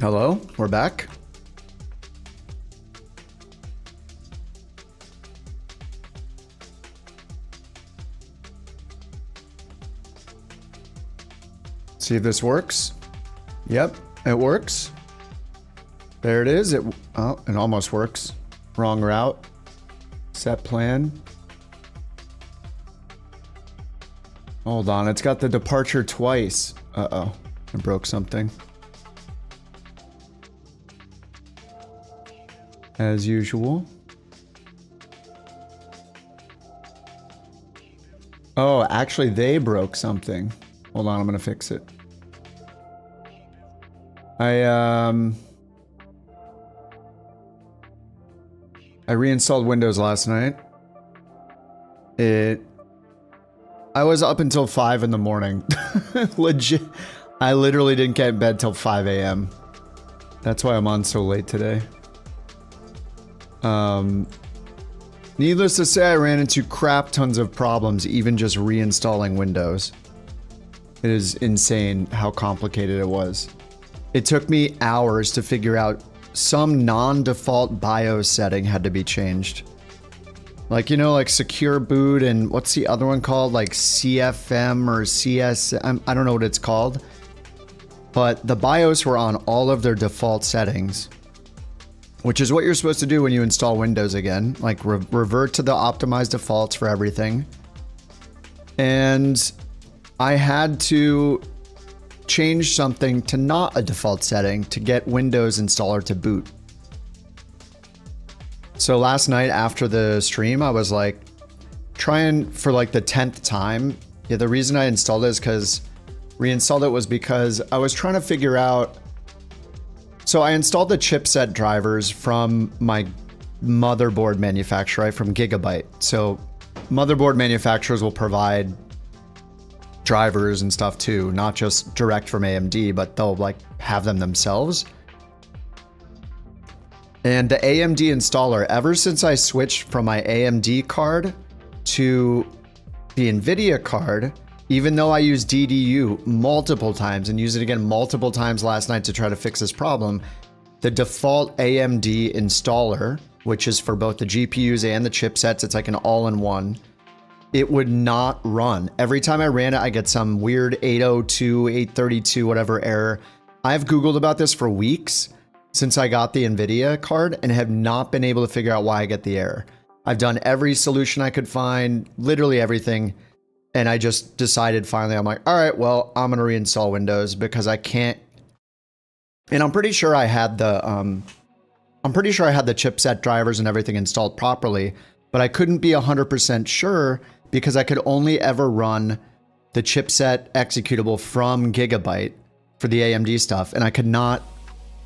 Hello, we're back. See if this works. Yep, it works. There it is. It almost works. Wrong route. Set plan. Hold on, it's got the departure twice. Uh-oh, I broke something. As usual. Oh, actually they broke something. Hold on, I'm gonna fix it. I reinstalled Windows last night. I was up until 5 in the morning. Legit. I literally didn't get in bed till 5 a.m. That's why I'm on so late today. Needless to say, I ran into crap tons of problems even just reinstalling Windows. It is insane how complicated it was. It took me hours to figure out some non-default BIOS setting had to be changed. Like, you know, like secure boot and what's the other one called? Like CFM or CS, I don't know what it's called. But the BIOS were on all of their default settings, which is what you're supposed to do when you install Windows again. Like revert to the optimized defaults for everything. And I had to change something to not a default setting to get Windows installer to boot. So last night after the stream, I was like trying for like the 10th time. Yeah, the reason I installed it is because reinstalled it was because I was trying to figure out. So I installed the chipset drivers from my motherboard manufacturer, right, from Gigabyte. So motherboard manufacturers will provide drivers and stuff too, not just direct from AMD, but they'll like have them themselves. And the AMD installer, ever since I switched from my AMD card to the NVIDIA card, even though I use DDU multiple times and use it again multiple times last night to try to fix this problem, the default AMD installer, which is for both the GPUs and the chipsets, it's like an all-in-one, it would not run. Every time I ran it, I get some weird 802, 832, whatever error. I've Googled about this for weeks since I got the NVIDIA card and have not been able to figure out why I get the error. I've done every solution I could find, literally everything. And I just decided finally, I'm like, all right, well, I'm going to reinstall Windows because I can't. And I'm pretty sure I had the, chipset drivers and everything installed properly, but I couldn't be 100% sure because I could only ever run the chipset executable from Gigabyte for the AMD stuff. And I could not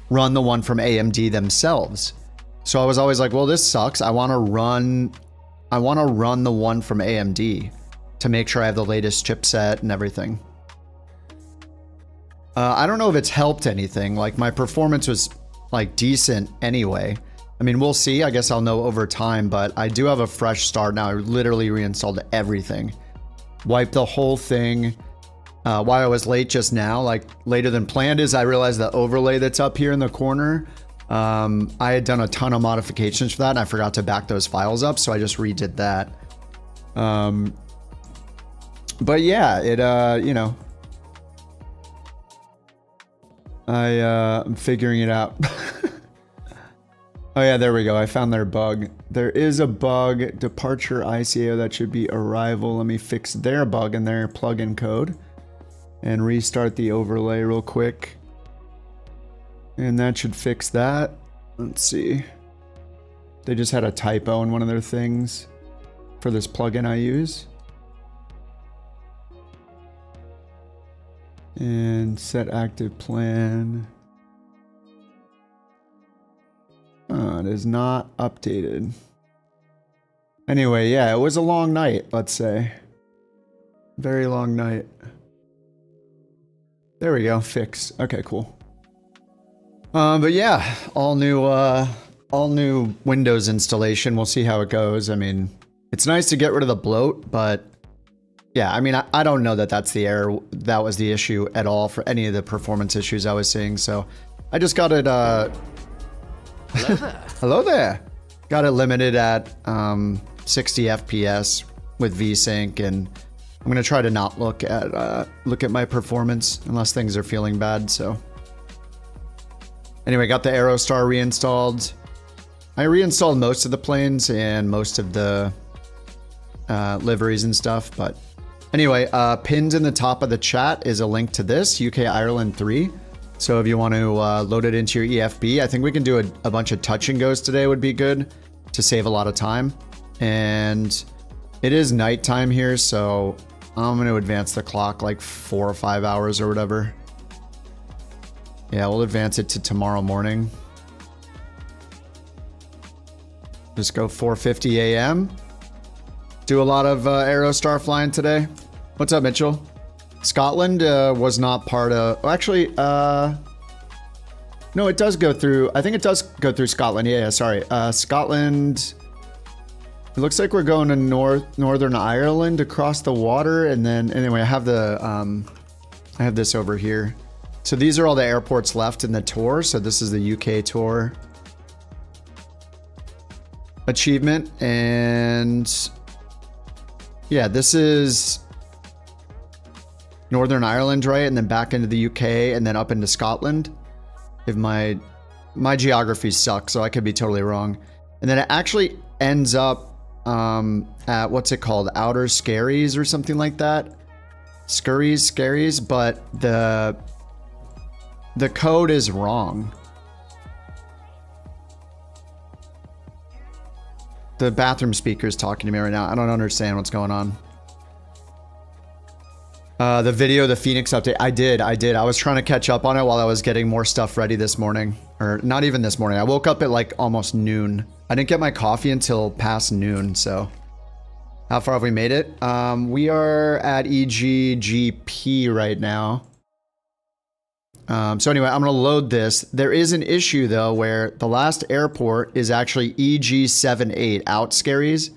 run the one from AMD themselves. So I was always like, well, this sucks. I want to run the one from AMD to make sure I have the latest chipset and everything. I don't know if it's helped anything. Like my performance was like decent anyway. I mean, we'll see. I guess I'll know over time, but I do have a fresh start now. I literally reinstalled everything. Wiped the whole thing. Why I was late just now, like later than planned, is I realized the overlay that's up here in the corner. I had done a ton of modifications for that and I forgot to back those files up. So I just redid that. But yeah, it, you know, I'm figuring it out. Oh yeah, there we go. I found their bug. There is a bug, departure ICAO, that should be arrival. Let me fix their bug in their plugin code and restart the overlay real quick. And that should fix that. Let's see. They just had a typo in one of their things for this plugin I use. And set active plan. It is not updated. Anyway, yeah, it was a long night, let's say. Very long night. There we go, fix. Okay, cool. But yeah, all new Windows installation. We'll see how it goes. I mean, it's nice to get rid of the bloat, but yeah, I mean, I don't know that that's the error. That was the issue at all for any of the performance issues I was seeing. So I just got it, Hello there. hello there. Got it limited at 60 FPS with VSync, and I'm gonna try to not look at my performance unless things are feeling bad. So anyway, got the Aerostar reinstalled. I reinstalled most of the planes and most of the liveries and stuff, but anyway, pinned in the top of the chat is a link to this, UK Ireland 3. So if you want to load it into your EFB, I think we can do a bunch of touch and goes today would be good to save a lot of time. And it is nighttime here, so I'm going to advance the clock like 4 or 5 hours or whatever. Yeah, we'll advance it to tomorrow morning. Just go 4:50 a.m. Do a lot of Aerostar flying today. What's up, Mitchell? Scotland was not part of... Well, actually, no, it does go through... I think it does go through Scotland. Yeah, sorry. Scotland... It looks like we're going to Northern Ireland across the water, and then... Anyway, I have the... I have this over here. So these are all the airports left in the tour. So this is the UK tour achievement, and... Yeah, this is Northern Ireland, right? And then back into the UK and then up into Scotland. If my geography sucks, so I could be totally wrong. And then it actually ends up at, what's it called? Outer Skerries or something like that. Skerries, but the code is wrong. The bathroom speaker is talking to me right now. I don't understand what's going on. The video, the Phoenix update. I did. I was trying to catch up on it while I was getting more stuff ready this morning. Or not even this morning. I woke up at like almost noon. I didn't get my coffee until past noon, so. How far have we made it? We are at EGGP right now. So anyway, I'm going to load this. There is an issue, though, where the last airport is actually EG78 out Skerries.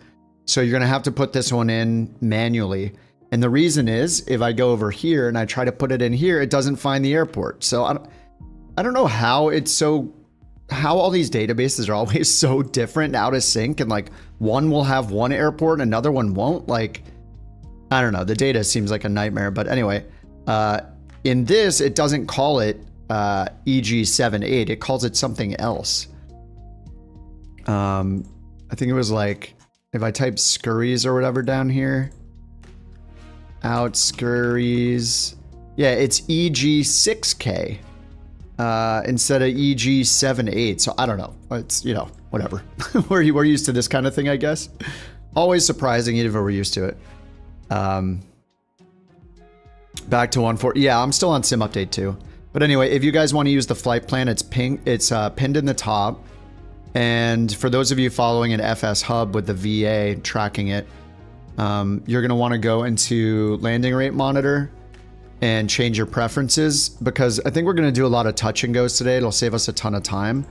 So you're going to have to put this one in manually. And the reason is, if I go over here and I try to put it in here, it doesn't find the airport. So I don't know how it's so... How all these databases are always so different and out of sync. And like, one will have one airport and another one won't. Like, I don't know. The data seems like a nightmare. But anyway... in this, it doesn't call it EG78. It calls it something else. I think it was like, if I type Scurries or whatever down here. Out Scurries. Yeah, it's EG6K instead of EG78. So I don't know. It's, you know, whatever. we're used to this kind of thing, I guess. Always surprising, even if we're used to it. Back to 1.4. Yeah, I'm still on sim update 2. But anyway, if you guys want to use the flight plan, it's pinned in the top. And for those of you following an FS hub with the VA tracking it, you're going to want to go into landing rate monitor and change your preferences, because I think we're going to do a lot of touch and goes today. It'll save us a ton of time.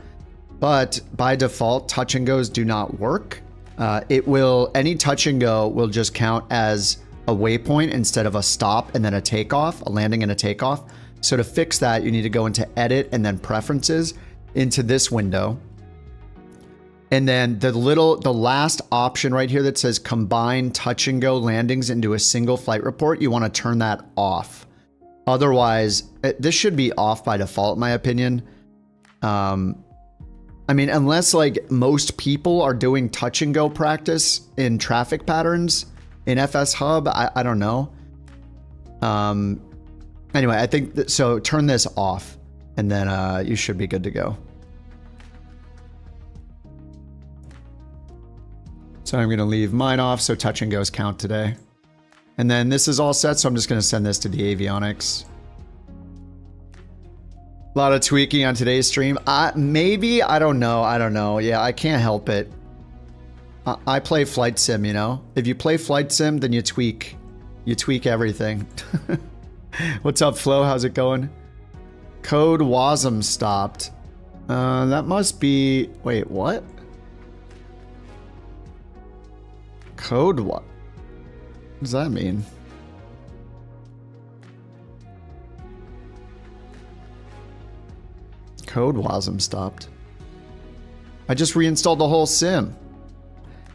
But by default, touch and goes do not work. Any touch and go will just count as a waypoint instead of a stop and then a takeoff, a landing and a takeoff. So to fix that, you need to go into edit and then preferences into this window. And then the last option right here that says combine touch and go landings into a single flight report, you want to turn that off. Otherwise, this should be off by default, in my opinion. I mean, unless like most people are doing touch and go practice in traffic patterns, in FS Hub, I don't know. Anyway, I think so. Turn this off, and then you should be good to go. So I'm going to leave mine off, so touch and goes count today. And then this is all set, so I'm just going to send this to the avionics. A lot of tweaking on today's stream. Maybe, I don't know. Yeah, I can't help it. I play flight sim, you know? If you play flight sim, then you tweak. You tweak everything. What's up, Flo? How's it going? Code WASM stopped. That must be... Wait, what? Code what? What does that mean? Code WASM stopped. I just reinstalled the whole sim.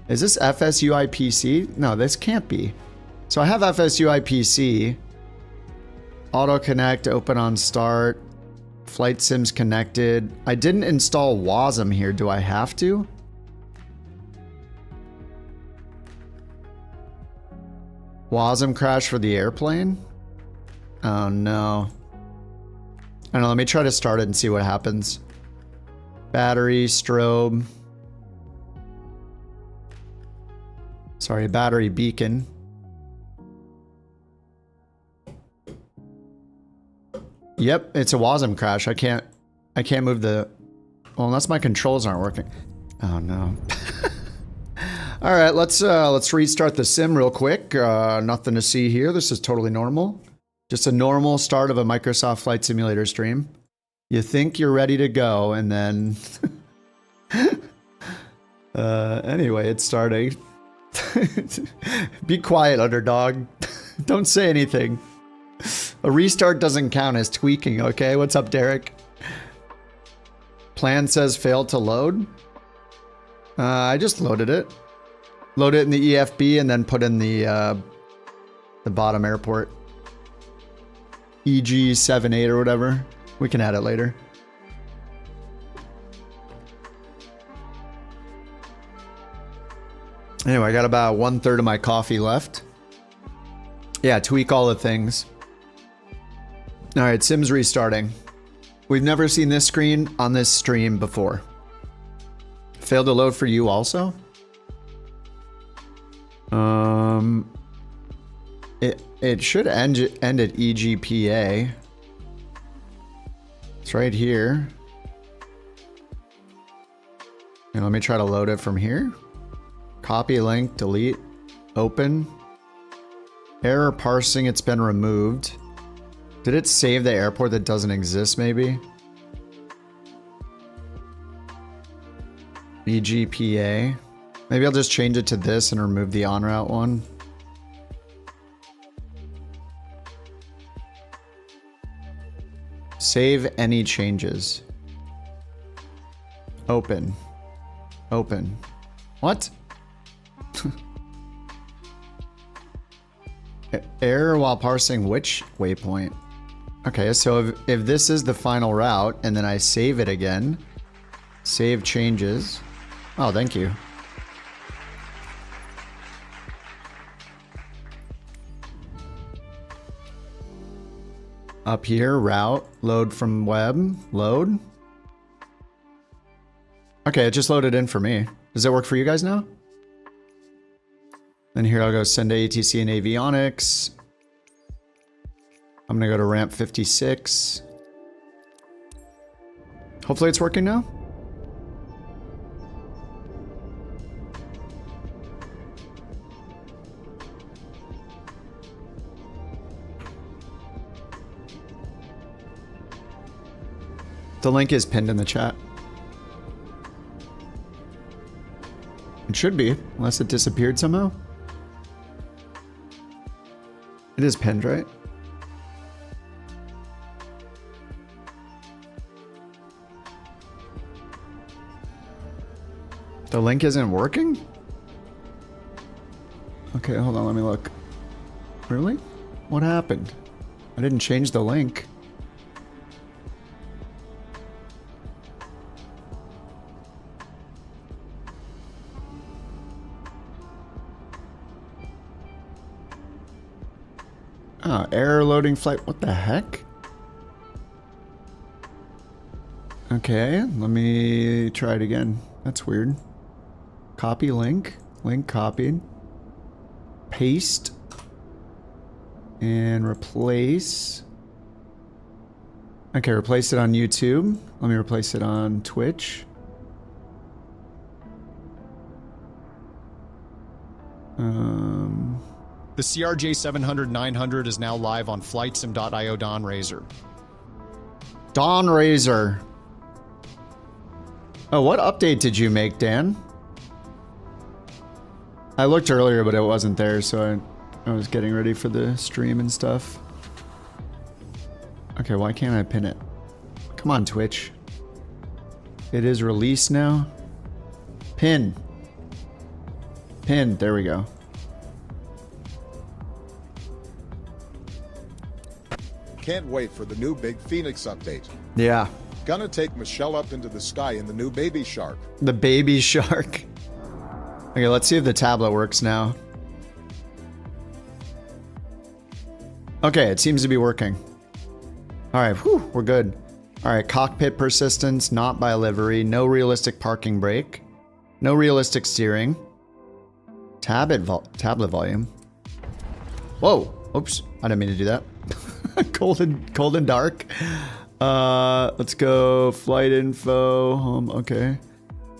Is this FSUI PC? No, this can't be. So I have FSUI PC. Auto connect, open on start. Flight sims connected. I didn't install WASM here. Do I have to? WASM crash for the airplane? Oh no. I don't know, let me try to start it and see what happens. Battery, strobe. Sorry, battery beacon. Yep, it's a WASM crash. I can't move the... Well, unless my controls aren't working. Oh no. All right, let's restart the sim real quick. Nothing to see here. This is totally normal. Just a normal start of a Microsoft Flight Simulator stream. You think you're ready to go, and then... anyway, it's starting. Be quiet, underdog. Don't say anything. A restart doesn't count as tweaking, okay? What's up, Derek? Plan says failed to load. I just loaded it. Load it in the EFB and then put in the bottom airport. EG78 or whatever. We can add it later. Anyway, I got about 1/3 of my coffee left. Yeah, tweak all the things. All right, Sim's restarting. We've never seen this screen on this stream before. Failed to load for you also? It should end at EGPA. It's right here. And let me try to load it from here. Copy link, delete, open. Error parsing, it's been removed. Did it save the airport that doesn't exist, maybe? EGPA. Maybe I'll just change it to this and remove the en route one. Save any changes. Open. Open. What? Error while parsing which waypoint? Okay, so if this is the final route and then I save it again, save changes. Oh, thank you. Up here, route, load from web, load. Okay, it just loaded in for me. Does it work for you guys now? Then here I'll go send to ATC and avionics. I'm gonna go to ramp 56. Hopefully it's working now. The link is pinned in the chat. It should be, unless it disappeared somehow. It is pinned, right? The link isn't working? Okay, hold on, let me look. Really? What happened? I didn't change the link. Oh, error loading flight. What the heck? Okay, let me try it again. That's weird. Copy link. Link copied. Paste. And replace. Okay, replace it on YouTube. Let me replace it on Twitch. The CRJ 700-900 is now live on flightsim.io Dawn Razor. Dawn Razor. Oh, what update did you make, Dan? I looked earlier, but it wasn't there, so I was getting ready for the stream and stuff. Okay, why can't I pin it? Come on, Twitch. It is released now. Pin. Pin. There we go. Can't wait for the new Big Phoenix update. Yeah. Gonna take Michelle up into the sky in the new Baby Shark. The baby shark. Okay, let's see if the tablet works now. Okay, it seems to be working. All right, whew, we're good. All right, cockpit persistence, not by livery, no realistic parking brake, no realistic steering, tablet volume. Whoa, oops, I didn't mean to do that. cold and dark. Let's go flight info, home, okay.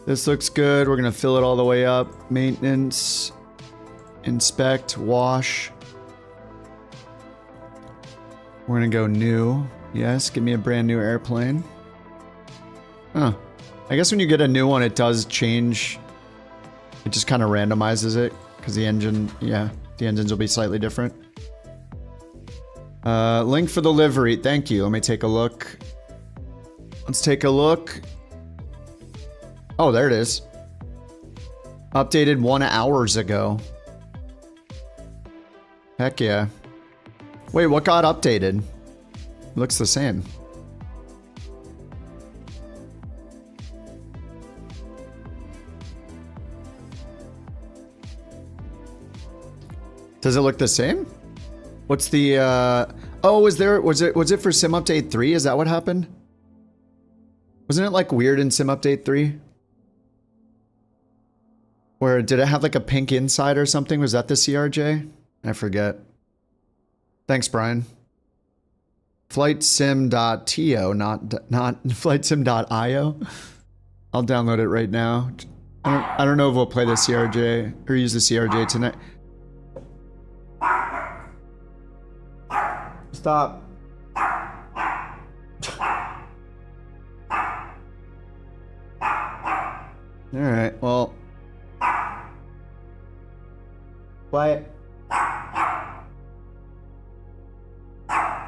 This looks good, we're gonna fill it all the way up. Maintenance, inspect, wash. We're gonna go new. Yes, give me a brand new airplane. Huh. I guess when you get a new one, it does change. It just kind of randomizes it because the engine, yeah, the engines will be slightly different. Link for the livery. Thank you. Let me take a look. Let's take a look. Oh, there it is. Updated 1 hour ago. Heck yeah. Wait, what got updated? Looks the same. Does it look the same? What's the oh, was it for Sim Update 3? Is that what happened? Wasn't it like weird in Sim Update 3? Where did it have like a pink inside or something? Was that the CRJ? I forget. Thanks, Brian. Flightsim.to, not flightsim.io. I'll download it right now. I don't know if we'll play the CRJ or use the CRJ tonight. Stop. All right. Well. Quiet.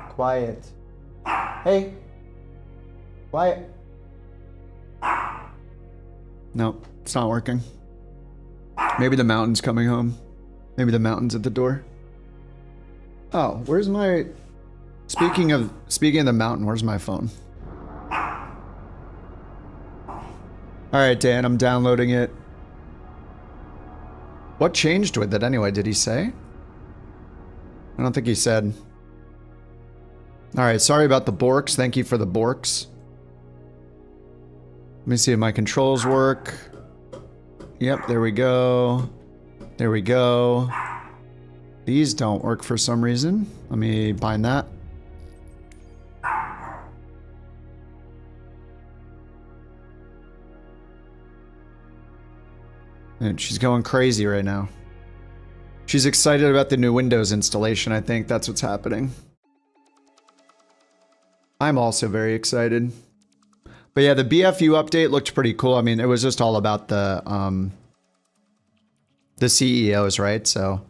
Quiet. Hey. Quiet. Nope, it's not working. Maybe the mountain's coming home. Maybe the mountain's at the door. Oh, where's my... Speaking of the mountain, where's my phone? Alright, Dan, I'm downloading it. What changed with it anyway, did he say? I don't think he said. Alright, sorry about the Borks. Thank you for the Borks. Let me see if my controls work. Yep, there we go. There we go. These don't work for some reason. Let me bind that. And she's going crazy right now. She's excited about the new Windows installation, I think. That's what's happening. I'm also very excited. But yeah, the BFU update looked pretty cool. I mean, it was just all about the CEOs, right? So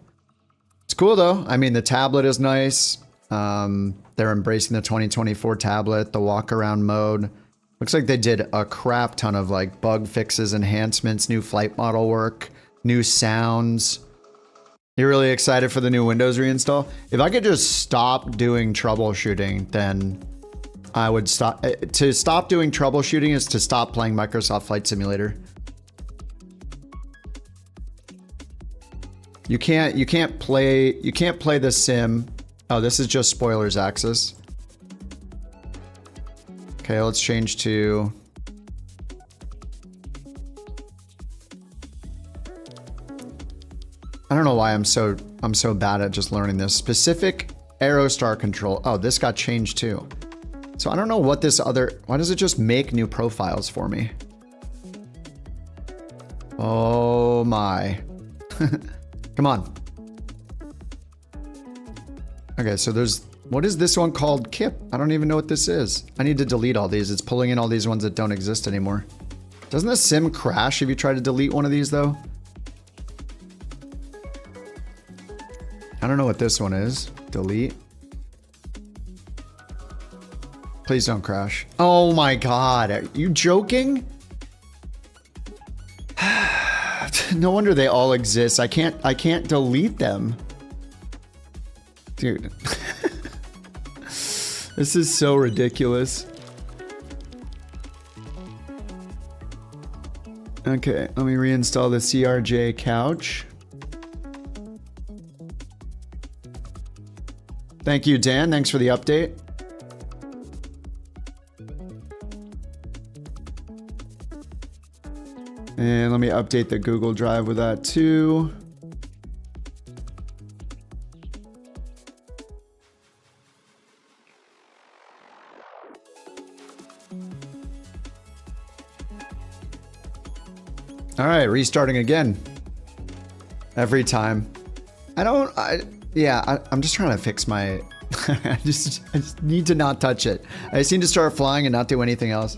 it's cool though. I mean, the tablet is nice. They're embracing the 2024 tablet, the walk around mode. Looks like they did a crap ton of like bug fixes, enhancements, new flight model work, new sounds. You're really excited for the new Windows reinstall? If I could just stop doing troubleshooting, then I would stop. To stop doing troubleshooting is to stop playing Microsoft Flight Simulator. You can't play the sim. Oh, this is just spoilers axis. Okay, let's change to... I don't know why I'm so bad at just learning this. Specific Aerostar control. Oh, this got changed too. So I don't know what this other... Why does it just make new profiles for me? Oh my. Come on. Okay, so there's... What is this one called? Kip. I don't even know what this is. I need to delete all these. It's pulling in all these ones that don't exist anymore. Doesn't the sim crash if you try to delete one of these though? I don't know what this one is. Delete. Please don't crash. Oh my god. Are you joking? No wonder they all exist. I can't delete them. Dude. This is so ridiculous. Okay, let me reinstall the CRJ couch. Thank you, Dan. Thanks for the update. And let me update the Google Drive with that too. All right, restarting again. Every time. I'm just trying to fix my, I just need to not touch it. I just need to start flying and not do anything else.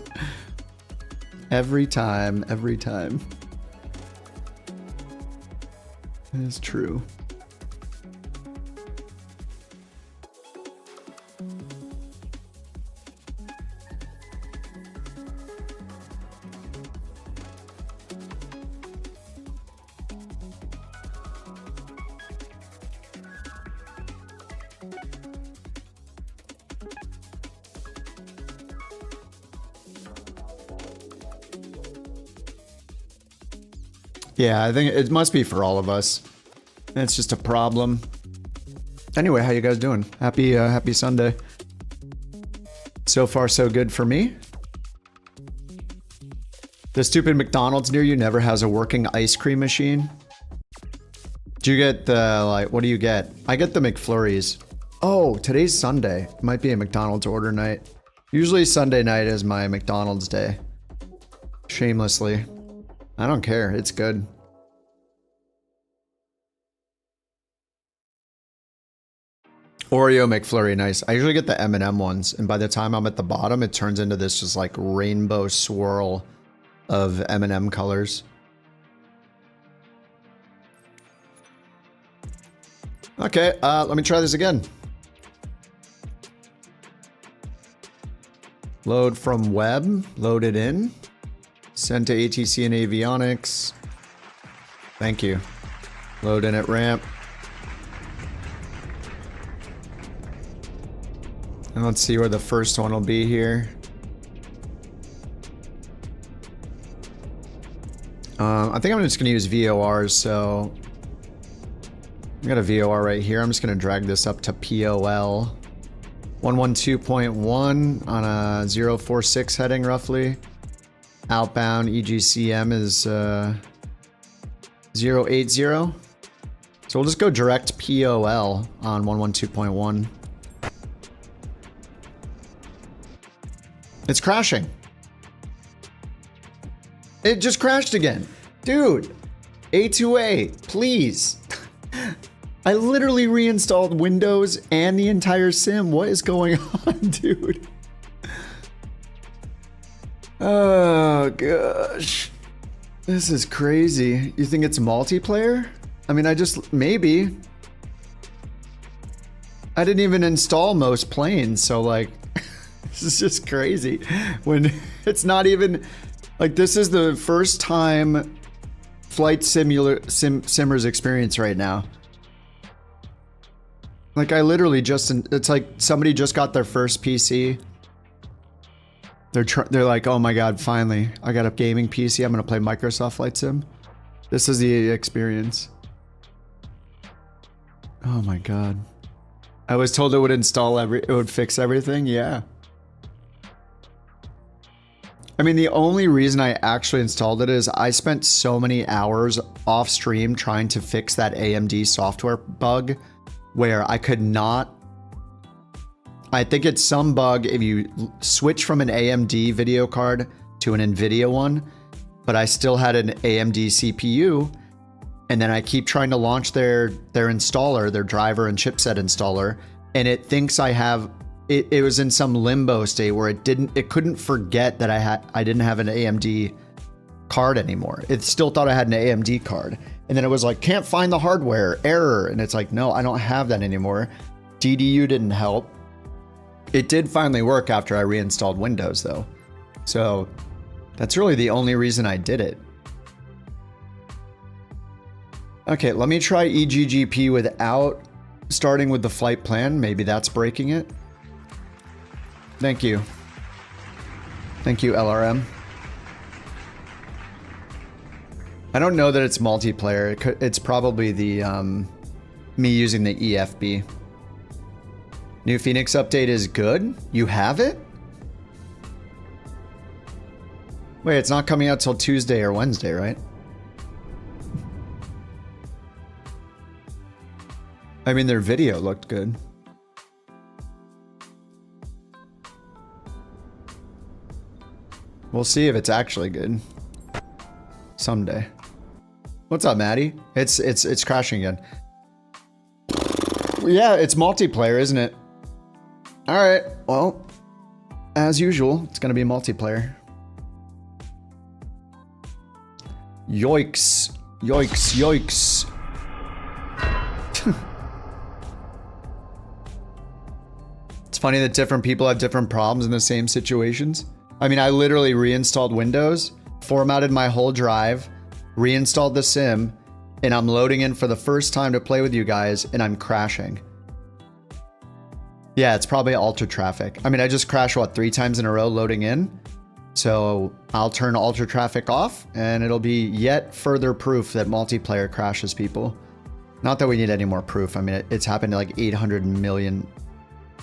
Every time. That is true. Yeah, I think it must be for all of us. It's just a problem. Anyway, how you guys doing? Happy Sunday. So far, so good for me. The stupid McDonald's near you never has a working ice cream machine. Do you get the, what do you get? I get the McFlurries. Oh, today's Sunday. Might be a McDonald's order night. Usually Sunday night is my McDonald's day. Shamelessly. I don't care. It's good. Oreo McFlurry, nice. I usually get the M&M ones, and by the time I'm at the bottom, it turns into this just like rainbow swirl of M&M colors. Okay, let me try this again. Load from web, load it in. Send to ATC and avionics. Thank you. Load in at ramp. And let's see where the first one will be here. I think I'm just going to use VORs, so I got a VOR right here. I'm just going to drag this up to POL. 112.1 on a 046 heading roughly. Outbound EGCM is 080. So we'll just go direct POL on 112.1. It's crashing. It just crashed again. Dude, A2A, please. I literally reinstalled Windows and the entire sim. What is going on, dude? Oh, gosh. This is crazy. You think it's multiplayer? I mean, maybe. I didn't even install most planes, so like, this is just crazy. When it's not even, like, this is the first time flight simmers experience right now. Like, I literally it's like somebody just got their first PC. They're like, oh my god, finally, I got a gaming PC. I'm gonna play Microsoft Flight Sim. This is the experience. Oh my god. I was told it would it would fix everything. Yeah. I mean, the only reason I actually installed it is I spent so many hours off stream trying to fix that AMD software bug where I could not. I think it's some bug if you switch from an AMD video card to an NVIDIA one, but I still had an AMD CPU, and then I keep trying to launch their installer, their driver and chipset installer, and it thinks I have it was in some limbo state where it couldn't forget that I didn't have an AMD card anymore. It still thought I had an AMD card, and then it was like, can't find the hardware, error, and it's like, no, I don't have that anymore. DDU didn't help. It did finally work after I reinstalled Windows though. So that's really the only reason I did it. Okay, let me try eGGP without starting with the flight plan. Maybe that's breaking it. Thank you. Thank you, LRM. I don't know that it's multiplayer. It's probably the me using the EFB. New Phoenix update is good? You have it? Wait, it's not coming out till Tuesday or Wednesday, right? I mean, their video looked good. We'll see if it's actually good. Someday. What's up, Maddie? It's crashing again. Yeah, it's multiplayer, isn't it? Alright, well, as usual, it's gonna be multiplayer. Yoicks. Yoicks, yoicks. It's funny that different people have different problems in the same situations. I mean, I literally reinstalled Windows, formatted my whole drive, reinstalled the sim, and I'm loading in for the first time to play with you guys, and I'm crashing. Yeah, it's probably ultra traffic. I mean, I just crashed, what, 3 times in a row loading in? So I'll turn ultra traffic off, and it'll be yet further proof that multiplayer crashes people. Not that we need any more proof. I mean, it's happened to like 800 million,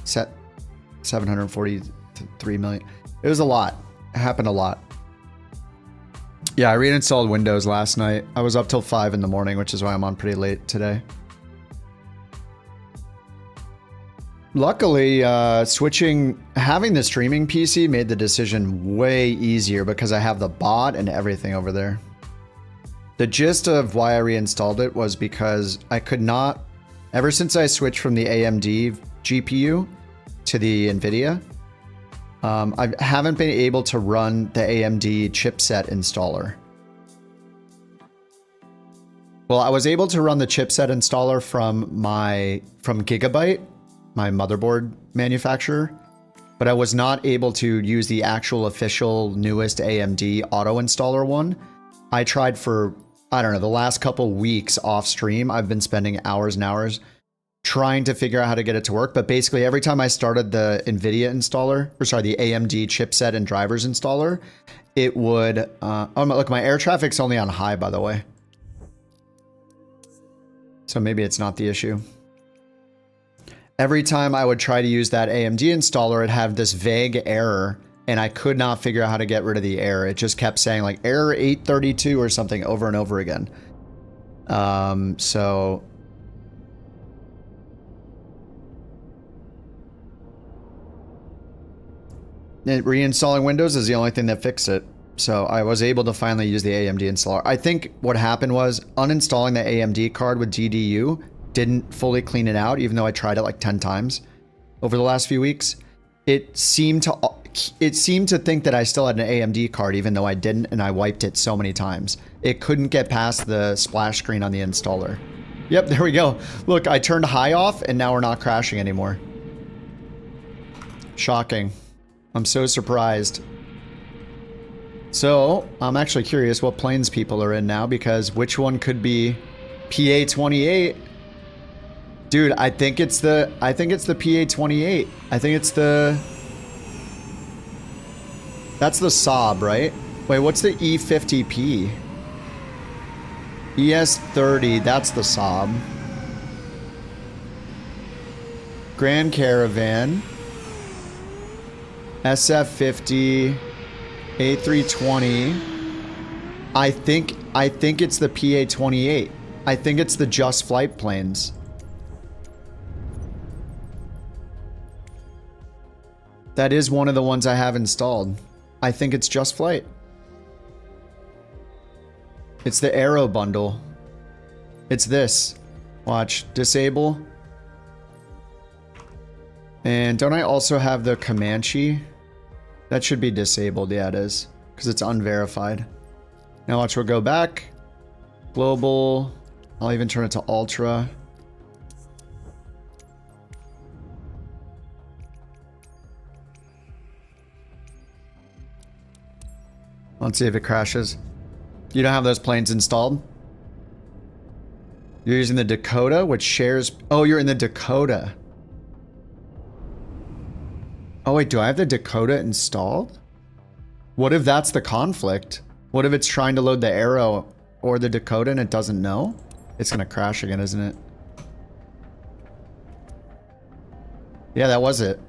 743 million. It was a lot. It happened a lot. Yeah, I reinstalled Windows last night. I was up till 5 in the morning, which is why I'm on pretty late today. Luckily, having the streaming PC made the decision way easier because I have the bot and everything over there. The gist of why I reinstalled it was because I could not, ever since I switched from the AMD GPU to the NVIDIA, I haven't been able to run the AMD chipset installer. Well, I was able to run the chipset installer from Gigabyte, my motherboard manufacturer, but I was not able to use the actual official newest AMD auto installer one. I tried for, I don't know, the last couple weeks off stream. I've been spending hours and hours trying to figure out how to get it to work. But basically every time I started the NVIDIA installer, or sorry, the AMD chipset and drivers installer, it would, oh, look, my air traffic's only on high, by the way. So maybe it's not the issue. Every time I would try to use that AMD installer, it had this vague error, and I could not figure out how to get rid of the error. It just kept saying like error 832 or something over and over again. So reinstalling Windows is the only thing that fixed it. So I was able to finally use the AMD installer. I think what happened was uninstalling the AMD card with DDU didn't fully clean it out, even though I tried it like 10 times over the last few weeks. It seemed to think that I still had an AMD card, even though I didn't, and I wiped it so many times. It couldn't get past the splash screen on the installer. Yep, there we go. Look, I turned high off, and now we're not crashing anymore. Shocking. I'm so surprised. So, I'm actually curious what planes people are in now, because which one could be PA-28? Dude, I think it's the PA-28. I think it's the... That's the Saab, right? Wait, what's the E50P? ES30, that's the Saab. Grand Caravan. SF50. A320. I think it's the PA-28. I think it's the Just Flight planes. That is one of the ones I have installed. I think it's Just Flight. It's the Aero bundle. It's this. Watch. Disable. And don't I also have the Comanche? That should be disabled. Yeah, it is. Because it's unverified. Now watch, we'll go back. Global. I'll even turn it to Ultra. Let's see if it crashes. You don't have those planes installed? You're using the Dakota, which shares... Oh, you're in the Dakota. Oh, wait, do I have the Dakota installed? What if that's the conflict? What if it's trying to load the Aero or the Dakota and it doesn't know? It's gonna crash again, isn't it? Yeah, that was it.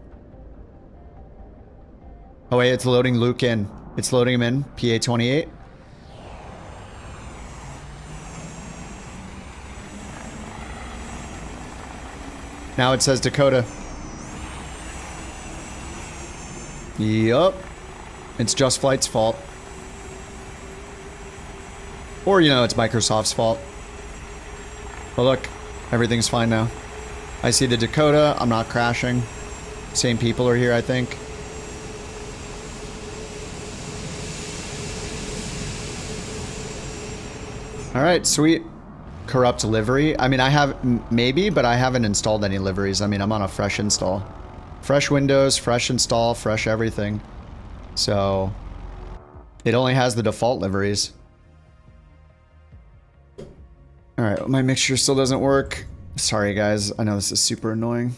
Oh, wait, it's loading Luke in. It's loading him in. PA-28. Now it says Dakota. Yup. It's Just Flight's fault. Or, you know, it's Microsoft's fault. But look, everything's fine now. I see the Dakota. I'm not crashing. Same people are here, I think. Alright, sweet. Corrupt livery. I mean, I have... Maybe, but I haven't installed any liveries. I mean, I'm on a fresh install. Fresh Windows, fresh install, fresh everything. So... It only has the default liveries. Alright, my mixture still doesn't work. Sorry, guys. I know this is super annoying.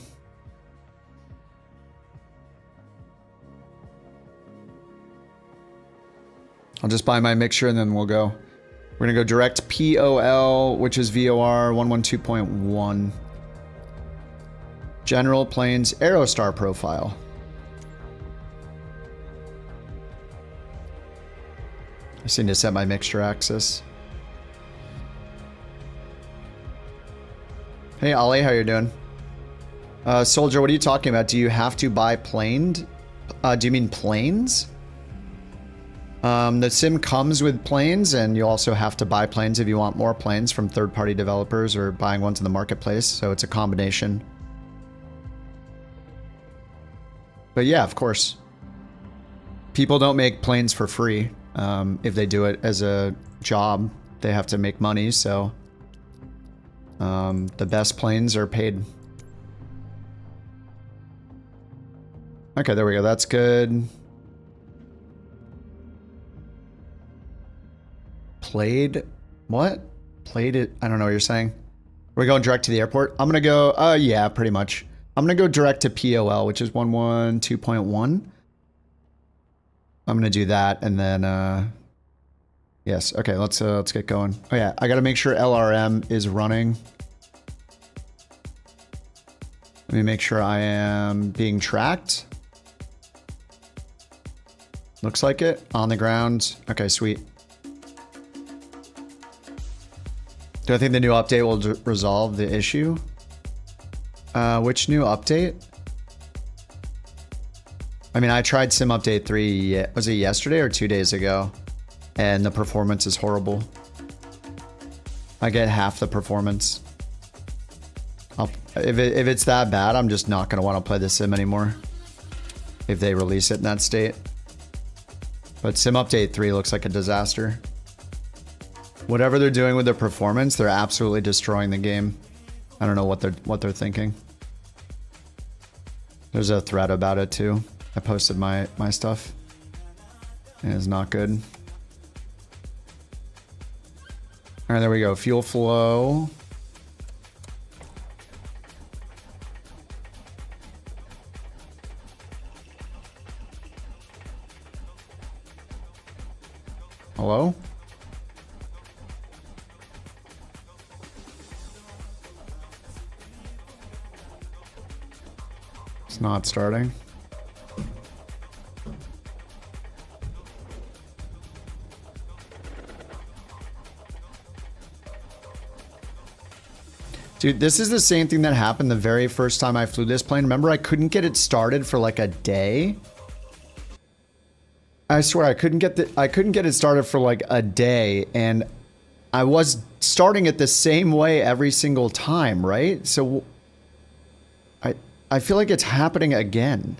I'll just buy my mixture and then we'll go. We're gonna go direct POL, which is VOR 112.1. General Planes Aerostar profile. I just need to set my mixture axis. Hey Ollie, how you doing? Soldier, what are you talking about? Do you have to buy planed? Do you mean planes? The sim comes with planes, and you also have to buy planes if you want more planes from third-party developers or buying ones in the marketplace, so it's a combination. But yeah, of course. People don't make planes for free. If they do it as a job, they have to make money, so... the best planes are paid. Okay, there we go. That's good. Played? What? Played it? I don't know what you're saying. We're going direct to the airport? I'm gonna go, yeah, pretty much. I'm gonna go direct to POL, which is 112.1. I'm gonna do that, and then, yes, okay, let's get going. Oh yeah, I gotta make sure LRM is running. Let me make sure I am being tracked. Looks like it. On the ground. Okay, sweet. Do I think the new update will resolve the issue? Which new update? I mean, I tried Sim Update 3, was it yesterday or 2 days ago? And the performance is horrible. I get half the performance. If it's that bad, I'm just not going to want to play the sim anymore. If they release it in that state. But Sim Update 3 looks like a disaster. Whatever they're doing with their performance, they're absolutely destroying the game. I don't know what they're thinking. There's a thread about it too. I posted my stuff. It is not good. Alright, there we go. Fuel flow. Hello? It's not starting. Dude, this is the same thing that happened the very first time I flew this plane. Remember, I couldn't get it started for like a day? I swear I couldn't get it started for like a day, and I was starting it the same way every single time, right? So I feel like it's happening again.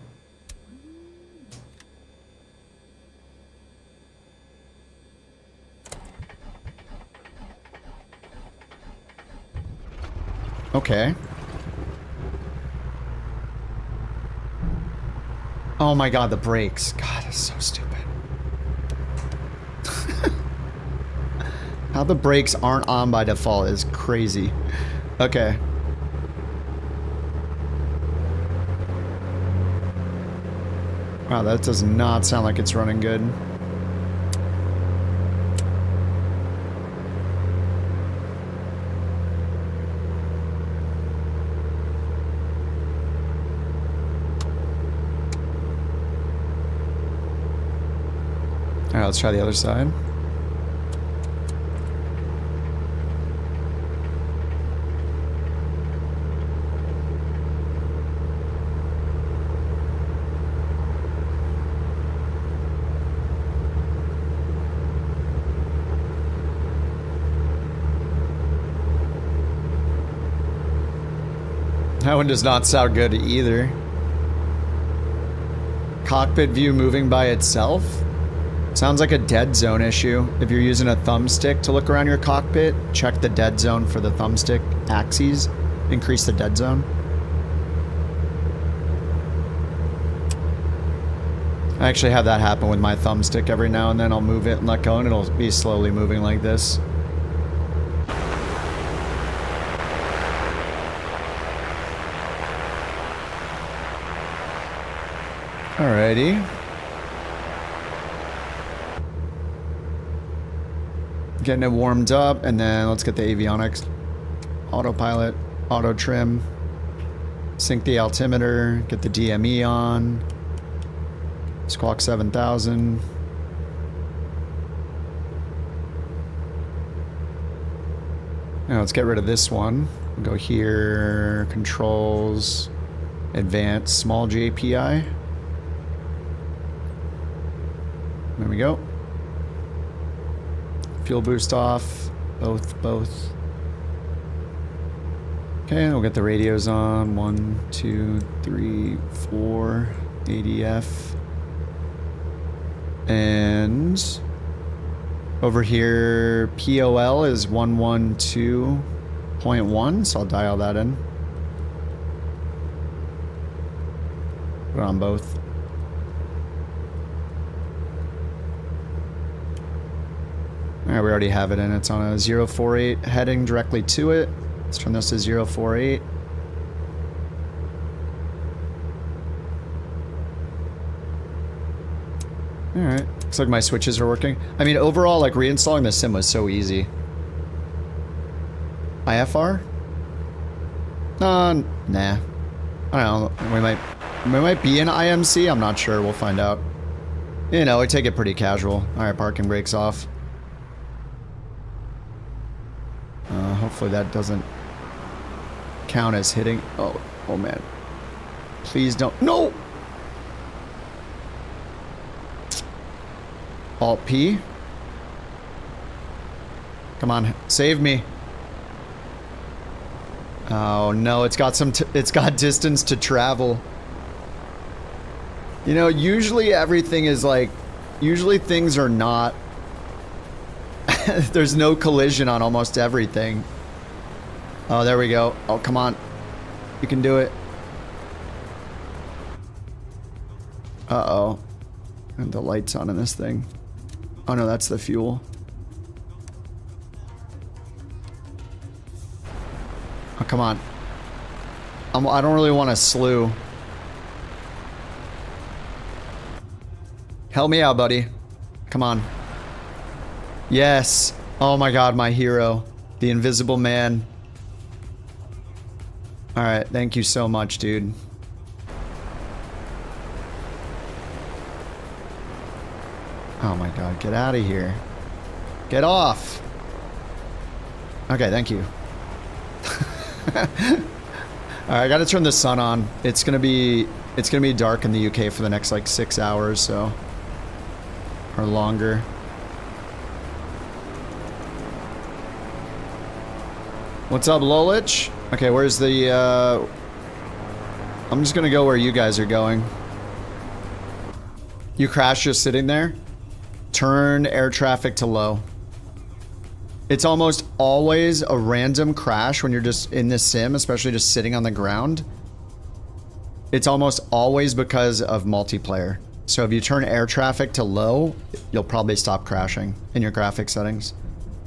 Okay. Oh my god, the brakes. God, it's so stupid. How the brakes aren't on by default is crazy. Okay. Wow, that does not sound like it's running good. Alright, let's try the other side. That one does not sound good either. Cockpit view moving by itself? Sounds like a dead zone issue. If you're using a thumbstick to look around your cockpit, check the dead zone for the thumbstick axes. Increase the dead zone. I actually have that happen with my thumbstick every now and then. I'll move it and let go and it'll be slowly moving like this. Alrighty. Getting it warmed up, and then let's get the avionics. Autopilot, auto trim. Sync the altimeter, get the DME on. Squawk 7000. Now let's get rid of this one. We'll go here, controls, advanced, small JPI. There we go. Fuel boost off. Both. Okay, we'll get the radios on. 1, 2, 3, 4. ADF. And over here, POL is 112.1, so I'll dial that in. Put it on both. Alright, we already have it in. It's on a 048 heading directly to it. Let's turn this to 048. Alright. Looks like my switches are working. I mean, overall, like, reinstalling the sim was so easy. IFR? Nah. I don't know. We might be in IMC. I'm not sure. We'll find out. You know, we take it pretty casual. Alright, parking brakes off. Hopefully that doesn't count as hitting. Oh man. Please don't. No! Alt P. Come on, save me. Oh no, it's got it's got distance to travel. You know, usually everything is like, usually things are not, there's no collision on almost everything. Oh, there we go. Oh, come on. You can do it. Uh-oh. And the light's on in this thing. Oh no, that's the fuel. Oh, come on. I don't really want to slew. Help me out, buddy. Come on. Yes. Oh my god, my hero. The invisible man. Alright, thank you so much, dude. Oh my god, get out of here. Get off! Okay, thank you. Alright, I gotta turn the sun on. It's gonna be dark in the UK for the next like 6 hours, so. Or longer. What's up, Lolich? Okay, where's the, I'm just gonna go where you guys are going. You crash just sitting there? Turn air traffic to low. It's almost always a random crash when you're just in this sim, especially just sitting on the ground. It's almost always because of multiplayer. So if you turn air traffic to low, you'll probably stop crashing in your graphic settings.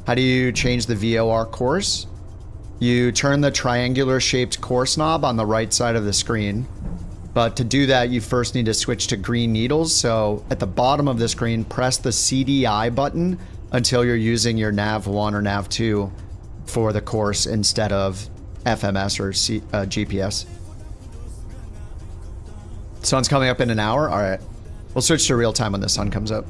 How do you change the VOR course? You turn the triangular shaped course knob on the right side of the screen. But to do that, you first need to switch to green needles. So at the bottom of the screen, press the CDI button until you're using your nav1 or nav2 for the course instead of FMS or GPS. Sun's coming up in an hour? All right. We'll switch to real time when the sun comes up.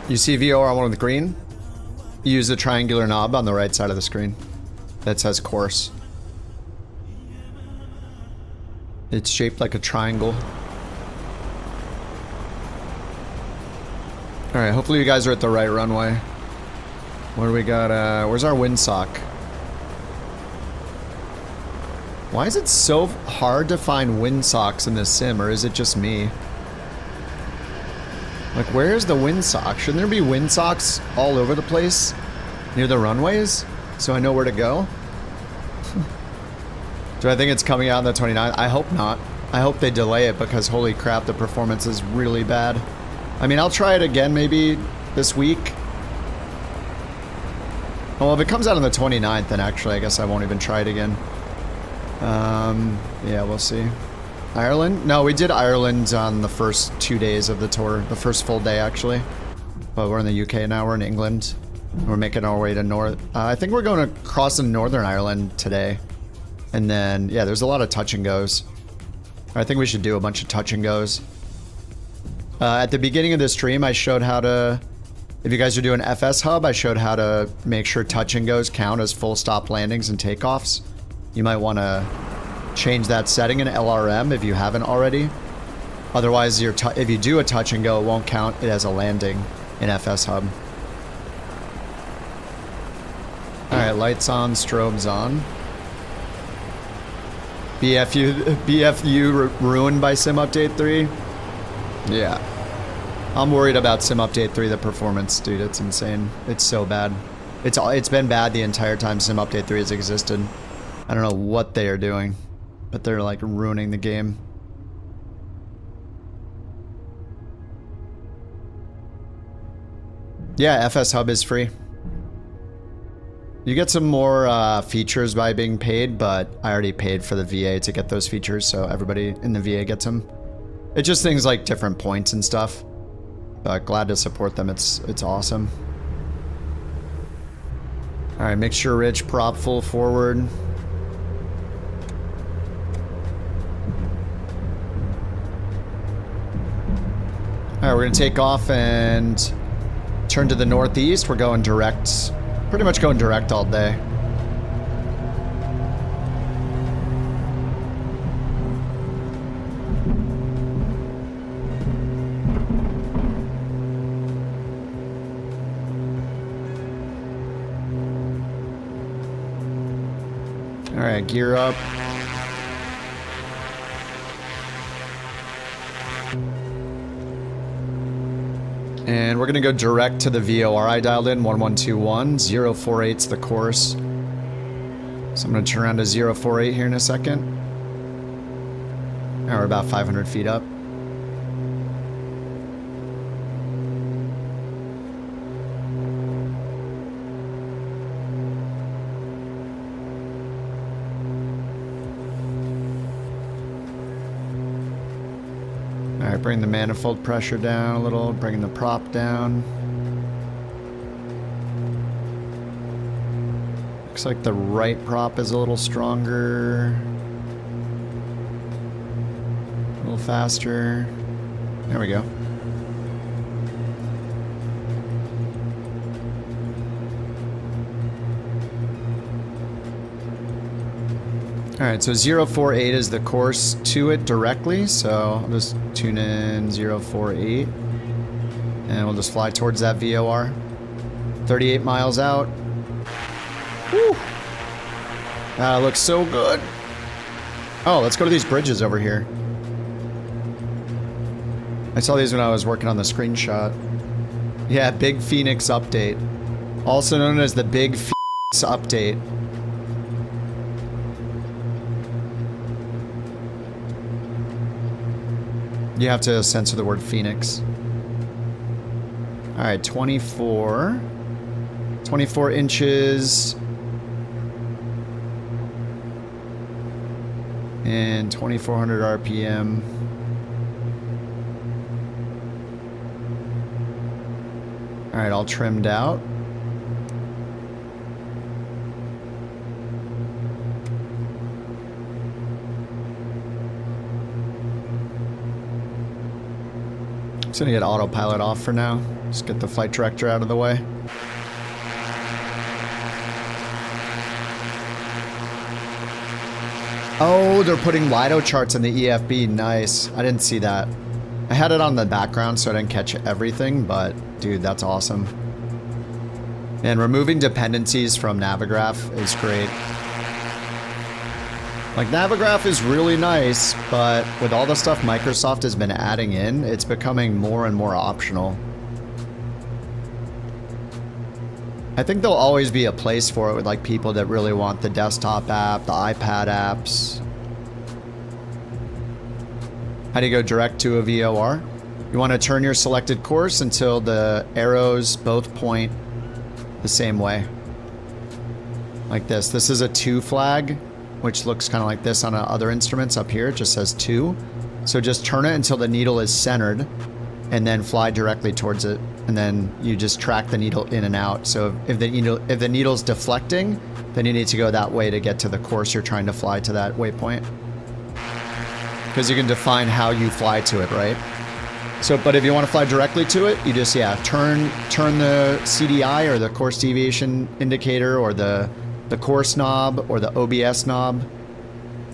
You see VOR one with green? Use the triangular knob on the right side of the screen that says course. It's shaped like a triangle. Alright, hopefully you guys are at the right runway. What do we got? Where's our windsock? Why is it so hard to find windsocks in this sim, or is it just me? Like, where's the windsock? Shouldn't there be windsocks all over the place near the runways so I know where to go? Do I think it's coming out on the 29th? I hope not. I hope they delay it because holy crap, the performance is really bad. I mean, I'll try it again maybe this week. Well, if it comes out on the 29th, then actually I guess I won't even try it again. Yeah, we'll see. Ireland? No, we did Ireland on the first 2 days of the tour. The first full day, actually. But we're in the UK now. We're in England. We're making our way to north. I think we're going to cross in Northern Ireland today. And then, yeah, there's a lot of touch and goes. I think we should do a bunch of touch and goes. At the beginning of the stream, I showed how to... If you guys are doing FS Hub, I showed how to make sure touch and goes count as full stop landings and takeoffs. You might want to change that setting in LRM if you haven't already. Otherwise, if you do a touch and go, it won't count it as a landing in FS Hub. Alright, lights on, strobes on. BFU ruined by Sim Update 3? Yeah. I'm worried about Sim Update 3, the performance, dude. It's insane. It's so bad. It's been bad the entire time Sim Update 3 has existed. I don't know what they are doing, but they're like ruining the game. Yeah, FS Hub is free. You get some more features by being paid, but I already paid for the VA to get those features, so everybody in the VA gets them. It's just things like different points and stuff. But glad to support them. It's awesome. All right, make sure Rich prop full forward. All right, we're gonna take off and turn to the northeast. We're going direct, pretty much going direct all day. All right, gear up. And we're gonna go direct to the VOR I dialed in, 1121, 048's the course. So I'm gonna turn around to 048 here in a second. Now we're about 500 feet up. Alright, bring the manifold pressure down a little, bringing the prop down. Looks like the right prop is a little stronger. A little faster. There we go. Alright, so 048 is the course to it directly, so I'll just tune in 048. And we'll just fly towards that VOR. 38 miles out. Woo! That looks so good. Oh, let's go to these bridges over here. I saw these when I was working on the screenshot. Yeah, Big Phoenix update. Also known as the Big Phoenix update. You have to censor the word Phoenix. Alright, 24 inches. And 2400 RPM. Alright, all trimmed out. Just gonna get autopilot off for now. Just get the flight director out of the way. Oh, they're putting Lido charts in the EFB. Nice. I didn't see that. I had it on the background, so I didn't catch everything, but dude, that's awesome. And removing dependencies from Navigraph is great. Like, Navigraph is really nice, but with all the stuff Microsoft has been adding in, it's becoming more and more optional. I think there'll always be a place for it with like people that really want the desktop app, the iPad apps. How do you go direct to a VOR? You want to turn your selected course until the arrows both point the same way. Like this. This is a 2 flag, which looks kind of like this on other instruments up here. It just says 2. So just turn it until the needle is centered and then fly directly towards it. And then you just track the needle in and out. So if the needle's deflecting, then you need to go that way to get to the course you're trying to fly to that waypoint. Because you can define how you fly to it, right? So, but if you want to fly directly to it, you just, yeah, turn the CDI or the course deviation indicator or the course knob or the OBS knob.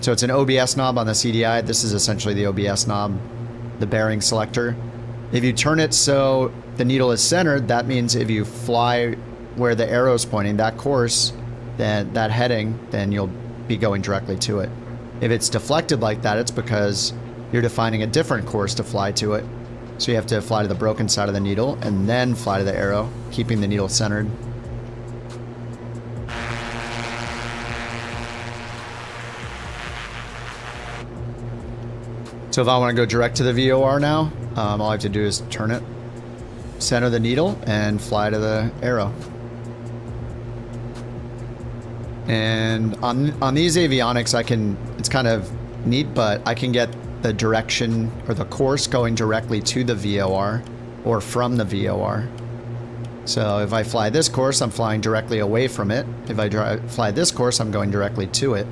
So it's an OBS knob on the CDI. This is essentially the OBS knob, the bearing selector. If you turn it so the needle is centered, that means if you fly where the arrow's pointing, that course, then that heading, then you'll be going directly to it. If it's deflected like that, it's because you're defining a different course to fly to it. So you have to fly to the broken side of the needle and then fly to the arrow, keeping the needle centered. So if I want to go direct to the VOR now, all I have to do is turn it, center the needle, and fly to the arrow. And on these avionics, it's kind of neat, but I can get the direction or the course going directly to the VOR or from the VOR. So if I fly this course, I'm flying directly away from it. If I fly this course, I'm going directly to it.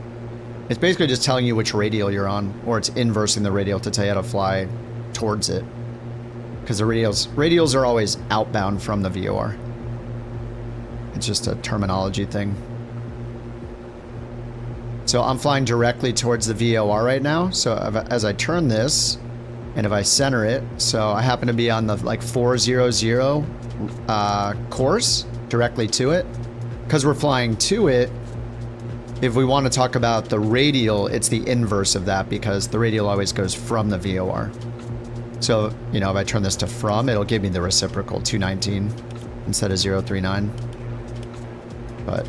It's basically just telling you which radial you're on, or it's inversing the radial to tell you how to fly towards it. Because the radials are always outbound from the VOR. It's just a terminology thing. So I'm flying directly towards the VOR right now. So as I turn this, and if I center it, so I happen to be on the like 400 course directly to it. Because we're flying to it, if we want to talk about the radial, it's the inverse of that because the radial always goes from the VOR. So, you know, if I turn this to from, it'll give me the reciprocal 219 instead of 039. But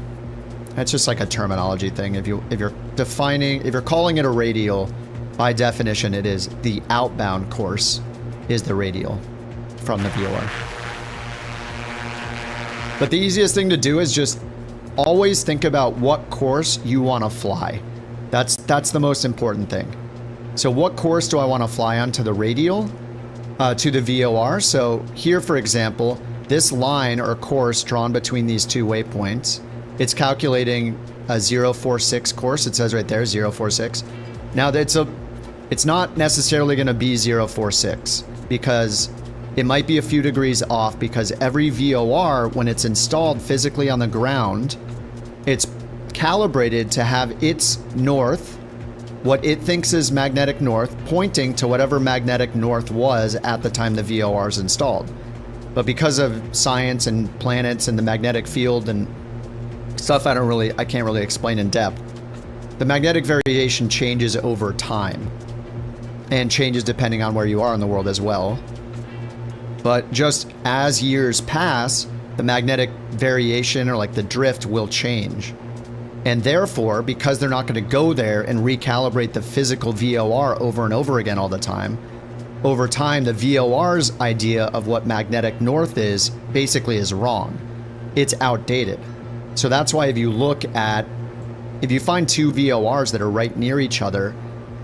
it's just like a terminology thing. If you're calling it a radial, by definition, it is the outbound course is the radial from the VOR. But the easiest thing to do is just always think about what course you want to fly. That's the most important thing. So what course do I want to fly on to the radial, to the VOR? So here, for example, this line or course drawn between these two waypoints, it's calculating a 046 course. It says right there, 046. Now, it's not necessarily going to be 046 because it might be a few degrees off because every VOR, when it's installed physically on the ground, it's calibrated to have its north, what it thinks is magnetic north, pointing to whatever magnetic north was at the time the VOR is installed. But because of science and planets and the magnetic field and stuff I can't really explain in depth, the magnetic variation changes over time and changes depending on where you are in the world as well. But just as years pass, the magnetic variation or like the drift will change. And therefore, because they're not going to go there and recalibrate the physical VOR over and over again all the time, over time, the VOR's idea of what magnetic north is basically is wrong. It's outdated. So that's why if you find two VORs that are right near each other,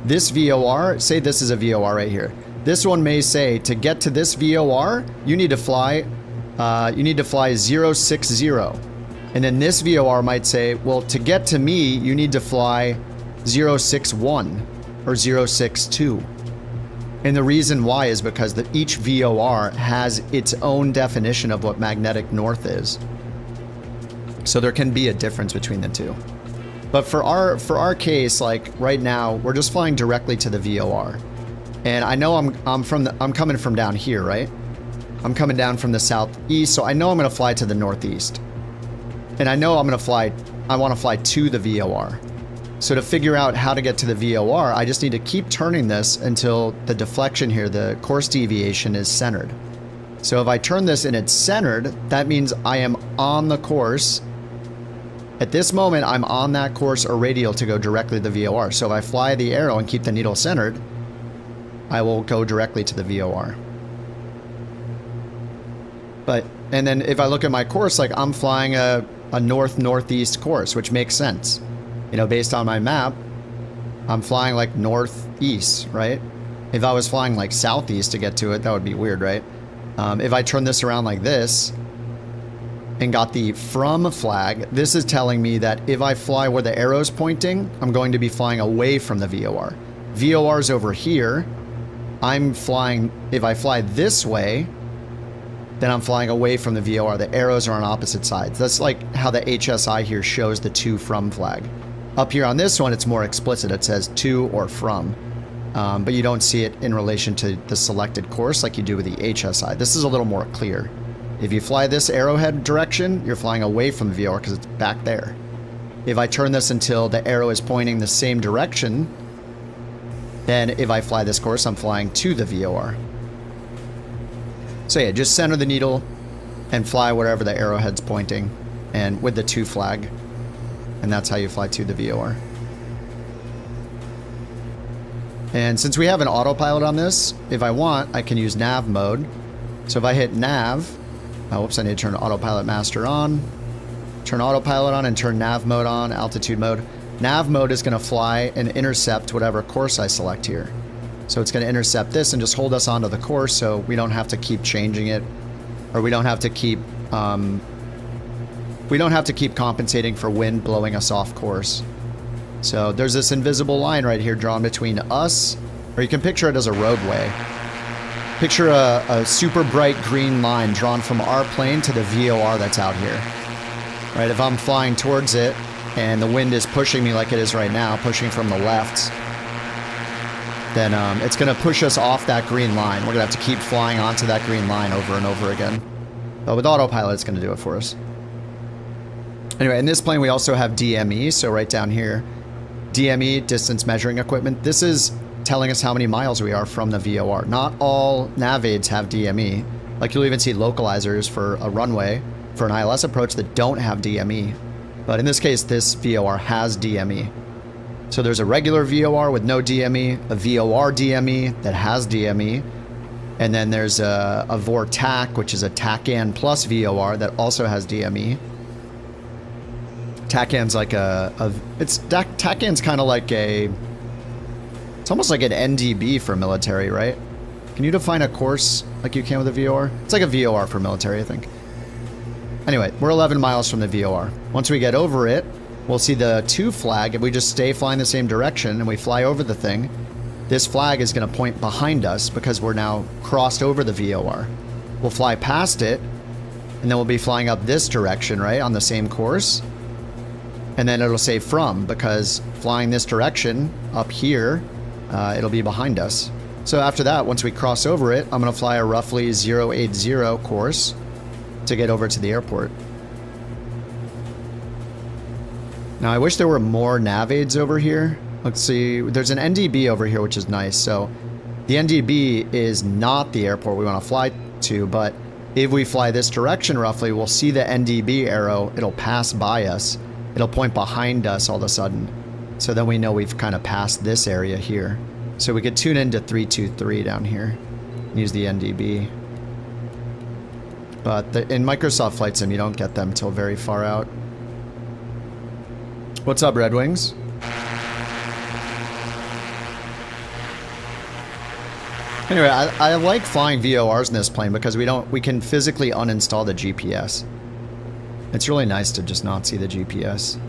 this VOR, say this is a VOR right here. This one may say to get to this VOR, you need to fly 060. And then this VOR might say, well, to get to me, you need to fly 061 or 062. And the reason why is because each VOR has its own definition of what magnetic north is. So there can be a difference between the two. But for our case, like right now, we're just flying directly to the VOR. And I know I'm coming from down here, right? I'm coming down from the southeast, so I know I'm going to fly to the northeast. And I know I want to fly to the VOR. So to figure out how to get to the VOR, I just need to keep turning this until the deflection here, the course deviation, is centered. So if I turn this and it's centered, that means I am on the course. At this moment, I'm on that course or radial to go directly to the VOR. So if I fly the arrow and keep the needle centered, I will go directly to the VOR. And then if I look at my course, like I'm flying a north-northeast course, which makes sense. You know, based on my map, I'm flying like northeast, right? If I was flying like southeast to get to it, that would be weird, right? If I turn this around like this and got the from flag, this is telling me that if I fly where the arrow's pointing, I'm going to be flying away from the VOR. VOR's over here. If I fly this way, then I'm flying away from the VOR. The arrows are on opposite sides. That's like how the HSI here shows the to from flag. Up here on this one, it's more explicit. It says to or from, but you don't see it in relation to the selected course like you do with the HSI. This is a little more clear. If you fly this arrowhead direction, you're flying away from the VOR because it's back there. If I turn this until the arrow is pointing the same direction, then if I fly this course, I'm flying to the VOR. So yeah, just center the needle and fly wherever the arrowhead's pointing, and with the to flag. And that's how you fly to the VOR. And since we have an autopilot on this, if I want, I can use nav mode. So if I hit nav, whoops, I need to turn autopilot master on, turn autopilot on and turn nav mode on, altitude mode. Nav mode is going to fly and intercept whatever course I select here. So it's going to intercept this and just hold us onto the course so we don't have to keep changing it, or we don't have to keep compensating for wind blowing us off course. So there's this invisible line right here drawn between us, or you can picture it as a roadway. Picture a super bright green line drawn from our plane to the VOR that's out here. Right, if I'm flying towards it and the wind is pushing me like it is right now, pushing from the left, then it's going to push us off that green line. We're going to have to keep flying onto that green line over and over again. But with autopilot, it's going to do it for us. Anyway, in this plane, we also have DME. So right down here, DME, distance measuring equipment. This is telling us how many miles we are from the VOR. Not all nav aids have DME. Like you'll even see localizers for a runway, for an ILS approach that don't have DME. But in this case, this VOR has DME. So there's a regular VOR with no DME, a VOR DME that has DME, and then there's a VOR TAC, which is a TACAN plus VOR that also has DME. TACAN's like TACAN's kind of like it's almost like an NDB for military, right? Can you define a course like you can with a VOR? It's like a VOR for military, I think. Anyway, we're 11 miles from the VOR. Once we get over it, we'll see the to flag. If we just stay flying the same direction and we fly over the thing, this flag is going to point behind us because we're now crossed over the VOR. We'll fly past it, and then we'll be flying up this direction, right, on the same course. And then it'll say from, because flying this direction up here, it'll be behind us. So after that, once we cross over it, I'm going to fly a roughly 080 course to get over to the airport. Now, I wish there were more nav aids over here. Let's see. There's an NDB over here, which is nice. So the NDB is not the airport we want to fly to, but if we fly this direction roughly, we'll see the NDB arrow. It'll pass by us. It'll point behind us all of a sudden. So then we know we've kind of passed this area here. So we could tune into 323 down here. Use the NDB. But in Microsoft Flight Sim, you don't get them till very far out. What's up, Red Wings? Anyway, I like flying VORs in this plane because we can physically uninstall the GPS. It's really nice to just not see the GPS.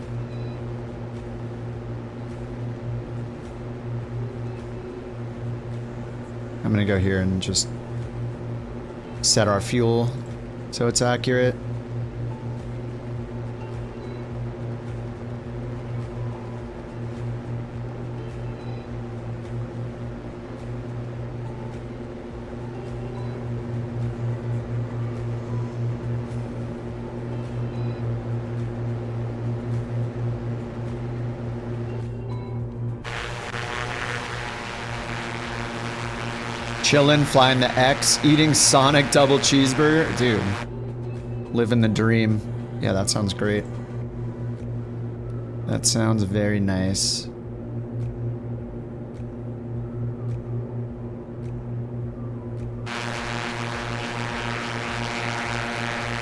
I'm gonna go here and just set our fuel so it's accurate. Chillin', flying the X, eating Sonic double cheeseburger. Dude, living the dream. Yeah, that sounds great. That sounds very nice.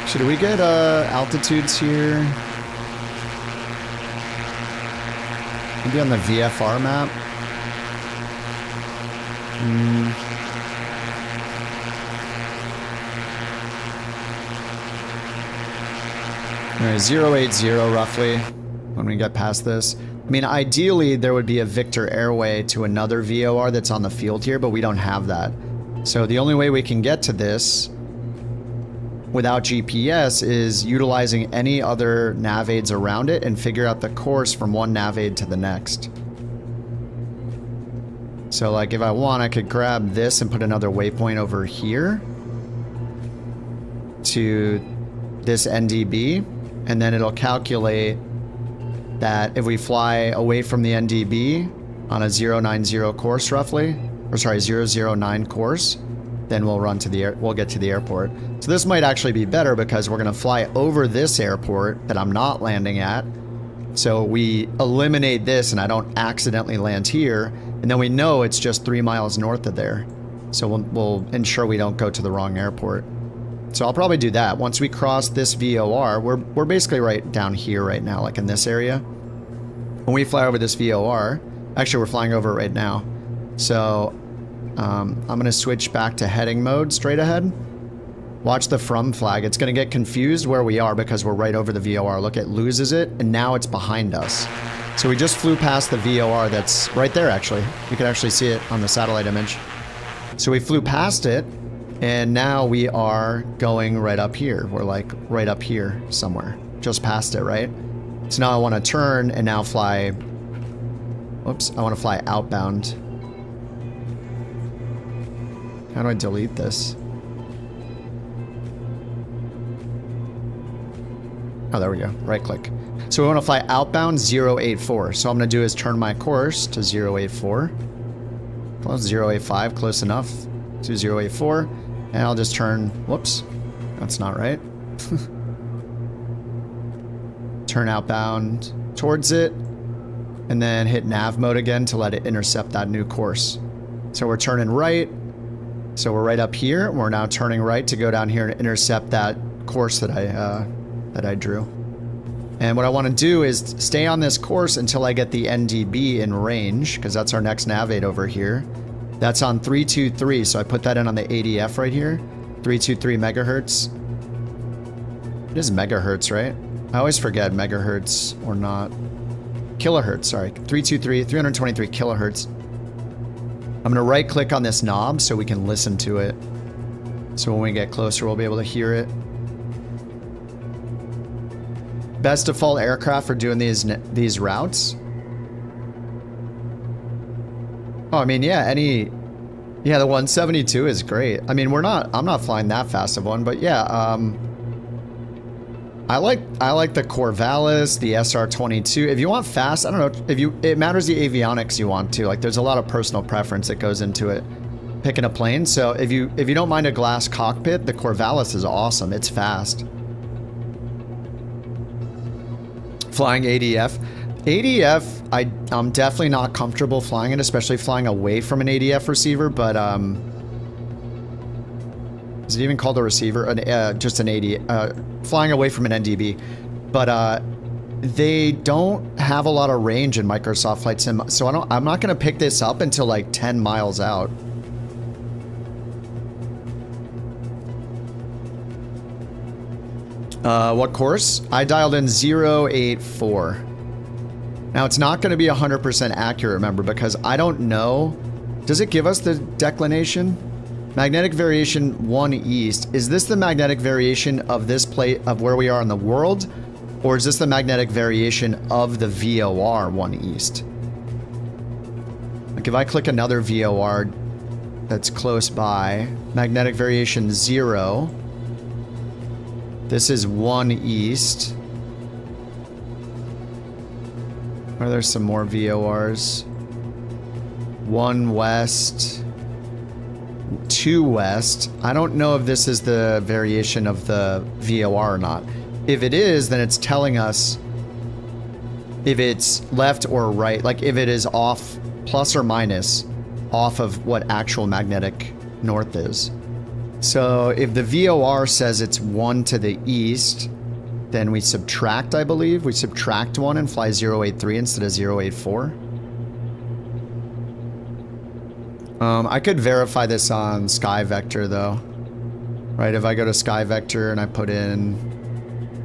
Should we get altitudes here? Maybe on the VFR map? Alright, 080 roughly when we get past this. I mean, ideally there would be a Victor Airway to another VOR that's on the field here, but we don't have that. So the only way we can get to this without GPS is utilizing any other nav aids around it and figure out the course from one nav aid to the next. So like if I want, I could grab this and put another waypoint over here to this NDB, and then it'll calculate that if we fly away from the NDB on a 090 course roughly, or sorry, 009 course, then we'll run to the we'll get to the airport. So this might actually be better because we're gonna fly over this airport that I'm not landing at. So we eliminate this and I don't accidentally land here, and then we know it's just 3 miles north of there. So we'll ensure we don't go to the wrong airport. So I'll probably do that. Once we cross this VOR, we're basically right down here right now, like in this area. When we fly over this VOR, actually we're flying over it right now. So I'm gonna switch back to heading mode straight ahead. Watch the from flag. It's gonna get confused where we are because we're right over the VOR. Look, it loses it and now it's behind us. So we just flew past the VOR that's right there actually. You can actually see it on the satellite image. So we flew past it, and now we are going right up here. We're like right up here somewhere, just past it, right? So now I want to turn and now fly, whoops, I want to fly outbound. How do I delete this? Oh, there we go, right click. So we want to fly outbound 084. So all I'm going to do is turn my course to 084. Close 085, close enough to 084. And I'll just turn, whoops, that's not right. Turn outbound towards it, and then hit nav mode again to let it intercept that new course. So we're turning right, so we're right up here. We're now turning right to go down here and intercept that course that I drew. And what I want to do is stay on this course until I get the NDB in range, because that's our next nav aid over here. That's on 323, so I put that in on the ADF right here. 323 megahertz. It is megahertz, right? I always forget megahertz or not. Kilohertz, sorry. 323 kilohertz. I'm gonna right click on this knob so we can listen to it. So when we get closer, we'll be able to hear it. Best default aircraft for doing these routes. Oh, I mean, yeah, the 172 is great. I mean, I'm not flying that fast of one, but yeah, I like the Corvallis, the SR-22. If you want fast, I don't know, it matters the avionics you want to. Like, there's a lot of personal preference that goes into it. picking a plane. So if you don't mind a glass cockpit, the Corvallis is awesome. It's fast. Flying ADF. ADF, I'm definitely not comfortable flying it, especially flying away from an ADF receiver, but is it even called a receiver? Just an AD, flying away from an NDB. But they don't have a lot of range in Microsoft Flight Sim, so I'm not gonna pick this up until like 10 miles out. What course? I dialed in 084. Now it's not gonna be 100% accurate, remember, because I don't know. Does it give us the declination? Magnetic variation 1 east. Is this the magnetic variation of this plate of where we are in the world? Or is this the magnetic variation of the VOR 1 east? Like if I click another VOR that's close by, magnetic variation 0. This is 1 east. Are there some more VORs? 1 west. 2 west. I don't know if this is the variation of the VOR or not. If it is, then it's telling us if it's left or right, like if it is off, plus or minus, off of what actual magnetic north is. So if the VOR says it's 1 to the east, then we subtract, I believe. We subtract 1 and fly 083 instead of 084. I could verify this on SkyVector though. Right, if I go to SkyVector and I put in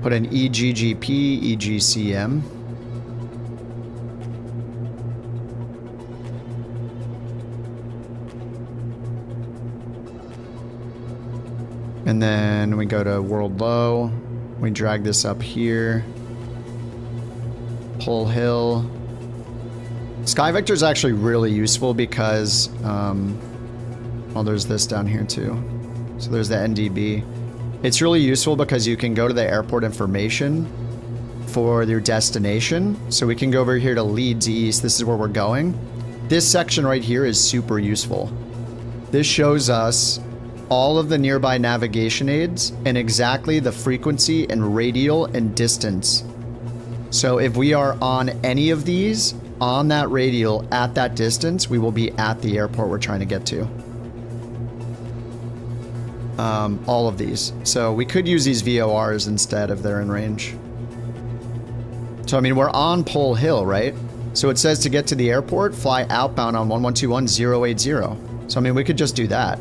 EGGP, EGCM. And then we go to world low. We drag this up here. Pole hill. SkyVector is actually really useful because, well, there's this down here too. So there's the NDB. It's really useful because you can go to the airport information for your destination. So we can go over here to Leeds East. This is where we're going. This section right here is super useful. This shows us all of the nearby navigation aids and exactly the frequency and radial and distance. So if we are on any of these, on that radial at that distance, we will be at the airport we're trying to get to. All of these. So we could use these VORs instead if they're in range. So I mean, we're on Pole Hill, right? So it says to get to the airport, fly outbound on 1121080. So I mean, we could just do that.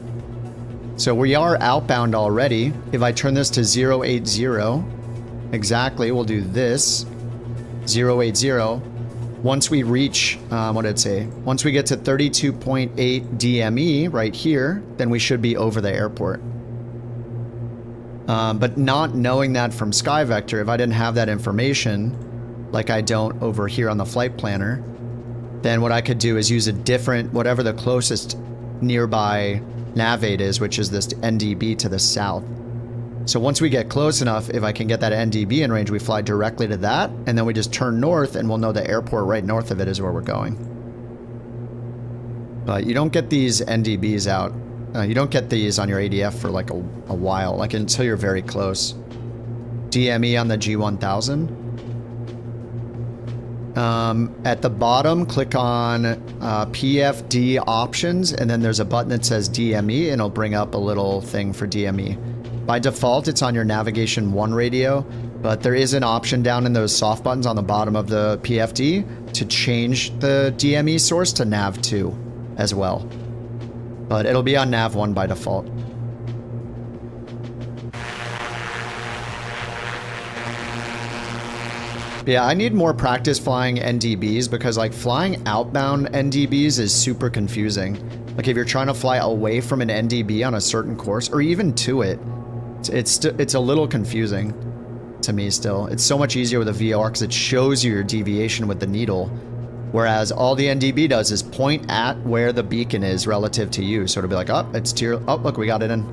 So we are outbound already. If I turn this to 080, exactly, we'll do this, 080. Once we reach, what did it say? Once we get to 32.8 DME right here, then we should be over the airport. But not knowing that from SkyVector, if I didn't have that information, like I don't over here on the flight planner, then what I could do is use a different, whatever the closest nearby navigate is, which is this NDB to the south. So once we get close enough, if I can get that NDB in range, we fly directly to that, and then we just turn north and we'll know the airport right north of it is where we're going. But you don't get these NDBs out. You don't get these on your ADF for like a while, like until you're very close. DME on the G1000. At the bottom, click on PFD options, and then there's a button that says DME, and it'll bring up a little thing for DME. By default, it's on your Navigation 1 radio, but there is an option down in those soft buttons on the bottom of the PFD to change the DME source to Nav 2 as well. But it'll be on Nav 1 by default. Yeah, I need more practice flying NDBs because like flying outbound NDBs is super confusing. Like if you're trying to fly away from an NDB on a certain course or even to it, it's a little confusing to me still. It's so much easier with a VOR because it shows you your deviation with the needle. Whereas all the NDB does is point at where the beacon is relative to you. So it'll be like, oh, it's to your, oh, look, we got it in.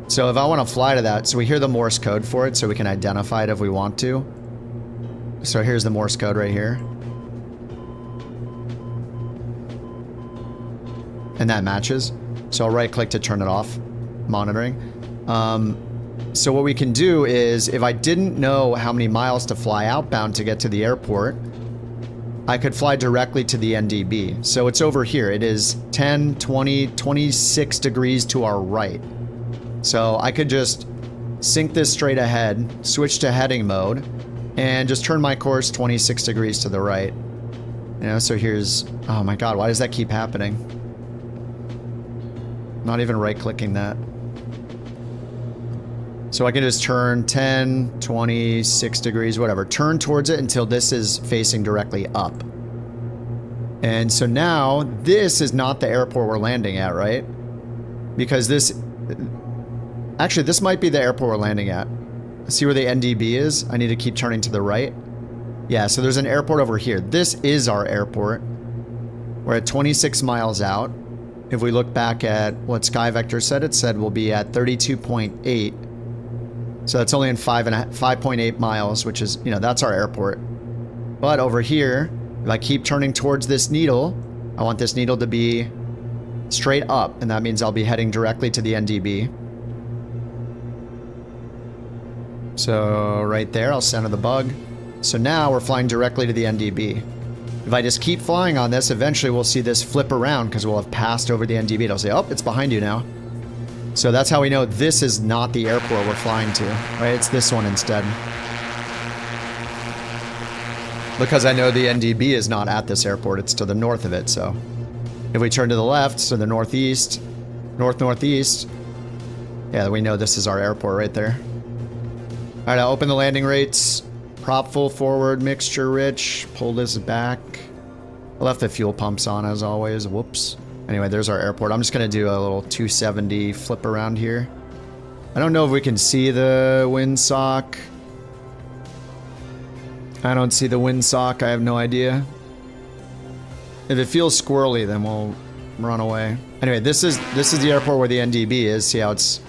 So if I want to fly to that, so we hear the Morse code for it so we can identify it if we want to. So here's the Morse code right here. And that matches. So I'll right click to turn it off, monitoring. So what we can do is, if I didn't know how many miles to fly outbound to get to the airport, I could fly directly to the NDB. So it's over here. It is 10, 20, 26 degrees to our right. So I could just sync this straight ahead, switch to heading mode, and just turn my course 26 degrees to the right. You know, so here's... Oh my god, why does that keep happening? Not even right-clicking that. So I can just turn 10, 26 degrees, whatever. Turn towards it until this is facing directly up. And so now, this is not the airport we're landing at, right? Because this... Actually, this might be the airport we're landing at. See where the NDB is? I need to keep turning to the right. Yeah, so there's an airport over here. This is our airport. We're at 26 miles out. If we look back at what SkyVector said, it said we'll be at 32.8. So that's only in 5.8 miles, which is, you know, that's our airport. But over here, if I keep turning towards this needle, I want this needle to be straight up, and that means I'll be heading directly to the NDB. So right there, I'll center the bug. So now we're flying directly to the NDB. If I just keep flying on this, eventually we'll see this flip around because we'll have passed over the NDB. It'll say, oh, it's behind you now. So that's how we know this is not the airport we're flying to, right? It's this one instead. Because I know the NDB is not at this airport, it's to the north of it, so. If we turn to the left, so the northeast, northeast, yeah, we know this is our airport right there. All right, I'll open the landing rates. Prop full forward, mixture rich, pull this back. I left the fuel pumps on as always, whoops. Anyway, there's our airport. I'm just gonna do a little 270 flip around here. I don't know if we can see the windsock. I don't see the windsock, I have no idea. If it feels squirrely, then we'll run away. Anyway, this is the airport where the NDB is. See how it's,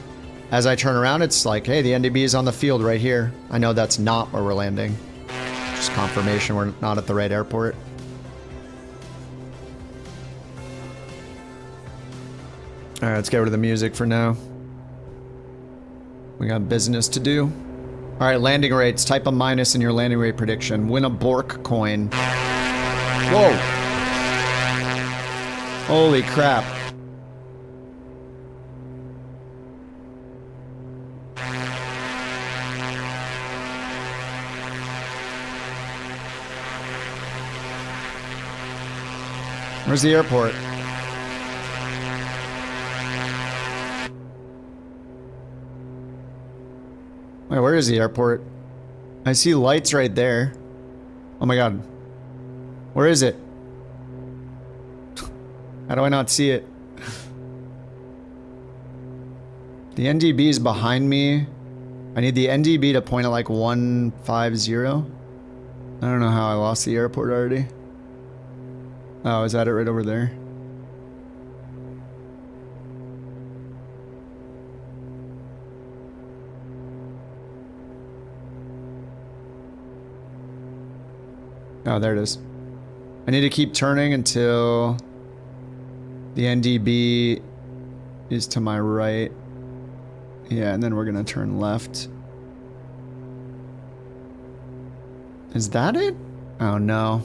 as I turn around, it's like, hey, the NDB is on the field right here. I know that's not where we're landing. Just confirmation we're not at the right airport. All right, let's get rid of the music for now. We got business to do. All right, landing rates. Type a minus in your landing rate prediction. Win a Bork coin. Whoa! Holy crap. Where's the airport? Wait, where is the airport? I see lights right there. Oh my god. Where is it? How do I not see it? The NDB is behind me. I need the NDB to point at like 150. I don't know how I lost the airport already. Oh, is that it right over there? Oh, there it is. I need to keep turning until the NDB is to my right. Yeah, and then we're gonna turn left. Is that it? Oh no.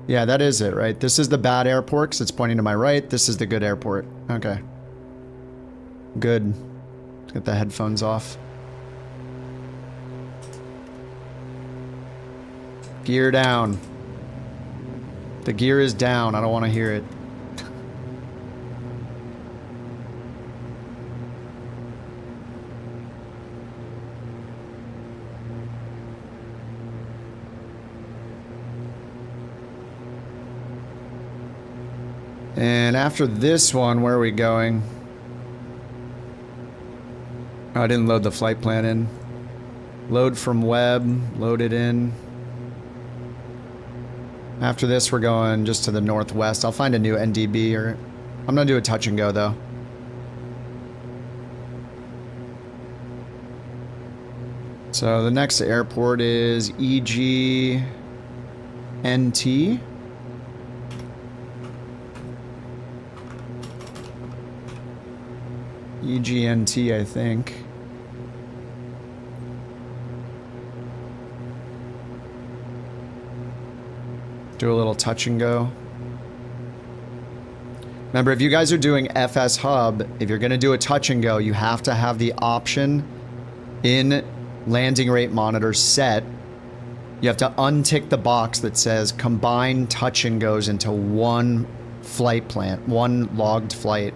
Yeah, that is it, right? This is the bad airport because it's pointing to my right. This is the good airport. Okay. Good. Let's get the headphones off. Gear down. The gear is down. I don't want to hear it. And after this one, where are we going? Oh, I didn't load the flight plan in. Load from web. Load it in. After this, we're going just to the northwest. I'll find a new NDB, or I'm gonna do a touch and go though. So the next airport is EGNT. EGNT, I think. Do a little touch and go. Remember, if you guys are doing FS Hub, if you're going to do a touch and go, you have to have the option in landing rate monitor set. You have to untick the box that says combine touch and goes into one flight plan, one logged flight.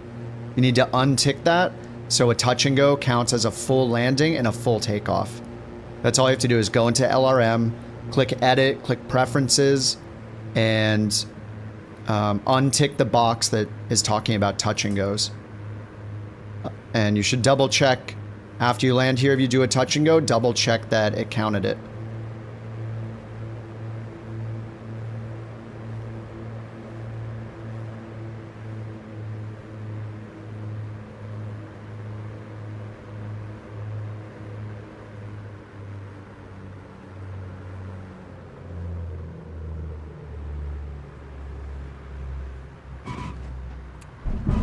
You need to untick that so a touch and go counts as a full landing and a full takeoff. That's all you have to do is go into LRM, click edit, click preferences, and untick the box that is talking about touch and goes. And you should double check after you land here. If you do a touch and go, double check that it counted it.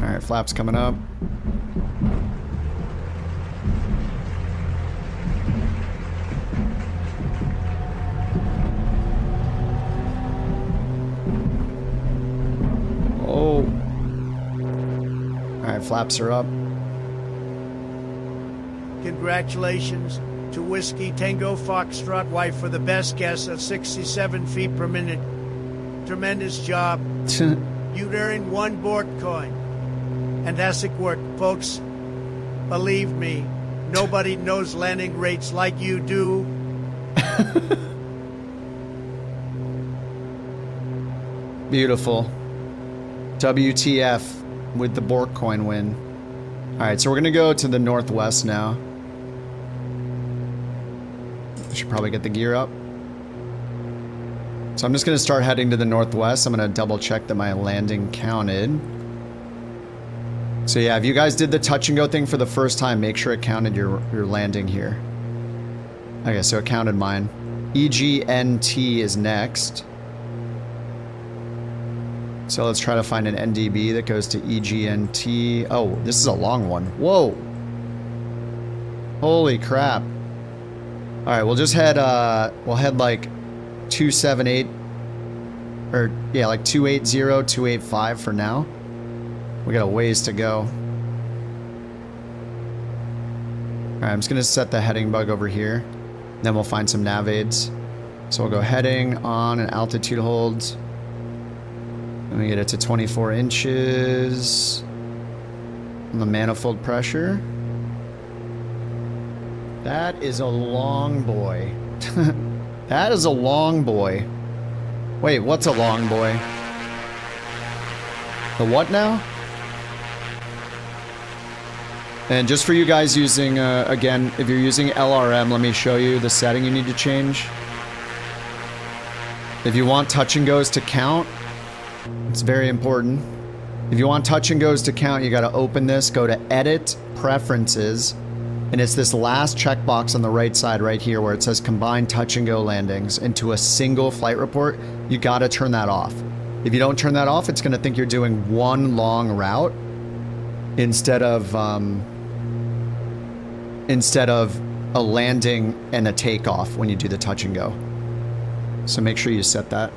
Alright, flaps coming up. Oh. Alright, flaps are up. Congratulations to Whiskey Tango Foxtrot Wife for the best guess of 67 feet per minute. Tremendous job. You earned 1 BorkCoin. Fantastic work, folks. Believe me, nobody knows landing rates like you do. Beautiful. WTF with the BorkCoin win. Alright, so we're gonna go to the northwest now. I should probably get the gear up. So I'm just gonna start heading to the northwest. I'm gonna double check that my landing counted. So yeah, if you guys did the touch and go thing for the first time, make sure it counted your landing here. Okay, so it counted mine. EGNT is next. So let's try to find an NDB that goes to EGNT. Oh, this is a long one. Whoa. Holy crap. All right, we'll just head, we'll head like 278, or yeah, like 280, 285 for now. We got a ways to go. Alright, I'm just gonna set the heading bug over here. Then we'll find some nav aids. So we'll go heading on and altitude holds. Let me get it to 24 inches. On the manifold pressure. That is a long boy. That is a long boy. Wait, what's a long boy? The what now? And just for you guys using, again, if you're using LRM, let me show you the setting you need to change. If you want touch and goes to count, it's very important. If you want touch and goes to count, you gotta open this, go to Edit, Preferences, and it's this last checkbox on the right side right here where it says Combine Touch and Go Landings into a single flight report. You gotta turn that off. If you don't turn that off, it's gonna think you're doing one long route instead of a landing and a takeoff when you do the touch and go. So make sure you set that.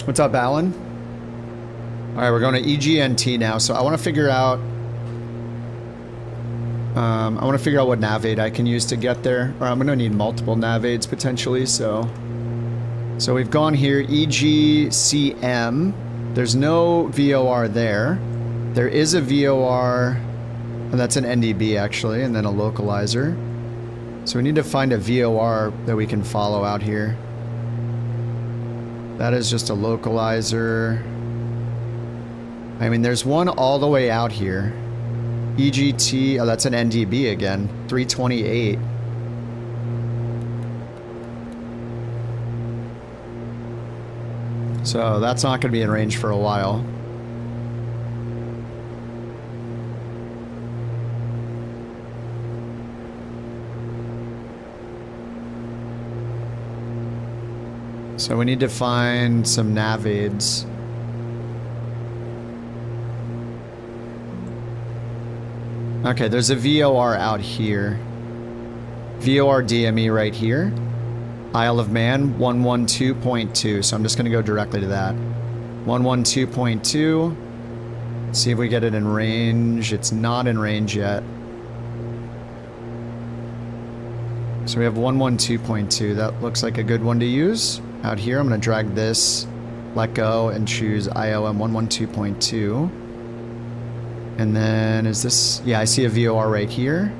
What's up, Alan? All right, we're going to EGNT now. So I want to figure out what nav aid I can use to get there. Or I'm going to need multiple nav aids potentially. So we've gone here, EGCM. There's no VOR there. There is a VOR, and that's an NDB actually, and then a localizer. So we need to find a VOR that we can follow out here. That is just a localizer. I mean, there's one all the way out here. EGT, oh, that's an NDB again, 328. So that's not going to be in range for a while. So we need to find some nav aids. Okay, there's a VOR out here. VOR DME right here. Isle of Man 112.2. So I'm just going to go directly to that. 112.2. See if we get it in range. It's not in range yet. So we have 112.2. That looks like a good one to use. Out here, I'm going to drag this, let go, and choose IOM 112.2. And then is this... Yeah, I see a VOR right here.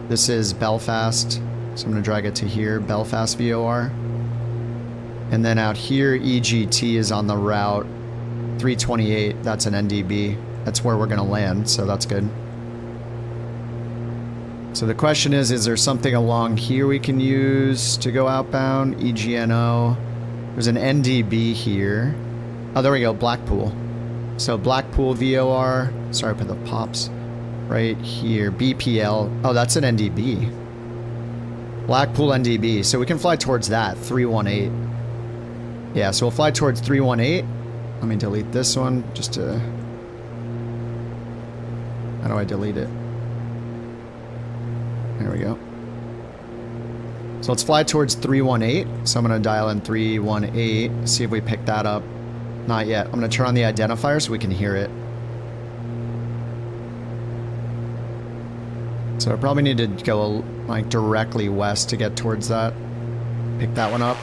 This is Belfast. So I'm going to drag it to here, Belfast VOR. And then out here, EGT is on the route 328. That's an NDB. That's where we're going to land, so that's good. So the question is there something along here we can use to go outbound? EGNO. There's an NDB here. Oh, there we go, Blackpool. So Blackpool VOR. Sorry for the pops. Right here, BPL. Oh, that's an NDB. Blackpool NDB. So we can fly towards that, 318. Yeah, so we'll fly towards 318. Let me delete this one just to... How do I delete it? There we go. So let's fly towards 318. So I'm going to dial in 318, see if we pick that up. Not yet. I'm going to turn on the identifier so we can hear it. So I probably need to go like directly west to get towards that. Pick that one up.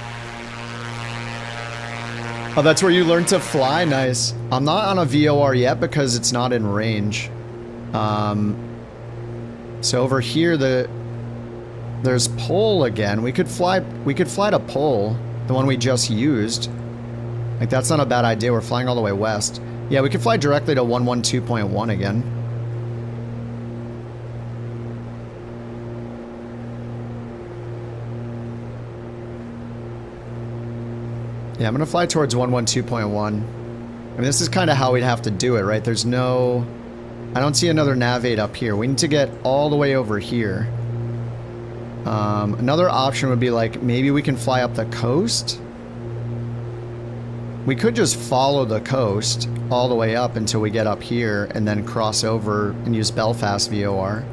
Oh, that's where you learn to fly? Nice. I'm not on a VOR yet because it's not in range. So over here, there's pole again. We could fly to pole, the one we just used. Like, that's not a bad idea. We're flying all the way west. Yeah, we could fly directly to 112.1 again. Yeah, I'm gonna fly towards 112.1. I mean, this is kind of how we'd have to do it, right? There's no... I don't see another nav aid up here. We need to get all the way over here. Another option would be like, maybe we can fly up the coast. We could just follow the coast all the way up until we get up here and then cross over and use Belfast VOR.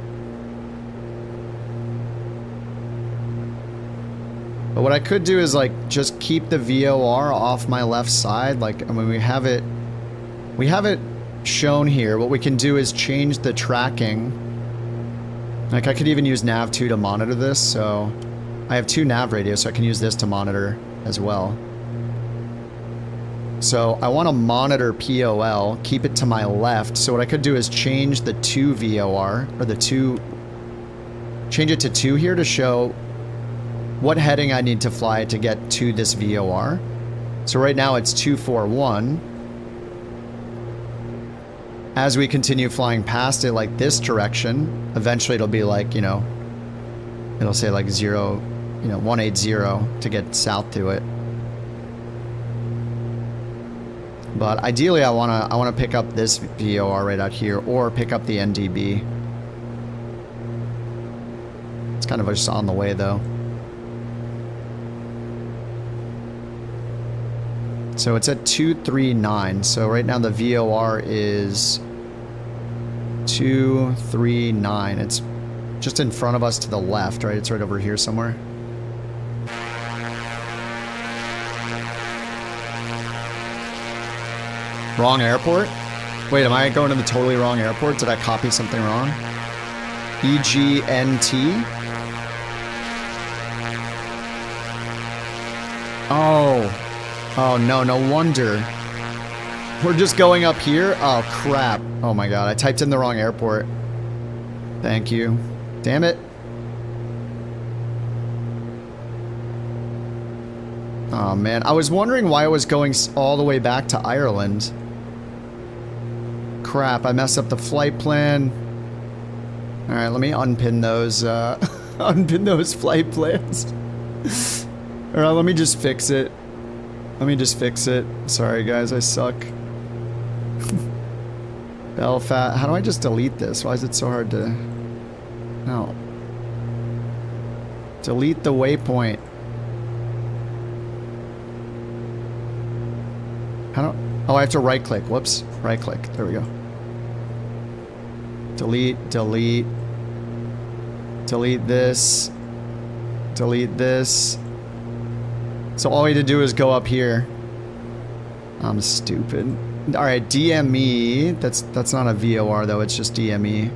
But what I could do is like just keep the VOR off my left side. Like, I mean, we have it shown here. What we can do is change the tracking. Like, I could even use nav2 to monitor this. So I have 2 nav radios, so I can use this to monitor as well. So I want to monitor POL, keep it to my left. So what I could do is change the 2 VOR, or the 2, change it to 2 here to show what heading I need to fly to get to this VOR. So right now it's 241. As we continue flying past it like this direction, eventually it'll be like, you know, it'll say like 180 to get south to it. But ideally I wanna pick up this VOR right out here, or pick up the NDB. It's kind of just on the way though. So it's at 239. So right now the VOR is 239. It's just in front of us to the left, right? It's right over here somewhere. Wrong airport? Wait, am I going to the totally wrong airport? Did I copy something wrong? EGNT? Oh. Oh no, no wonder. We're just going up here? Oh crap. Oh my god, I typed in the wrong airport. Thank you. Damn it. Oh man, I was wondering why I was going all the way back to Ireland. Crap, I messed up the flight plan. Alright, let me unpin those, unpin those flight plans. Alright, let me just fix it. Let me just fix it. Sorry guys, I suck. Belfast. How do I just delete this? Why is it so hard to... No. Delete the waypoint. I don't... Oh, I have to right click. Whoops. Right click. There we go. Delete, delete. Delete this. Delete this. So all we had to do is go up here. I'm stupid. Alright, DME. That's not a VOR though, it's just DME.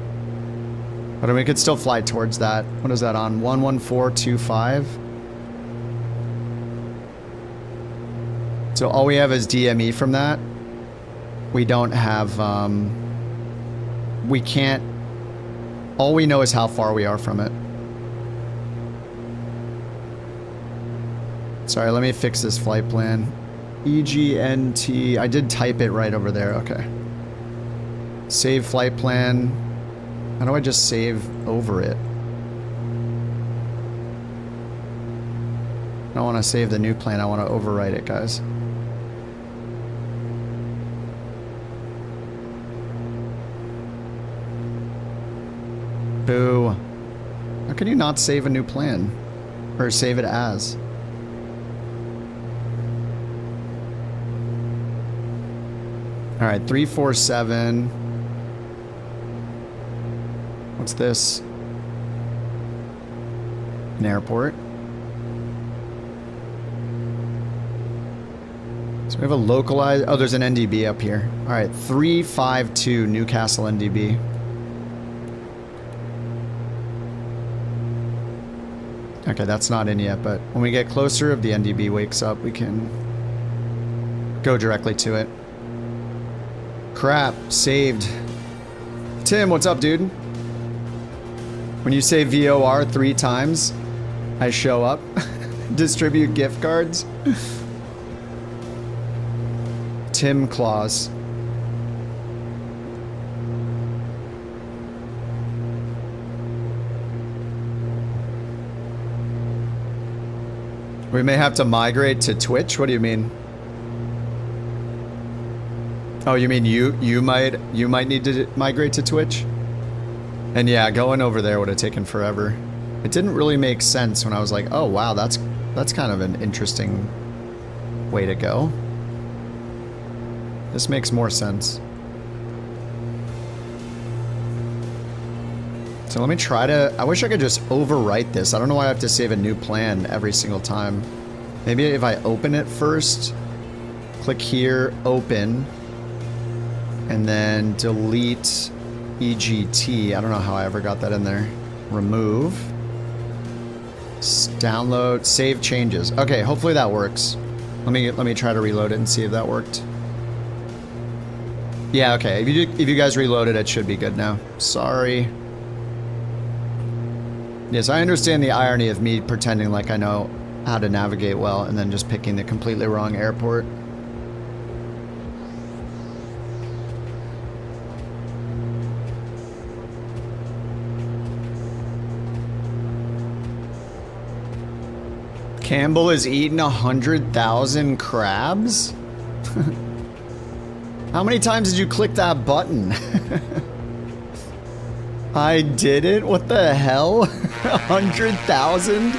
But I mean, we could still fly towards that. What is that on? 11425? So all we have is DME from that. We don't have, we can't, all we know is how far we are from it. Sorry, let me fix this flight plan. EGNT, I did type it right over there, okay. Save flight plan. How do I just save over it? I don't want to save the new plan, I want to overwrite it, guys. Boo. How can you not save a new plan? Or save it as? Alright, 347. What's this? An airport. So we have a localized... Oh, there's an NDB up here. Alright, 352 Newcastle NDB. Okay, that's not in yet, but when we get closer, if the NDB wakes up, we can go directly to it. Crap, saved. Tim, what's up, dude? When you say VOR 3 times, I show up. Distribute gift cards. Tim Claus. We may have to migrate to Twitch? What do you mean? Oh, you mean you might need to migrate to Twitch? And yeah, going over there would have taken forever. It didn't really make sense when I was like, oh wow, that's kind of an interesting way to go. This makes more sense. So let me try to... I wish I could just overwrite this. I don't know why I have to save a new plan every single time. Maybe if I open it first, click here, open, and then delete EGT. I don't know how I ever got that in there. Remove. Download, save changes. Okay, hopefully that works. Let me try to reload it and see if that worked. Yeah, okay. If you guys reloaded, it should be good now. Sorry. Yes, I understand the irony of me pretending like I know how to navigate well and then just picking the completely wrong airport. Campbell has eaten 100,000 crabs? How many times did you click that button? I did it? What the hell? 100,000?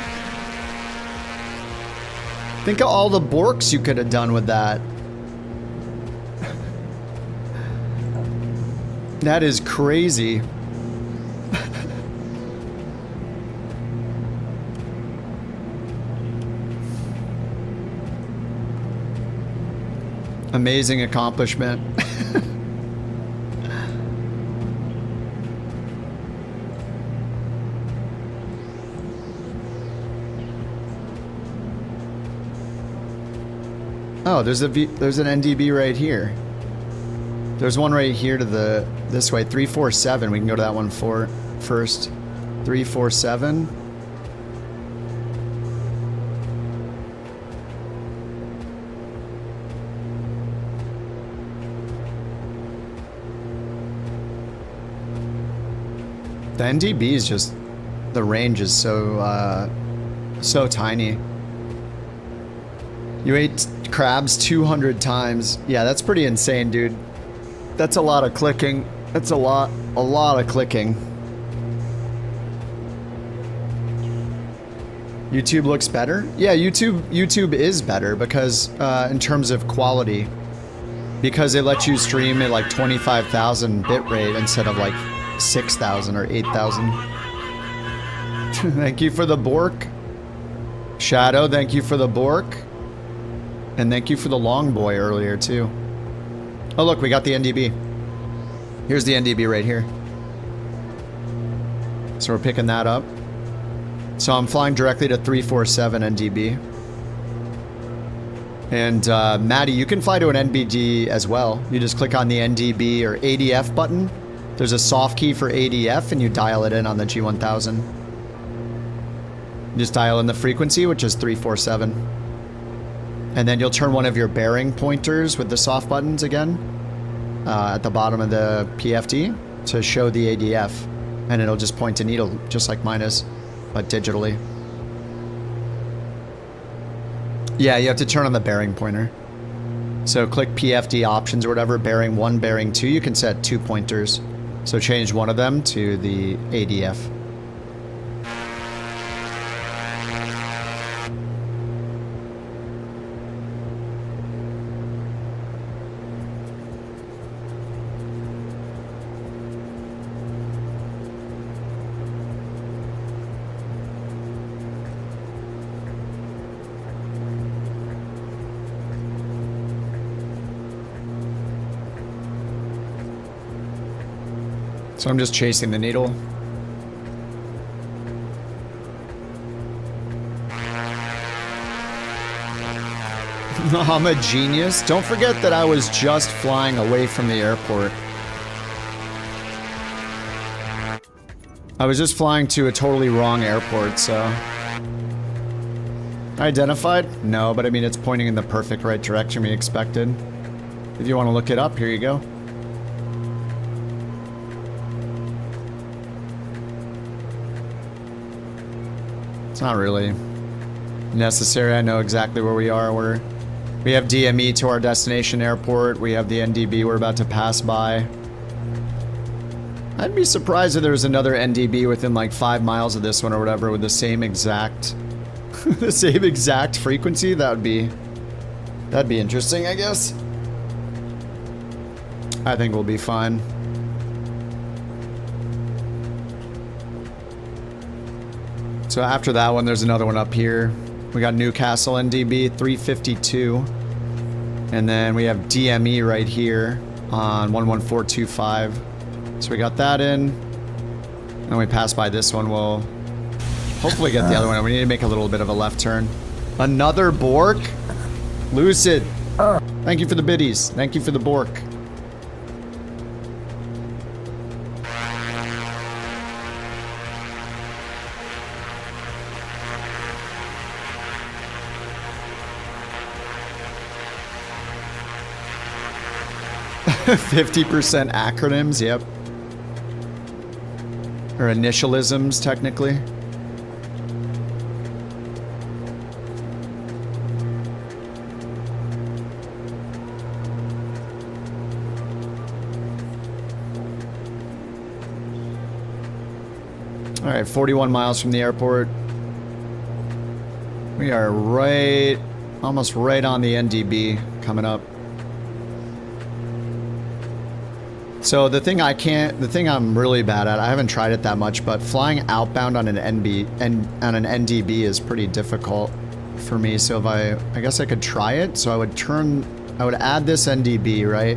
Think of all the Borks you could have done with that. That is crazy. Amazing accomplishment. Oh, there's an NDB right here. There's one right here to the this way, 347. We can go to that one first. 347. The NDB is just, the range is so so tiny. You ate crabs 200 times. Yeah, that's pretty insane, dude. That's a lot of clicking. That's a lot of clicking. YouTube looks better? Yeah, YouTube is better because in terms of quality, Because it lets you stream at like 25,000 bit rate instead of like 6,000 or 8,000. Thank you for the Bork. Shadow, thank you for the Bork. And thank you for the long boy earlier too. Oh look, we got the NDB. Here's the NDB right here. So we're picking that up. So I'm flying directly to 347 NDB. And Maddie, you can fly to an NBD as well. You just click on the NDB or ADF button. There's a soft key for ADF and you dial it in on the G1000. You just dial in the frequency, which is 347. And then you'll turn one of your bearing pointers with the soft buttons again at the bottom of the PFD to show the ADF. And it'll just point a needle, just like mine is, but digitally. Yeah, you have to turn on the bearing pointer. So click PFD options or whatever, bearing 1, bearing 2. You can set 2 pointers. So change one of them to the ADF. So I'm just chasing the needle. I'm a genius. Don't forget that I was just flying away from the airport. I was just flying to a totally wrong airport, so... Identified? No, but I mean it's pointing in the perfect right direction we expected. If you want to look it up, here you go. It's not really necessary. I know exactly where we are. We have DME to our destination airport. We have the NDB we're about to pass by. I'd be surprised if there was another NDB within like 5 miles of this one or whatever with the same exact the same exact frequency. That'd be interesting, I guess. I think we'll be fine. So after that one, there's another one up here. We got Newcastle NDB 352. And then we have DME right here on 11425. So we got that in. And we pass by this one, we'll hopefully get the other one. We need to make a little bit of a left turn. Another Bork? Lucid. Thank you for the biddies. Thank you for the Bork. %50 acronyms, yep. Or initialisms, technically. Alright, 41 miles from the airport. We are right, almost right on the NDB coming up. So the thing I'm really bad at, I haven't tried it that much, but flying outbound on an NDB is pretty difficult for me. So if I guess I could try it. So I would add this NDB, right?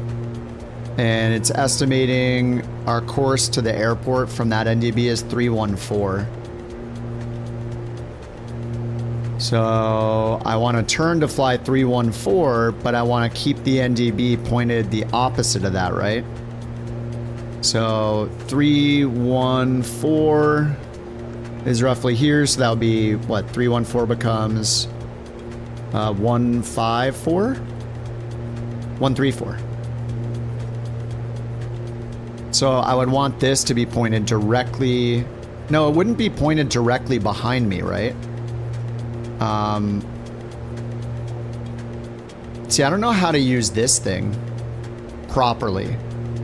And it's estimating our course to the airport from that NDB is 314. So I want to turn to fly 314, but I want to keep the NDB pointed the opposite of that, right? So 314 is roughly here, so that would be what 314 becomes 154? 134. So I would want this to be pointed directly. No, it wouldn't be pointed directly behind me, right? See, I don't know how to use this thing properly.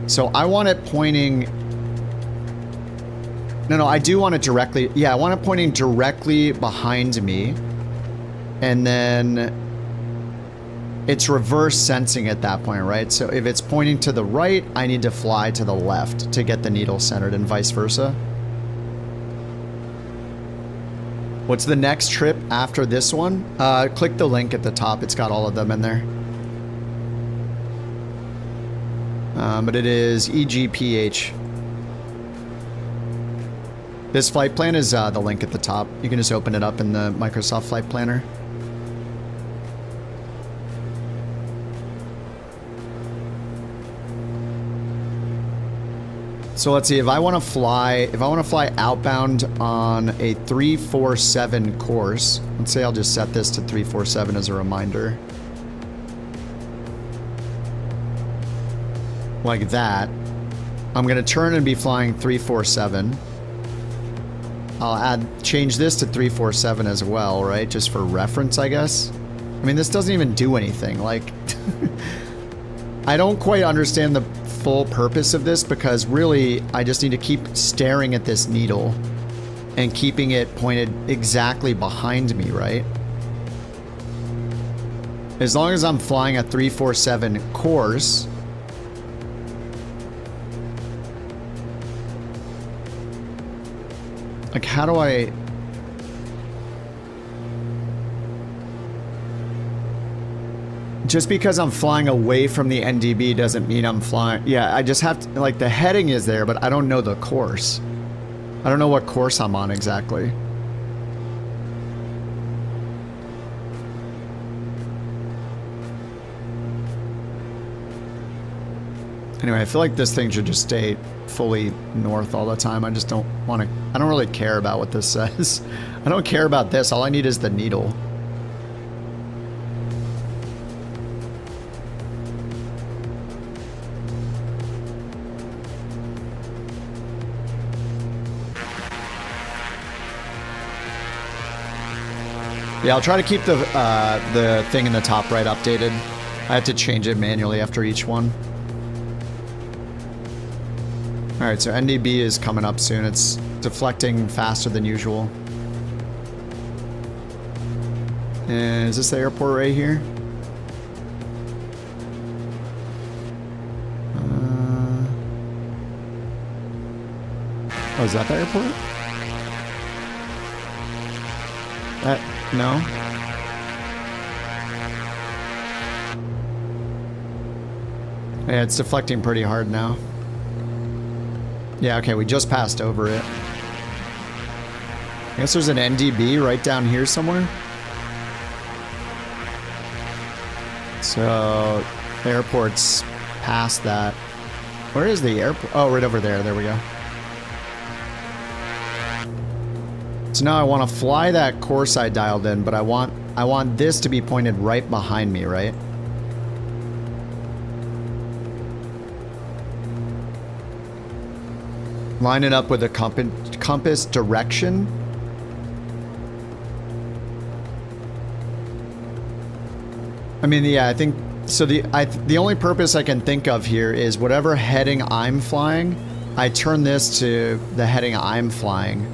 So I want it pointing... No, I do want it directly... Yeah, I want it pointing directly behind me. And then... it's reverse sensing at that point, right? So if it's pointing to the right, I need to fly to the left to get the needle centered and vice versa. What's the next trip after this one? Click the link at the top. It's got all of them in there. But it is EGPH. This flight plan is the link at the top. You can just open it up in the Microsoft Flight Planner. So let's see, if I want to fly outbound on a 347 course, let's say I'll just set this to 347 as a reminder. Like that. I'm going to turn and be flying 347. I'll change this to 347 as well, right? Just for reference, I guess. I mean, this doesn't even do anything. Like, I don't quite understand the full purpose of this, because really I just need to keep staring at this needle and keeping it pointed exactly behind me, right? As long as I'm flying a 347 course, like, how do I... Just because I'm flying away from the NDB doesn't mean I'm flying... Yeah, I just have to... Like, the heading is there, but I don't know the course. I don't know what course I'm on exactly. Anyway, I feel like this thing should just stay fully north all the time. I just don't want to... I don't really care about what this says. I don't care about this. All I need is the needle. Yeah, I'll try to keep the thing in the top right updated. I have to change it manually after each one. Alright, so NDB is coming up soon. It's deflecting faster than usual. And is this the airport right here? Oh, is that the airport? No? Yeah, it's deflecting pretty hard now. Yeah, okay, we just passed over it. I guess there's an NDB right down here somewhere. So, the airport's past that. Where is the airport? Oh, right over there. There we go. So now I want to fly that course I dialed in, but I want this to be pointed right behind me, right? Line it up with a compass direction. I mean, yeah, I think so. The only purpose I can think of here is whatever heading I'm flying, I turn this to the heading I'm flying.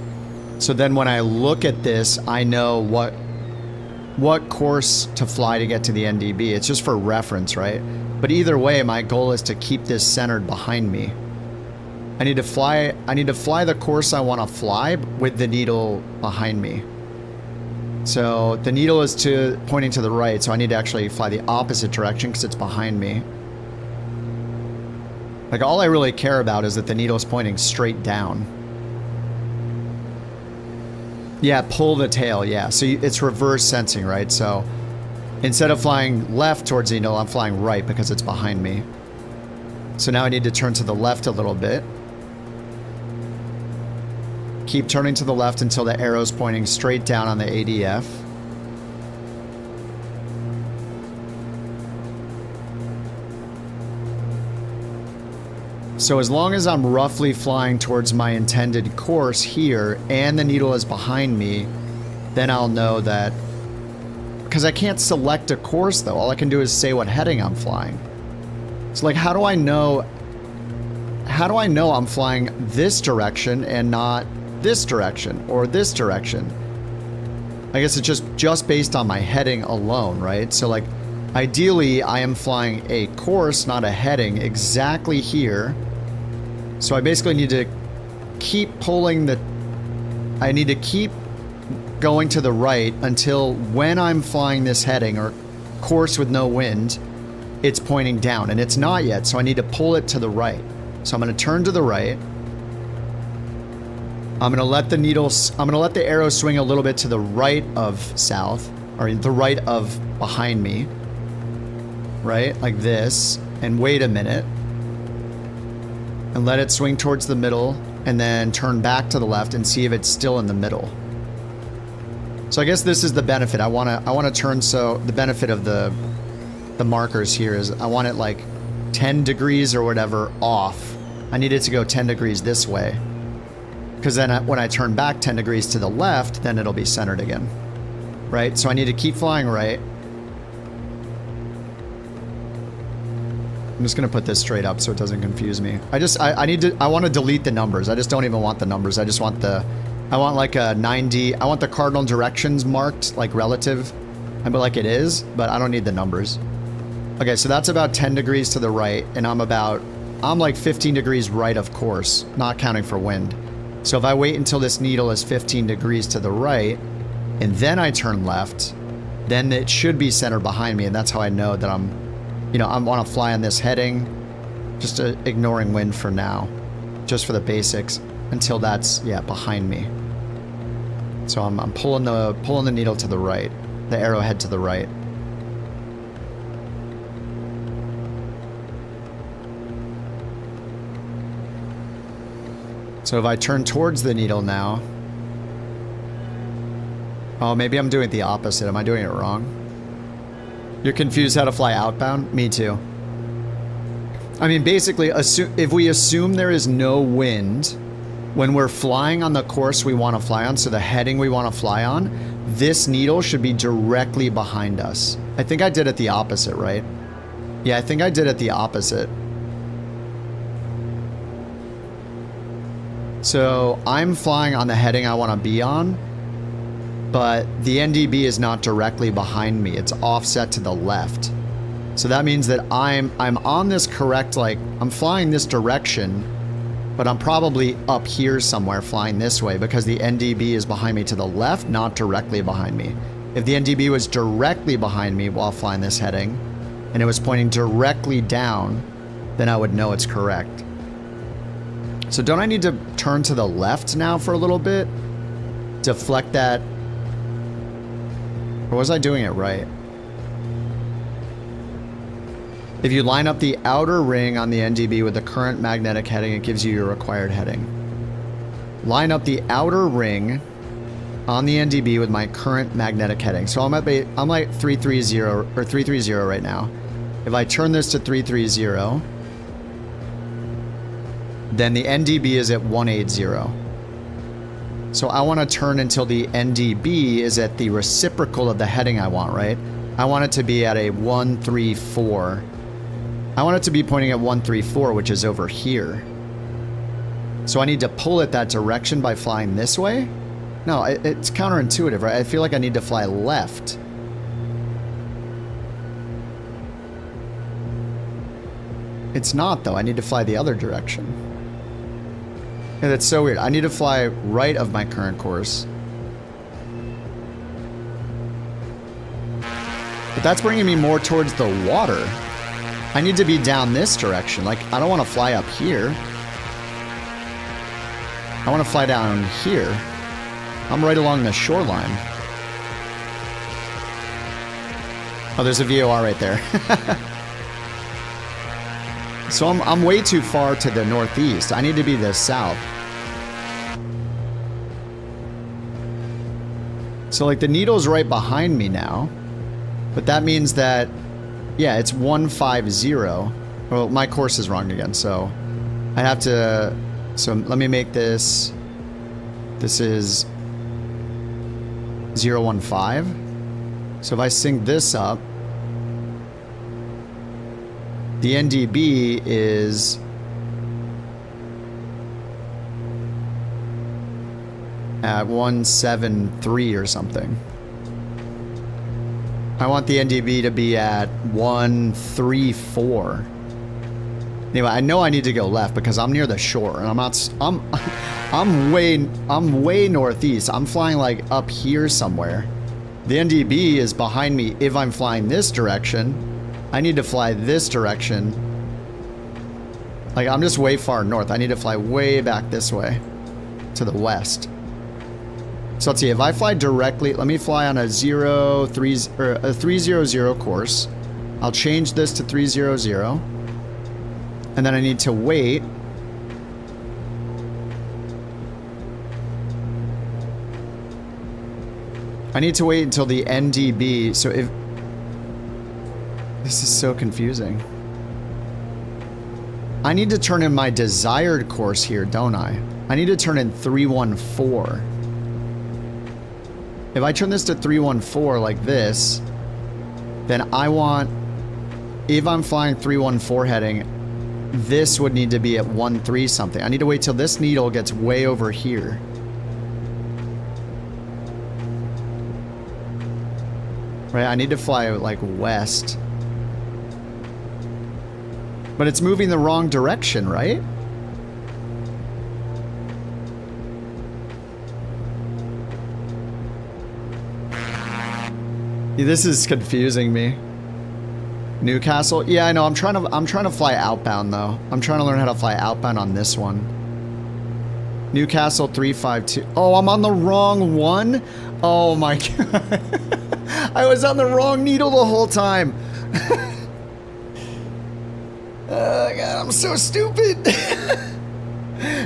So then when I look at this, I know what course to fly to get to the NDB. It's just for reference, right? But either way, my goal is to keep this centered behind me. I need to fly the course I want to fly with the needle behind me. So the needle is pointing to the right, so I need to actually fly the opposite direction because it's behind me. Like, all I really care about is that the needle is pointing straight down. Yeah, pull the tail, yeah. So it's reverse sensing, right? So instead of flying left towards the needle, I'm flying right because it's behind me. So now I need to turn to the left a little bit. Keep turning to the left until the arrow's pointing straight down on the ADF. So as long as I'm roughly flying towards my intended course here and the needle is behind me, then I'll know that... Because I can't select a course though. All I can do is say what heading I'm flying. So like, how do I know I'm flying this direction and not this direction or this direction? I guess it's just based on my heading alone, right? So like, Ideally, I am flying a course, not a heading, exactly here. So I basically need to keep pulling the... I need to keep going to the right until when I'm flying this heading or course with no wind, it's pointing down, and it's not yet, so I need to pull it to the right. So I'm going to turn to the right. I'm going to let the needles, I'm going to let the arrow swing a little bit to the right of south, or the right of behind me, right? Like this, and wait a minute, and let it swing towards the middle, and then turn back to the left and see if it's still in the middle. So I guess this is the benefit. I want to turn, so the benefit of the markers here is I want it like 10 degrees or whatever off. I need it to go 10 degrees this way. Because then when I turn back 10 degrees to the left, then it'll be centered again. Right? So I need to keep flying right. I'm just going to put this straight up so it doesn't confuse me. I want to delete the numbers. I just don't even want the numbers. I just want I want like a 90, I want the cardinal directions marked like relative, but like it is, but I don't need the numbers. Okay, so that's about 10 degrees to the right, and I'm like 15 degrees right of course, not counting for wind. So if I wait until this needle is 15 degrees to the right, and then I turn left, then it should be centered behind me, and that's how I know that I'm, you know, I want to fly on this heading, just ignoring wind for now, just for the basics, until that's, yeah, behind me. So I'm pulling the needle to the right, the arrowhead to the right. So if I turn towards the needle now... Oh, maybe I'm doing the opposite. Am I doing it wrong? You're confused how to fly outbound? Me too. I mean, basically, if we assume there is no wind, when we're flying on the course we want to fly on, so the heading we want to fly on, this needle should be directly behind us. I think I did it the opposite, right? Yeah, I think I did it the opposite. So I'm flying on the heading I want to be on, but the NDB is not directly behind me. It's offset to the left. So that means that I'm on this correct, like, I'm flying this direction, but I'm probably up here somewhere flying this way because the NDB is behind me to the left, not directly behind me. If the NDB was directly behind me while flying this heading, and it was pointing directly down, then I would know it's correct. So don't I need to turn to the left now for a little bit? Deflect that? Or was I doing it right? If you line up the outer ring on the NDB with the current magnetic heading, it gives you your required heading. Line up the outer ring on the NDB with my current magnetic heading. So I'm like 330 or 330 right now. If I turn this to 330, then the NDB is at 180. So I want to turn until the NDB is at the reciprocal of the heading I want, right? I want it to be at a 134. I want it to be pointing at 134, which is over here. So I need to pull it that direction by flying this way? No, it's counterintuitive, right? I feel like I need to fly left. It's not, though. I need to fly the other direction. Yeah, that's so weird. I need to fly right of my current course. But that's bringing me more towards the water. I need to be down this direction. Like, I don't want to fly up here. I want to fly down here. I'm right along the shoreline. Oh, there's a VOR right there. So I'm way too far to the northeast. I need to be the south. So like the needle's right behind me now. But that means that, yeah, it's 150. Well, my course is wrong again, so I have to, so let me make this, this is 015. So if I sync this up, the NDB is at 173 or something. I want the NDB to be at 134. Anyway, I know I need to go left because I'm near the shore and I'm way northeast. I'm flying like up here somewhere. The NDB is behind me if I'm flying this direction. I need to fly this direction. Like, I'm just way far north. I need to fly way back this way to the west. So let's see, if I fly directly, let me fly on a 300 course. I'll change this to 300. And then I need to wait. I need to wait until the NDB. So if... This is so confusing. I need to turn in my desired course here, don't I? I need to turn in 314. If I turn this to 314 like this, then I want... If I'm flying 314 heading, this would need to be at 13 something. I need to wait till this needle gets way over here. Right, I need to fly like west. But it's moving the wrong direction, right? This is confusing me. Newcastle? Yeah, I know. I'm trying to fly outbound though. I'm trying to learn how to fly outbound on this one. Newcastle 352. Oh, I'm on the wrong one? Oh my god. I was on the wrong needle the whole time. Oh god, I'm so stupid.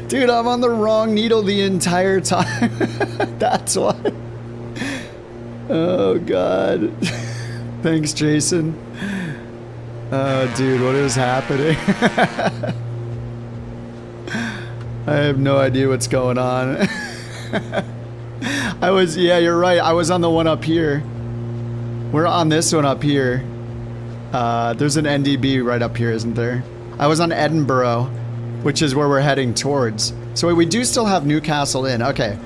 Dude, I'm on the wrong needle the entire time. That's why. Oh god. Thanks, Jason. Oh, dude, what is happening? I have no idea what's going on. Yeah, you're right. I was on the one up here. We're on this one up here. There's an NDB right up here, isn't there? I was on Edinburgh, which is where we're heading towards. So wait, we do still have Newcastle in. Okay.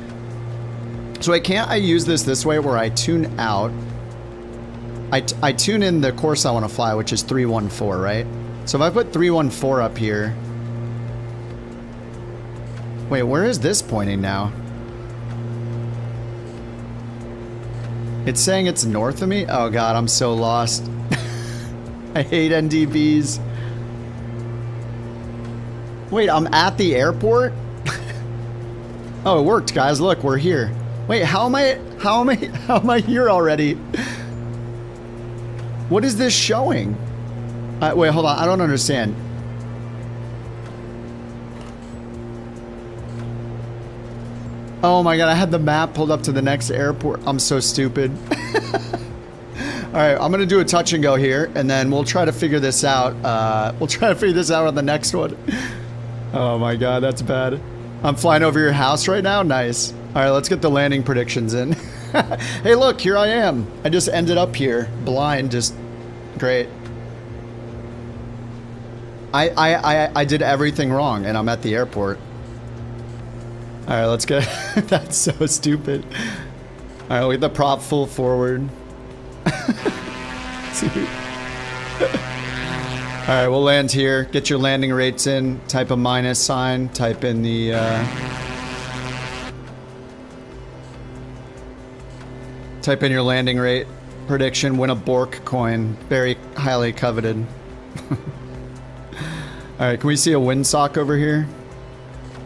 So wait, can't I use this way where I tune out? I tune in the course I want to fly, which is 314, right? So if I put 314 up here... Wait, where is this pointing now? It's saying it's north of me? Oh god, I'm so lost. I hate NDBs. Wait, I'm at the airport? Oh, it worked, guys. Look, we're here. Wait, how am I here already? What is this showing? Wait, hold on. I don't understand. Oh my god, I had the map pulled up to the next airport. I'm so stupid. Alright, I'm gonna do a touch and go here, and then we'll try to figure this out. We'll try to figure this out on the next one. Oh my god, that's bad. I'm flying over your house right now? Nice. Alright, let's get the landing predictions in. Hey look, here I am. I just ended up here. Blind, just great. I did everything wrong, and I'm at the airport. Alright, let's get... That's so stupid. Alright, we'll get the prop full forward. Alright, we'll land here. Get your landing rates in. Type a minus sign. Type in the... Type in your landing rate. Prediction, win a Bork coin. Very highly coveted. Alright, can we see a windsock over here?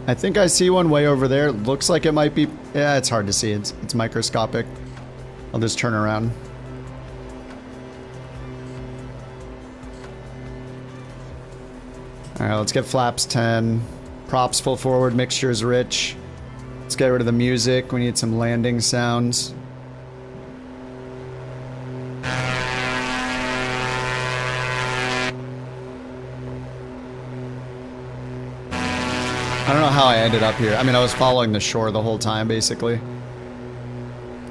I think I see one way over there. Looks like it might be... Yeah, it's hard to see. It's microscopic. I'll just turn around. Alright, let's get flaps 10. Props full forward. Mixture's rich. Let's get rid of the music. We need some landing sounds. I don't know how I ended up here. I mean, I was following the shore the whole time, basically.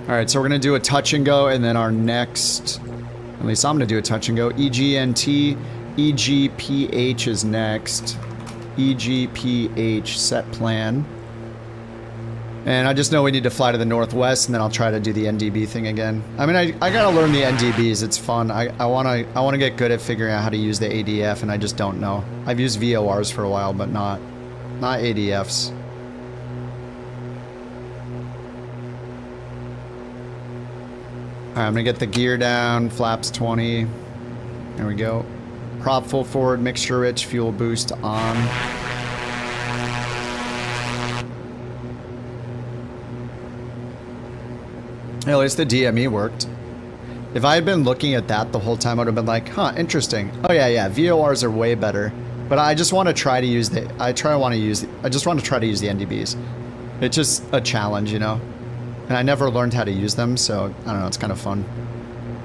Alright, so we're going to do a touch and go, and then our next... At least I'm going to do a touch and go. EGNT, EGPH is next. EGPH, set plan. And I just know we need to fly to the northwest, and then I'll try to do the NDB thing again. I mean, I gotta learn the NDBs. It's fun. I wanna get good at figuring out how to use the ADF, and I just don't know. I've used VORs for a while, but not ADFs. All right, I'm gonna get the gear down. Flaps 20. There we go. Prop full forward, mixture rich, fuel boost on. At least the DME worked. If I had been looking at that the whole time, I would have been like, huh, interesting. Oh yeah, VORs are way better. But I just want to try to use the, I just want to try to use the NDBs. It's just a challenge, you know? And I never learned how to use them, so I don't know, it's kind of fun.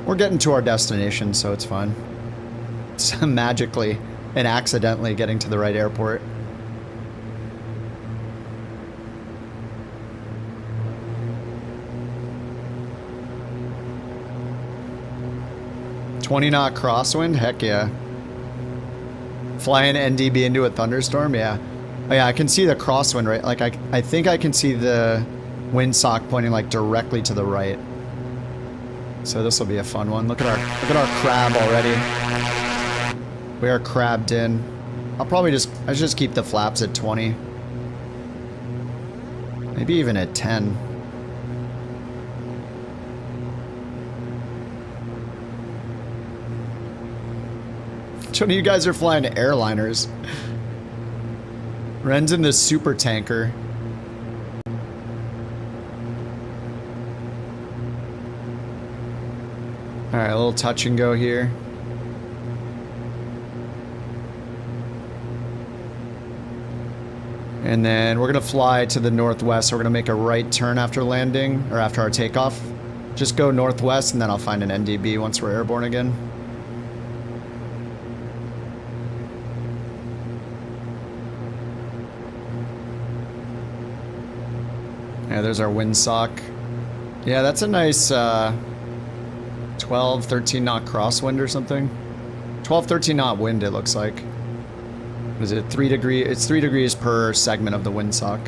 We're getting to our destination, so it's fine. It's magically and accidentally getting to the right airport. "20-knot crosswind? Heck yeah. Flying NDB into a thunderstorm? Yeah. Oh yeah, I can see the crosswind, right? Like, I think I can see the windsock pointing, like, directly to the right. So this will be a fun one. Look at our crab already. We are crabbed in. I just keep the flaps at 20. Maybe even at 10. Which one of you guys are flying airliners? Ren's in the super tanker. Alright, a little touch and go here. And then we're gonna fly to the northwest. So we're gonna make a right turn after landing, or after our takeoff. Just go northwest and then I'll find an NDB once we're airborne again. Yeah, there's our windsock. Yeah, that's a nice 12, 13 knot crosswind or something. 12, 13 knot wind, it looks like. What is it, 3 degrees? It's 3 degrees per segment of the windsock.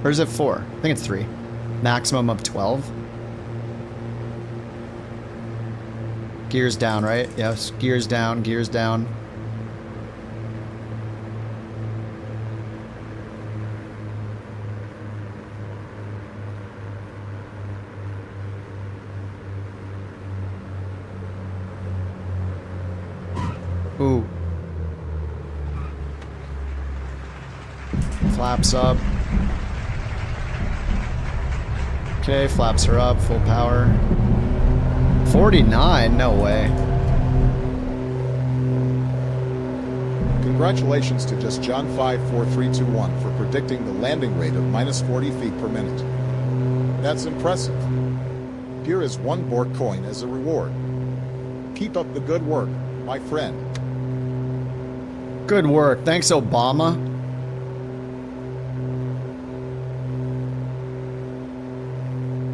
Or is it 4? I think it's 3. Maximum of 12. Gears down, right? Yes, gears down, gears down. Ooh. Flaps up. Okay, flaps are up, full power. 49? No way. Congratulations to just John 54321 for predicting the landing rate of -40 feet per minute. That's impressive. Here is 1 BorkCoin as a reward. Keep up the good work, my friend. Good work. Thanks, Obama.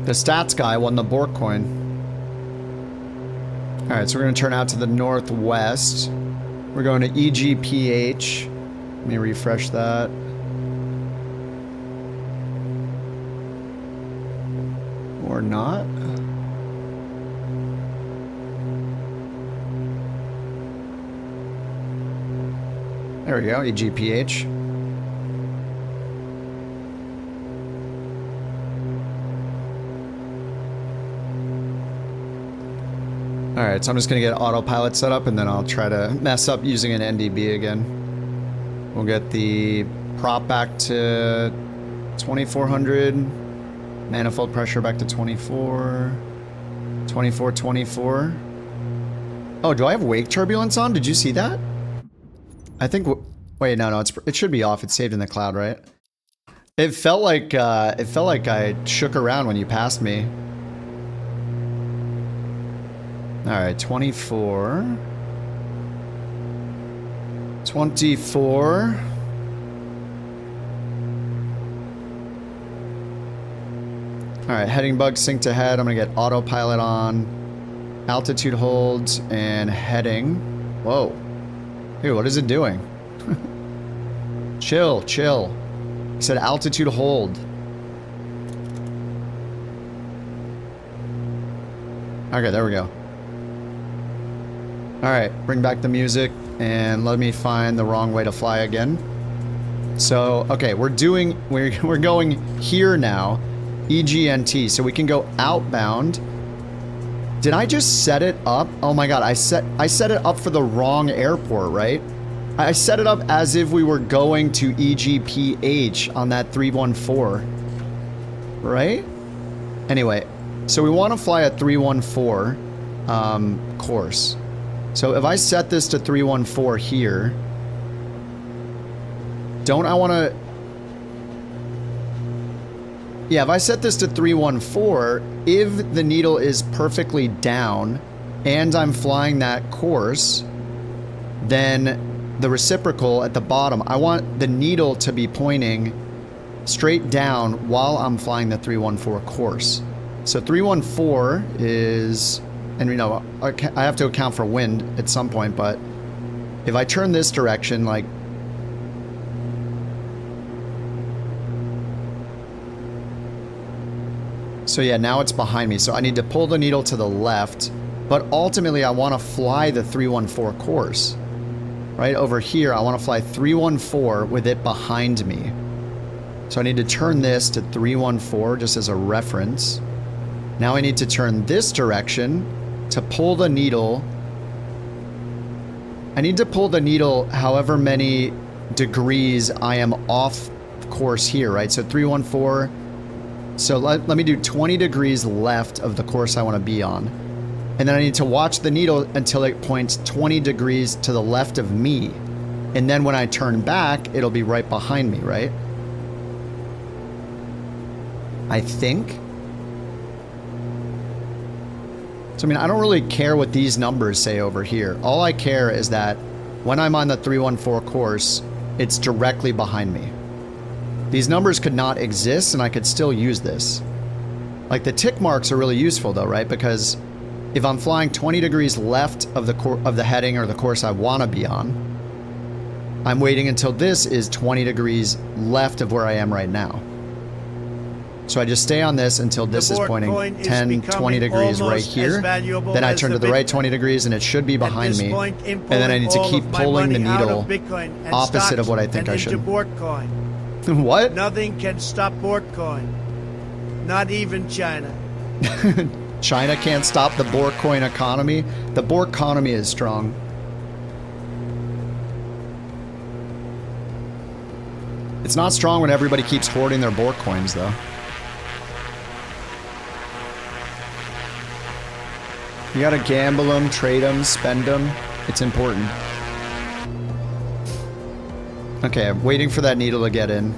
The stats guy won the BorkCoin. Alright, so we're going to turn out to the northwest. We're going to EGPH. Let me refresh that. Or not. There we go, EGPH. Alright, so I'm just going to get autopilot set up and then I'll try to mess up using an NDB again. We'll get the prop back to 2400. Manifold pressure back to 24. 24, 24. Oh, do I have wake turbulence on? Did you see that? I think, wait, no, it should be off. It's saved in the cloud, right? It felt like I shook around when you passed me. All right, 24. 24. All right, heading bug synced ahead. I'm gonna get autopilot on. Altitude holds and heading. Whoa. Dude, what is it doing? Chill, chill. It said altitude hold. Okay, there we go. All right, bring back the music and let me find the wrong way to fly again. So, okay, we're going here now, EGNT, so we can go outbound. Did I just set it up? Oh my God, I set it up for the wrong airport, right? I set it up as if we were going to EGPH on that 314, right? Anyway, so we want to fly a 314 course. So if I set this to 314 here, don't I want to... Yeah, if I set this to 314, if the needle is perfectly down and I'm flying that course, then the reciprocal at the bottom, I want the needle to be pointing straight down while I'm flying the 314 course. So 314 is... And you know, I have to account for wind at some point, but if I turn this direction, like... So yeah, now it's behind me. So I need to pull the needle to the left, but ultimately I want to fly the 314 course. Right over here, I want to fly 314 with it behind me. So I need to turn this to 314 just as a reference. Now I need to turn this direction to pull the needle. I need to pull the needle however many degrees I am off course here, right? So 314. So let me do 20 degrees left of the course I want to be on. And then I need to watch the needle until it points 20 degrees to the left of me. And then when I turn back, it'll be right behind me, right? I think. So, I mean, I don't really care what these numbers say over here. All I care is that when I'm on the 314 course, it's directly behind me. These numbers could not exist and I could still use this. Like the tick marks are really useful though, right? Because if I'm flying 20 degrees left of the heading or the course I want to be on, I'm waiting until this is 20 degrees left of where I am right now. So I just stay on this until this is pointing 10, 20 degrees right here. Then I turn to the right 20 degrees and it should be behind me. And then I need to keep pulling the needle opposite of what I think I should. What? Nothing can stop BorkCoin. Not even China. China can't stop the BorkCoin economy. The Bork economy is strong. It's not strong when everybody keeps hoarding their Bork coins, though. You gotta gamble them, trade them, spend them. It's important. Okay, I'm waiting for that needle to get in.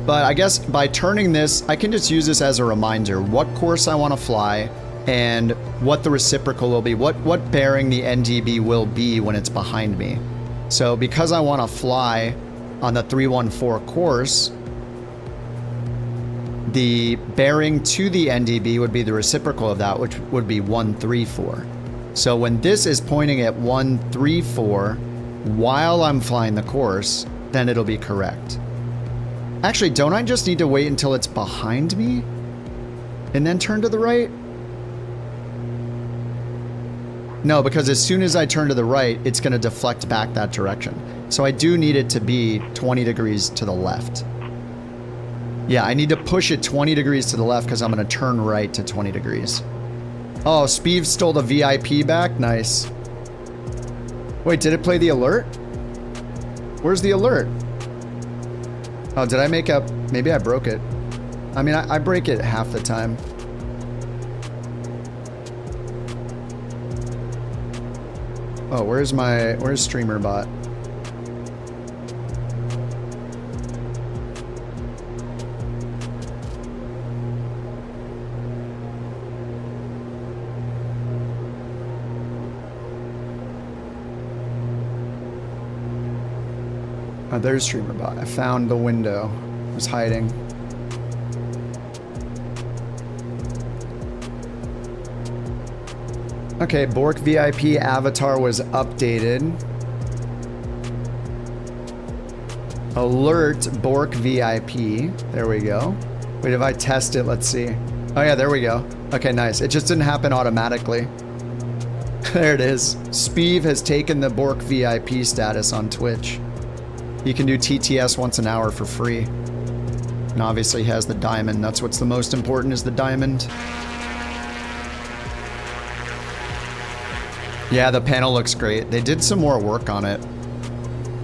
But I guess by turning this, I can just use this as a reminder what course I want to fly and what the reciprocal will be, what bearing the NDB will be when it's behind me. So because I want to fly on the 314 course, the bearing to the NDB would be the reciprocal of that, which would be 134. So when this is pointing at 134 while I'm flying the course, then it'll be correct. Actually, don't I just need to wait until it's behind me and then turn to the right? No, because as soon as I turn to the right, it's going to deflect back that direction. So I do need it to be 20 degrees to the left. Yeah, I need to push it 20 degrees to the left because I'm going to turn right to 20 degrees. Oh, Speeve stole the VIP back? Nice. Wait, did it play the alert? Where's the alert? Oh, did I make up? Maybe I broke it. I mean, I break it half the time. Oh, where's StreamerBot? Oh, there's StreamerBot. I found the window. It was hiding. Okay, Bork VIP avatar was updated. Alert Bork VIP. There we go. Wait, if I test it, let's see. Oh yeah, there we go. Okay, nice. It just didn't happen automatically. There it is. Speeve has taken the Bork VIP status on Twitch. He can do TTS once an hour for free. And obviously he has the diamond. That's what's the most important, is the diamond. Yeah, the panel looks great. They did some more work on it.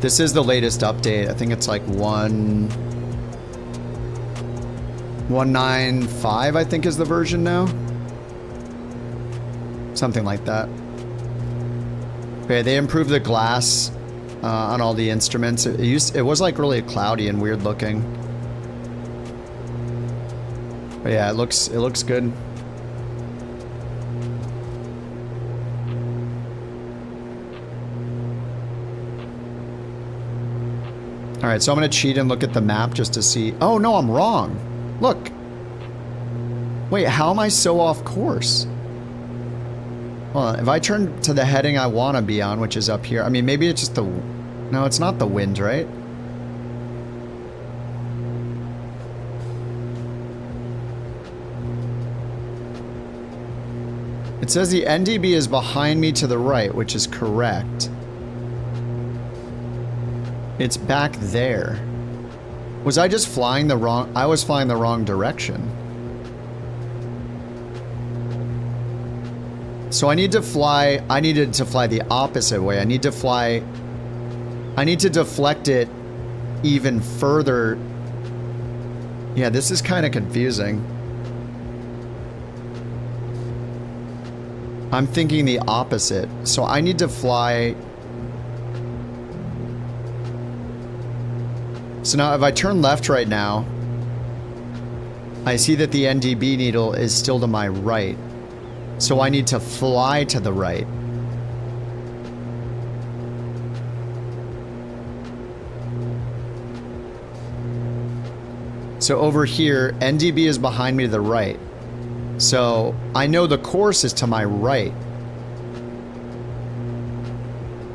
This is the latest update. I think it's like 1.95, I think is the version now. Something like that. Okay, they improved the glass on all the instruments. It was like really cloudy and weird looking. But yeah, it looks good. All right, so I'm gonna cheat and look at the map just to see. Oh no, I'm wrong. Look. Wait, how am I so off course? Well, if I turn to the heading I want to be on, which is up here. I mean, maybe it's just the... No, it's not the wind, right? It says the NDB is behind me to the right, which is correct. It's back there. Was I just flying the wrong... I was flying the wrong direction. So I need to fly... I needed to fly the opposite way. I need to fly... I need to deflect it even further. Yeah, this is kind of confusing. I'm thinking the opposite. So I need to fly... So now if I turn left right now, I see that the NDB needle is still to my right. So I need to fly to the right. So over here, NDB is behind me to the right. So I know the course is to my right.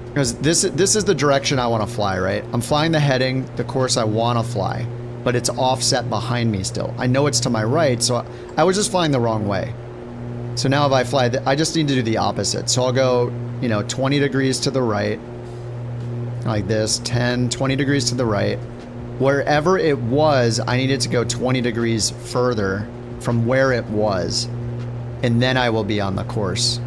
Because this is the direction I want to fly, right? I'm flying the heading, the course I want to fly, but it's offset behind me still. I know it's to my right, so I was just flying the wrong way. So now if I fly, I just need to do the opposite. So I'll go, you know, 20 degrees to the right, like this, 10, 20 degrees to the right. Wherever it was, I needed to go 20 degrees further from where it was, and then I will be on the course.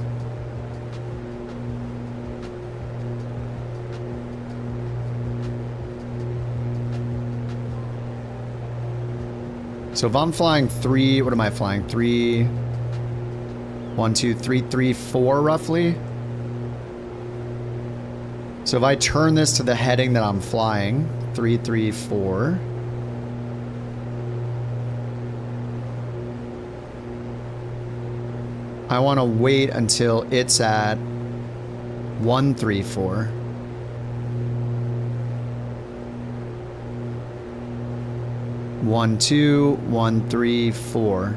So if I'm flying 3, what am I flying? 3, 1, 2, 3, 3, 4 roughly. So if I turn this to the heading that I'm flying, 3, 3, 4. I want to wait until it's at 1, 3, 4. One, 2, 1, 3, 4.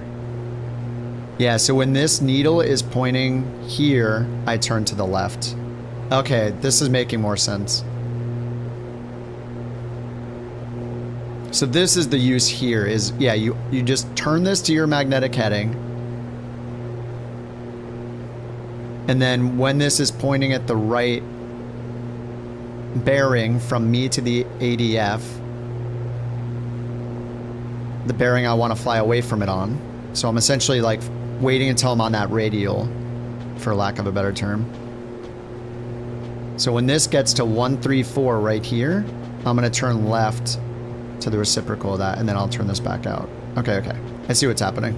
Yeah, so when this needle is pointing here, I turn to the left. Okay, this is making more sense. So this is the use here is, yeah, you just turn this to your magnetic heading. And then when this is pointing at the right bearing from me to the ADF, the bearing I want to fly away from it on. So I'm essentially like waiting until I'm on that radial, for lack of a better term. So when this gets to 1, 3, 4 right here, I'm going to turn left to the reciprocal of that, and then I'll turn this back out. Okay, okay. I see what's happening.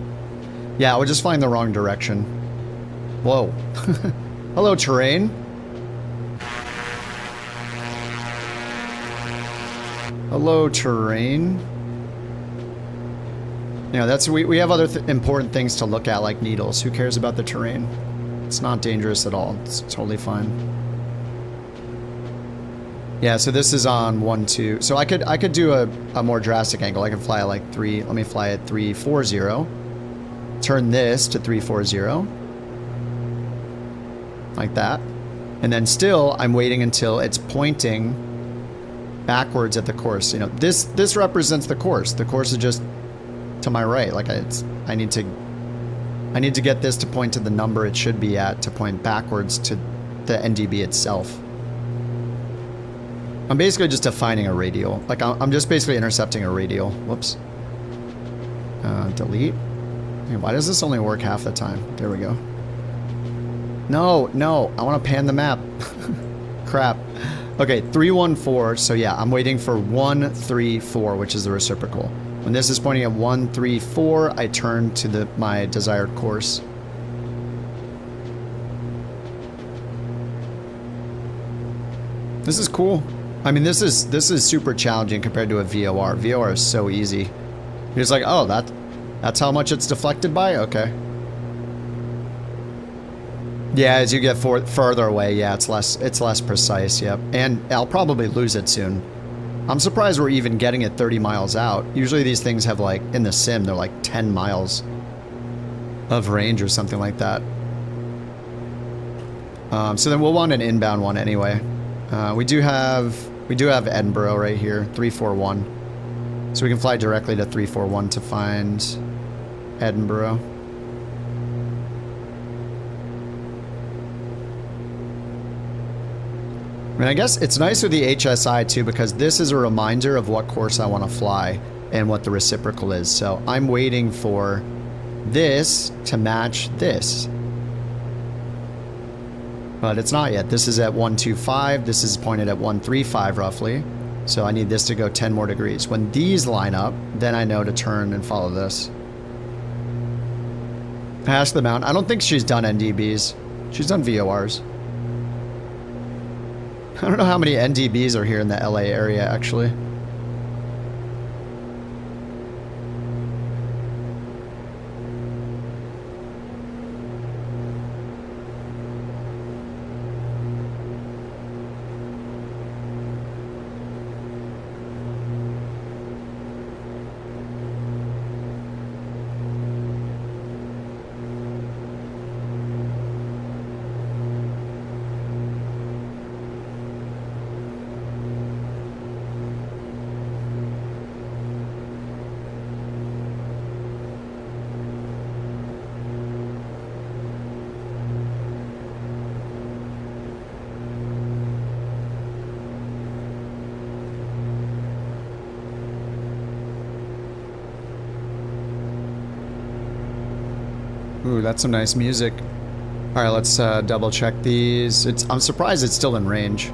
Yeah, I was just flying the wrong direction. Whoa. Hello, terrain. Hello, terrain. You know, that's we have other important things to look at, like needles. Who cares about the terrain? It's not dangerous at all. It's totally fine. Yeah, so this is on 1, 2. So I could do a more drastic angle. I could fly at like 3. Let me fly at 340. Turn this to 340. Like that. And then still, I'm waiting until it's pointing backwards at the course. You know, this represents the course. The course is just to my right. Like I need to get this to point to the number it should be at to point backwards to the NDB itself. I'm basically just defining a radial. Like I'm just basically intercepting a radial. Whoops. Delete. Hey, why does this only work half the time? There we go. No, I want to pan the map. Crap. Okay, 314. So yeah, I'm waiting for 134, which is the reciprocal. When this is pointing at 134, I turn to my desired course. This is cool. I mean, this is super challenging compared to a VOR. VOR is so easy. You're just like, oh, that's how much it's deflected by? Okay. Yeah, as you get further away, yeah, it's less precise, yep. And I'll probably lose it soon. I'm surprised we're even getting it 30 miles out. Usually these things have, like, in the sim, they're like 10 miles of range or something like that. So then we'll want an inbound one anyway. We do have Edinburgh right here, 341. So we can fly directly to 341 to find Edinburgh. I mean, I guess it's nice with the HSI too, because this is a reminder of what course I want to fly and what the reciprocal is. So I'm waiting for this to match this. But it's not yet. This is at 125. This is pointed at 135 roughly. So I need this to go 10 more degrees. When these line up, then I know to turn and follow this. Pass the mount. I don't think she's done NDBs. She's done VORs. I don't know how many NDBs are here in the LA area, actually. Ooh, that's some nice music. All right, let's double check these. I'm surprised it's still in range.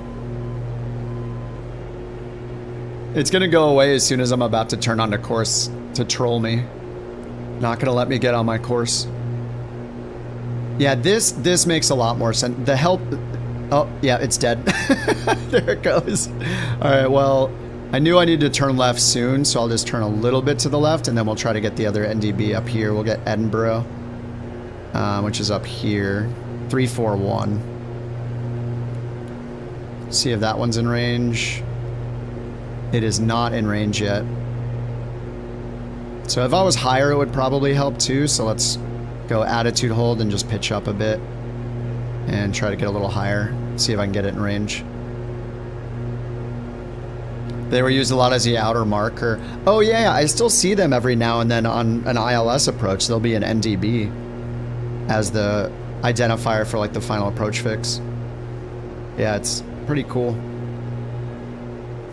It's gonna go away as soon as I'm about to turn onto course to troll me. Not gonna let me get on my course. Yeah, this makes a lot more sense. The help. Oh, yeah, it's dead. There it goes. All right, well, I knew I needed to turn left soon, so I'll just turn a little bit to the left, and then we'll try to get the other NDB up here. We'll get Edinburgh. Which is up here, 341. See if that one's in range. It is not in range yet. So if I was higher, it would probably help too. So let's go attitude hold and just pitch up a bit and try to get a little higher. See if I can get it in range. They were used a lot as the outer marker. Oh yeah, I still see them every now and then on an ILS approach. There'll be an NDB as the identifier for like the final approach fix. Yeah, it's pretty cool.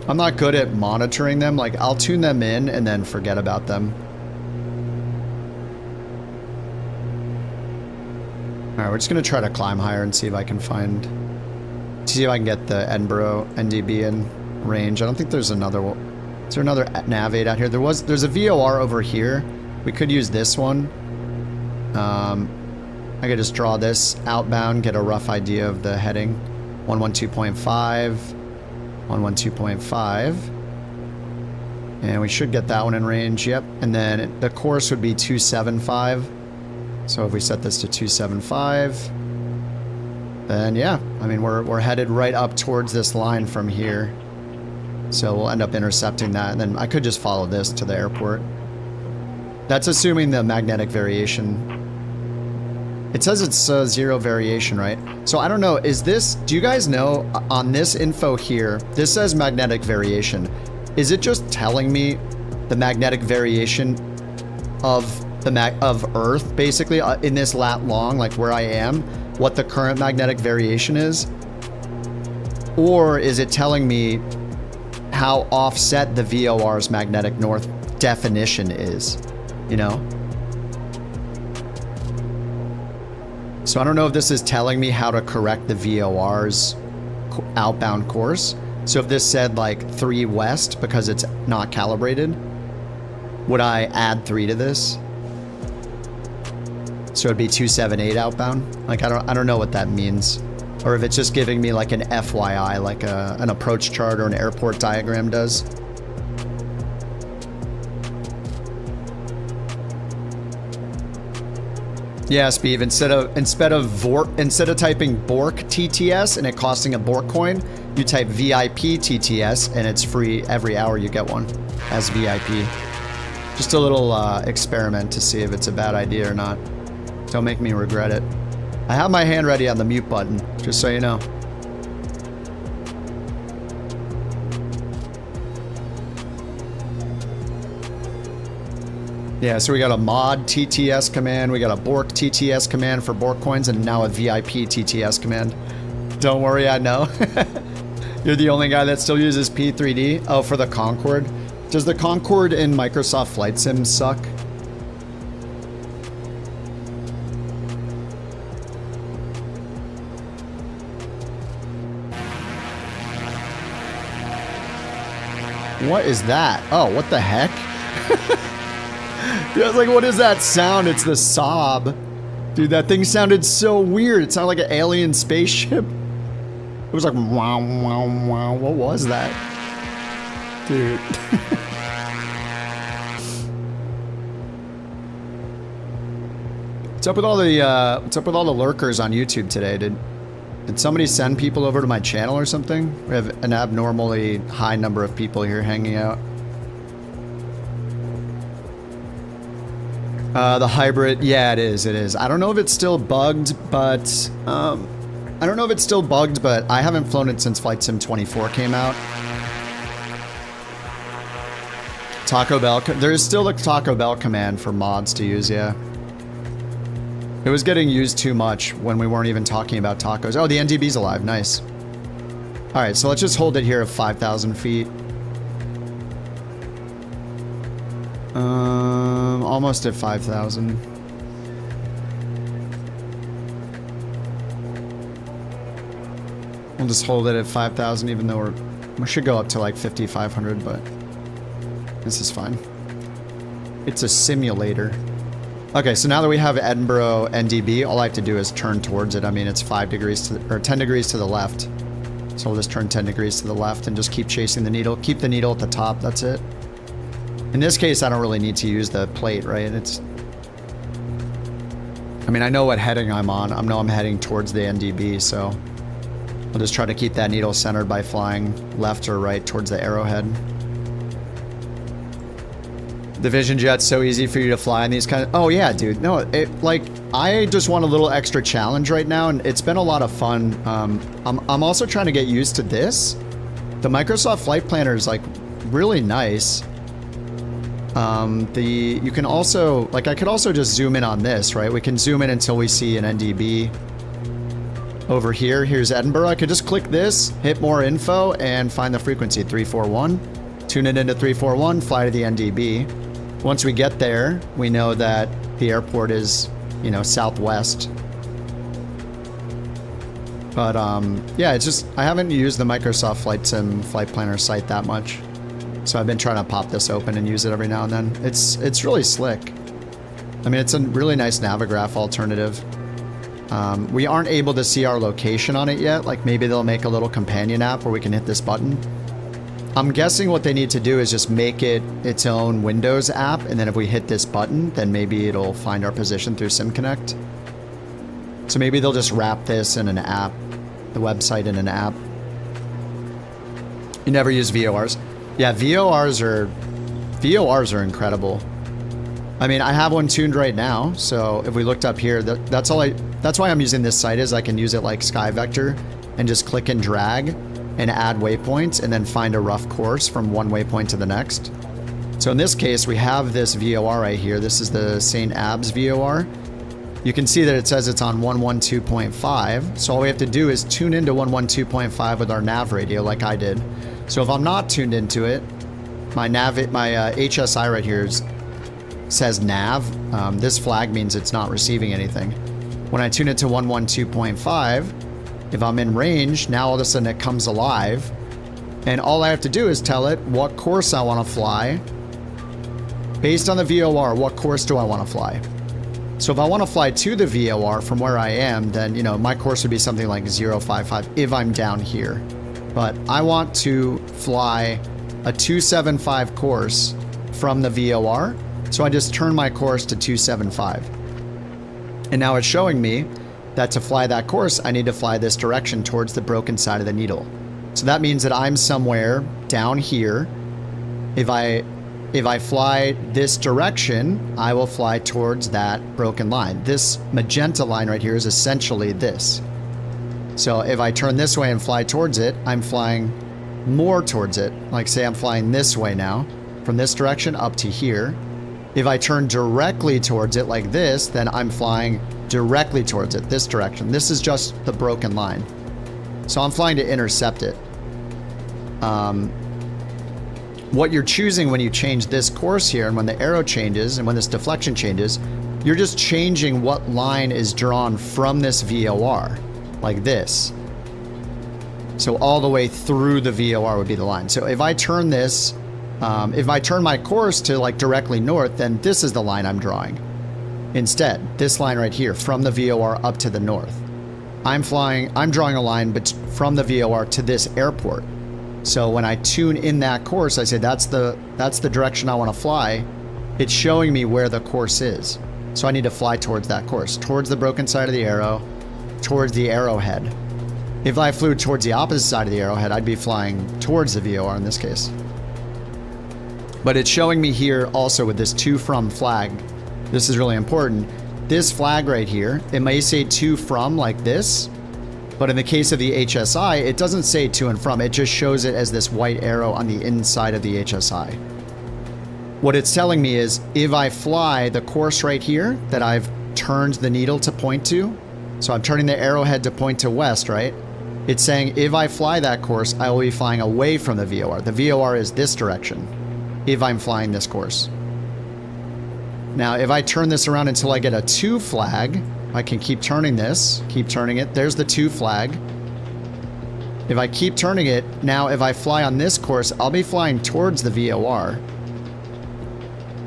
I'm not good at monitoring them. Like, I'll tune them in and then forget about them. All right, we're just gonna try to climb higher and see if I can get the Edinburgh NDB in range. I don't think there's another one. Is there another nav 8 out here? There's a VOR over here. We could use this one. I could just draw this outbound, get a rough idea of the heading. 112.5, 112.5. And we should get that one in range, yep. And then the course would be 275. So if we set this to 275, then yeah, I mean, we're headed right up towards this line from here. So we'll end up intercepting that, and then I could just follow this to the airport. That's assuming the magnetic variation. It says it's zero variation, right? So I don't know, do you guys know, on this info here, this says magnetic variation. Is it just telling me the magnetic variation of of Earth, basically, in this lat long, like where I am, what the current magnetic variation is? Or is it telling me how offset the VOR's magnetic north definition is, you know? So I don't know if this is telling me how to correct the VOR's outbound course. So if this said like 3 west because it's not calibrated, would I add 3 to this? So it'd be 278 outbound. Like I don't know what that means, or if it's just giving me like an FYI, like an approach chart or an airport diagram does. Yeah, Speed. Instead of typing Bork TTS and it costing a BorkCoin, you type VIP TTS and it's free every hour you get one as VIP. Just a little experiment to see if it's a bad idea or not. Don't make me regret it. I have my hand ready on the mute button, just so you know. Yeah, so we got a mod TTS command, we got a Bork TTS command for BorkCoins, and now a VIP TTS command. Don't worry, I know. You're the only guy that still uses P3D. Oh, for the Concorde. Does the Concorde in Microsoft Flight Sim suck? What is that? Oh, what the heck? Yeah, I was like, what is that sound? It's the sob. Dude, that thing sounded so weird. It sounded like an alien spaceship. It was like, wow, wow, wow. What was that? Dude. What's up with all the lurkers on YouTube today? Did somebody send people over to my channel or something? We have an abnormally high number of people here hanging out. The hybrid, yeah, it is. I don't know if it's still bugged, but I haven't flown it since Flight Sim 24 came out. Taco Bell, there is still the Taco Bell command for mods to use, yeah. It was getting used too much when we weren't even talking about tacos. Oh, the NDB's alive, nice. All right, so let's just hold it here at 5,000 feet. Almost at 5,000. We'll just hold it at 5,000, even though we should go up to like 5,500, but this is fine. It's a simulator. Okay, so now that we have Edinburgh NDB, all I have to do is turn towards it. I mean, it's 5 degrees or 10 degrees to the left. So we'll just turn 10 degrees to the left and just keep chasing the needle. Keep the needle at the top, that's it. In this case, I don't really need to use the plate, right? I mean, I know what heading I'm on. I know I'm heading towards the NDB, so I'll just try to keep that needle centered by flying left or right towards the arrowhead. The Vision Jet's so easy for you to fly in these kind of... Oh, yeah, dude. No, I just want a little extra challenge right now, and it's been a lot of fun. I'm also trying to get used to this. The Microsoft Flight Planner is, like, really nice. You can also... Like, I could also just zoom in on this, right? We can zoom in until we see an NDB. Over here, here's Edinburgh. I could just click this, hit more info, and find the frequency, 341. Tune it into 341, fly to the NDB. Once we get there, we know that the airport is, you know, southwest. But, yeah, it's just, I haven't used the Microsoft Flight Sim Flight Planner site that much. So I've been trying to pop this open and use it every now and then. It's really slick. I mean, it's a really nice Navigraph alternative. We aren't able to see our location on it yet. Like, maybe they'll make a little companion app where we can hit this button. I'm guessing what they need to do is just make it its own Windows app, and then if we hit this button, then maybe it'll find our position through SimConnect. So maybe they'll just wrap this in an app, the website in an app. You never use VORs. Yeah, VORs are incredible. I mean, I have one tuned right now, so if we looked up here, that's why I'm using this site, is I can use it like SkyVector and just click and drag and add waypoints and then find a rough course from one waypoint to the next. So in this case, we have this VOR right here. This is the St. Abbs VOR. You can see that it says it's on 112.5. So all we have to do is tune into 112.5 with our nav radio like I did. So if I'm not tuned into it, my HSI right here says nav. This flag means it's not receiving anything. When I tune it to 112.5, if I'm in range, now all of a sudden it comes alive. And all I have to do is tell it what course I want to fly. Based on the VOR, what course do I want to fly? So if I want to fly to the VOR from where I am, then, you know, my course would be something like 055 if I'm down here. But I want to fly a 275 course from the VOR. So I just turn my course to 275. And now it's showing me that to fly that course, I need to fly this direction towards the broken side of the needle. So that means that I'm somewhere down here. If I fly this direction, I will fly towards that broken line. This magenta line right here is essentially this. So if I turn this way and fly towards it, I'm flying more towards it. Like say I'm flying this way now, from this direction up to here. If I turn directly towards it like this, then I'm flying directly towards it, this direction. This is just the broken line. So I'm flying to intercept it. What you're choosing when you change this course here, and when the arrow changes, and when this deflection changes, you're just changing what line is drawn from this VOR, like this. So all the way through the VOR would be the line. So if I turn this, if I turn my course to like directly north, then this is the line I'm drawing. Instead, this line right here, from the VOR up to the north. I'm drawing a line from the VOR to this airport. So when I tune in that course, I say that's the direction I want to fly. It's showing me where the course is. So I need to fly towards that course, towards the broken side of the arrow, towards the arrowhead. If I flew towards the opposite side of the arrowhead, I'd be flying towards the VOR in this case. But it's showing me here also with this to from flag. This is really important. This flag right here, it may say to from like this, but in the case of the HSI, it doesn't say to and from. It just shows it as this white arrow on the inside of the HSI. What it's telling me is if I fly the course right here that I've turned the needle to point to, so I'm turning the arrowhead to point to west, right? It's saying if I fly that course, I will be flying away from the VOR. The VOR is this direction if I'm flying this course. Now, if I turn this around until I get a 2 flag, I can keep turning this, keep turning it. There's the 2 flag. If I keep turning it, now if I fly on this course, I'll be flying towards the VOR.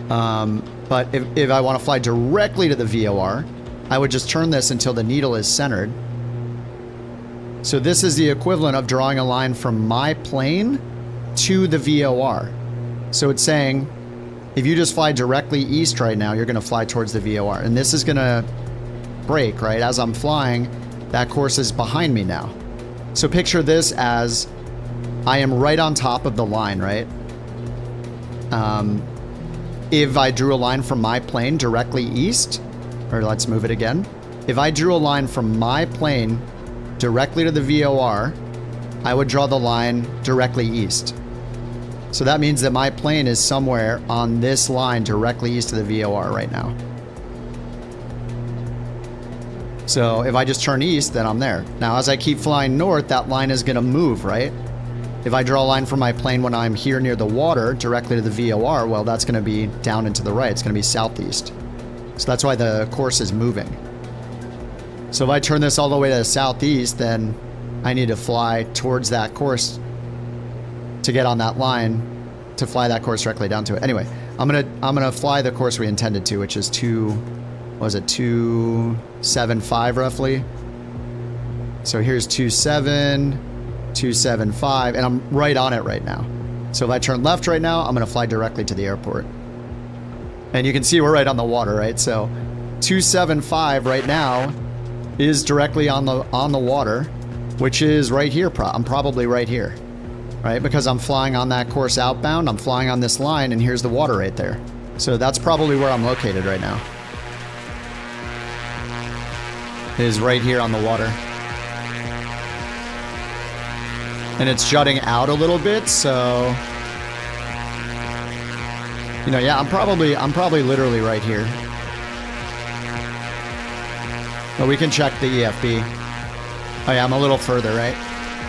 But if I want to fly directly to the VOR, I would just turn this until the needle is centered. So this is the equivalent of drawing a line from my plane to the VOR. So it's saying, if you just fly directly east right now, you're going to fly towards the VOR. And this is going to break, right? As I'm flying, that course is behind me now. So picture this as I am right on top of the line, right? If I drew a line from my plane directly east, or let's move it again. If I drew a line from my plane directly to the VOR, I would draw the line directly east. So that means that my plane is somewhere on this line directly east of the VOR right now. So if I just turn east, then I'm there. Now, as I keep flying north, that line is going to move, right? If I draw a line from my plane when I'm here near the water directly to the VOR, well, that's going to be down and to the right. It's going to be southeast. So that's why the course is moving. So if I turn this all the way to the southeast, then I need to fly towards that course to get on that line to fly that course directly down to it. Anyway, I'm gonna fly the course we intended to, which is 275 roughly. So here's 275, and I'm right on it right now. So if I turn left right now, I'm gonna fly directly to the airport. And you can see we're right on the water, right? So 275 right now is directly on the water, which is right here. I'm probably right here, right? Because I'm flying on that course outbound. I'm flying on this line, and here's the water right there. So that's probably where I'm located right now. Is right here on the water. And it's jutting out a little bit, so You know, yeah, I'm probably literally right here. But we can check the EFB. Oh yeah, I'm a little further, right?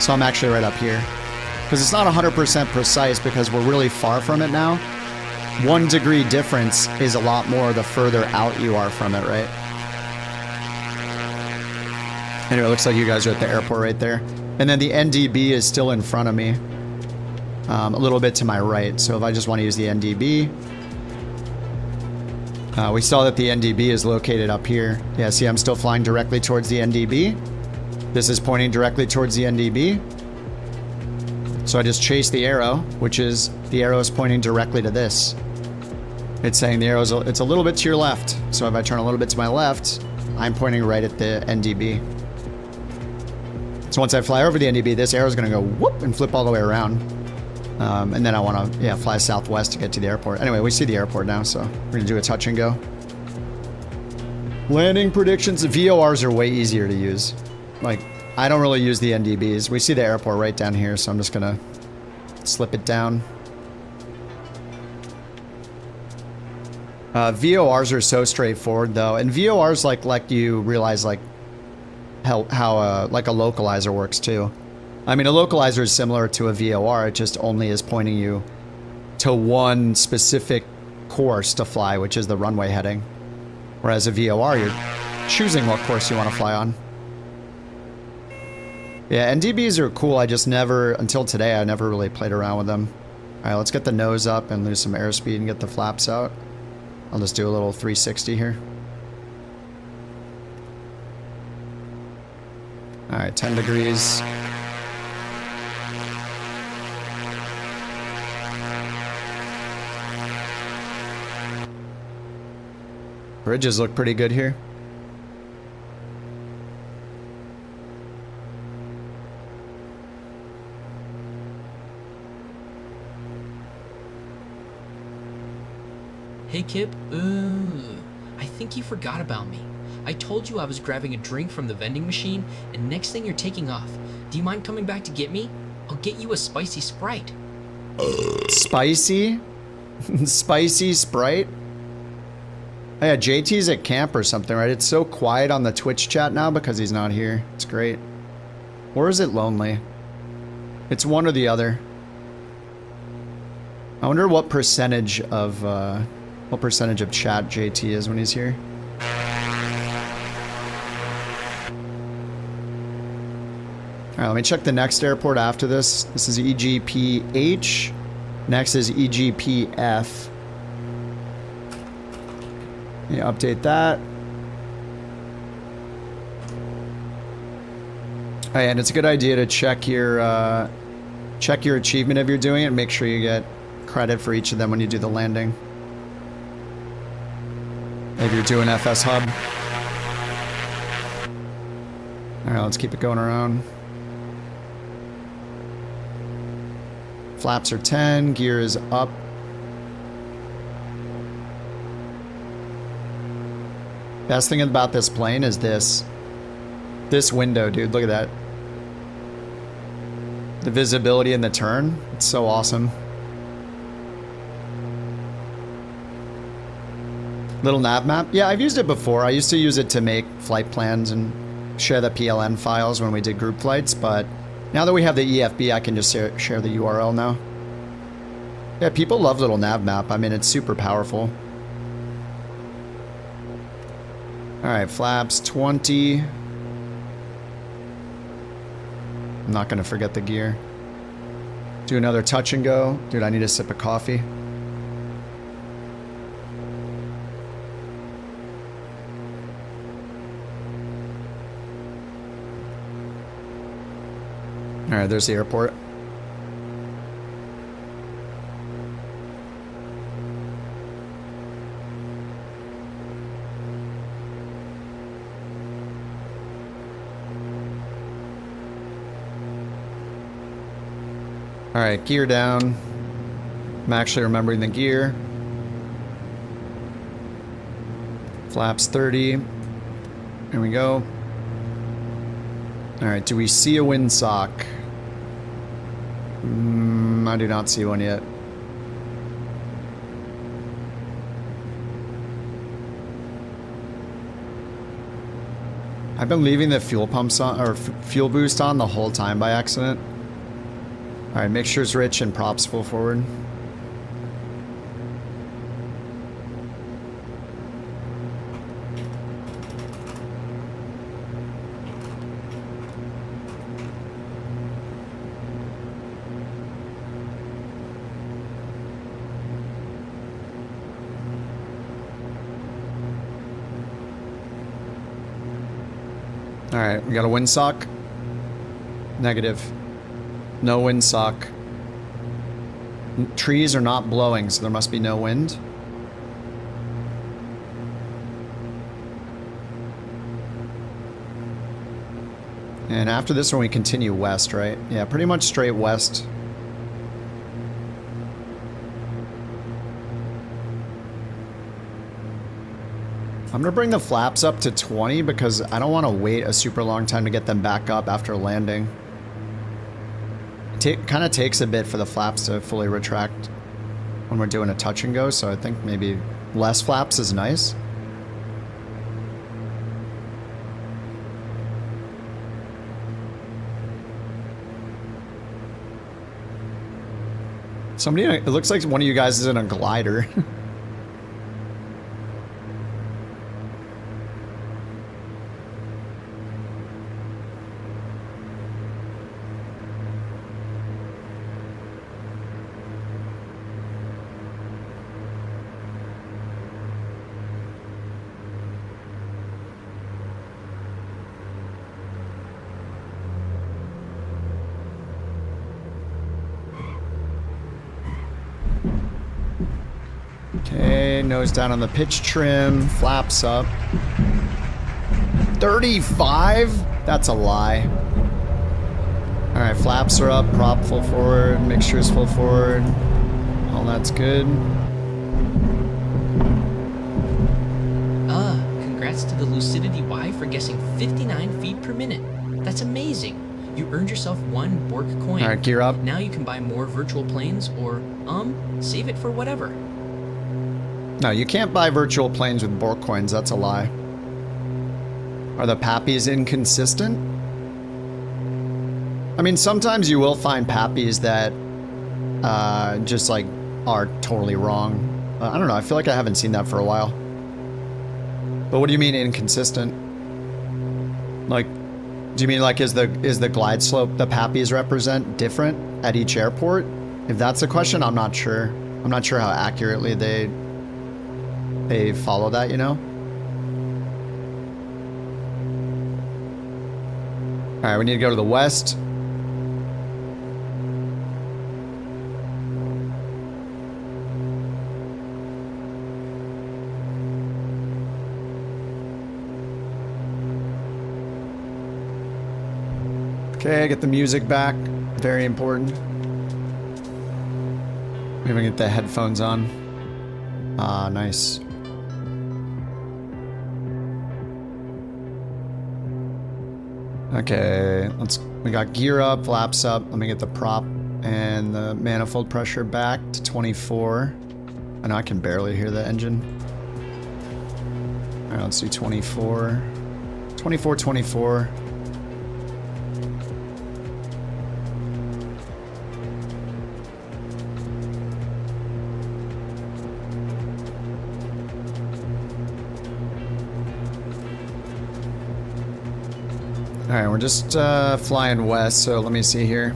So I'm actually right up here. Because it's not 100% precise because we're really far from it now. 1 degree difference is a lot more the further out you are from it, right? Anyway, it looks like you guys are at the airport right there. And then the NDB is still in front of me. A little bit to my right. So if I just want to use the NDB. We saw that the NDB is located up here. Yeah, see, I'm still flying directly towards the NDB. This is pointing directly towards the NDB. So I just chase the arrow, which is, the arrow is pointing directly to this. It's saying the arrow's, it's a little bit to your left. So if I turn a little bit to my left, I'm pointing right at the NDB. So once I fly over the NDB, this arrow is going to go whoop and flip all the way around. And then I want to, yeah, fly southwest to get to the airport. Anyway, we see the airport now, so we're going to do a touch and go. Landing predictions. VORs are way easier to use. Like, I don't really use the NDBs. We see the airport right down here, so I'm just going to slip it down. VORs are so straightforward, though. And VORs, like, let you realize, like, how like a localizer works, too. I mean, a localizer is similar to a VOR. It just only is pointing you to one specific course to fly, which is the runway heading. Whereas a VOR, you're choosing what course you want to fly on. Yeah, NDBs are cool. I just never, until today, I never really played around with them. All right, let's get the nose up and lose some airspeed and get the flaps out. I'll just do a little 360 here. All right, 10 degrees. Bridges look pretty good here. Hey Kip, I think you forgot about me. I told you I was grabbing a drink from the vending machine, and next thing you're taking off. Do you mind coming back to get me? I'll get you a spicy Sprite. Spicy? Spicy Sprite? Oh yeah, JT's at camp or something, right? It's so quiet on the Twitch chat now because he's not here. It's great. Or is it lonely? It's one or the other. I wonder what percentage of chat JT is when he's here. Alright, let me check the next airport after this. This is EGPH. Next is EGPF. Yeah, update that. Oh, yeah, and it's a good idea to check your achievement if you're doing it and make sure you get credit for each of them when you do the landing. If you're doing FS Hub. Alright, let's keep it going around. Flaps are 10, gear is up. Best thing about this plane is this window, dude. Look at that. The visibility in the turn. It's so awesome. Little nav map. Yeah, I've used it before. I used to use it to make flight plans and share the PLN files when we did group flights, but now that we have the EFB, I can just share the URL now. Yeah, people love little nav map. I mean, it's super powerful. Alright, flaps 20. I'm not going to forget the gear. Do another touch and go. Dude, I need a sip of coffee. Alright, there's the airport. Alright, gear down. I'm actually remembering the gear. Flaps 30. Here we go. Alright, do we see a windsock? I do not see one yet. I've been leaving the fuel pumps on, or fuel boost on the whole time by accident. All right, mixture's rich and props full forward. All right, we got a windsock. Negative. No windsock. Trees are not blowing, so there must be no wind. And after this one, we continue west, right? Yeah, pretty much straight west. I'm gonna bring the flaps up to 20 because I don't want to wait a super long time to get them back up after landing. It kind of takes a bit for the flaps to fully retract when we're doing a touch and go, so I think maybe less flaps is nice. Somebody, it looks like one of you guys is in a glider. Okay, nose down on the pitch trim, flaps up. 35? That's a lie. Alright, flaps are up, prop full forward, mixture's full forward. All that's good. Congrats to the Lucidity Y for guessing 59 feet per minute. That's amazing. You earned yourself 1 Bork coin. Alright, gear up. Now you can buy more virtual planes or, save it for whatever. No, you can't buy virtual planes with Bork coins. That's a lie. Are the pappies inconsistent? I mean, sometimes you will find pappies that just like are totally wrong. I don't know. I feel like I haven't seen that for a while. But what do you mean inconsistent? Like, do you mean like is the glide slope the pappies represent different at each airport? If that's the question, I'm not sure. I'm not sure how accurately they follow that, you know? Alright, we need to go to the west. Okay, get the music back. Very important. Maybe we can get the headphones on. Ah, nice. Okay, we got gear up, flaps up. Let me get the prop and the manifold pressure back to 24. I know I can barely hear the engine. All right, let's do 24. 24, 24. Alright, we're just flying west, so let me see here.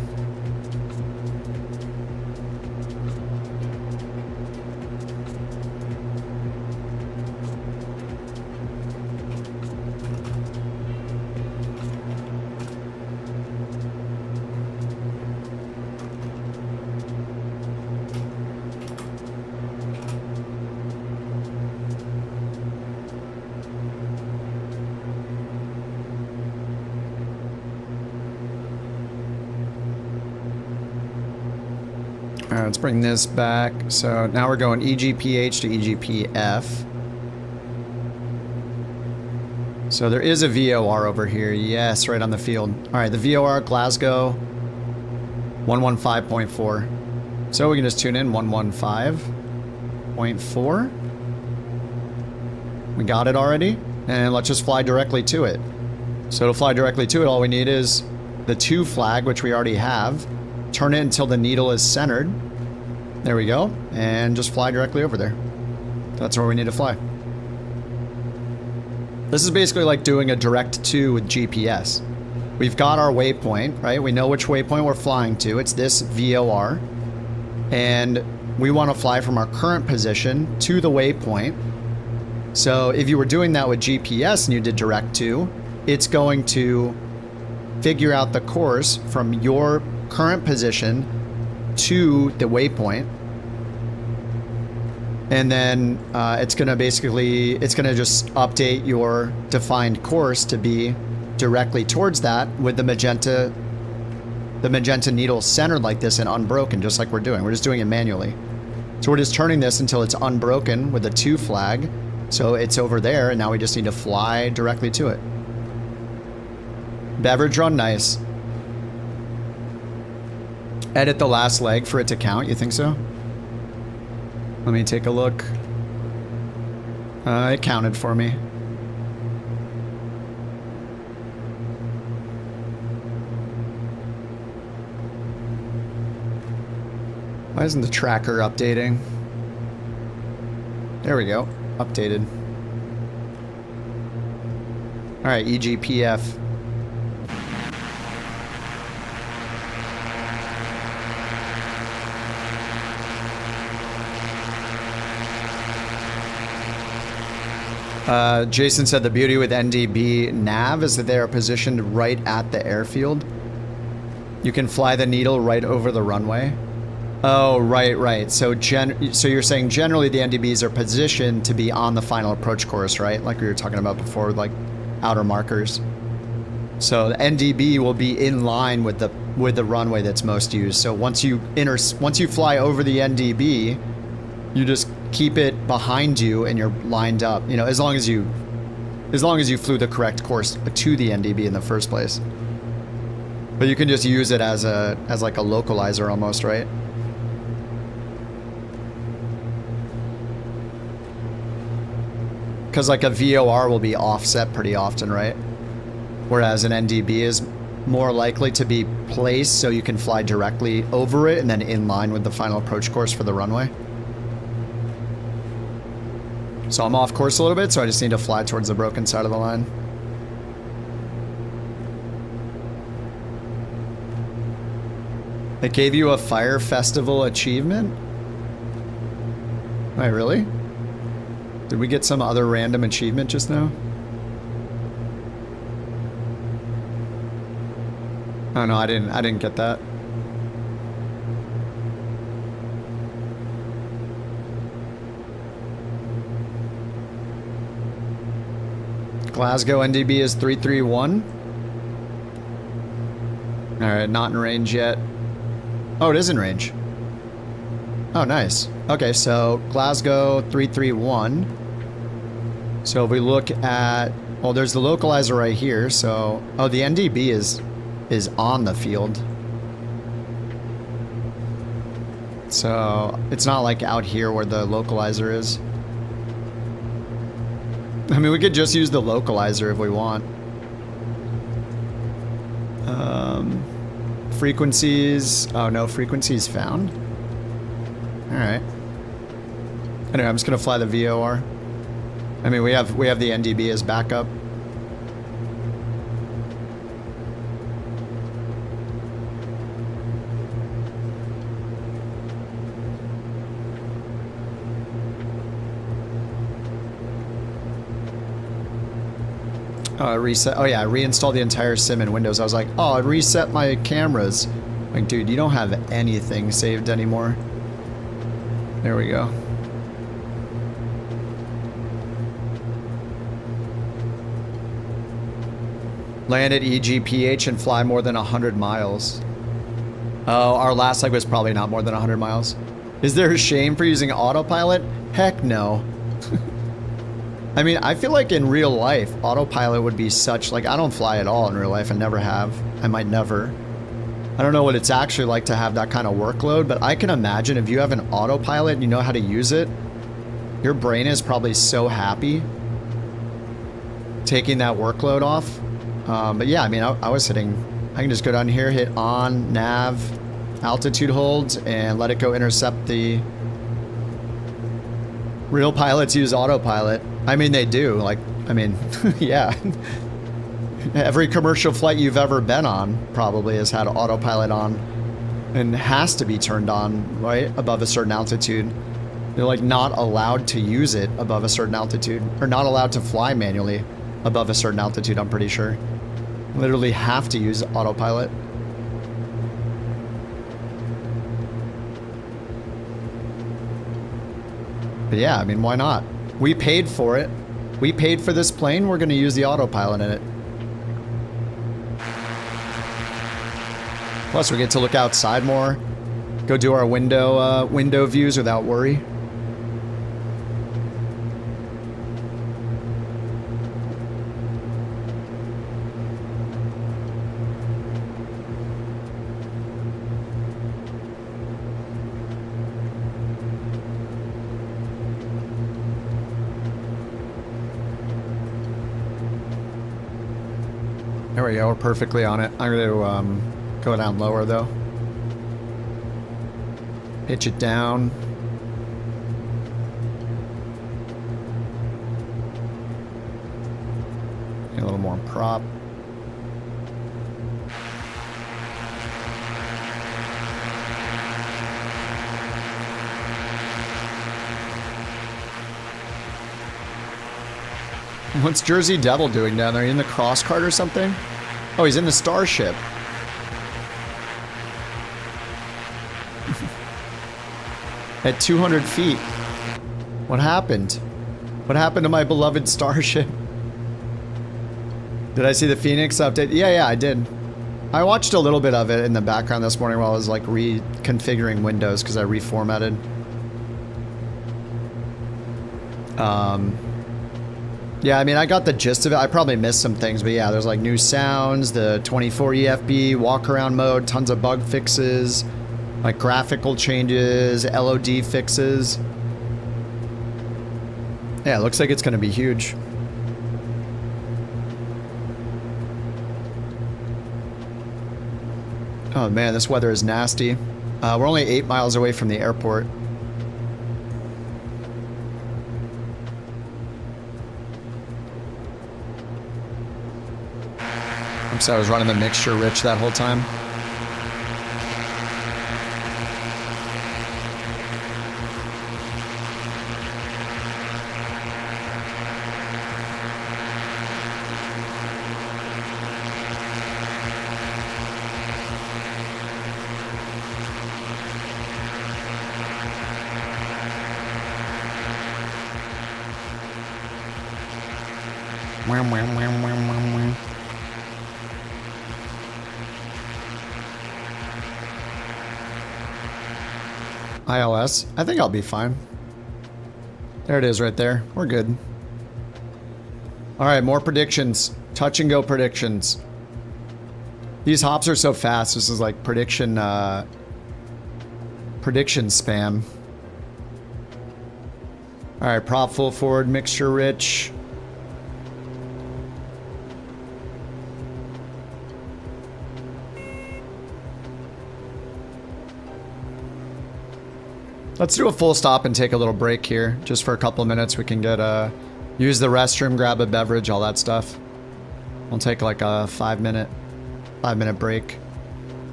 Alright, let's bring this back. So now we're going EGPH to EGPF. So there is a VOR over here. Yes, right on the field. Alright, the VOR Glasgow 115.4. So we can just tune in 115.4. We got it already. And let's just fly directly to it. So to fly directly to it, all we need is the 2 flag, which we already have. Turn it until the needle is centered. There we go. And just fly directly over there. That's where we need to fly. This is basically like doing a direct to with GPS. We've got our waypoint, right? We know which waypoint we're flying to. It's this VOR. And we want to fly from our current position to the waypoint. So if you were doing that with GPS and you did direct to, it's going to figure out the course from your current position to the waypoint. And then it's going to basically, it's going to just update your defined course to be directly towards that with the magenta needle centered like this and unbroken, just like we're doing. We're just doing it manually. So we're just turning this until it's unbroken with the 2 flag. So it's over there, and now we just need to fly directly to it. Beverage run, nice. Edit the last leg for it to count, you think so? Let me take a look. It counted for me. Why isn't the tracker updating? There we go. Updated. Alright, EGPF. Jason said the beauty with NDB nav is that they are positioned right at the airfield. You can fly the needle right over the runway. Oh, right. So you're saying generally the NDBs are positioned to be on the final approach course, right? Like we were talking about before, like outer markers. So the NDB will be in line with the runway that's most used. So once you fly over the NDB, you just keep it behind you and you're lined up. You know, as long as you flew the correct course to the NDB in the first place. But you can just use it as like a localizer almost, right? Because like a VOR will be offset pretty often, right? Whereas an NDB is more likely to be placed so you can fly directly over it and then in line with the final approach course for the runway. So I'm off course a little bit, so I just need to fly towards the broken side of the line. It gave you a Fire Festival achievement? Wait, really? Did we get some other random achievement just now? Oh no, I didn't get that. Glasgow NDB is 331. Alright, not in range yet. Oh, it is in range. Oh, nice. Okay, so Glasgow 331. So if we look at, well, there's the localizer right here. So, oh, the NDB is on the field. So it's not like out here where the localizer is. I mean, we could just use the localizer if we want. Frequencies. Oh, no frequencies found. All right. Anyway, I'm just gonna fly the VOR. I mean, we have the NDB as backup. Reset. Oh yeah, reinstall the entire sim in Windows. I was like, oh, I reset my cameras. Like, dude, you don't have anything saved anymore. There we go. Land at EGPH and fly more than 100 miles. Oh, our last leg was probably not more than 100 miles. Is there a shame for using autopilot? Heck no. I mean, I feel like in real life, autopilot would be such, like, I don't fly at all in real life and never have. I might never. I don't know what it's actually like to have that kind of workload, but I can imagine if you have an autopilot and you know how to use it, your brain is probably so happy taking that workload off. But yeah, I mean, I was hitting, I can just go down here, hit on, nav, altitude holds, and let it go intercept the... Real pilots use autopilot. I mean, they do. Like, I mean, yeah. Every commercial flight you've ever been on probably has had autopilot on and has to be turned on, right? Above a certain altitude. They're like not allowed to use it above a certain altitude, or not allowed to fly manually above a certain altitude, I'm pretty sure. Literally have to use autopilot. But yeah, I mean, why not? We paid for it. We paid for this plane, we're gonna use the autopilot in it. Plus we get to look outside more. Go do our window views without worry. There we go, we're perfectly on it. I'm gonna go down lower though. Pitch it down. A little more prop. What's Jersey Devil doing down there? In the cross cart or something? Oh, he's in the Starship. At 200 feet. What happened? What happened to my beloved Starship? Did I see the Phoenix update? Yeah, I did. I watched a little bit of it in the background this morning while I was like reconfiguring Windows because I reformatted. Yeah, I mean, I got the gist of it. I probably missed some things, but yeah, there's like new sounds, the 24 EFB, walk around mode, tons of bug fixes, like graphical changes, LOD fixes. Yeah, it looks like it's going to be huge. Oh man, this weather is nasty. We're only 8 miles away from the airport. So I was running the mixture rich that whole time. ILS. I think I'll be fine. There it is right there. We're good. Alright, more predictions. Touch and go predictions. These hops are so fast. This is like prediction spam. Alright, prop full forward, mixture rich. Let's do a full stop and take a little break here. Just for a couple of minutes. We can get use the restroom, grab a beverage, all that stuff. We'll take like a 5 minute break.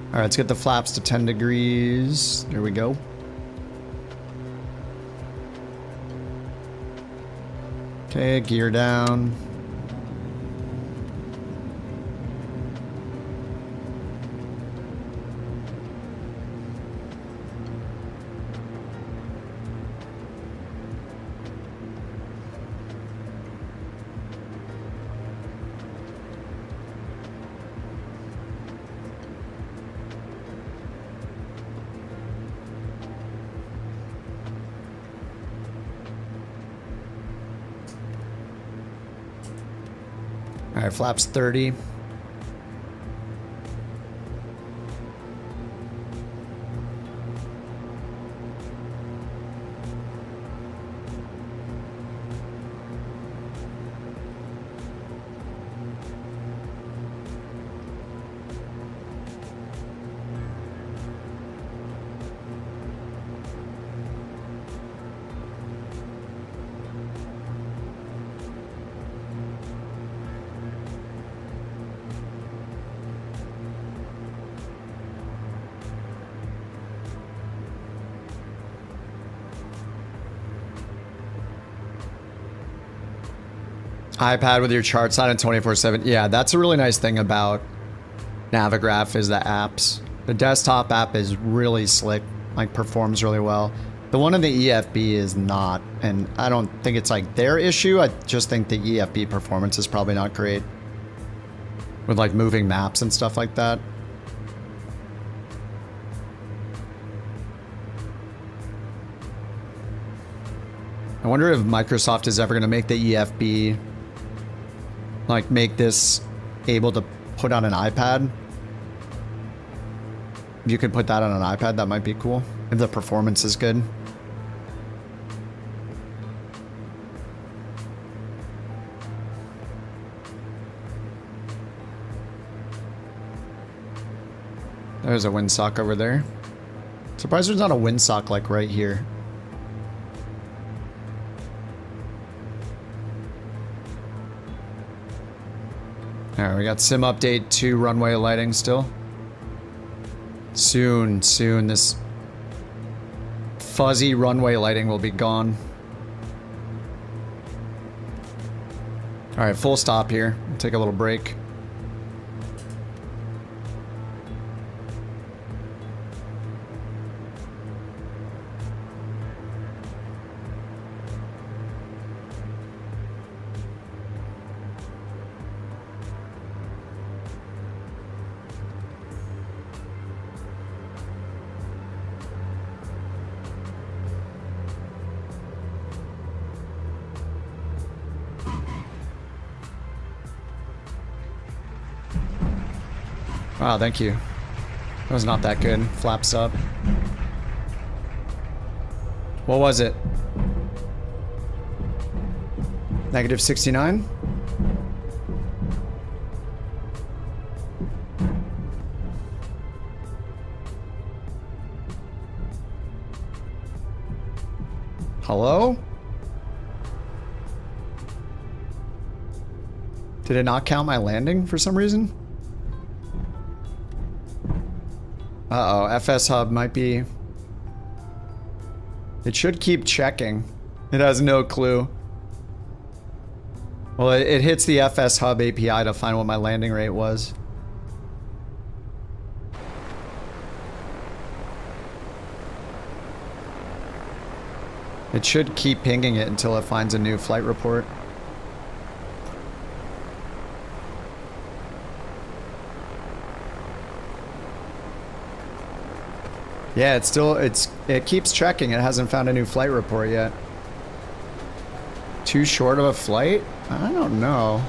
Alright, let's get the flaps to 10 degrees. There we go. Okay, gear down. Alright, flaps 30. iPad with your charts on it 24/7. Yeah, that's a really nice thing about Navigraph is the apps. The desktop app is really slick, like performs really well. The one in the EFB is not, and I don't think it's like their issue. I just think the EFB performance is probably not great with like moving maps and stuff like that. I wonder if Microsoft is ever going to make the EFB, like make this able to put on an iPad. If you could put that on an iPad, that might be cool. If the performance is good. There's a windsock over there. Surprised there's not a windsock like right here. Alright, we got sim update 2 runway lighting still. Soon, this fuzzy runway lighting will be gone. Alright, full stop here. Take a little break. Wow, thank you. That was not that good. Flaps up. What was it? -69? Hello? Did it not count my landing for some reason? Uh-oh, FS Hub might be... It should keep checking. It has no clue. Well, it hits the FS Hub API to find what my landing rate was. It should keep pinging it until it finds a new flight report. Yeah, it keeps checking. It hasn't found a new flight report yet. Too short of a flight? I don't know.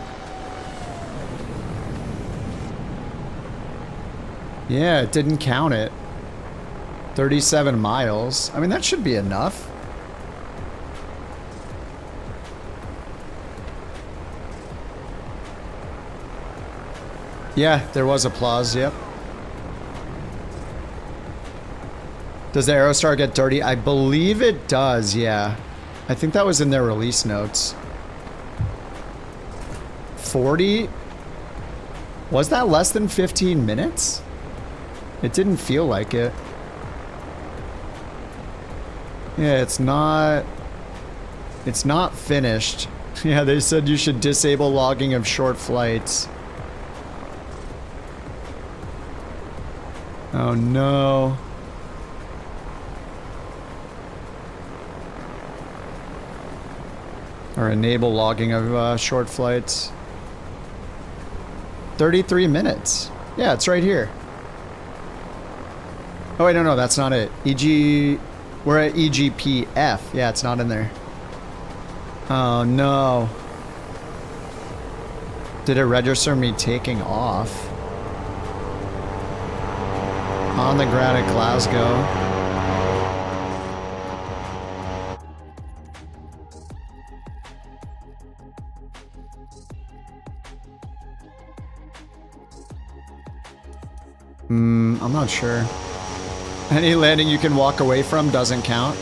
Yeah, it didn't count it. 37 miles. I mean, that should be enough. Yeah, there was applause, yep. Does the Aerostar get dirty? I believe it does, yeah. I think that was in their release notes. 40? Was that less than 15 minutes? It didn't feel like it. Yeah, it's not finished. Yeah, they said you should disable logging of short flights. Oh no. Or enable logging of short flights. 33 minutes. Yeah, it's right here. Oh wait, no, that's not it. We're at EGPF. Yeah, it's not in there. Oh no. Did it register me taking off? On the ground at Glasgow. I'm not sure. Any landing you can walk away from doesn't count.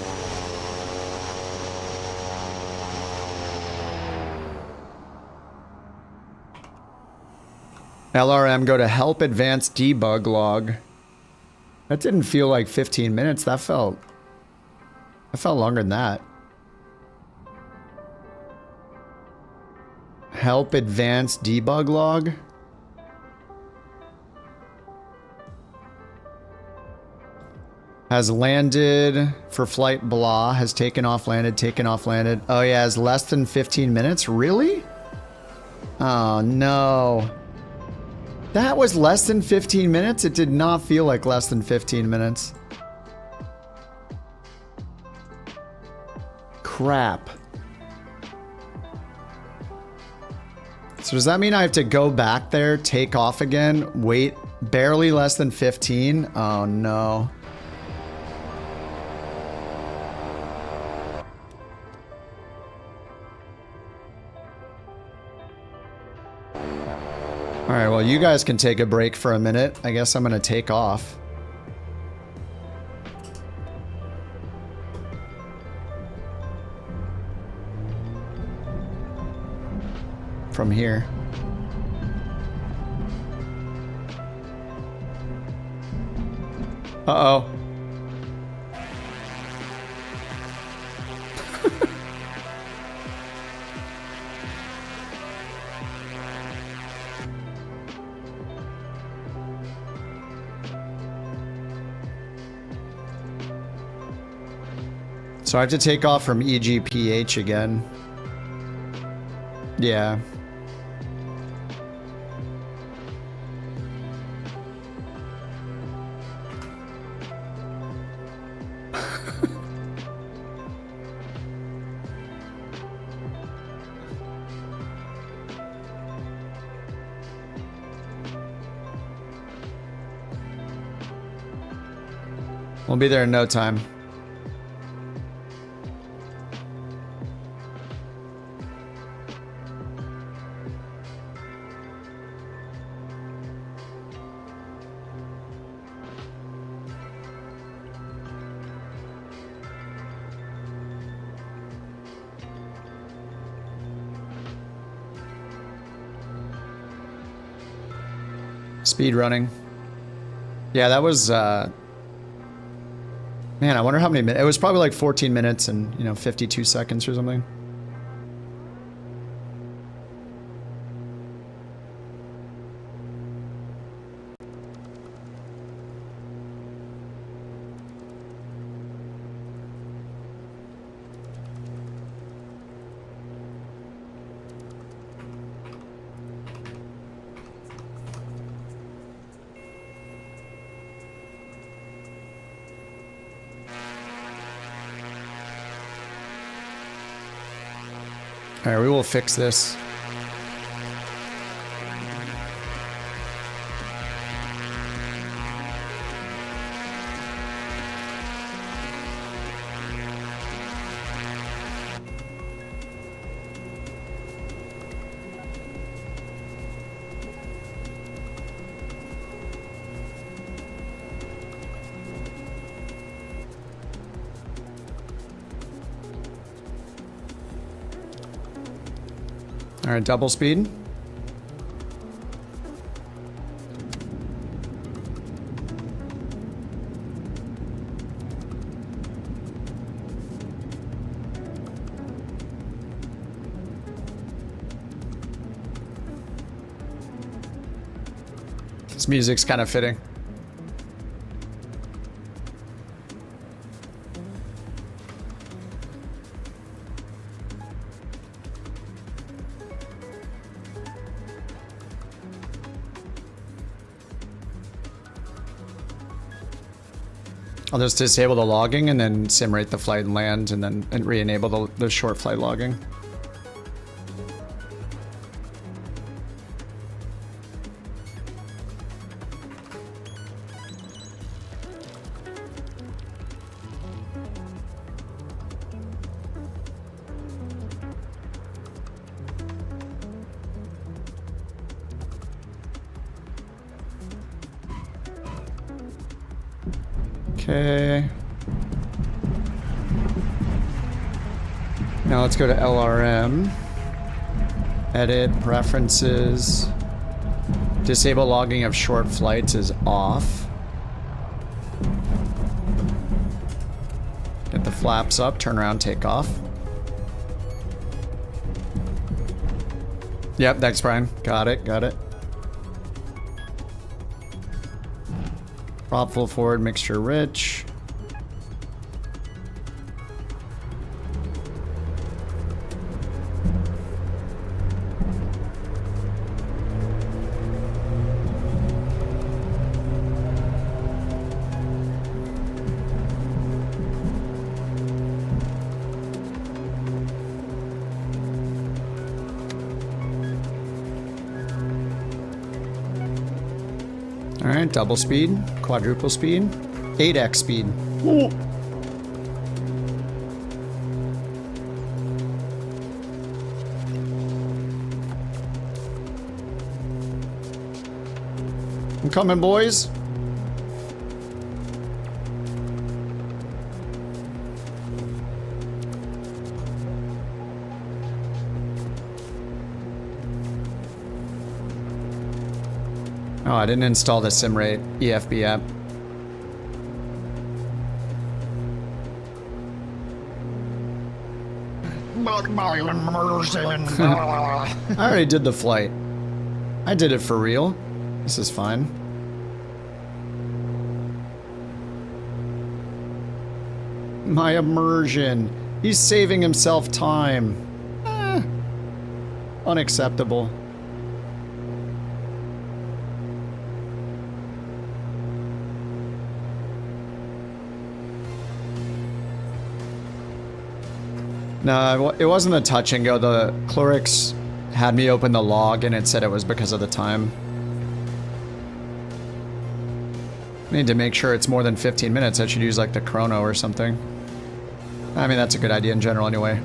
LRM, go to help advanced debug log. That didn't feel like 15 minutes. That felt longer than that. Help advanced debug log. Has landed for flight blah. Has taken off, landed, taken off, landed. Oh yeah, has less than 15 minutes? Really? Oh no. That was less than 15 minutes? It did not feel like less than 15 minutes. Crap. So does that mean I have to go back there, take off again, wait barely less than 15? Oh no. Alright, well you guys can take a break for a minute. I guess I'm gonna take off. From here. Uh-oh. So I have to take off from EGPH again. Yeah. We'll be there in no time. Speed running. Yeah, that was, man, I wonder how many minutes. It was probably like 14 minutes and, 52 seconds or something. All right, we will fix this. All right, double speed. This music's kind of fitting. I'll just disable the logging and then simulate the flight and land and then re-enable the short flight logging. Okay. Now let's go to LRM. Edit, preferences. Disable logging of short flights is off. Get the flaps up, turn around, take off. Yep, thanks, Brian. Got it, got it. Prop full forward, mixture rich. All right, double speed, quadruple speed, 8x speed. Ooh. I'm coming, boys. Oh, I didn't install the SimRate EFB app. I already did the flight. I did it for real. This is fine. My immersion. He's saving himself time. Unacceptable. No, it wasn't a touch and go. The Clorix had me open the log and it said it was because of the time. I need to make sure it's more than 15 minutes. I should use like the chrono or something. I mean, that's a good idea in general anyway.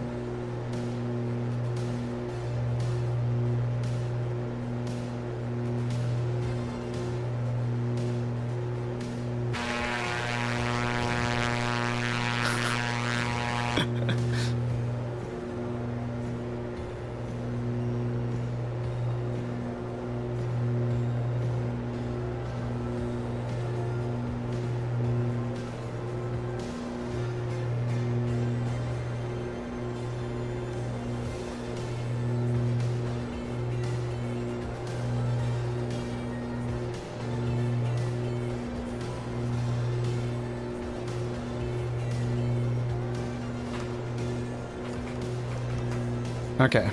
Okay.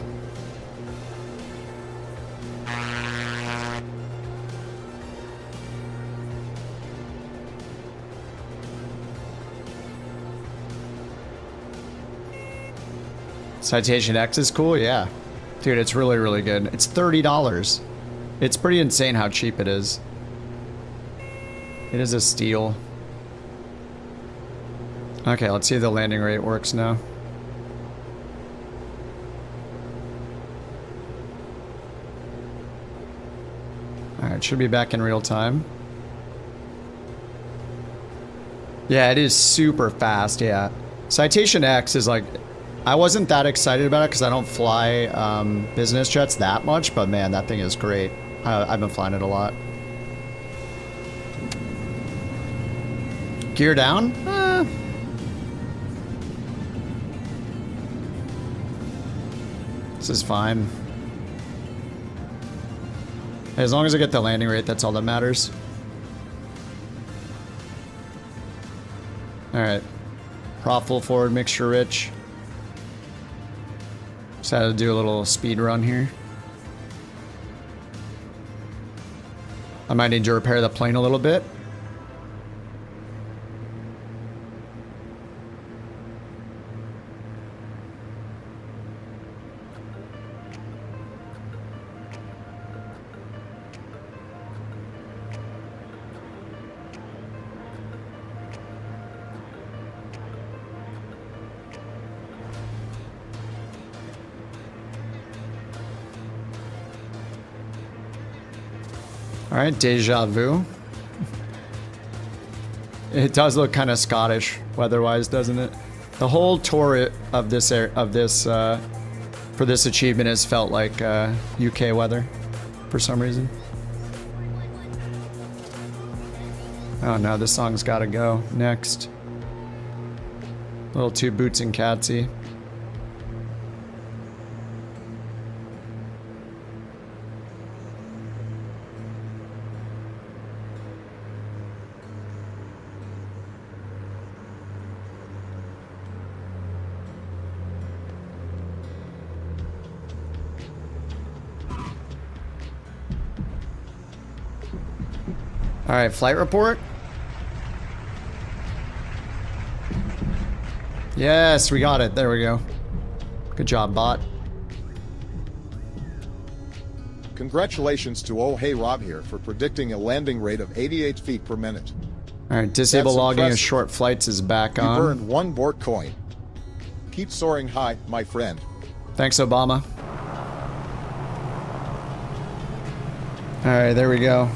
Citation X is cool, yeah. Dude, it's really, really good. It's $30. It's pretty insane how cheap it is. It is a steal. Okay, let's see if the landing rate works now. Alright, should be back in real time. Yeah, it is super fast, yeah. Citation X is like... I wasn't that excited about it because I don't fly business jets that much, but man, that thing is great. I've been flying it a lot. Gear down? This is fine. As long as I get the landing rate, that's all that matters. Alright. Prop full forward, mixture rich. Just had to do a little speed run here. I might need to repair the plane a little bit. All right, deja vu. It does look kind of Scottish weather-wise, doesn't it? The whole tour of this for this achievement has felt like UK weather for some reason. Oh no, this song's got to go next. A little too boots and catsy. All right, flight report. Yes, we got it. There we go. Good job, bot. Congratulations to Oh Hey Rob here for predicting a landing rate of 88 feet per minute. All right, disable That's logging of impressive. short flights is back You on. earned 1 BorkCoin. Keep soaring high, my friend. Thanks, Obama. All right, there we go.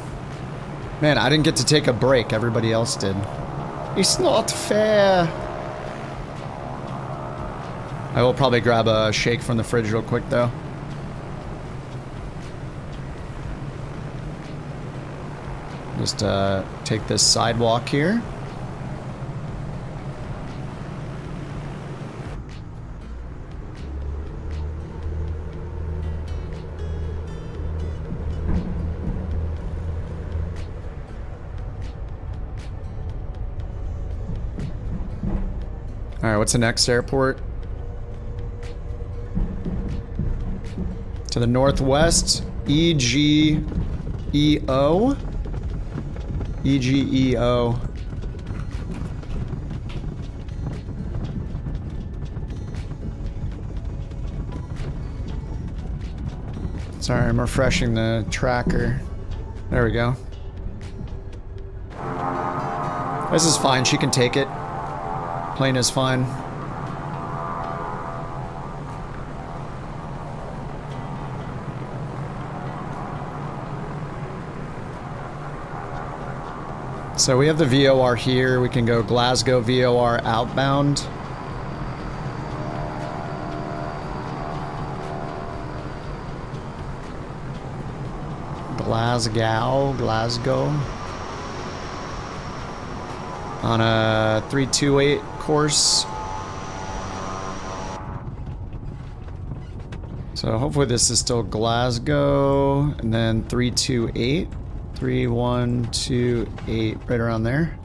Man, I didn't get to take a break. Everybody else did. It's not fair. I will probably grab a shake from the fridge real quick, though. Just take this sidewalk here. All right, what's the next airport? To the northwest, EGEO. EGEO. Sorry, I'm refreshing the tracker. There we go. This is fine, she can take it. Plane is fine. So we have the VOR here. We can go Glasgow VOR outbound. Glasgow. On a 328 course. So hopefully this is still Glasgow, and then 328. 3128, right around there.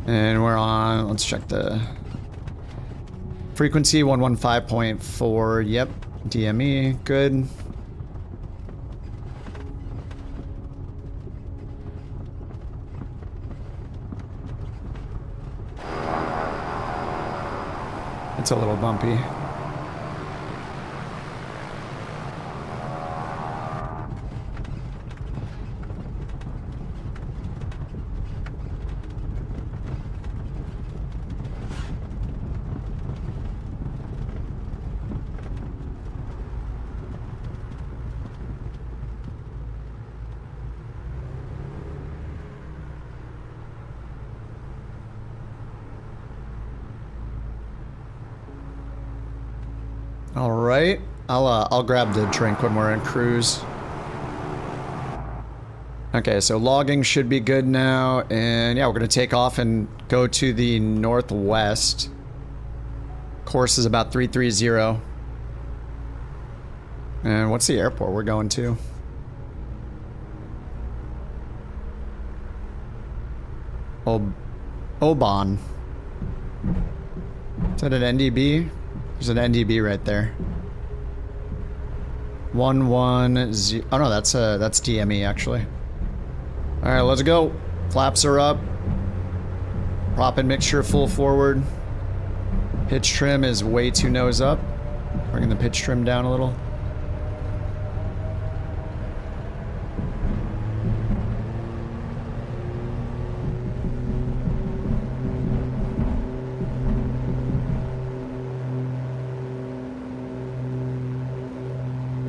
And we're on, let's check the frequency, 115.4, yep, DME, good. It's a little bumpy. All right, I'll grab the drink when we're in cruise. Okay, so logging should be good now, and yeah, we're gonna take off and go to the northwest. Course is about 330. And what's the airport we're going to? Oban. Is that an NDB? There's an NDB right there. 110. Oh no, that's DME actually. All right, let's go. Flaps are up. Prop and mixture full forward. Pitch trim is way too nose up. Bringing the pitch trim down a little.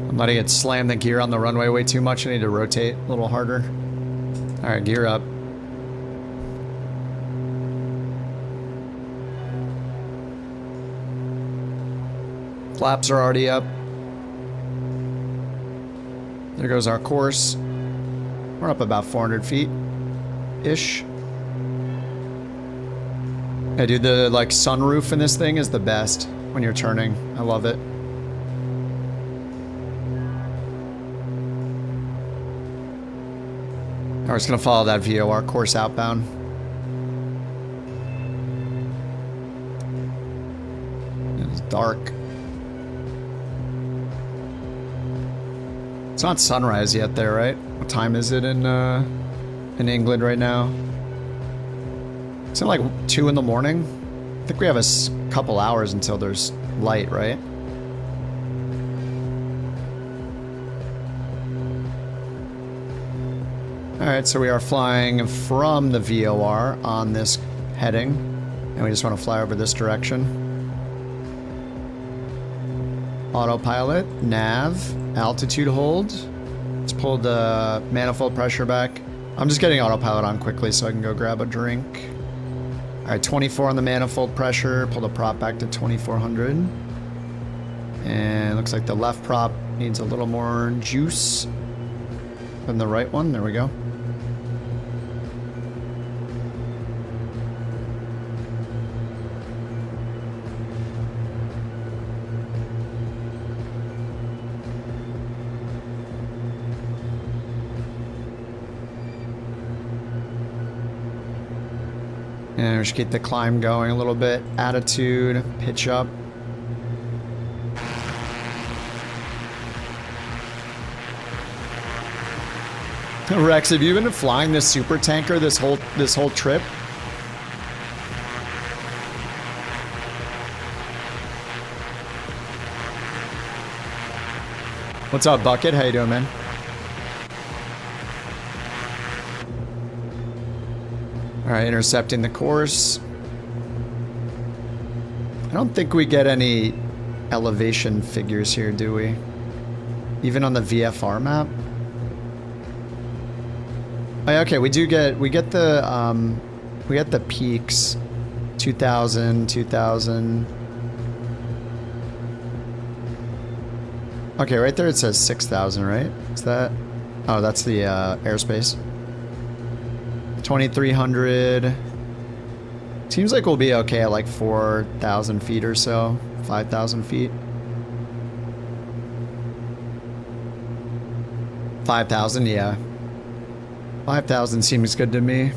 I'm letting it slam the gear on the runway way too much. I need to rotate a little harder. All right, gear up. Flaps are already up. There goes our course. We're up about 400 feet-ish. Hey, dude, the like sunroof in this thing is the best when you're turning. I love it. We're just gonna follow that VOR course outbound. It's dark. It's not sunrise yet there, right? What time is it in England right now? It's like 2 in the morning. I think we have a couple hours until there's light, right? Alright, so we are flying from the VOR on this heading, and we just want to fly over this direction. Autopilot, nav, altitude hold. Let's pull the manifold pressure back. I'm just getting autopilot on quickly so I can go grab a drink. Alright, 24 on the manifold pressure. Pull the prop back to 2400. And it looks like the left prop needs a little more juice than the right one. There we go. And we should get the climb going a little bit. Attitude, pitch up. Rex, have you been flying this super tanker this whole trip? What's up, Bucket? How you doing, man? Alright, intercepting the course. I don't think we get any elevation figures here, do we? Even on the VFR map? Oh, yeah, okay, we get the peaks. 2000, 2000. Okay, right there it says 6,000, right? Is that? Oh, that's the airspace. 2,300. Seems like we'll be okay at like 4,000 feet or so. 5,000 feet. 5,000, yeah. 5,000 seems good to me.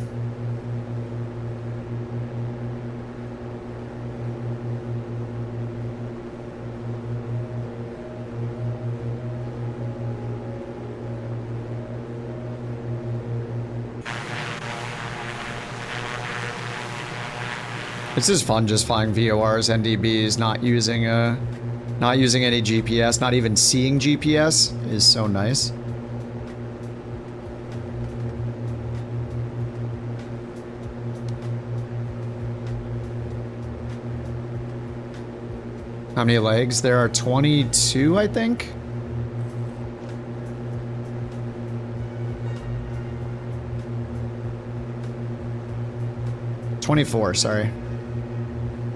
This is fun, just flying VORs, NDBs, not using any GPS, not even seeing GPS is so nice. How many legs? There are 22, I think. $24, sorry.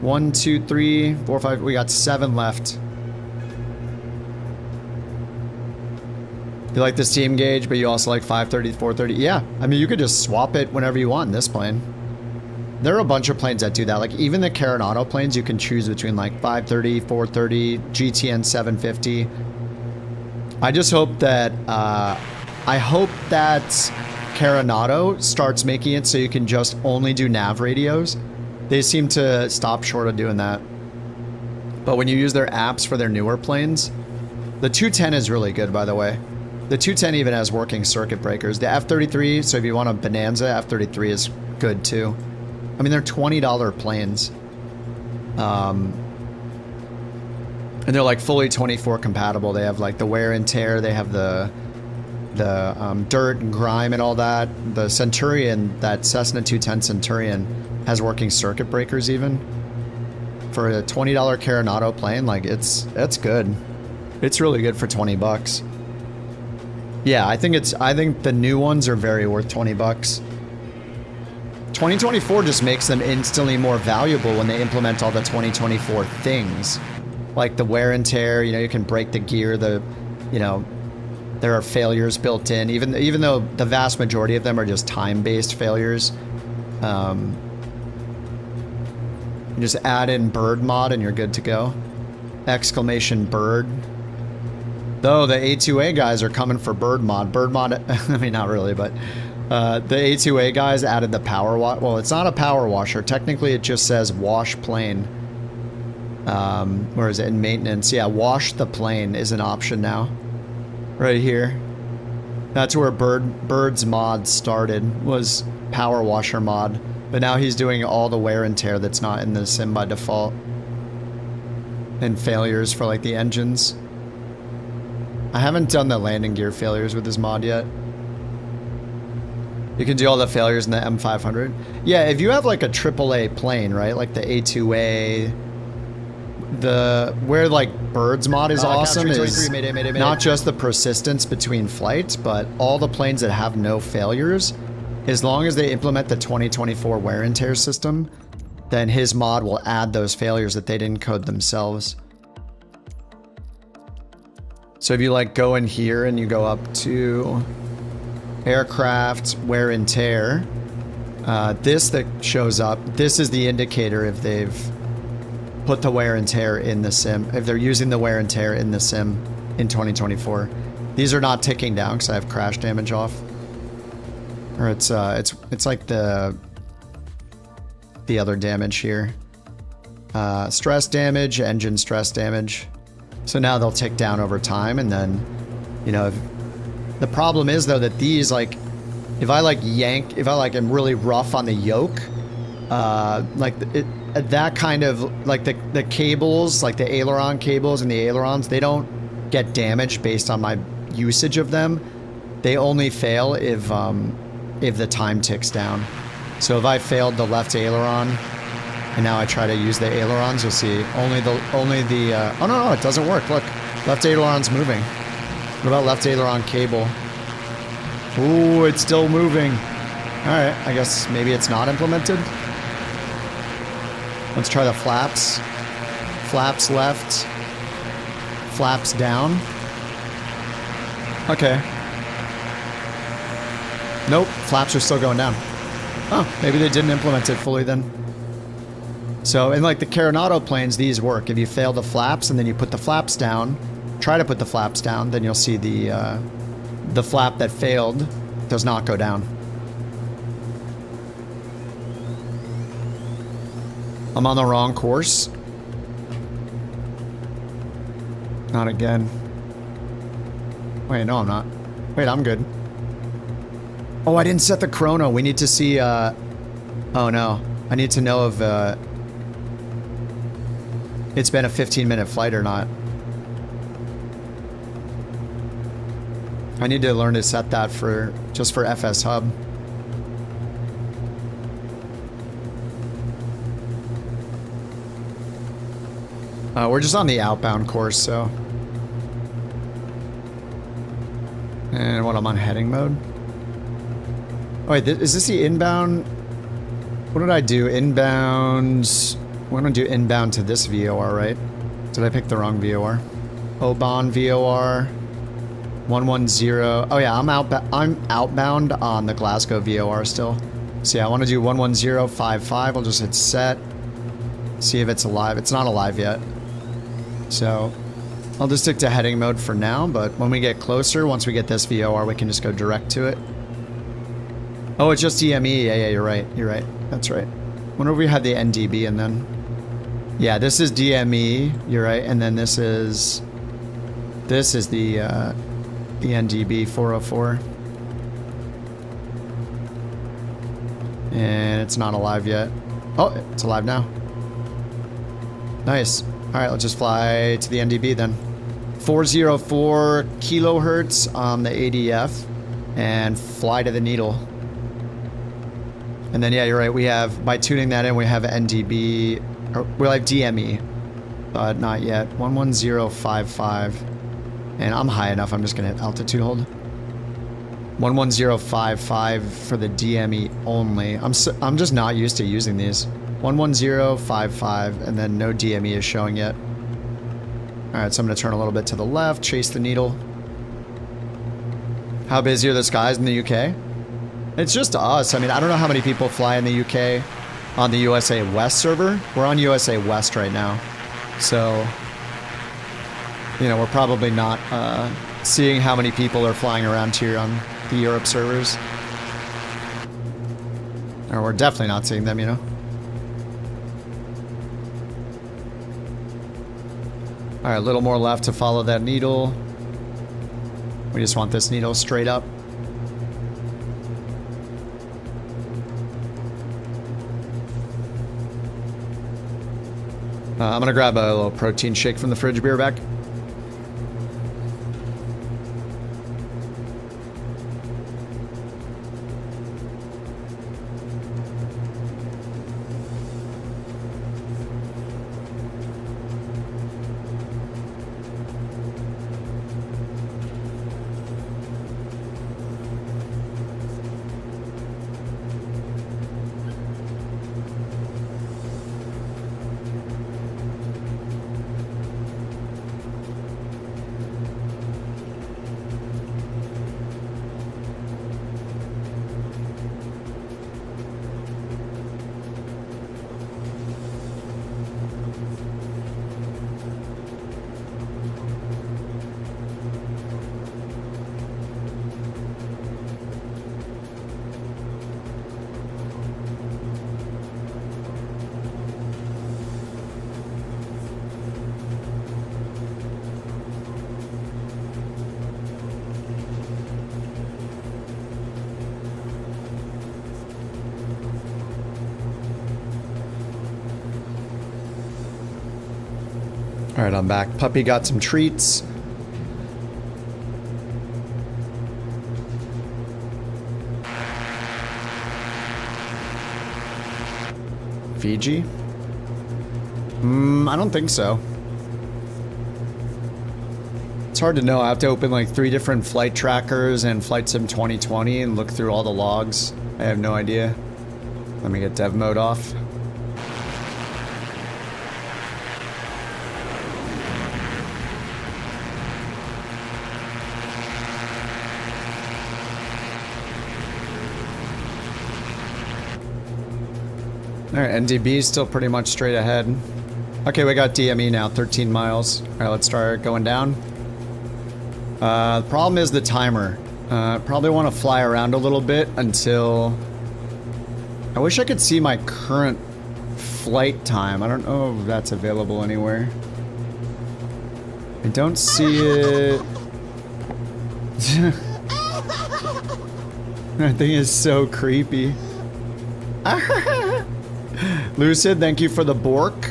1, 2, 3, 4, 5. We got 7 left. You like this team gauge, but you also like 530, 430. Yeah, I mean, you could just swap it whenever you want in this plane. There are a bunch of planes that do that. Like even the Carenado planes, you can choose between like 530, 430, GTN 750. I just hope that Carenado starts making it so you can just only do nav radios. They seem to stop short of doing that. But when you use their apps for their newer planes, the 210 is really good, by the way. The 210 even has working circuit breakers. The F-33, so if you want a Bonanza, F-33 is good too. I mean, they're $20 planes. And they're like fully 24 compatible. They have like the wear and tear. They have the dirt and grime and all that. The Centurion, that Cessna 210 Centurion, has working circuit breakers even. For a $20 Carenado plane, like it's good. It's really good for 20 bucks. Yeah, I think the new ones are very worth 20 bucks. 2024 just makes them instantly more valuable when they implement all the 2024 things. Like the wear and tear, you know, you can break the gear, you know, there are failures built in, even though the vast majority of them are just time-based failures. You just add in bird mod and you're good to go. Exclamation bird. Though the A2A guys are coming for bird mod. Bird mod, I mean, not really, but the A2A guys added the power wash. Well, it's not a power washer. Technically, it just says wash plane. Where is it? In maintenance. Yeah, wash the plane is an option now. Right here. That's where Bird's mod started, was Power Washer mod. But now he's doing all the wear and tear that's not in the sim by default. And failures for like the engines. I haven't done the landing gear failures with this mod yet. You can do all the failures in the M500. Yeah, if you have like a AAA plane, right? Like the A2A, where like Bird's mod is awesome is not just the persistence between flights, but all the planes that have no failures, as long as they implement the 2024 wear and tear system, then his mod will add those failures that they didn't code themselves. So if you like go in here and you go up to aircraft wear and tear, this that shows up, this is the indicator if they've put the wear and tear in the sim, if they're using the wear and tear in the sim in 2024. These are not ticking down because I have crash damage off. Or it's like the other damage here. Stress damage, engine stress damage. So now they'll tick down over time, and then, you know, the problem is though that these, like, if I am really rough on the yoke, that kind of, like the cables, like the aileron cables and the ailerons, they don't get damaged based on my usage of them. They only fail if the time ticks down. So if I failed the left aileron and now I try to use the ailerons, you'll see only the oh no, it doesn't work. Look, left aileron's moving. What about left aileron cable? Ooh, it's still moving. All right, I guess maybe it's not implemented. Let's try the flaps. Flaps left. Flaps down. Okay. Nope, flaps are still going down. Oh, maybe they didn't implement it fully then. So in like the Carenado planes, these work. If you fail the flaps and then you put the flaps down, try to put the flaps down, then you'll see the flap that failed does not go down. I'm on the wrong course. Not again. Wait, no, I'm not. Wait, I'm good. Oh, I didn't set the chrono. We need to see, oh no. I need to know if, it's been a 15-minute flight or not. I need to learn to set that for, just for FS Hub. We're just on the outbound course, so. And what, I'm on heading mode? Oh wait, is this the inbound? What did I do? Inbound. We're gonna do inbound to this VOR, right? Did I pick the wrong VOR? Oban VOR. 110. Oh yeah, I'm outbound on the Glasgow VOR still. So yeah, I want to do 11055. I'll just hit set. See if it's alive. It's not alive yet. So I'll just stick to heading mode for now, but when we get closer, once we get this VOR, we can just go direct to it. Oh, it's just DME. Yeah, you're right. You're right. That's right. Whenever we had the NDB and then... Yeah, this is DME. You're right. And then this is the NDB 404. And it's not alive yet. Oh, it's alive now. Nice. All right, let's just fly to the NDB then. 404 kilohertz on the ADF and fly to the needle. And then, yeah, you're right. We have, by tuning that in, we have NDB, or we have DME, but not yet. 11055. And I'm high enough. I'm just going to hit altitude hold. 11055 for the DME only. I'm just not used to using these. 11055, and then no DME is showing yet. All right, so I'm going to turn a little bit to the left, chase the needle. How busy are the skies in the UK? It's just us. I mean, I don't know how many people fly in the UK on the USA West server. We're on USA West right now. So, you know, we're probably not seeing how many people are flying around here on the Europe servers. Or we're definitely not seeing them, you know. All right, a little more left to follow that needle. We just want this needle straight up. I'm gonna grab a little protein shake from the fridge. Be right back. All right, I'm back. Puppy got some treats. Fiji? I don't think so. It's hard to know. I have to open like 3 different flight trackers and Flight Sim 2020 and look through all the logs. I have no idea. Let me get dev mode off. Alright, NDB is still pretty much straight ahead. Okay, we got DME now, 13 miles. Alright, let's start going down. The problem is the timer. Probably want to fly around a little bit until... I wish I could see my current flight time. I don't know if that's available anywhere. I don't see it. That thing is so creepy. Lucid, thank you for the Bork.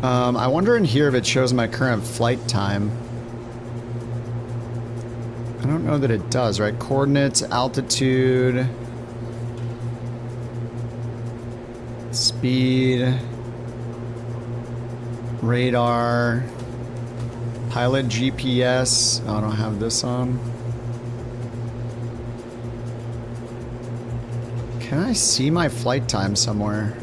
I wonder in here if it shows my current flight time. I don't know that it does, right? Coordinates, altitude, speed, radar, pilot GPS. Oh, I don't have this on. Can I see my flight time somewhere?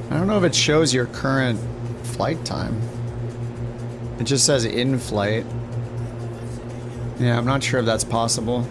I don't know if it shows your current flight time. It just says in flight. Yeah, I'm not sure if that's possible.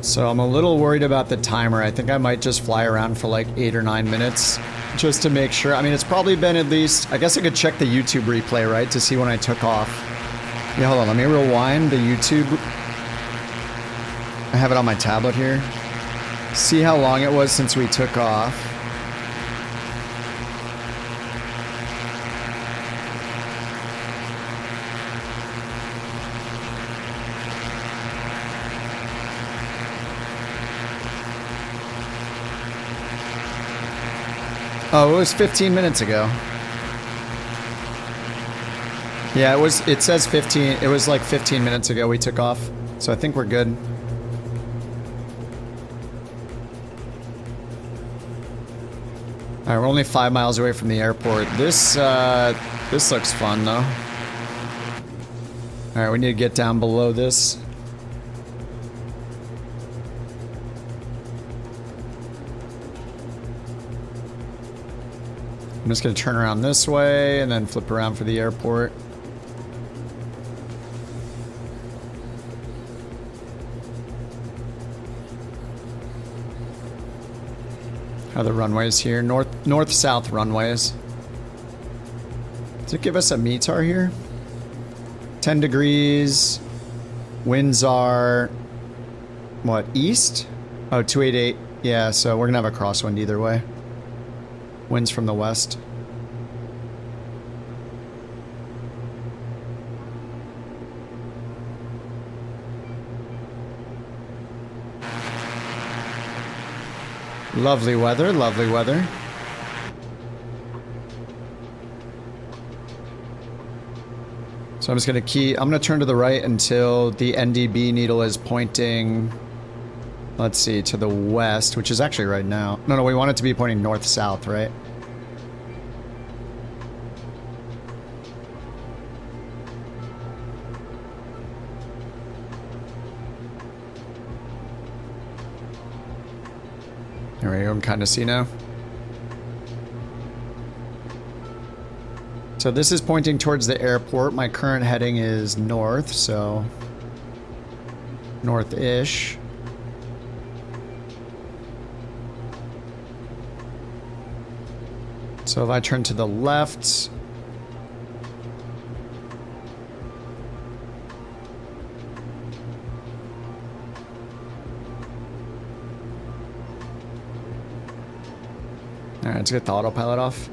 So I'm a little worried about the timer. I think I might just fly around for like 8 or 9 minutes just to make sure. I mean, it's probably been at least, I guess I could check the YouTube replay, right? To see when I took off. Yeah, hold on. Let me rewind the YouTube. I have it on my tablet here. See how long it was since we took off. Oh, it was 15 minutes ago. Yeah, it says 15. It was like 15 minutes ago we took off. So I think we're good. Alright, we're only 5 miles away from the airport. This looks fun though. Alright, we need to get down below this. I'm just gonna turn around this way and then flip around for the airport. How are the runways here? North-south runways. Does it give us a METAR here? 10 degrees. Winds are, what, east? Oh, 288. Yeah, so we're gonna have a crosswind either way. Winds from the west. Lovely weather, lovely weather. So I'm just gonna I'm gonna turn to the right until the NDB needle is pointing, let's see, to the west, which is actually right now. No, we want it to be pointing north-south, right? There we go, I'm kind of see now. So this is pointing towards the airport. My current heading is north, so north-ish. So if I turn to the left, all right, let's get the autopilot off.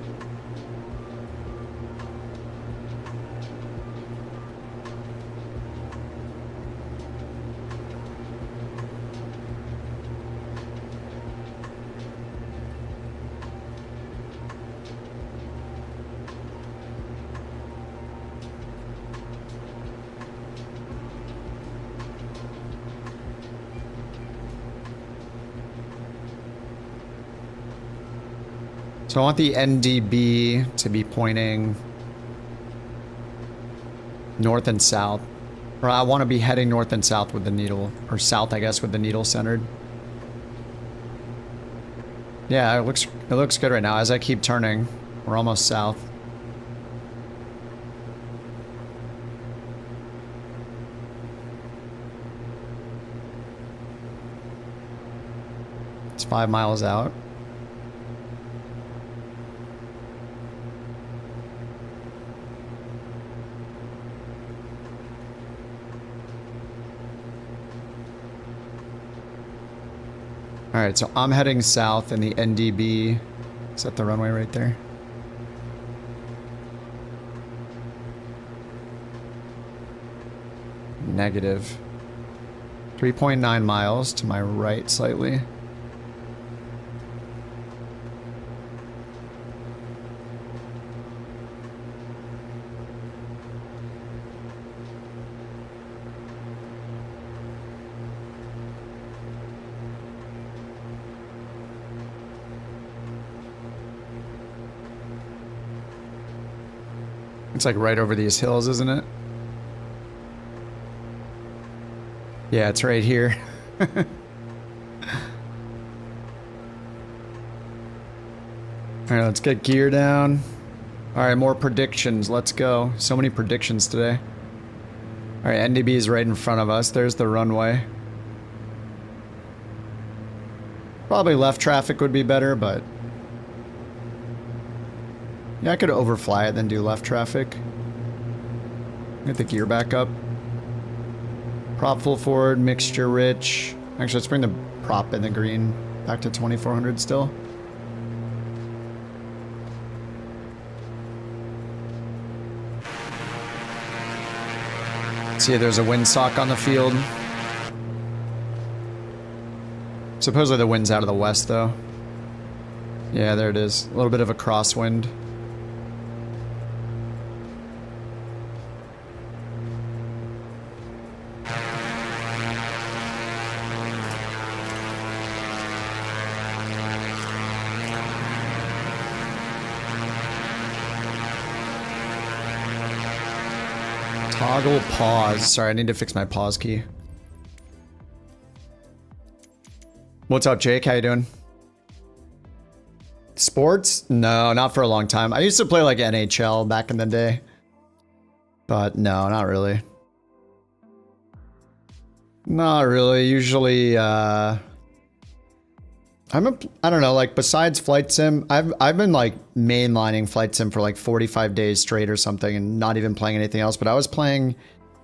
So I want the NDB to be pointing north and south. Or I want to be heading north and south with the needle. Or south, I guess, with the needle centered. Yeah, it looks good right now. As I keep turning, we're almost south. It's 5 miles out. Alright, so I'm heading south and the NDB is at the runway right there. Negative. 3.9 miles to my right slightly. It's like right over these hills, isn't it? Yeah, it's right here. Alright, let's get gear down. Alright, more predictions. Let's go. So many predictions today. Alright, NDB is right in front of us. There's the runway. Probably left traffic would be better, but... yeah, I could overfly it, then do left traffic. Get the gear back up. Prop full forward, mixture rich. Actually, let's bring the prop in the green back to 2400 still. See, there's a windsock on the field. Supposedly the wind's out of the west, though. Yeah, there it is. A little bit of a crosswind. Toggle pause. Sorry, I need to fix my pause key. What's up, Jake? How you doing? Sports? No, not for a long time. I used to play like NHL back in the day. But no, not really. Not really. Usually, I don't know, like besides Flight Sim, I've been like mainlining Flight Sim for like 45 days straight or something and not even playing anything else. But I was playing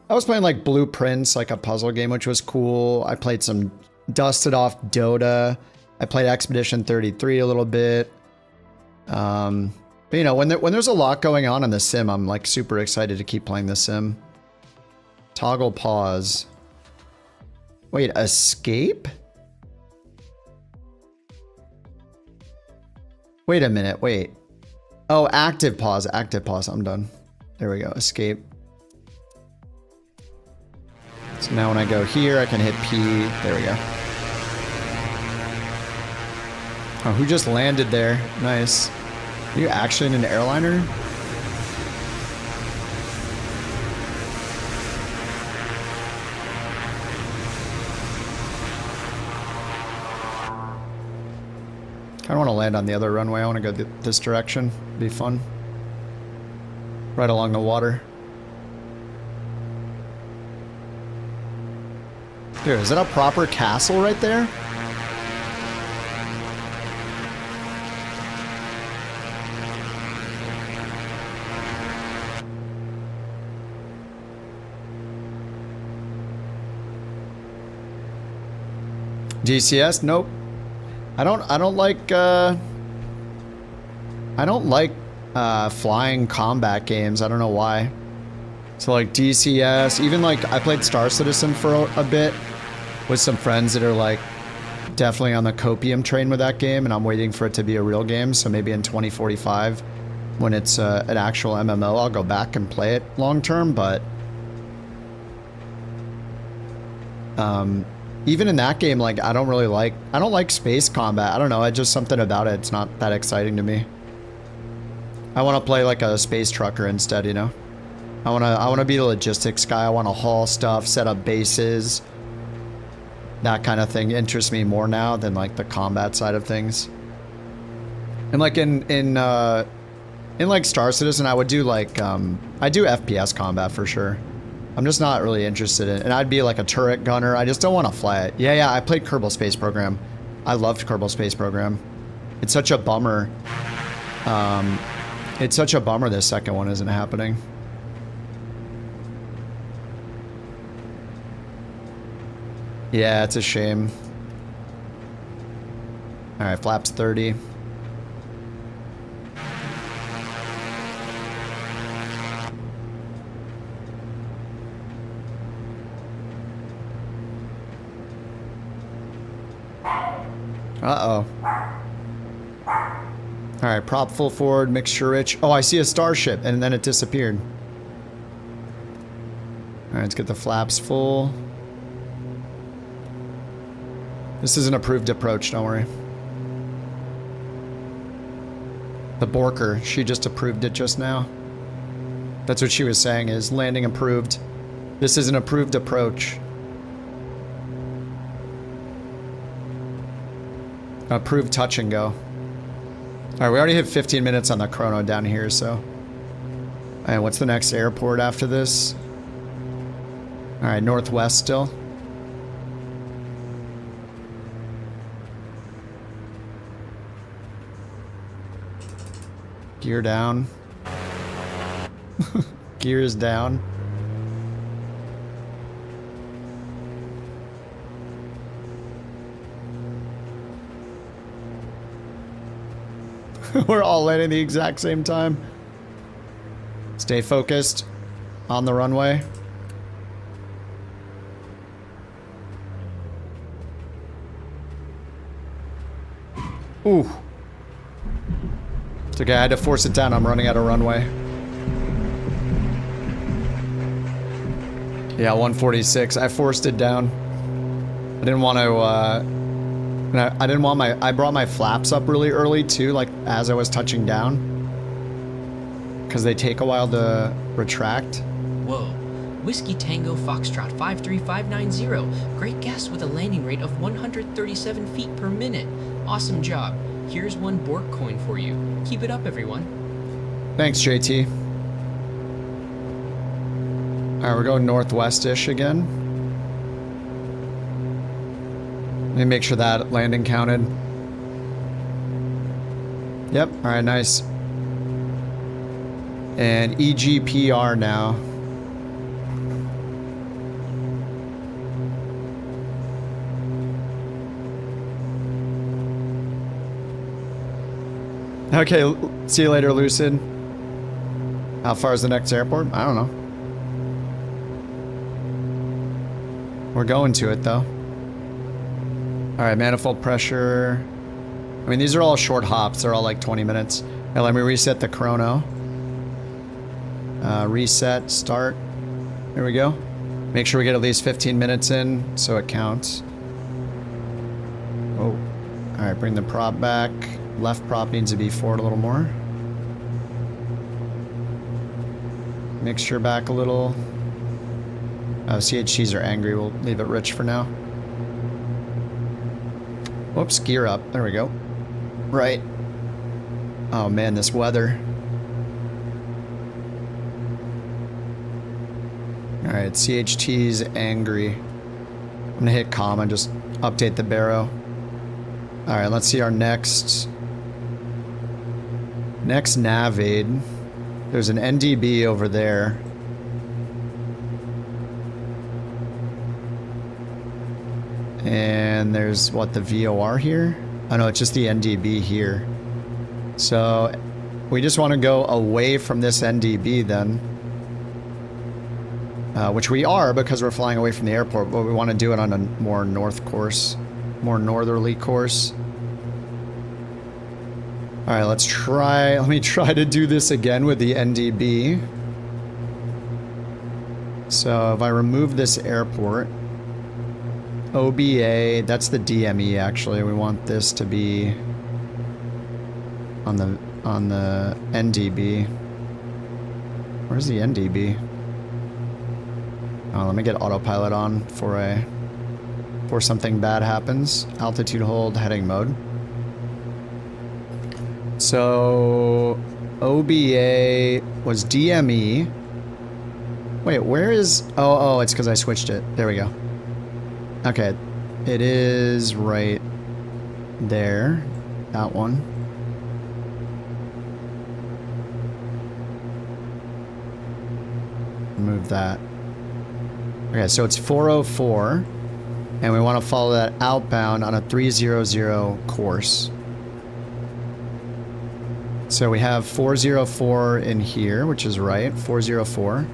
like Blueprints, like a puzzle game, which was cool. I played some dusted off Dota. I played Expedition 33 a little bit. But you know, when there's a lot going on in the sim, I'm like super excited to keep playing the sim. Toggle pause. Wait, escape? Wait a minute, wait. Oh, active pause, I'm done. There we go, escape. So now when I go here, I can hit P, there we go. Oh, who just landed there? Nice. Are you actually in an airliner? I don't want to land on the other runway. I want to go this direction. Be fun. Right along the water. Dude, is that a proper castle right there? DCS? Nope. I don't like flying combat games. I don't know why. So like DCS, even like I played Star Citizen for a bit with some friends that are like definitely on the copium train with that game, and I'm waiting for it to be a real game. So maybe in 2045, when it's an actual MMO, I'll go back and play it long term. But even in that game, like I don't like space combat. I don't know, it's just something about it. It's not that exciting to me. I want to play like a space trucker instead, you know. I want to be the logistics guy. I want to haul stuff, set up bases. That kind of thing interests me more now than like the combat side of things. And like in like Star Citizen, I would do like I do FPS combat for sure. I'm just not really interested in it. And I'd be like a turret gunner. I just don't want to fly it. Yeah, I played Kerbal Space Program. I loved Kerbal Space Program. It's such a bummer. It's such a bummer this second one isn't happening. Yeah, it's a shame. Alright, flaps 30. Uh-oh. Alright, prop full forward, mixture rich. Oh, I see a starship, and then it disappeared. Alright, let's get the flaps full. This is an approved approach, don't worry. The Borker, she just approved it just now. That's what she was saying, is landing approved. This is an approved approach. Approved touch and go. Alright, we already hit 15 minutes on the chrono down here, so. Alright, what's the next airport after this? Alright, northwest still. Gear down. Gear is down. We're all landing the exact same time. Stay focused on the runway. Ooh. It's okay, I had to force it down. I'm running out of runway. Yeah, 146. I forced it down. I didn't want to, I didn't want I brought my flaps up really early too, like as I was touching down. Because they take a while to retract. Whoa. Whiskey Tango Foxtrot 53590. Great guess with a landing rate of 137 feet per minute. Awesome job. Here's one BorkCoin for you. Keep it up, everyone. Thanks, JT. All right, we're going northwest-ish again. Let me make sure that landing counted. Yep, all right, nice. And EGPR now. Okay, see you later, Lucid. How far is the next airport? I don't know. We're going to it, though. Alright, manifold pressure. I mean, these are all short hops. They're all like 20 minutes. Now, let me reset the chrono. Reset, start. There we go. Make sure we get at least 15 minutes in so it counts. Oh. Alright, bring the prop back. Left prop needs to be forward a little more. Mixture back a little. Oh, CHCs are angry. We'll leave it rich for now. Whoops, gear up. There we go. Right. Oh man, this weather. Alright, CHT's angry. I'm gonna hit calm and just update the baro. Alright, let's see our next nav aid. There's an NDB over there. And there's, what, the VOR here? Oh no, it's just the NDB here. So, we just want to go away from this NDB then. Which we are because we're flying away from the airport, but we want to do it on a more north course. More northerly course. Alright, let me try to do this again with the NDB. So if I remove this airport, OBA, that's the DME actually. We want this to be on the NDB. Where's the NDB? Oh, let me get autopilot on before something bad happens. Altitude hold, heading mode. So OBA was DME. Wait, where is... Oh, it's because I switched it. There we go. Okay. It is right there. That one. Move that. Okay, so it's 404. And we want to follow that outbound on a 300 course. So we have 404 in here, which is right, 404.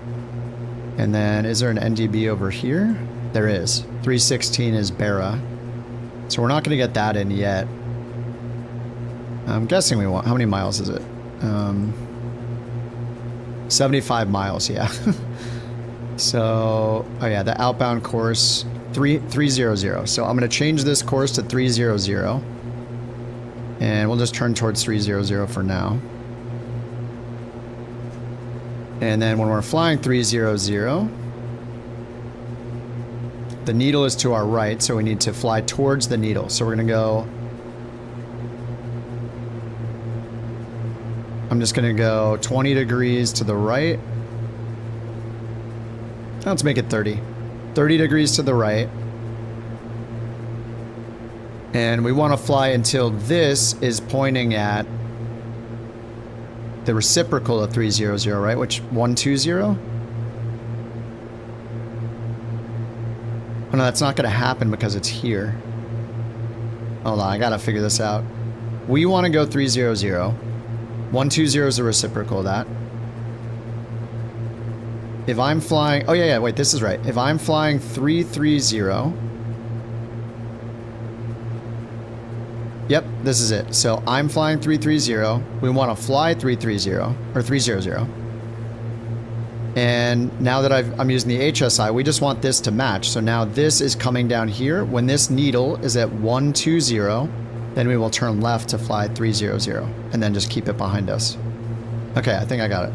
And then is there an NDB over here? There is. 316 is Barra. So we're not going to get that in yet. I'm guessing we want, how many miles is it? 75 miles, yeah. So, oh yeah, the outbound course, 300. So I'm going to change this course to 300. And we'll just turn towards 300 for now. And then when we're flying 300, the needle is to our right, so we need to fly towards the needle. So we're going to go... I'm just going to go 20 degrees to the right. Let's make it 30. 30 degrees to the right. And we want to fly until this is pointing at the reciprocal of 300, right? Which, 120? Oh no, that's not going to happen because it's here. Hold on, I got to figure this out. We want to go 300. 120 is the reciprocal of that. If I'm flying... Oh yeah, wait, this is right. If I'm flying 330... Yep, this is it. So I'm flying 330. We want to fly 330 or 300. And now that I'm using the HSI, we just want this to match. So now this is coming down here. When this needle is at 120, then we will turn left to fly 300 and then just keep it behind us. Okay, I think I got it.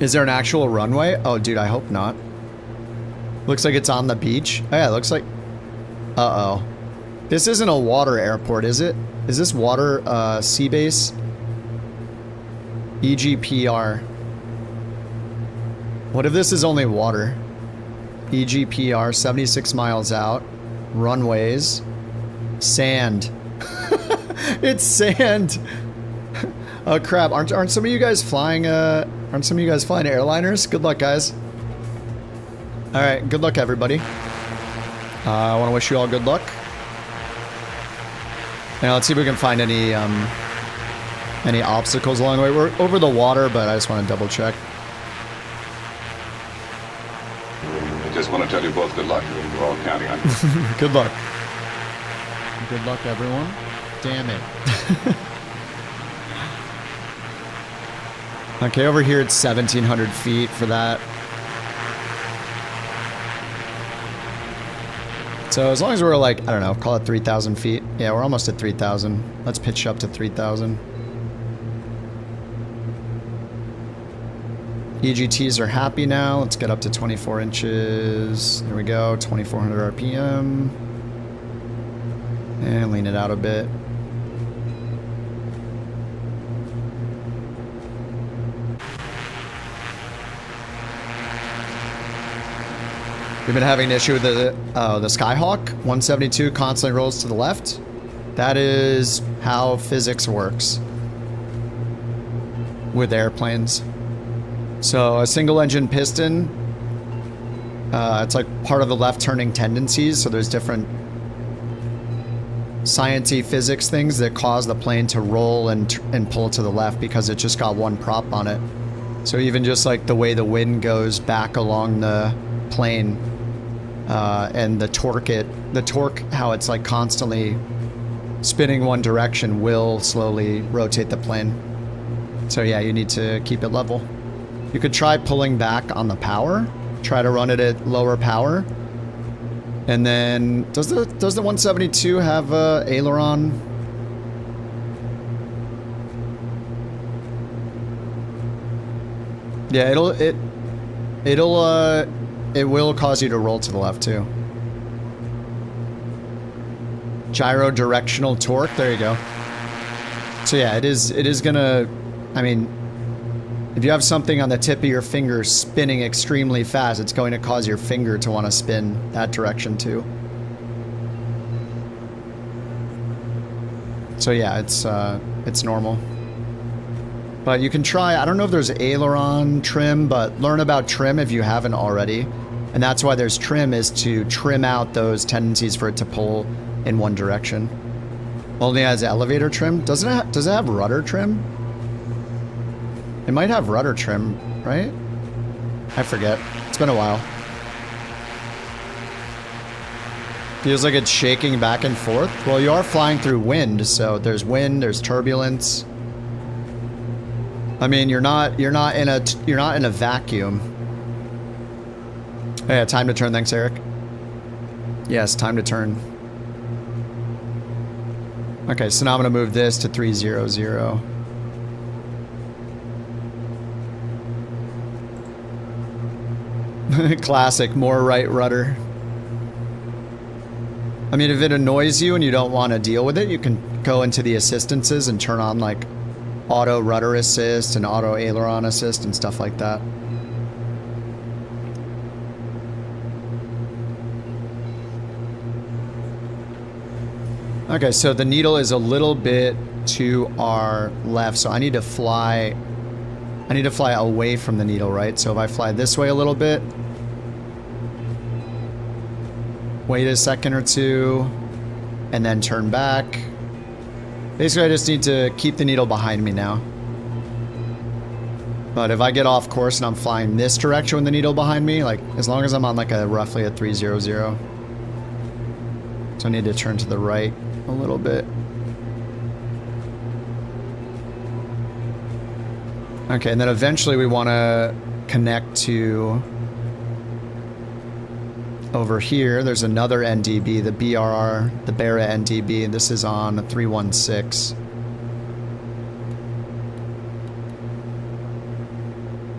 Is there an actual runway? Oh, dude, I hope not. Looks like it's on the beach. Oh, yeah, it looks like... Uh-oh. This isn't a water airport, is it? Is this water sea base? EGPR. What if this is only water? EGPR, 76 miles out. Runways. Sand. It's sand. Oh crap! Aren't some of you guys flying? Aren't some of you guys flying airliners? Good luck, guys. All right, good luck, everybody. I want to wish you all good luck. Now let's see if we can find any obstacles along the way. We're over the water, but I just want to double check. I just want to tell you both good luck. We're all counting on you. Good luck. Good luck, everyone. Damn it. Okay, over here it's 1,700 feet for that. So as long as we're like, I don't know, call it 3,000 feet. Yeah, we're almost at 3,000. Let's pitch up to 3,000. EGTs are happy now. Let's get up to 24 inches. There we go, 2,400 RPM. And lean it out a bit. We've been having an issue with the Skyhawk. 172 constantly rolls to the left. That is how physics works with airplanes. So a single engine piston, it's like part of the left turning tendencies. So there's different science-y physics things that cause the plane to roll and pull to the left because it just got one prop on it. So even just like the way the wind goes back along the plane, and the torque, how it's like constantly spinning one direction will slowly rotate the plane. So yeah, you need to keep it level. You could try pulling back on the power, try to run it at lower power. And then, does the 172 have a aileron? Yeah, it will cause you to roll to the left too. Gyro directional torque, there you go. So yeah, it is gonna, I mean, if you have something on the tip of your finger spinning extremely fast, it's going to cause your finger to want to spin that direction too. So yeah, it's normal. But you can try, I don't know if there's aileron trim, but learn about trim if you haven't already. And that's why there's trim, is to trim out those tendencies for it to pull in one direction. Only has elevator trim. Does it have rudder trim? It might have rudder trim, right? I forget. It's been a while. Feels like it's shaking back and forth. Well, you are flying through wind, so there's wind, there's turbulence. I mean, you're not in a vacuum. Oh, yeah, time to turn. Thanks, Eric. Yes, time to turn. Okay, so now I'm gonna move this to 300. Classic, more right rudder. I mean, if it annoys you and you don't want to deal with it, you can go into the assistances and turn on like auto rudder assist and auto aileron assist and stuff like that. Okay, so the needle is a little bit to our left, so I need to fly away from the needle, right? So if I fly this way a little bit, wait a second or two, and then turn back. Basically, I just need to keep the needle behind me now. But if I get off course and I'm flying this direction with the needle behind me, like, as long as I'm on like roughly a 300. So I need to turn to the right a little bit. Okay, and then eventually we want to connect to over here. There's another NDB, the BRR, the Barra NDB. This is on 316.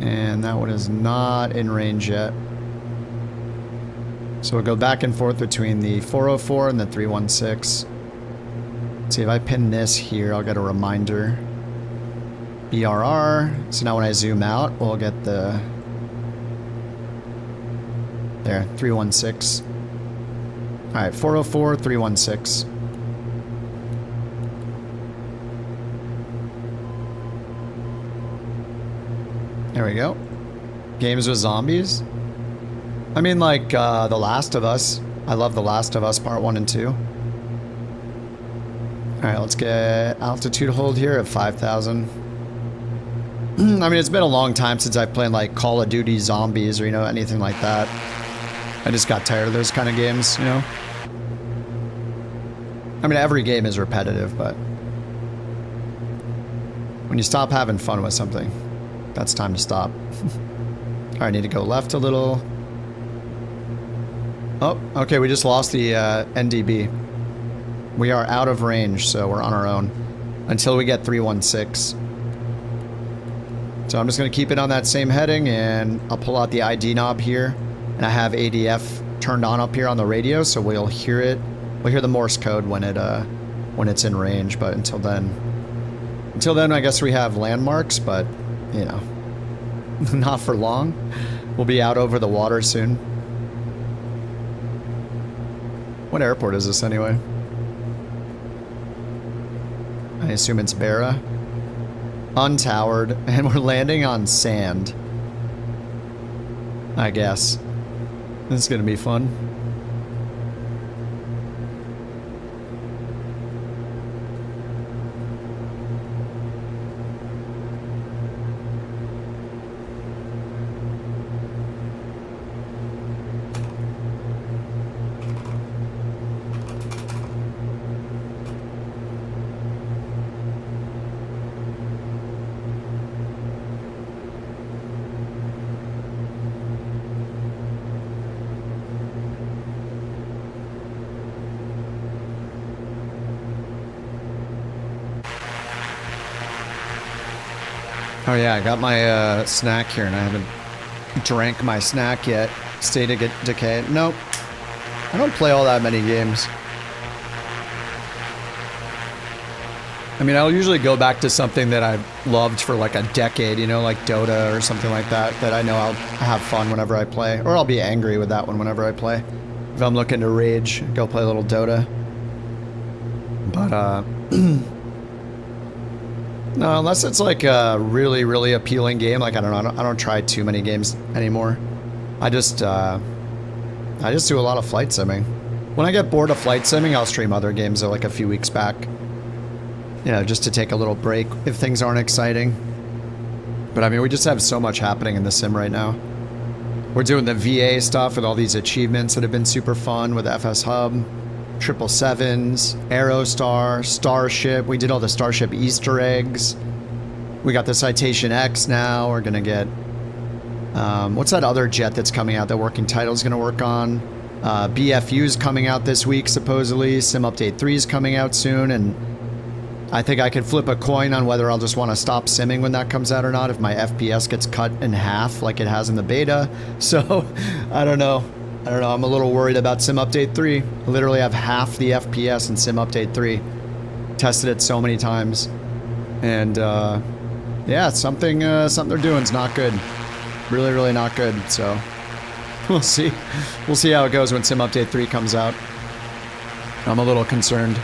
And that one is not in range yet. So we'll go back and forth between the 404 and the 316. See, if I pin this here, I'll get a reminder. BRR. So now when I zoom out, we'll get the... There, 316. Alright, 404, 316. There we go. Games with zombies. I mean, like, The Last of Us. I love The Last of Us Part 1 and 2. Alright, let's get altitude hold here at 5,000. I mean, it's been a long time since I've played, like, Call of Duty Zombies or, you know, anything like that. I just got tired of those kind of games, you know? I mean, every game is repetitive, but... when you stop having fun with something, that's time to stop. Alright, I need to go left a little. Oh, okay, we just lost the NDB. We are out of range, so we're on our own. Until we get 316. So I'm just going to keep it on that same heading, and I'll pull out the ID knob here. And I have ADF turned on up here on the radio, so we'll hear it. We'll hear the Morse code when it's in range, but until then, I guess we have landmarks, but, you know, not for long. We'll be out over the water soon. What airport is this anyway? I assume it's Barra. Untowered, and we're landing on sand. I guess. This is gonna be fun. Oh yeah, I got my snack here and I haven't drank my snack yet. State of Decay. Nope. I don't play all that many games. I mean, I'll usually go back to something that I've loved for like a decade, you know, like Dota or something like that, that I know I'll have fun whenever I play. Or I'll be angry with that one whenever I play. If I'm looking to rage, go play a little Dota. But, no, unless it's like a really, really appealing game. Like, I don't know, I don't try too many games anymore. I just do a lot of flight simming. When I get bored of flight simming, I'll stream other games like a few weeks back. You know, just to take a little break if things aren't exciting. But I mean, we just have so much happening in the sim right now. We're doing the VA stuff with all these achievements that have been super fun with FS Hub. 777s, Aerostar, Starship. We did all the Starship Easter eggs. We got the Citation X now. We're gonna get... what's that other jet that's coming out that Working Title's gonna work on? BFU's coming out this week, supposedly. Sim Update 3 is coming out soon, and I think I can flip a coin on whether I'll just want to stop simming when that comes out or not, if my FPS gets cut in half like it has in the beta. So, I don't know. I'm a little worried about Sim Update 3. I literally have half the FPS in Sim Update 3. Tested it so many times. And, yeah, something they're doing is not good. Really, really not good, so... We'll see. We'll see how it goes when Sim Update 3 comes out. I'm a little concerned.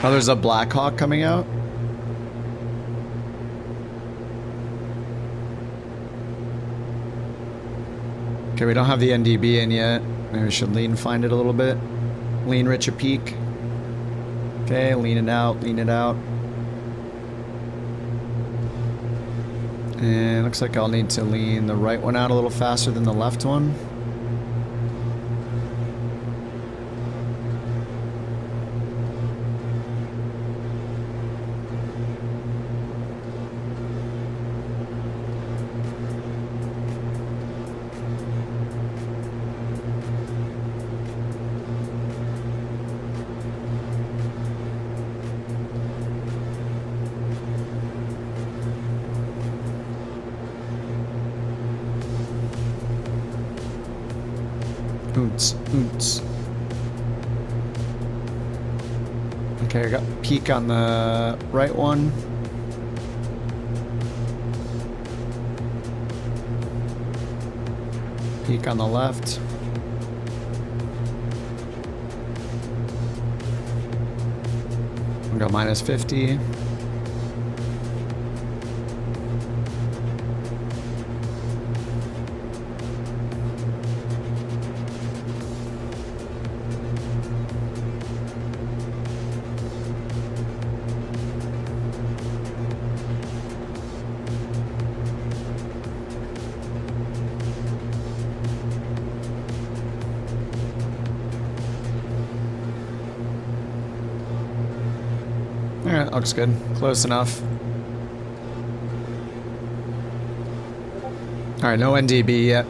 Oh, there's a Black Hawk coming out? Okay, we don't have the NDB in yet. Maybe we should lean find it a little bit. Lean rich a peak. Okay, lean it out, lean it out. And looks like I'll need to lean the right one out a little faster than the left one. Oots, oots. Okay, I got peak on the right one. Peak on the left. We'll go minus 50. Alright, looks good. Close enough. Alright, no NDB yet.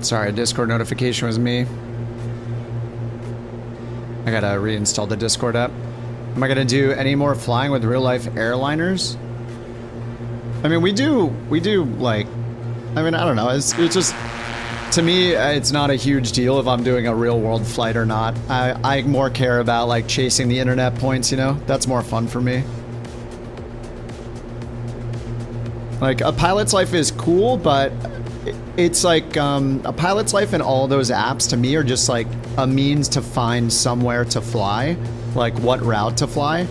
Sorry, Discord notification was me. I gotta reinstall the Discord app. Am I gonna do any more flying with real-life airliners? I mean, we do, like... I mean, I don't know, it's just... To me, it's not a huge deal if I'm doing a real-world flight or not. I more care about, like, chasing the internet points, you know? That's more fun for me. Like, a pilot's life is cool, but it's like, a pilot's life and all those apps, to me, are just, like, a means to find somewhere to fly. Like, what route to fly.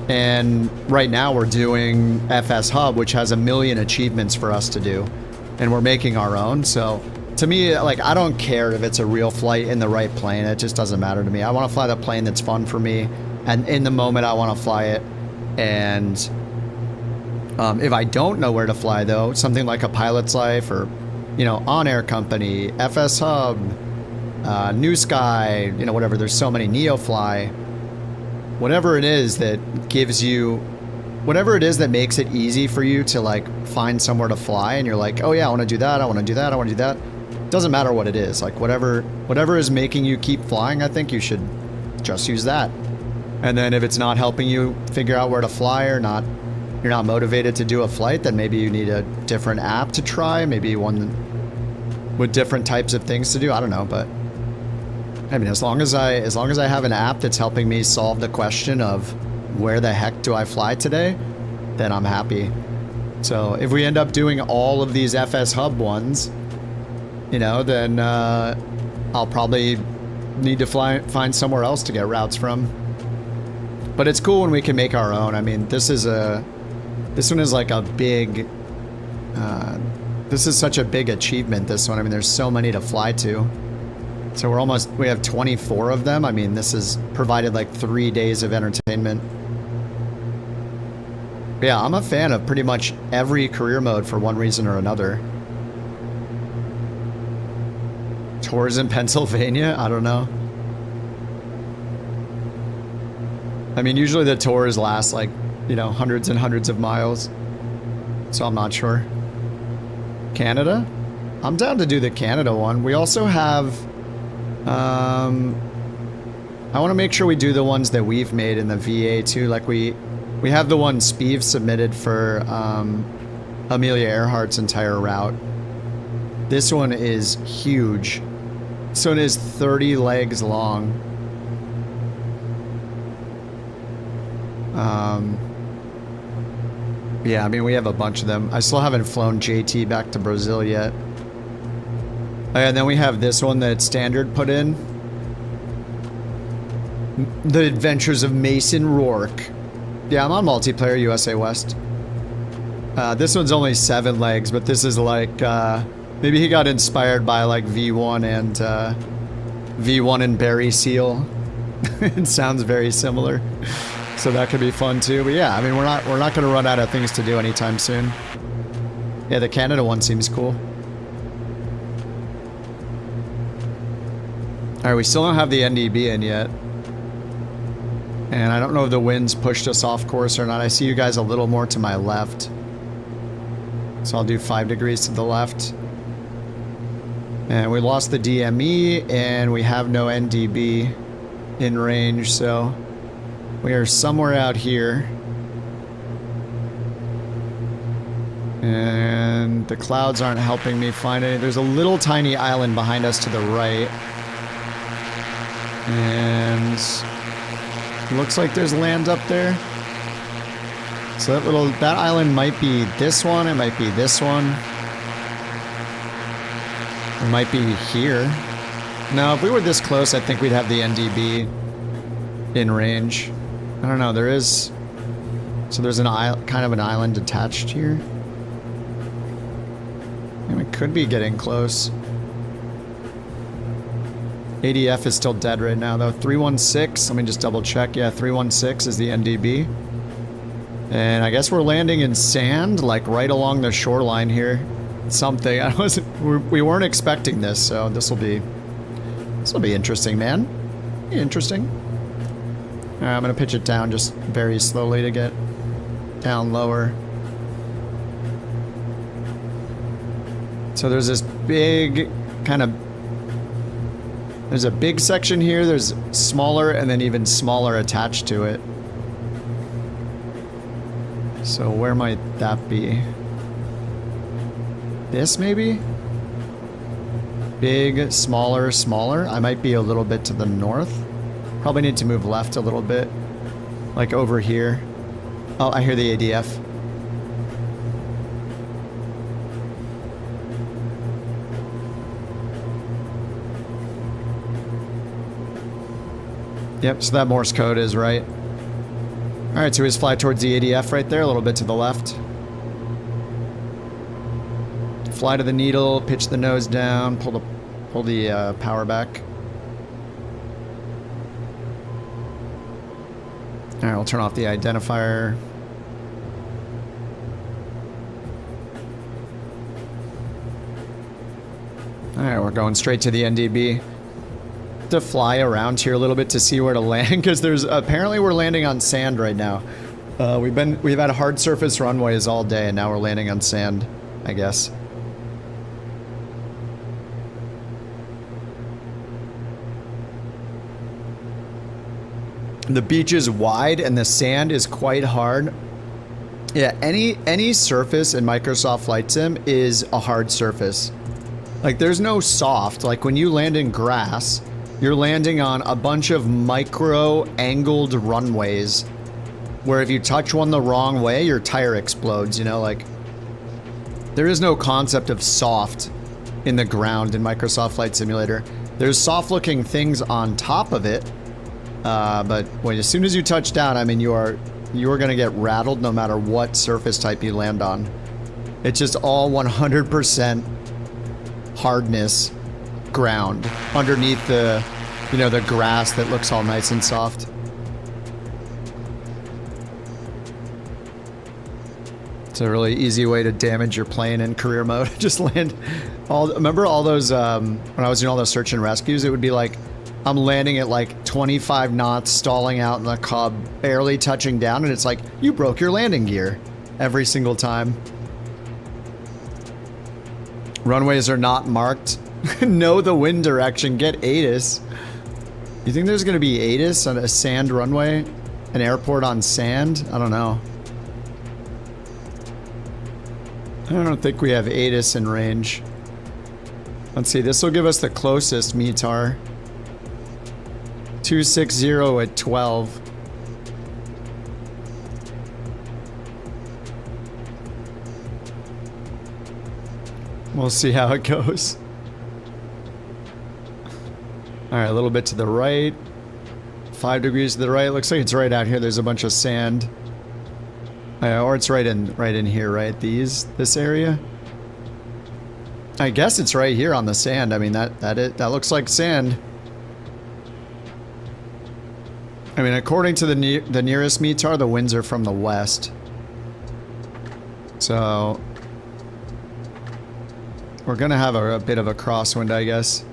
And right now we're doing FS Hub, which has 1 million achievements for us to do. And we're making our own, so... To me, like, I don't care if it's a real flight in the right plane. It just doesn't matter to me. I want to fly the plane that's fun for me. And in the moment, I want to fly it. And if I don't know where to fly, though, something like a pilot's life or, you know, on-air company, FS Hub, New Sky, you know, whatever. There's so many NeoFly. Whatever it is that gives you... Whatever it is that makes it easy for you to, like, find somewhere to fly. And you're like, oh, yeah, I want to do that. I want to do that. I want to do that. Doesn't matter what it is, like whatever is making you keep flying, I think you should just use that. And then if it's not helping you figure out where to fly or not, you're not motivated to do a flight, then maybe you need a different app to try, maybe one with different types of things to do. I don't know, but I mean, as long as I have an app that's helping me solve the question of where the heck do I fly today, then I'm happy. So if we end up doing all of these FS Hub ones, you know, then I'll probably need to find somewhere else to get routes from. But it's cool when we can make our own. I mean, this one is like a big, this is such a big achievement, this one. I mean, there's so many to fly to. So we have 24 of them. I mean, this has provided like 3 days of entertainment. But yeah, I'm a fan of pretty much every career mode for one reason or another. Tours in Pennsylvania? I don't know. I mean, usually the tours last like, you know, hundreds and hundreds of miles. So I'm not sure. Canada? I'm down to do the Canada one. We also have... I want to make sure we do the ones that we've made in the VA too. Like we have the one Spieve submitted for Amelia Earhart's entire route. This one is huge. This one is 30 legs long. Yeah, I mean, we have a bunch of them. I still haven't flown JT back to Brazil yet. And then we have this one that Standard put in. The Adventures of Mason Rourke. Yeah, I'm on multiplayer USA West. This one's only 7 legs, but this is like, maybe he got inspired by like V1 V1 and berry seal. It sounds very similar. So that could be fun too. But yeah, I mean, we're not going to run out of things to do anytime soon. Yeah, the Canada one seems cool. All right, we still don't have the NDB in yet. And I don't know if the wind's pushed us off course or not. I see you guys a little more to my left. So I'll do 5 degrees to the left. And we lost the DME and we have no NDB in range, so we are somewhere out here. And the clouds aren't helping me find it. There's a little tiny island behind us to the right. And it looks like there's land up there. So that island might be this one, it might be this one. It might be here. No, if we were this close, I think we'd have the NDB in range. I don't know, there is... So there's an kind of an island attached here. And we could be getting close. ADF is still dead right now, though. 316, let me just double check. Yeah, 316 is the NDB. And I guess we're landing in sand, like right along the shoreline here. Something. We weren't expecting this, so this'll be interesting, man. Interesting. I'm gonna pitch it down just very slowly to get down lower. So there's this big there's a big section here, there's smaller and then even smaller attached to it. So where might that be? This maybe? Big, smaller, smaller. I might be a little bit to the north. Probably need to move left a little bit. Like over here. Oh, I hear the ADF. Yep, so that Morse code is right. Alright, so we just fly towards the ADF right there, a little bit to the left. Fly to the needle, pitch the nose down, pull the power back. Alright, we'll turn off the identifier. Alright, we're going straight to the NDB. To fly around here a little bit to see where to land, because there's apparently we're landing on sand right now. We've had hard surface runways all day, and now we're landing on sand, I guess. The beach is wide and the sand is quite hard. Yeah, any surface in Microsoft Flight Sim is a hard surface. Like, there's no soft. Like, when you land in grass, you're landing on a bunch of micro angled runways where if you touch one the wrong way, your tire explodes, you know, like there is no concept of soft in the ground in Microsoft Flight Simulator. There's soft looking things on top of it, but as soon as you touch down, I mean, you are gonna get rattled no matter what surface type you land on. It's just all 100% hardness ground underneath the, you know, the grass that looks all nice and soft. It's a really easy way to damage your plane in career mode. Just land remember all those, when I was doing all those search and rescues, it would be like, I'm landing at like 25 knots, stalling out in the cub, barely touching down, and it's like, you broke your landing gear every single time. Runways are not marked. Know the wind direction, get ATIS. You think there's gonna be ATIS on a sand runway? An airport on sand? I don't know. I don't think we have ATIS in range. Let's see, this will give us the closest METAR. 260 at 12. We'll see how it goes. Alright, a little bit to the right. 5 degrees to the right. Looks like it's right out here. There's a bunch of sand. Or it's right in here, right? This area? I guess it's right here on the sand. I mean, that looks like sand. I mean, according to the nearest METAR, the winds are from the west. So we're gonna have a bit of a crosswind, I guess.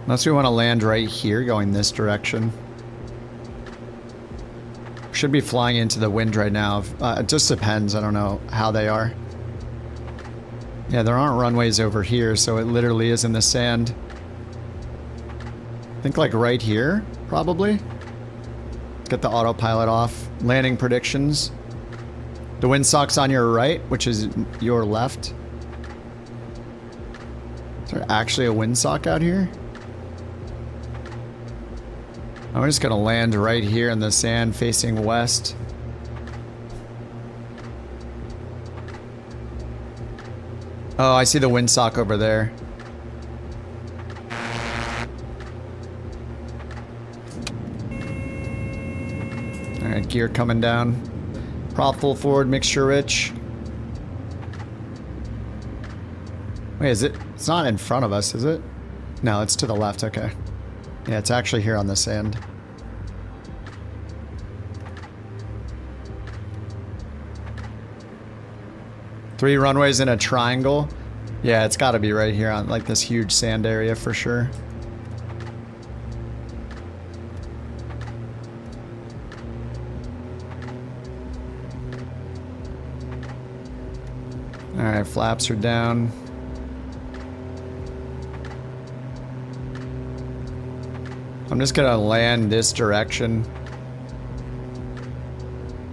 Unless we want to land right here, going this direction. Should be flying into the wind right now. It just depends. I don't know how they are. Yeah, there aren't runways over here, so it literally is in the sand. I think like right here, probably. Get the autopilot off. Landing predictions. The windsock's on your right, which is your left. Is there actually a windsock out here? I'm just gonna land right here in the sand facing west. Oh, I see the windsock over there. Alright, gear coming down. Prop full forward, mixture rich. Wait, is it? It's not in front of us, is it? No, it's to the left, okay. Yeah, it's actually here on the sand. Three runways in a triangle. Yeah, it's got to be right here on like this huge sand area for sure. All right, flaps are down. I'm just gonna land this direction.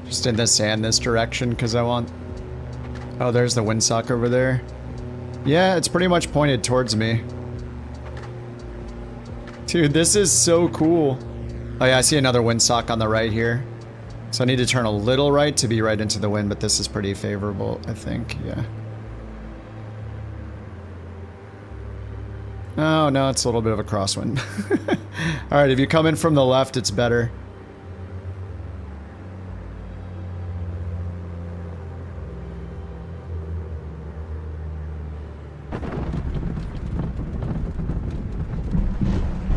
Just in the sand this direction because I want... Oh, there's the windsock over there. Yeah, it's pretty much pointed towards me. Dude, this is so cool. Oh yeah, I see another windsock on the right here. So I need to turn a little right to be right into the wind, but this is pretty favorable, I think, yeah. Oh, no, it's a little bit of a crosswind. Alright, if you come in from the left, it's better.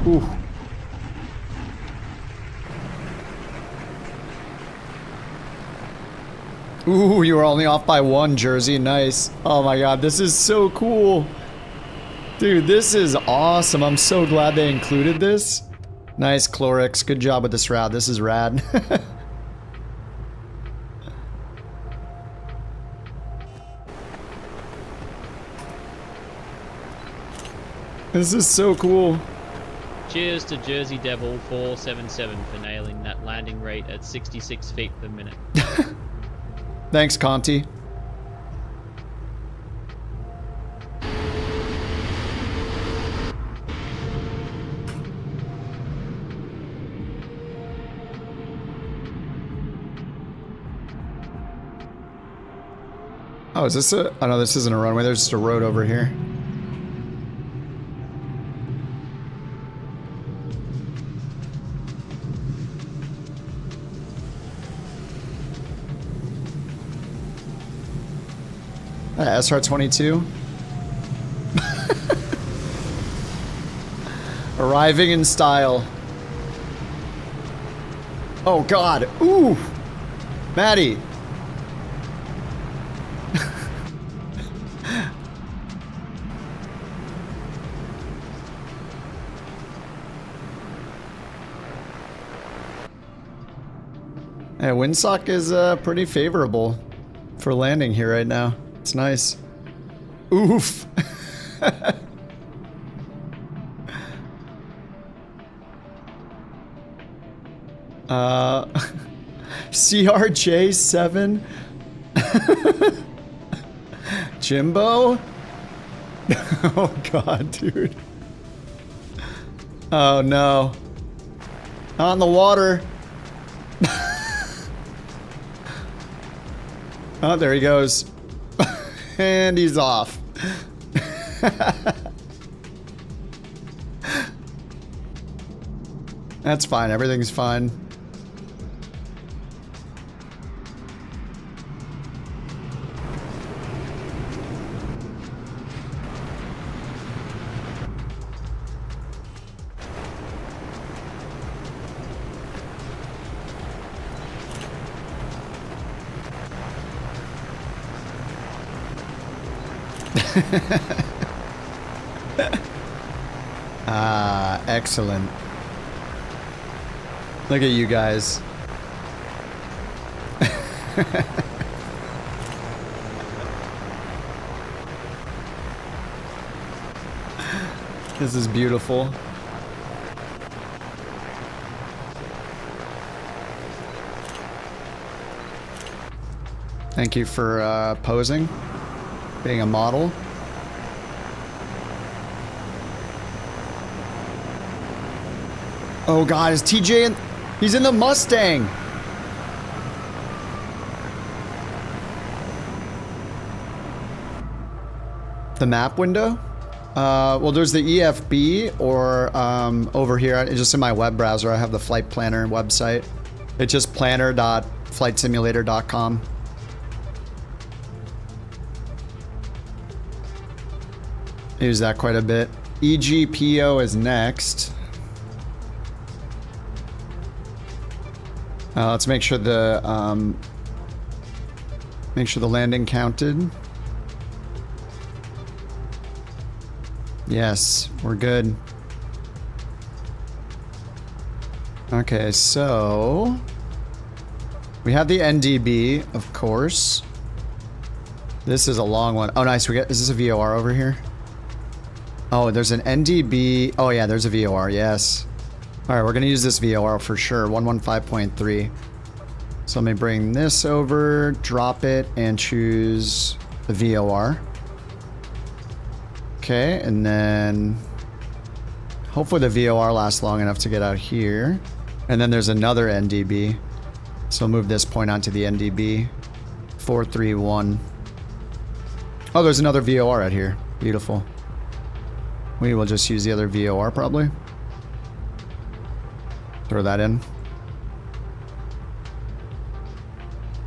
Ooh. Ooh, you were only off by one, Jersey. Nice. Oh my god, this is so cool. Dude, this is awesome. I'm so glad they included this. Nice, Clorix. Good job with this route. This is rad. This is so cool. Cheers to Jersey Devil 477 for nailing that landing rate at 66 feet per minute. Thanks, Conti. Oh, is this a... Oh, no, this isn't a runway. There's just a road over here. SR-22. Arriving in style. Oh, God. Ooh. Maddie. Yeah, windsock is pretty favorable for landing here right now. It's nice. Oof. CRJ7? Jimbo? Oh god, dude. Oh no. On the water. Oh, there he goes. And he's off. That's fine. Everything's fine. Ah, excellent. Look at you guys. This is beautiful. Thank you for posing, being a model. Oh God, is TJ in? He's in the Mustang. The map window? Well, there's the EFB, or over here, just in my web browser, I have the Flight Planner website. It's just planner.flightsimulator.com. Use that quite a bit. EGPO is next. Let's make sure the landing counted. Yes, we're good. Okay, so we have the NDB, of course. This is a long one. Oh, nice. Is this a VOR over here? Oh, there's an NDB. Oh, yeah, there's a VOR. Yes. All right, we're going to use this VOR for sure. 115.3. So let me bring this over, drop it, and choose the VOR. Okay, and then hopefully the VOR lasts long enough to get out here. And then there's another NDB. So I'll move this point onto the NDB. 431. Oh, there's another VOR out here. Beautiful. We will just use the other VOR probably. Throw that in.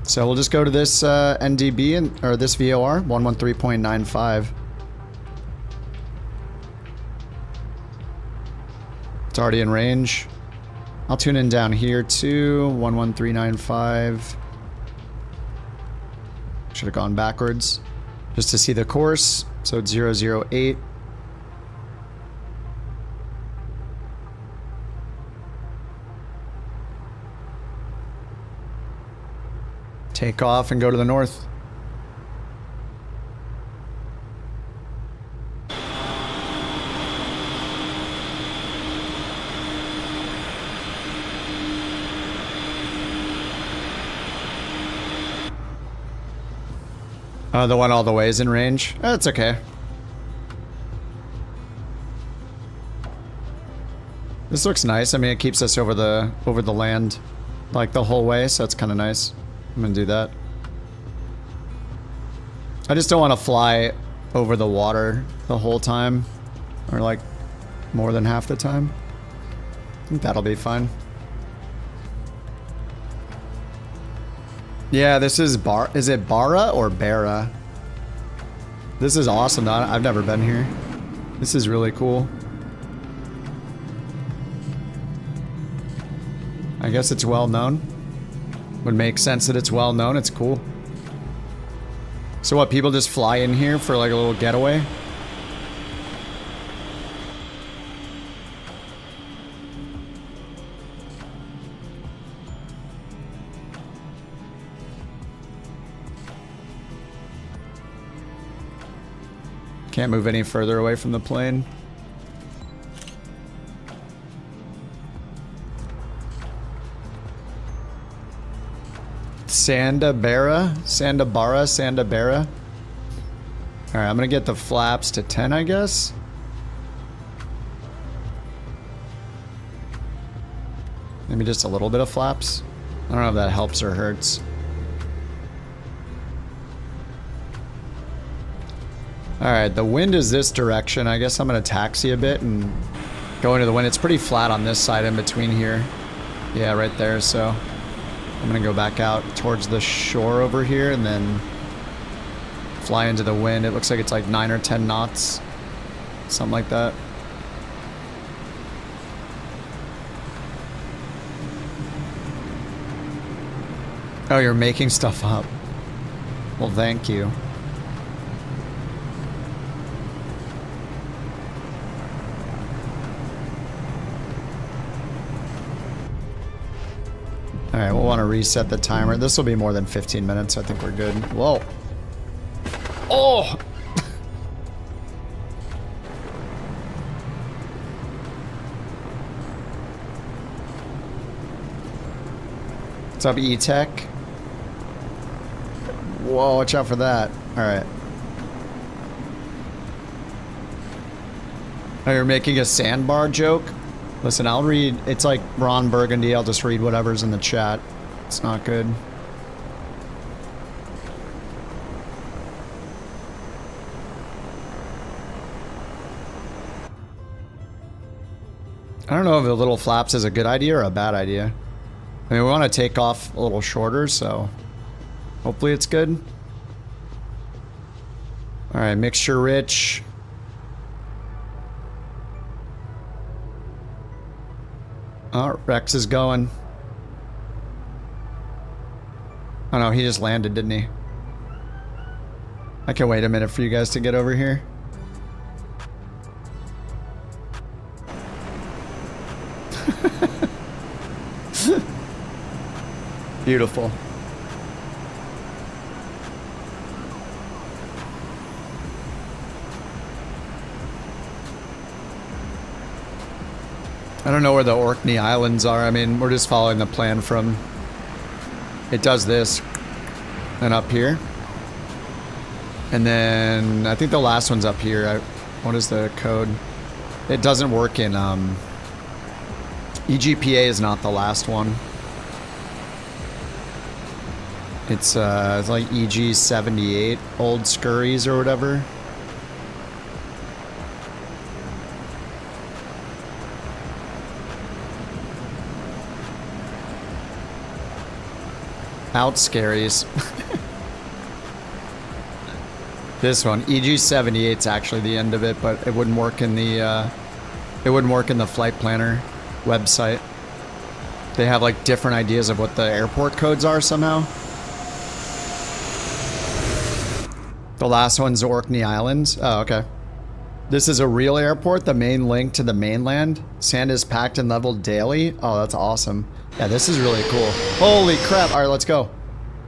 So we'll just go to this NDB, or this VOR, 113.95. It's already in range. I'll tune in down here too, 11395. Should have gone backwards just to see the course. So it's 008. Take off and go to the north. The one all the way is in range. That's okay. This looks nice. I mean, it keeps us over the land like the whole way, so it's kind of nice. I'm gonna do that. I just don't want to fly over the water the whole time, or like more than half the time. I think that'll be fine. Yeah, this is is it Barra or Barra? This is awesome. I've never been here. This is really cool. I guess it's well known. Would make sense that it's well known. It's cool. So what, people just fly in here for like a little getaway? Can't move any further away from the plane. Sandabara? Sandabara? Alright, I'm gonna get the flaps to 10, I guess. Maybe just a little bit of flaps. I don't know if that helps or hurts. Alright, the wind is this direction. I guess I'm gonna taxi a bit and go into the wind. It's pretty flat on this side in between here. Yeah, right there, so I'm gonna go back out towards the shore over here and then fly into the wind. It looks like it's like 9 or 10 knots. Something like that. Oh, you're making stuff up. Well, thank you. All right, we'll want to reset the timer. This will be more than 15 minutes. I think we're good. Whoa. Oh! What's up, E-Tech? Whoa, watch out for that. All right. Oh, you're making a sandbar joke? Listen, I'll read. It's like Ron Burgundy. I'll just read whatever's in the chat. It's not good. I don't know if the little flaps is a good idea or a bad idea. I mean, we want to take off a little shorter, so hopefully it's good. All right, mixture rich. Oh, Rex is going. Oh no, he just landed, didn't he? I can wait a minute for you guys to get over here. Beautiful. I don't know where the Orkney Islands are. I mean, we're just following the plan from... It does this. And up here. And then... I think the last one's up here. What is the code? It doesn't work in... EGPA is not the last one. It's like EG78, old scurries or whatever. Out scaries. This one, EG78 is actually the end of it, but it wouldn't work in the flight planner website. They have like different ideas of what the airport codes are somehow. The last one's Orkney Islands. Oh, okay. This is a real airport, the main link to the mainland. Sand is packed and leveled daily. Oh, that's awesome. Yeah, this is really cool. Holy crap. All right, let's go.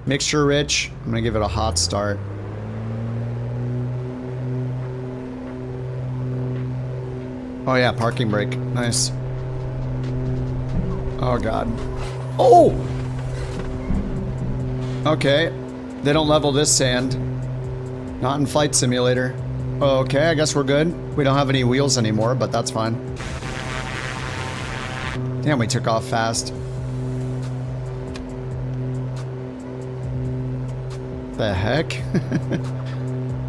Mixture rich. I'm going to give it a hot start. Oh, yeah, parking brake. Nice. Oh, God. Oh! Okay. They don't level this sand. Not in Flight Simulator. Okay, I guess we're good. We don't have any wheels anymore, but that's fine. Damn, we took off fast. The heck?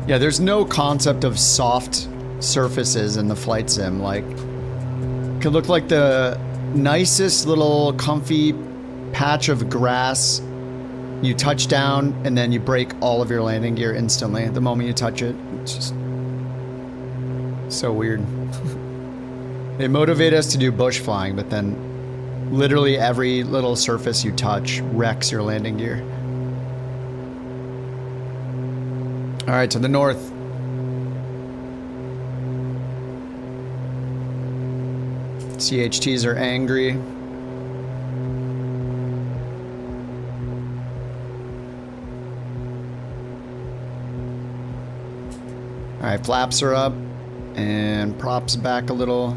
Yeah, there's no concept of soft surfaces in the flight sim. Like, could look like the nicest little comfy patch of grass. You touch down and then you break all of your landing gear instantly the moment you touch it. It's just so weird. They motivate us to do bush flying, but then literally every little surface you touch wrecks your landing gear. All right, to the north. CHTs are angry. All right, flaps are up and props back a little.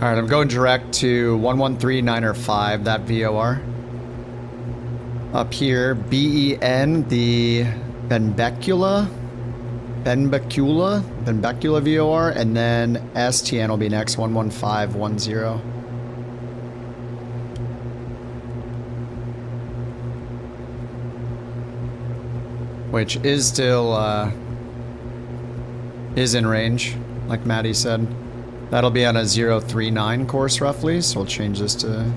All right, I'm going direct to 113905, that VOR. Up here, BEN, the Benbecula VOR, and then STN will be next, 11510. Which is still, is in range, like Maddie said. That'll be on a 039 course roughly, so we'll change this to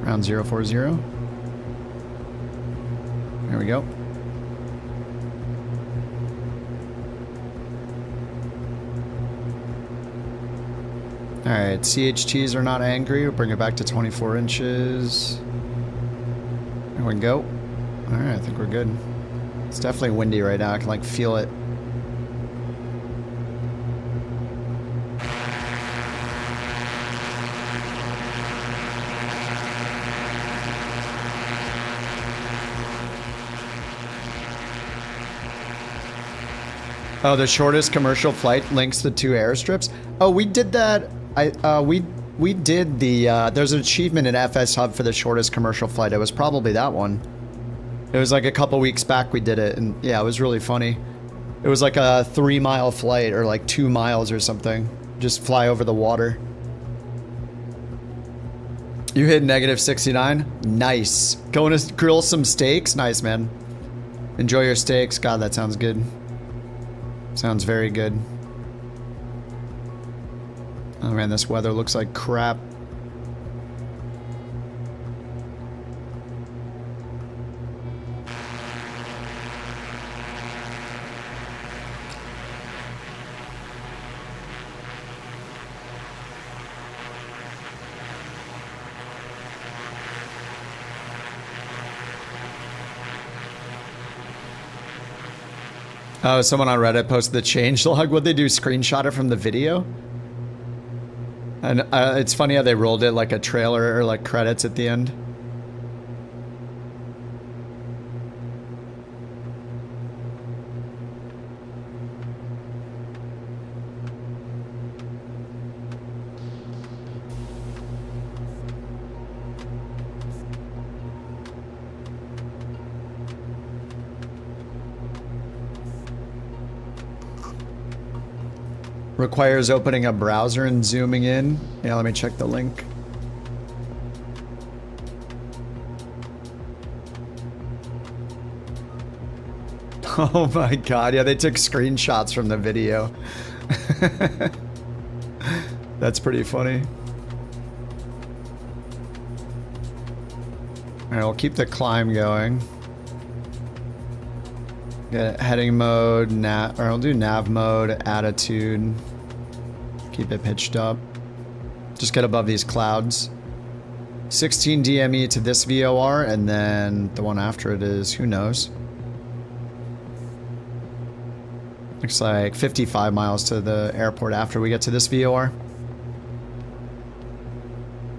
around 040. There we go. Alright, CHTs are not angry. We'll bring it back to 24 inches. There we go. Alright, I think we're good. It's definitely windy right now. I can like feel it. Oh, the shortest commercial flight links the 2 airstrips. Oh, we did that. We did the. There's an achievement in FS Hub for the shortest commercial flight. It was probably that one. It was like a couple weeks back we did it, and yeah, it was really funny. It was like a 3-mile flight or like 2 miles or something. Just fly over the water. You hit -69. Nice. Going to grill some steaks. Nice, man. Enjoy your steaks. God, that sounds good. Sounds very good. Oh man, this weather looks like crap. Oh, someone on Reddit posted the changelog. What'd they do? Screenshot it from the video? And it's funny how they rolled it like a trailer or like credits at the end. Requires opening a browser and zooming in. Yeah, let me check the link. Oh my god, yeah, they took screenshots from the video. That's pretty funny. Alright, we'll keep the climb going. Get heading mode, or I'll do nav mode, attitude. Keep it pitched up. Just get above these clouds. 16 DME to this VOR, and then the one after it is, who knows? Looks like 55 miles to the airport after we get to this VOR.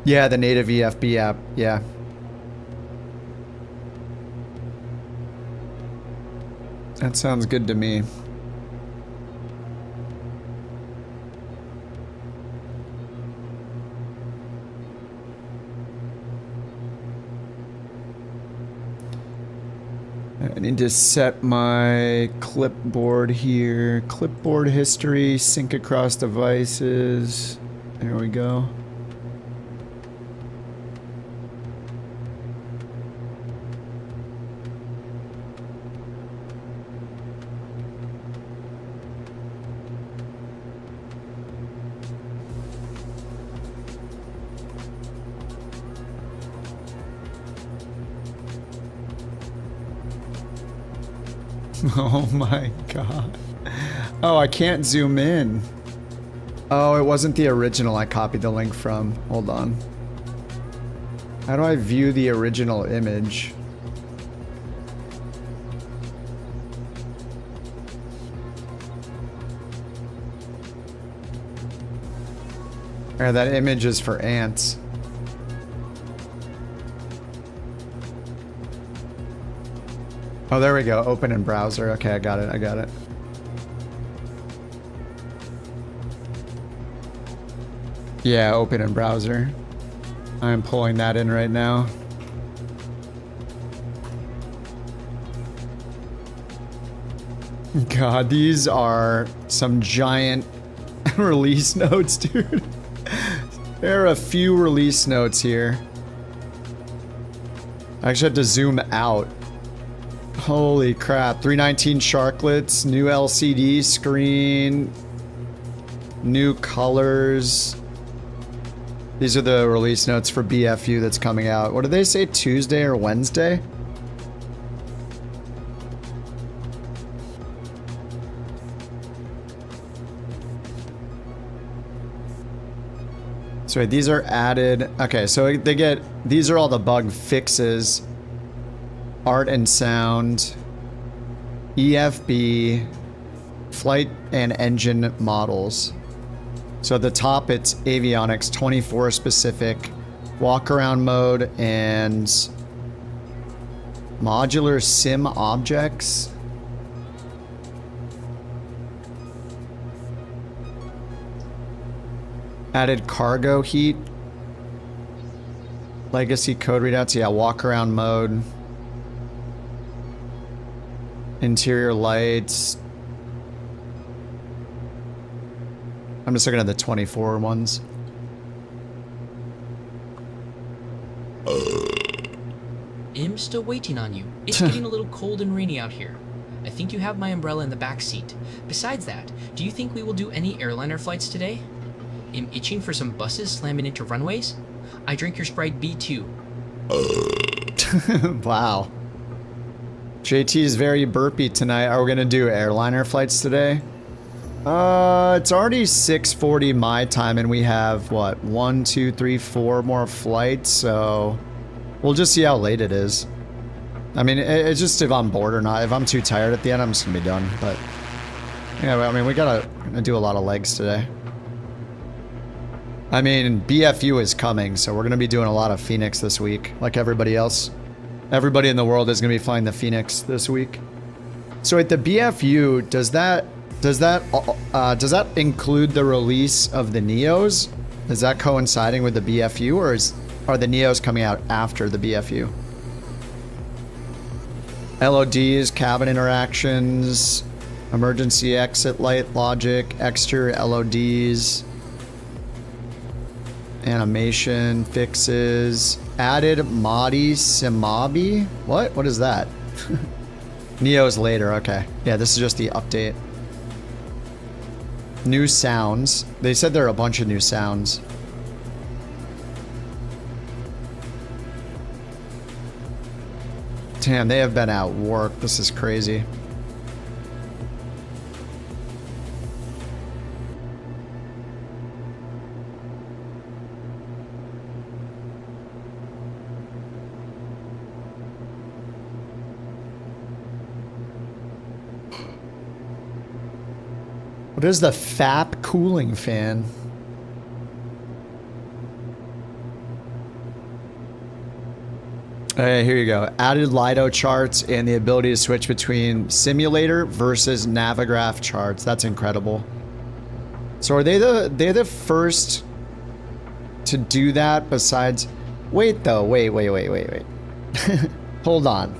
Yeah, the native EFB app, yeah. That sounds good to me. I need to set my clipboard here. Clipboard history, sync across devices. There we go. Oh my god. Oh, I can't zoom in. Oh, it wasn't the original I copied the link from. Hold on. How do I view the original image? Or that image is for ants. Oh, there we go. Open in browser. Okay, I got it. I got it. Yeah, open in browser. I'm pulling that in right now. God, these are some giant release notes, dude. There are a few release notes here. I actually have to zoom out. Holy crap. 319 Sharklets, new LCD screen, new colors. These are the release notes for BFU that's coming out. What did they say, Tuesday or Wednesday? So these are added. Okay, so they get, these are all the bug fixes. Art and sound, EFB, flight and engine models. So at the top it's avionics 24 specific, walk around mode, and modular sim objects. Added cargo heat. Legacy code readouts, yeah, walk around mode. Interior lights. I'm just looking at the 24 ones. I'm still waiting on you. It's getting a little cold and rainy out here. I think you have my umbrella in the back seat. Besides that, do you think we will do any airliner flights today? I'm itching for some buses slamming into runways. I drink your Sprite B2. Wow. JT is very burpy tonight. Are we gonna do airliner flights today? It's already 6:40 my time, and we have what, 1, 2, 3, 4 more flights. So we'll just see how late it is. I mean, it's just if I'm bored or not. If I'm too tired at the end, I'm just gonna be done. But yeah, I mean, we're gonna do a lot of legs today. I mean, BFU is coming, so we're gonna be doing a lot of Phoenix this week, like everybody else. Everybody in the world is gonna be flying the Phoenix this week. So at the BFU, does that include the release of the Neos? Is that coinciding with the BFU, or are the Neos coming out after the BFU? LODs, cabin interactions, emergency exit light logic, exterior LODs, animation fixes, added Madi Simabi. What is that? Neos later. Okay, yeah, this is just the update. New sounds. They said there are a bunch of new sounds. Damn, they have been at work. This is crazy. What is the FAP cooling fan? Hey, here you go. Added Lido charts and the ability to switch between simulator versus Navigraph charts. That's incredible. So are they're the first to do that besides... Wait though, wait. Hold on.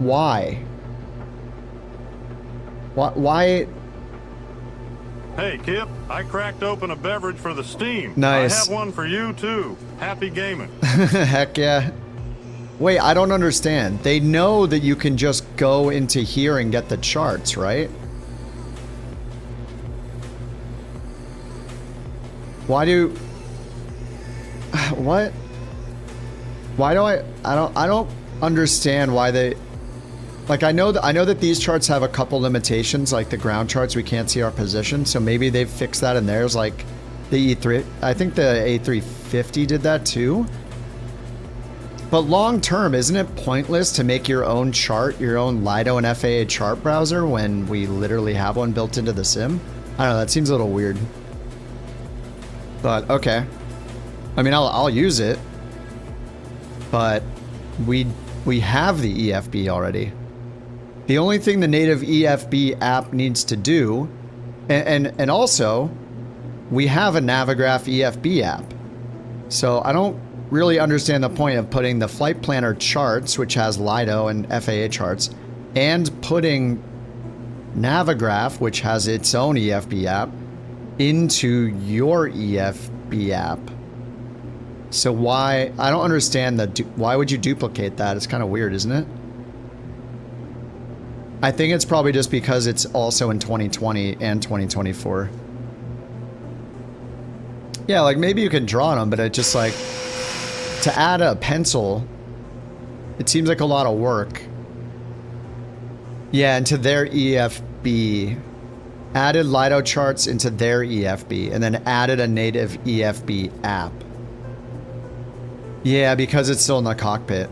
Why? Why? Hey, Kip, I cracked open a beverage for the steam. Nice. I have one for you, too. Happy gaming. Heck yeah. Wait, I don't understand. They know that you can just go into here and get the charts, right? Why do... What? Why do I don't understand why they... Like, I know that these charts have a couple limitations, like the ground charts, we can't see our position, so maybe they've fixed that in theirs, like the E3, I think the A350 did that too. But long term, isn't it pointless to make your own chart, your own Lido and FAA chart browser when we literally have one built into the sim? I don't know, that seems a little weird. But, okay. I mean, I'll use it. But we have the EFB already. The only thing the native EFB app needs to do, and also, we have a Navigraph EFB app. So I don't really understand the point of putting the flight planner charts, which has Lido and FAA charts, and putting Navigraph, which has its own EFB app, into your EFB app. So why, I don't understand why would you duplicate that? It's kind of weird, isn't it? I think it's probably just because it's also in 2020 and 2024. Yeah, like maybe you can draw on them, but it just like, to add a pencil, it seems like a lot of work. Yeah, into their EFB. added Lido charts into their EFB, and then added a native EFB app. Yeah, because it's still in the cockpit.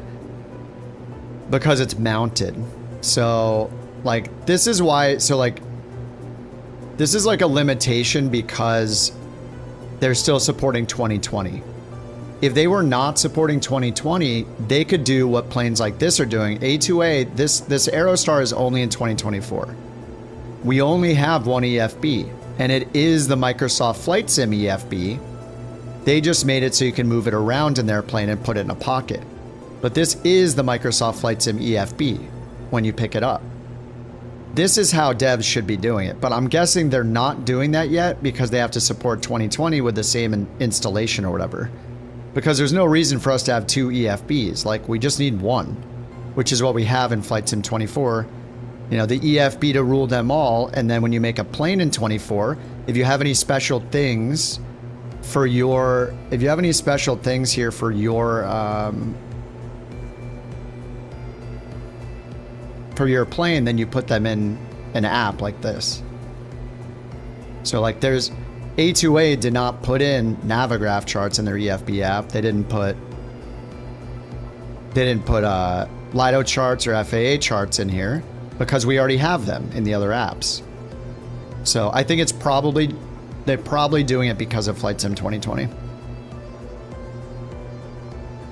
Because it's mounted. So, like, this is why, so like, this is like a limitation because they're still supporting 2020. If they were not supporting 2020, they could do what planes like this are doing. A2A, this Aerostar is only in 2024. We only have one EFB, and it is the Microsoft Flight Sim EFB. They just made it so you can move it around in their plane and put it in a pocket. But this is the Microsoft Flight Sim EFB when you pick it up. This is how devs should be doing it, but I'm guessing they're not doing that yet because they have to support 2020 with the same installation or whatever. Because there's no reason for us to have two EFBs, like we just need one, which is what we have in Flight Sim 24. You know, the EFB to rule them all, and then when you make a plane in 24, if you have any special things for your, if you have any special things here for your plane, then you put them in an app like this. So like there's, A2A did not put in Navigraph charts in their EFB app. They didn't put Lido charts or FAA charts in here because we already have them in the other apps. So I think it's probably, they're probably doing it because of Flight Sim 2020.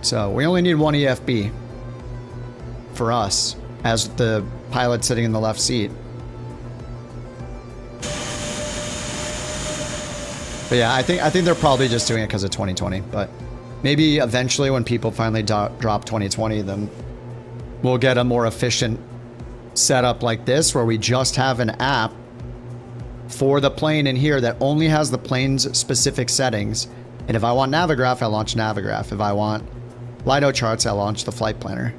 So we only need one EFB for us as the pilot sitting in the left seat. But yeah, I think they're probably just doing it because of 2020. But maybe eventually when people finally drop 2020, then we'll get a more efficient setup like this where we just have an app for the plane in here that only has the plane's specific settings. And if I want Navigraph, I launch Navigraph. If I want Lido charts, I launch the flight planner.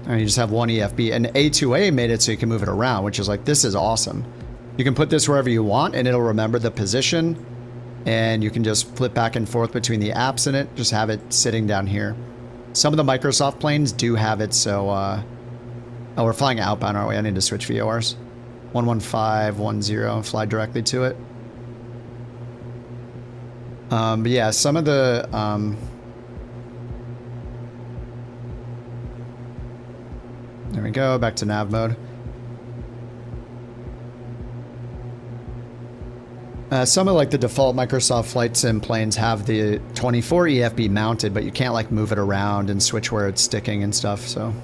And you just have one EFB. And A2A made it so you can move it around, which is like, this is awesome. You can put this wherever you want and it'll remember the position, and you can just flip back and forth between the apps in it. Just have it sitting down here. Some of the Microsoft planes do have it, so oh, we're flying outbound, aren't we? I need to switch VORs. 11510, fly directly to it. But yeah, some of the there we go, back to nav mode. Some of like the default Microsoft Flight Sim planes have the 24 EFB mounted, but you can't like move it around and switch where it's sticking and stuff. So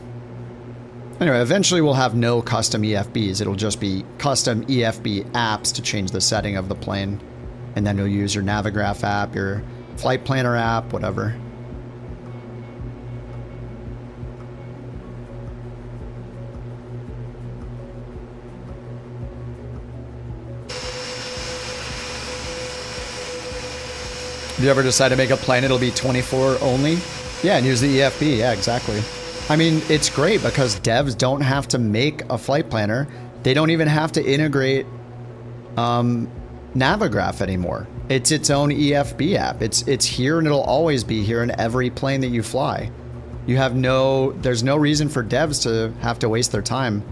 anyway, eventually we'll have no custom EFBs. It'll just be custom EFB apps to change the setting of the plane. And then you'll use your Navigraph app, your flight planner app, whatever. If you ever decide to make a plane, it'll be 24 only. Yeah, and use the EFB. Yeah, exactly. I mean, it's great because devs don't have to make a flight planner. They don't even have to integrate Navigraph anymore. It's its own EFB app. It's here and it'll always be here in every plane that you fly. You have there's no reason for devs to have to waste their time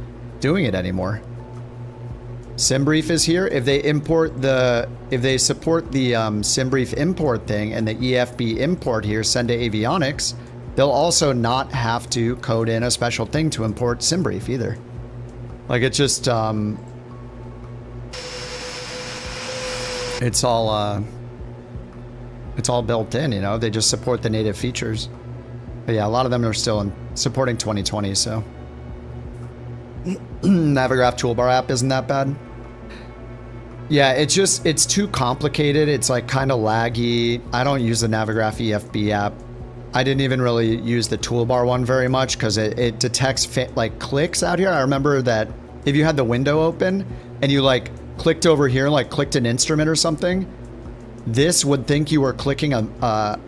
doing it anymore. SimBrief is here. If they support the SimBrief import thing and the EFB import here, send to avionics, they'll also not have to code in a special thing to import SimBrief either. Like it's just, it's all built in, you know, they just support the native features. But yeah, a lot of them are still supporting 2020, so. Navigraph toolbar app isn't that bad. Yeah, it's too complicated. It's like kind of laggy. I don't use the Navigraph EFB app. I didn't even really use the toolbar one very much because it detects like clicks out here. I remember that if you had the window open and you like clicked over here, like clicked an instrument or something, this would think you were clicking a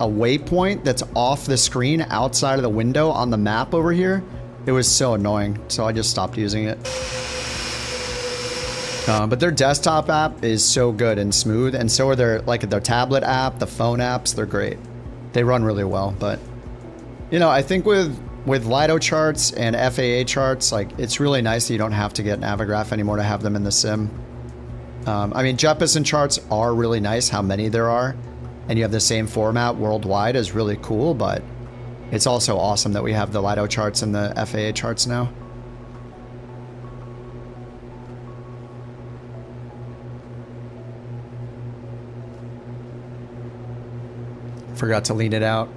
waypoint that's off the screen outside of the window on the map over here. It was so annoying, so I just stopped using it. But their desktop app is so good and smooth, and so are their tablet app, the phone apps. They're great. They run really well. But you know, I think with with Lido charts and FAA charts, like it's really nice that you don't have to get Navigraph anymore to have them in the sim. I mean, Jeppesen charts are really nice, how many there are, and you have the same format worldwide is really cool, but it's also awesome that we have the Lido charts and the FAA charts now. Forgot to lean it out.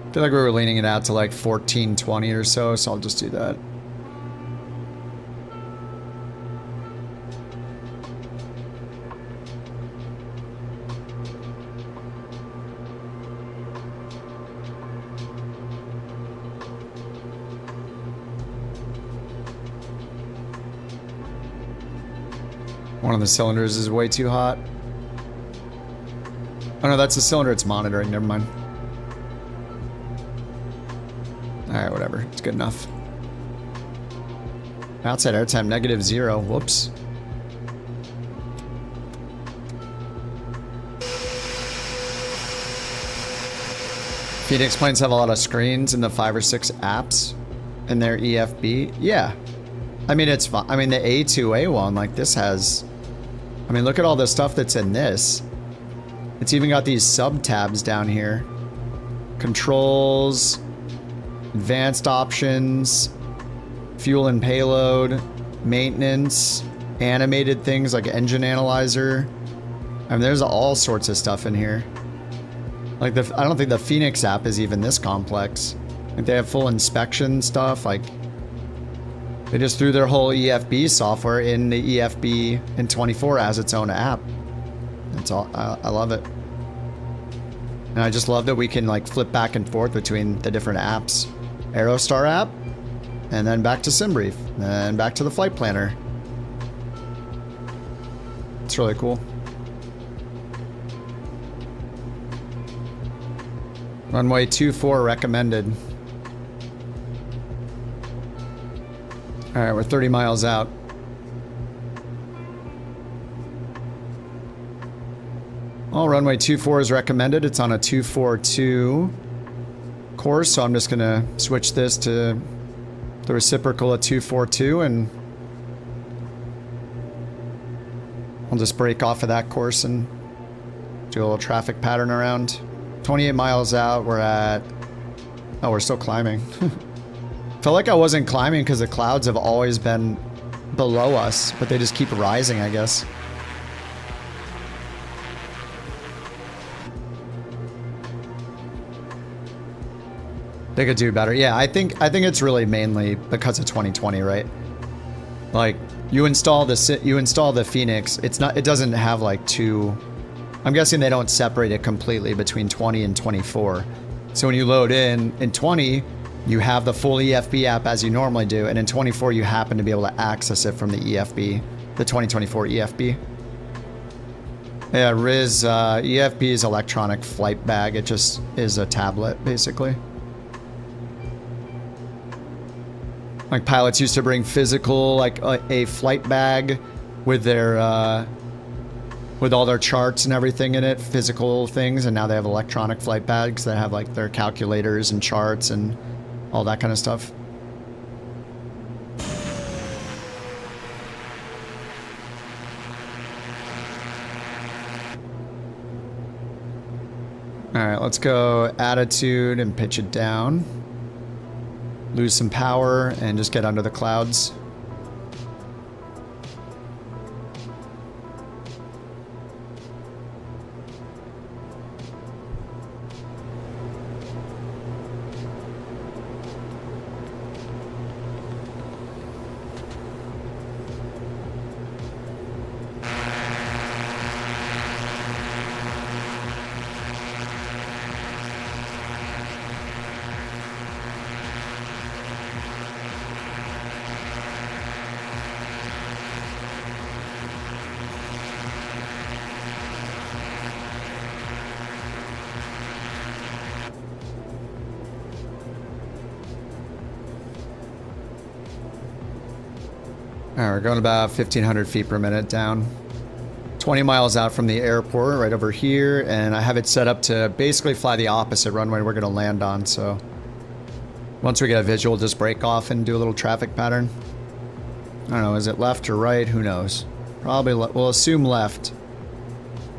I feel like we were leaning it out to like 1420 or so I'll just do that. One of the cylinders is way too hot. Oh no, that's the cylinder it's monitoring, never mind. Alright, whatever, it's good enough. Outside airtime, -0, whoops. Phoenix planes have a lot of screens and the 5 or 6 apps in their EFB. Yeah. I mean, it's fine. I mean, the A2A one, like this has... I mean, look at all the stuff that's in this. It's even got these sub-tabs down here. Controls, advanced options, fuel and payload, maintenance, animated things like engine analyzer. I mean, there's all sorts of stuff in here. Like, I don't think the Phoenix app is even this complex. Like, they have full inspection stuff, like... They just threw their whole EFB software in the EFB in 24 as its own app. That's all. I love it. And I just love that we can like flip back and forth between the different apps. Aerostar app, and then back to SimBrief, and back to the flight planner. It's really cool. Runway 24 recommended. Alright, we're 30 miles out. Well, runway 24 is recommended. It's on a 242 course, so I'm just gonna switch this to the reciprocal at 242 and I'll just break off of that course and do a little traffic pattern around. 28 miles out, we're at... Oh, we're still climbing. Felt like I wasn't climbing because the clouds have always been below us, but they just keep rising, I guess. They could do better. Yeah, I think it's really mainly because of 2020, right? Like you install the Phoenix. It doesn't have like two. I'm guessing they don't separate it completely between 20 and 24. So when you load in 20, you have the full EFB app as you normally do, and in 24 you happen to be able to access it from the EFB, the 2024 EFB. Yeah, Riz, EFB is electronic flight bag. It just is a tablet, basically. Like pilots used to bring physical, like a flight bag with their, with all their charts and everything in it, physical things, and now they have electronic flight bags that have like their calculators and charts and all that kind of stuff. Alright, let's go attitude and pitch it down. Lose some power and just get under the clouds. All right, we're going about 1,500 feet per minute down. 20 miles out from the airport, right over here, and I have it set up to basically fly the opposite runway we're going to land on, so once we get a visual, just break off and do a little traffic pattern. I don't know, is it left or right? Who knows? Probably, we'll assume left.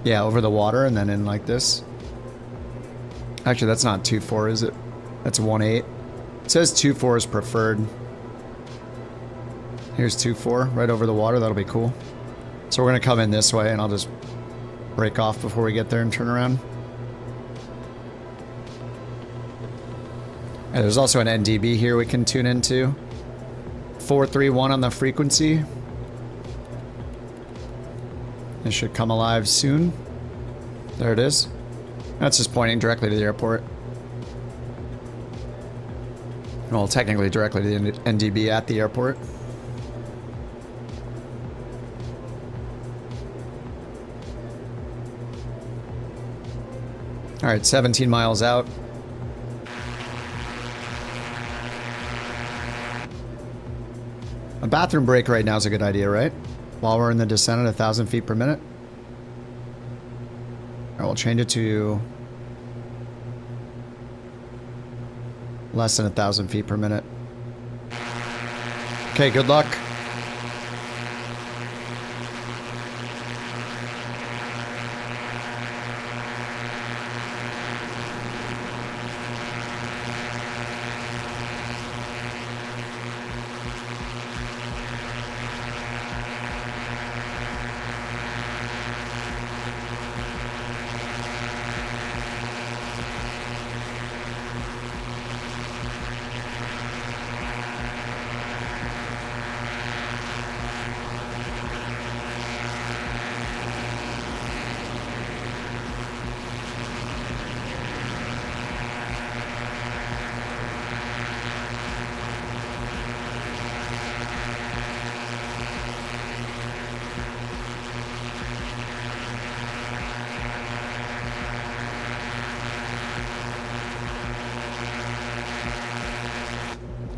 Yeah, over the water and then in like this. Actually, that's not 2-4, is it? That's 1-8. It says 2-4 is preferred. Here's 2-4, right over the water, that'll be cool. So we're gonna come in this way and I'll just break off before we get there and turn around. And there's also an NDB here we can tune into. 431 on the frequency. It should come alive soon. There it is. That's just pointing directly to the airport. Well, technically directly to the NDB at the airport. All right, 17 miles out. A bathroom break right now is a good idea, right? While we're in the descent at 1,000 feet per minute. All right, we'll change it to less than 1,000 feet per minute. Okay, good luck.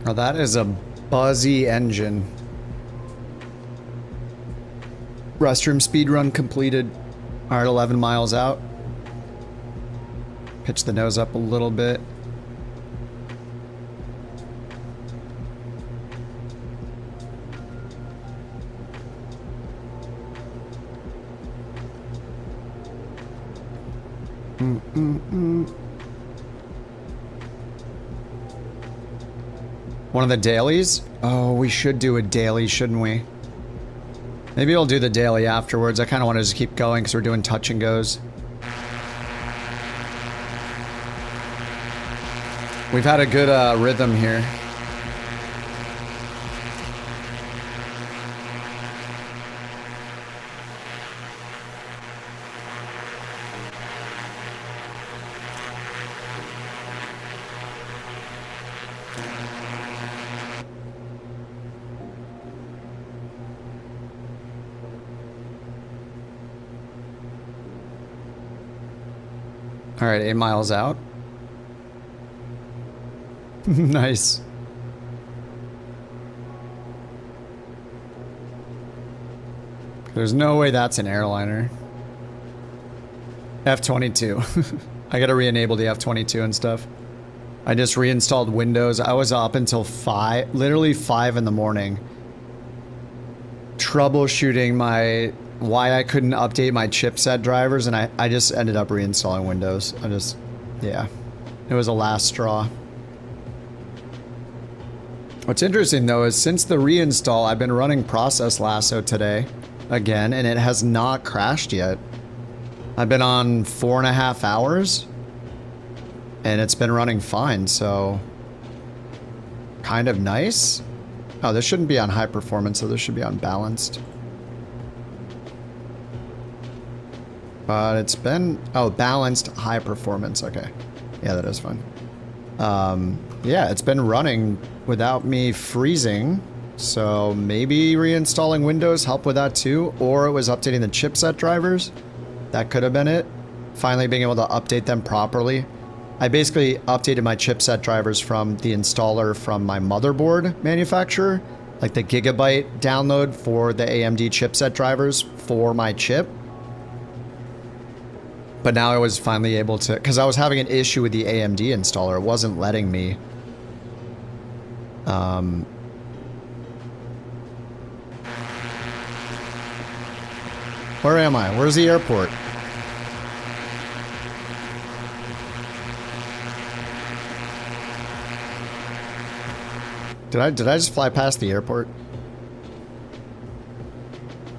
Oh, that is a buzzy engine. Restroom speed run completed. All right, 11 miles out. Pitch the nose up a little bit. One of the dailies? Oh, we should do a daily, shouldn't we? Maybe we'll do the daily afterwards. I kind of want to just keep going because we're doing touch and goes. We've had a good rhythm here. All right, 8 miles out. Nice. There's no way that's an airliner. F-22. I gotta re-enable the F-22 and stuff. I just reinstalled Windows. I was up until 5, literally 5 in the morning, troubleshooting why I couldn't update my chipset drivers, and I just ended up reinstalling Windows. Yeah, it was a last straw. What's interesting though is since the reinstall, I've been running Process Lasso today again, and it has not crashed yet. I've been on 4.5 hours, and it's been running fine, so kind of nice. Oh, this shouldn't be on high performance, so this should be on balanced. But it's been, oh, balanced high performance. Okay. Yeah, that is fine. Yeah, it's been running without me freezing. So maybe reinstalling Windows helped with that too. Or it was updating the chipset drivers. That could have been it. Finally being able to update them properly. I basically updated my chipset drivers from the installer from my motherboard manufacturer like the gigabyte download for the AMD chipset drivers for my chip. But now I was finally able to, because I was having an issue with the AMD installer. It wasn't letting me. Where am I? Where's the airport? Did I just fly past the airport?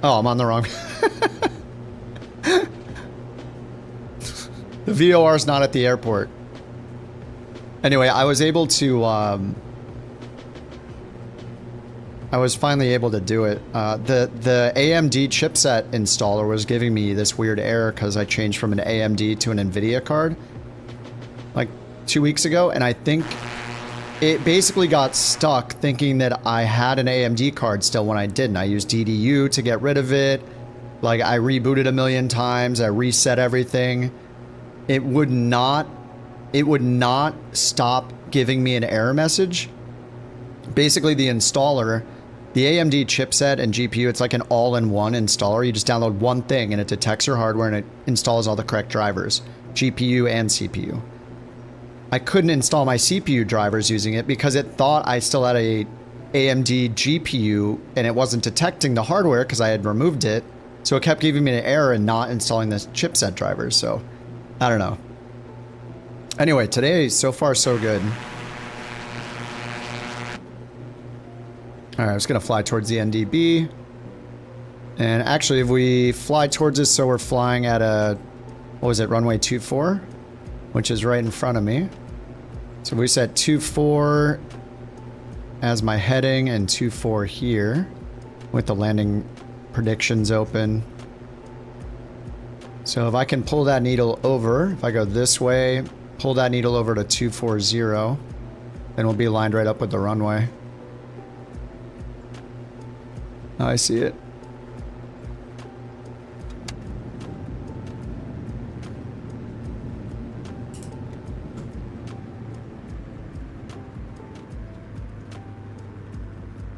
Oh, I'm on the wrong. The VOR's not at the airport. Anyway, I was able to, I was finally able to do it. The AMD chipset installer was giving me this weird error because I changed from an AMD to an NVIDIA card like 2 weeks ago, and I think it basically got stuck thinking that I had an AMD card still when I didn't. I used DDU to get rid of it. Like, I rebooted a million times. I reset everything. It would not stop giving me an error message. Basically, the installer, the AMD chipset and GPU, it's like an all-in-one installer. You just download one thing and it detects your hardware and it installs all the correct drivers, GPU and CPU. I couldn't install my CPU drivers using it because it thought I still had a AMD GPU and it wasn't detecting the hardware because I had removed it. So it kept giving me an error and not installing the chipset drivers. So I don't know. Anyway, today, so far, so good. All right, I was going to fly towards the NDB. And actually, if we fly towards this, so we're flying at a, what was it, runway 24? Which is right in front of me. So we set 24 as my heading and 24 here with the landing predictions open. So if I can pull that needle over, if I go this way, pull that needle over to 240, then we'll be lined right up with the runway. Oh, I see it.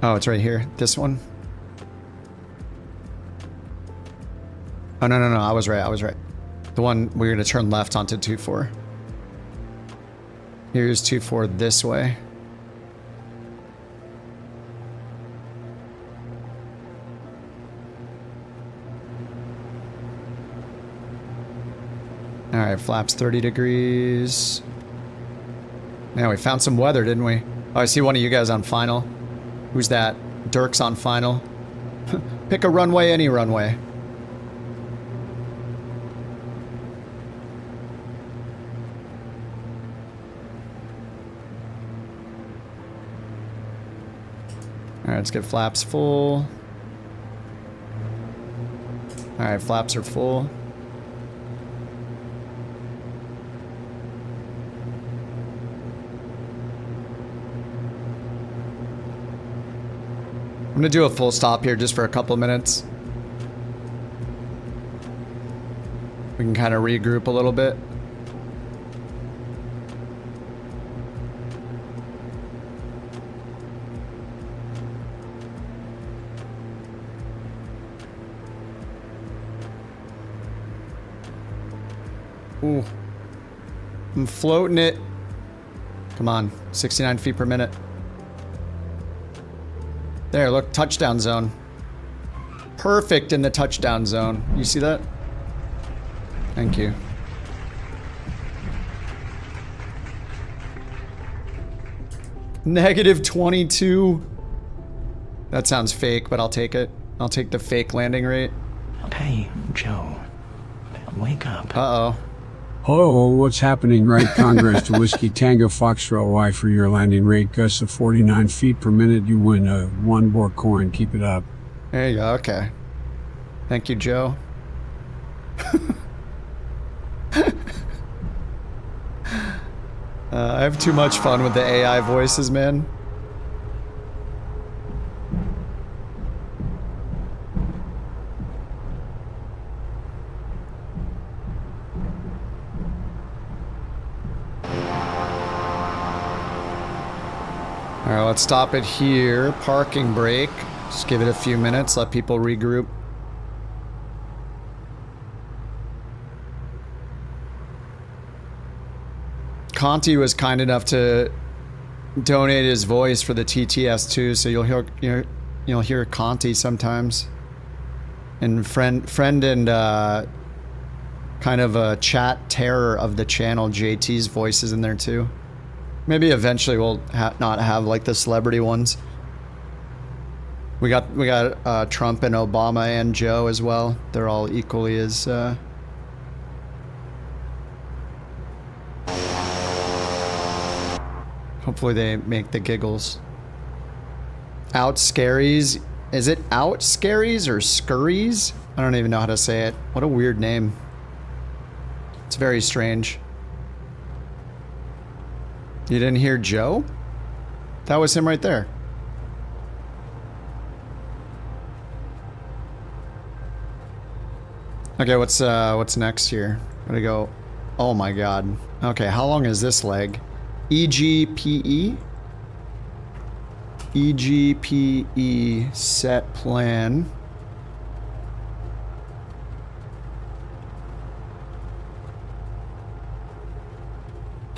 Oh, it's right here. This one. Oh, no, I was right. The one we're going to turn left onto 24. Here's 24 this way. All right, flaps 30 degrees. Now we found some weather, didn't we? Oh, I see one of you guys on final. Who's that? Dirk's on final. Pick a runway, any runway. All right, let's get flaps full. All right, flaps are full. I'm gonna do a full stop here just for a couple of minutes. We can kind of regroup a little bit. Ooh. I'm floating it. Come on, 69 feet per minute. There, look, touchdown zone. Perfect in the touchdown zone. You see that? Thank you. Negative 22. That sounds fake, but I'll take it. I'll take the fake landing rate. Hey, Joe. Wake up. Uh-oh. Oh, what's happening? Right, Congress to Whiskey Tango Foxtrot Y for your landing rate, gusts of 49 feet per minute. You win a 1 BorkCoin. Keep it up. There you go, okay. Thank you, Joe. I have too much fun with the AI voices, man. Alright, Let's stop it here. Parking brake. Just give it a few minutes, let people regroup. Conti was kind enough to donate his voice for the TTS too, so you'll hear Conti sometimes. And friend and kind of a chat terror of the channel, JT's voice is in there too. Maybe eventually we'll not have like the celebrity ones. We got Trump and Obama and Joe as well. They're all equally as hopefully they make the giggles. Out Scaries. Is it Out Scaries or Scurries? I don't even know how to say it. What a weird name. It's very strange. You didn't hear Joe? That was him right there. Okay, what's next here? Gotta go. Oh my god. Okay, how long is this leg? EGPE? EGPE set plan.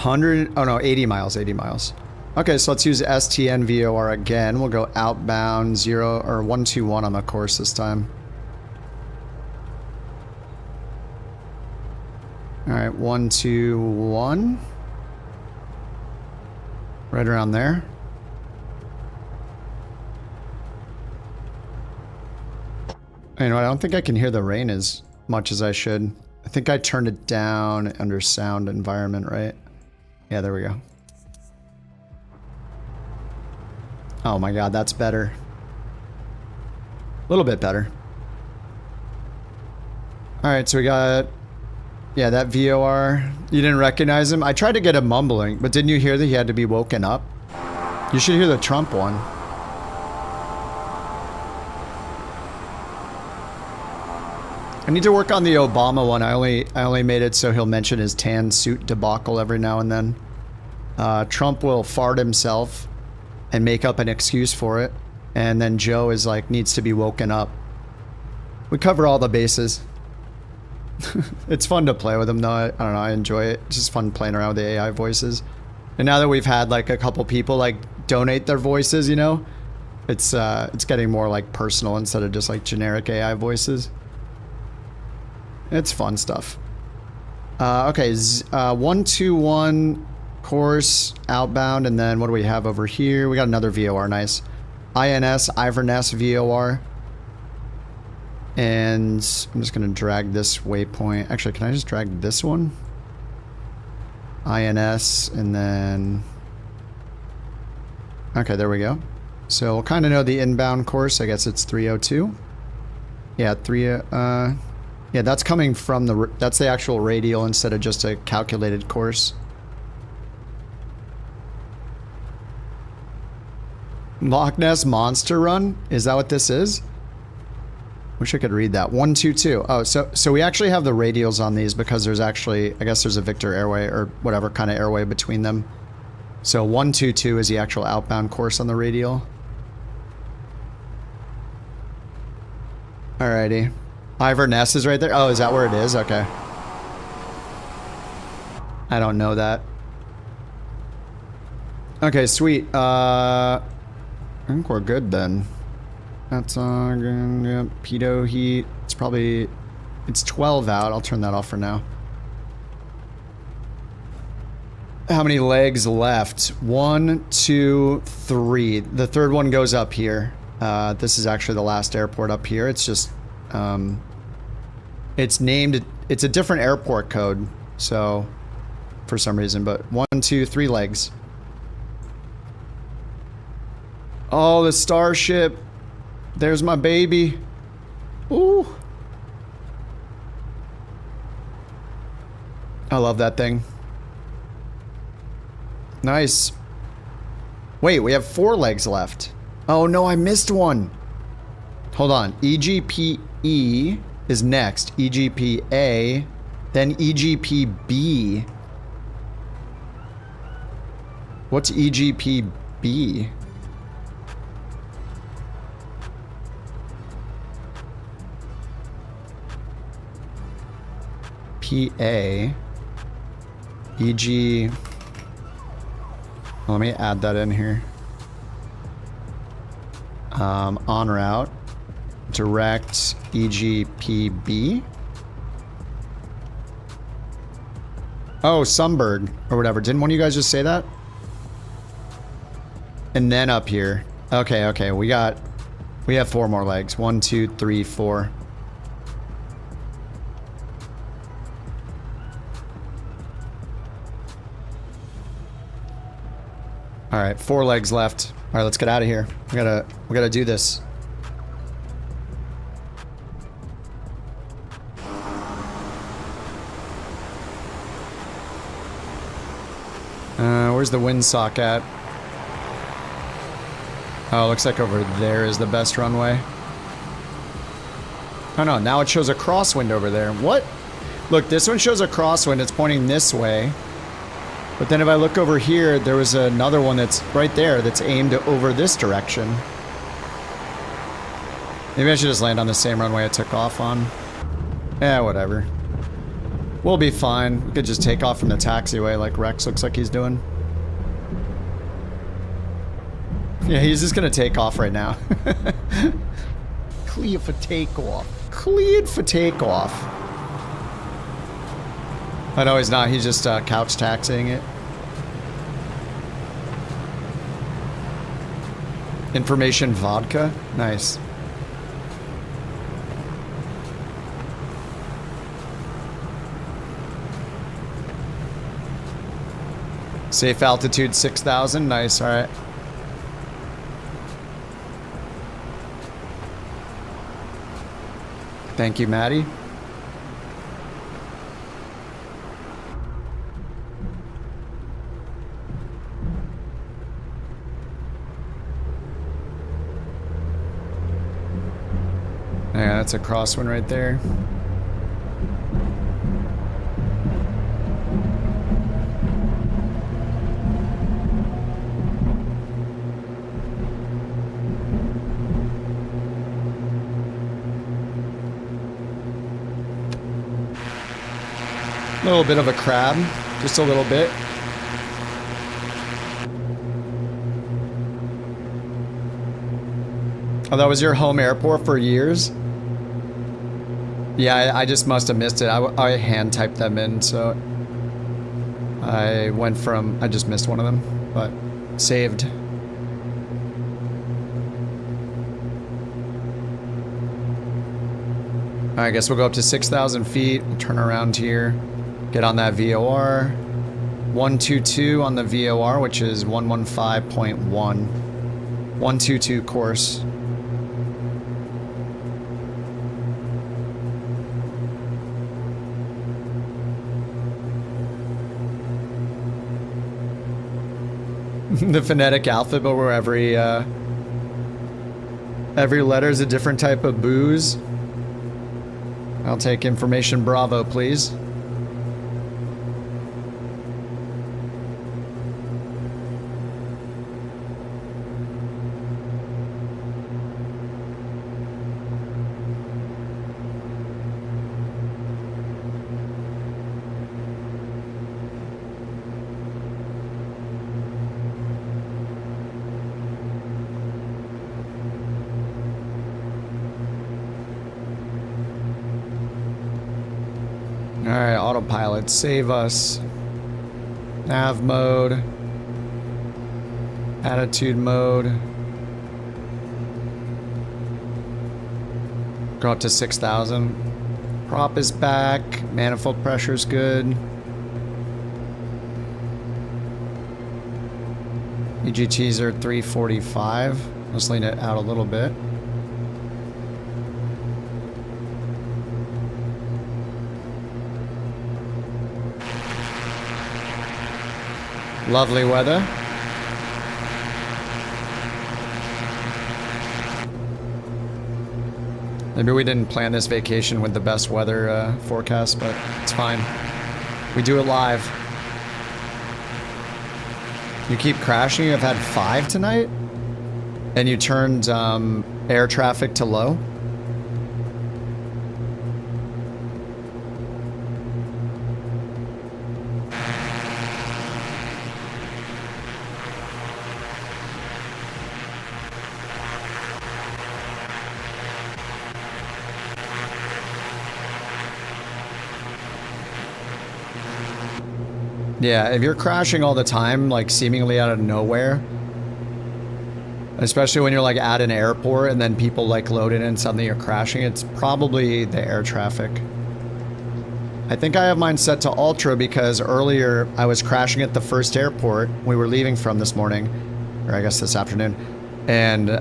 Oh no, 80 miles, 80 miles. Okay, so let's use STN VOR again. We'll go outbound 121 on the course this time. All right, 121. Right around there. You know what? I don't think I can hear the rain as much as I should. I think I turned it down under sound environment, right? Yeah, there we go. Oh my god, that's better. A little bit better. Alright, so we got... Yeah, that VOR. You didn't recognize him? I tried to get him mumbling, but didn't you hear that he had to be woken up? You should hear the Trump one. I need to work on the Obama one. I only made it so he'll mention his tan suit debacle every now and then. Trump will fart himself and make up an excuse for it, and then Joe is like needs to be woken up. We cover all the bases. It's fun to play with them though. I don't know, I enjoy it. It's just fun playing around with the AI voices. And now that we've had like a couple people like donate their voices, you know, it's getting more like personal instead of just like generic AI voices. It's fun stuff. Okay, 121 course outbound, and then what do we have over here? We got another VOR, nice. INS, Iverness VOR. And I'm just gonna drag this waypoint. Actually, can I just drag this one? INS, and then... Okay, there we go. So we'll kind of know the inbound course. I guess it's 302. Yeah, yeah, that's coming from the... That's the actual radial instead of just a calculated course. Loch Ness Monster Run? Is that what this is? Wish I could read that. 122. Oh, so we actually have the radials on these because there's actually... I guess there's a Victor airway or whatever kind of airway between them. So 122 is the actual outbound course on the radial. Alrighty. Iverness is right there. Oh, is that where it is? Okay. I don't know that. Okay, sweet. I think we're good then. That's pedo heat. It's probably... It's 12 out. I'll turn that off for now. How many legs left? 1, 2, 3. The third one goes up here. This is actually the last airport up here. It's just... it's named... It's a different airport code. So... For some reason. But 1, 2, 3 legs. Oh, the Starship. There's my baby. Ooh. I love that thing. Nice. Wait, we have 4 legs left. Oh no, I missed one. Hold on. EGPE is next. EGPA, then EGPB. What's EGPB? PA, EG, let me add that in here. En route, direct EGPB. Oh, Sunbird or whatever. Didn't one of you guys just say that? And then up here. Okay, okay. We have 4 more legs. 1, 2, 3, 4. All right, 4 legs left. All right, let's get out of here. We gotta do this. Where's the windsock at? Oh, looks like over there is the best runway. Oh no, now it shows a crosswind over there. What? Look, this one shows a crosswind. It's pointing this way. But then if I look over here, there was another one that's right there that's aimed over this direction. Maybe I should just land on the same runway I took off on. Yeah, whatever. We'll be fine. We could just take off from the taxiway like Rex looks like he's doing. Yeah, he's just gonna take off right now. Clear for takeoff. Cleared for takeoff. Oh no, he's not. He's just couch taxiing it. Information vodka? Nice. Safe altitude 6,000. Nice, alright. Thank you, Maddie. Yeah, that's a crosswind right there. A little bit of a crab, just a little bit. Oh, that was your home airport for years? Yeah, I just must have missed it. I hand typed them in, so I just missed one of them, but saved. All right, I guess we'll go up to 6,000 feet. We'll turn around here, get on that VOR. 122 on the VOR, which is 115.1. 122 course. The phonetic alphabet where every letter is a different type of booze. I'll take information Bravo, please. Alright, autopilot, save us. Nav mode. Attitude mode. Go up to 6,000. Prop is back. Manifold pressure's good. EGTs are 345. Let's lean it out a little bit. Lovely weather. Maybe we didn't plan this vacation with the best weather forecast, but it's fine. We do it live. You keep crashing. You've had 5 tonight? And you turned air traffic to low? Yeah, if you're crashing all the time, like seemingly out of nowhere, especially when you're like at an airport and then people like load in and suddenly you're crashing, it's probably the air traffic. I think I have mine set to ultra because earlier I was crashing at the first airport we were leaving from this morning, or I guess this afternoon, and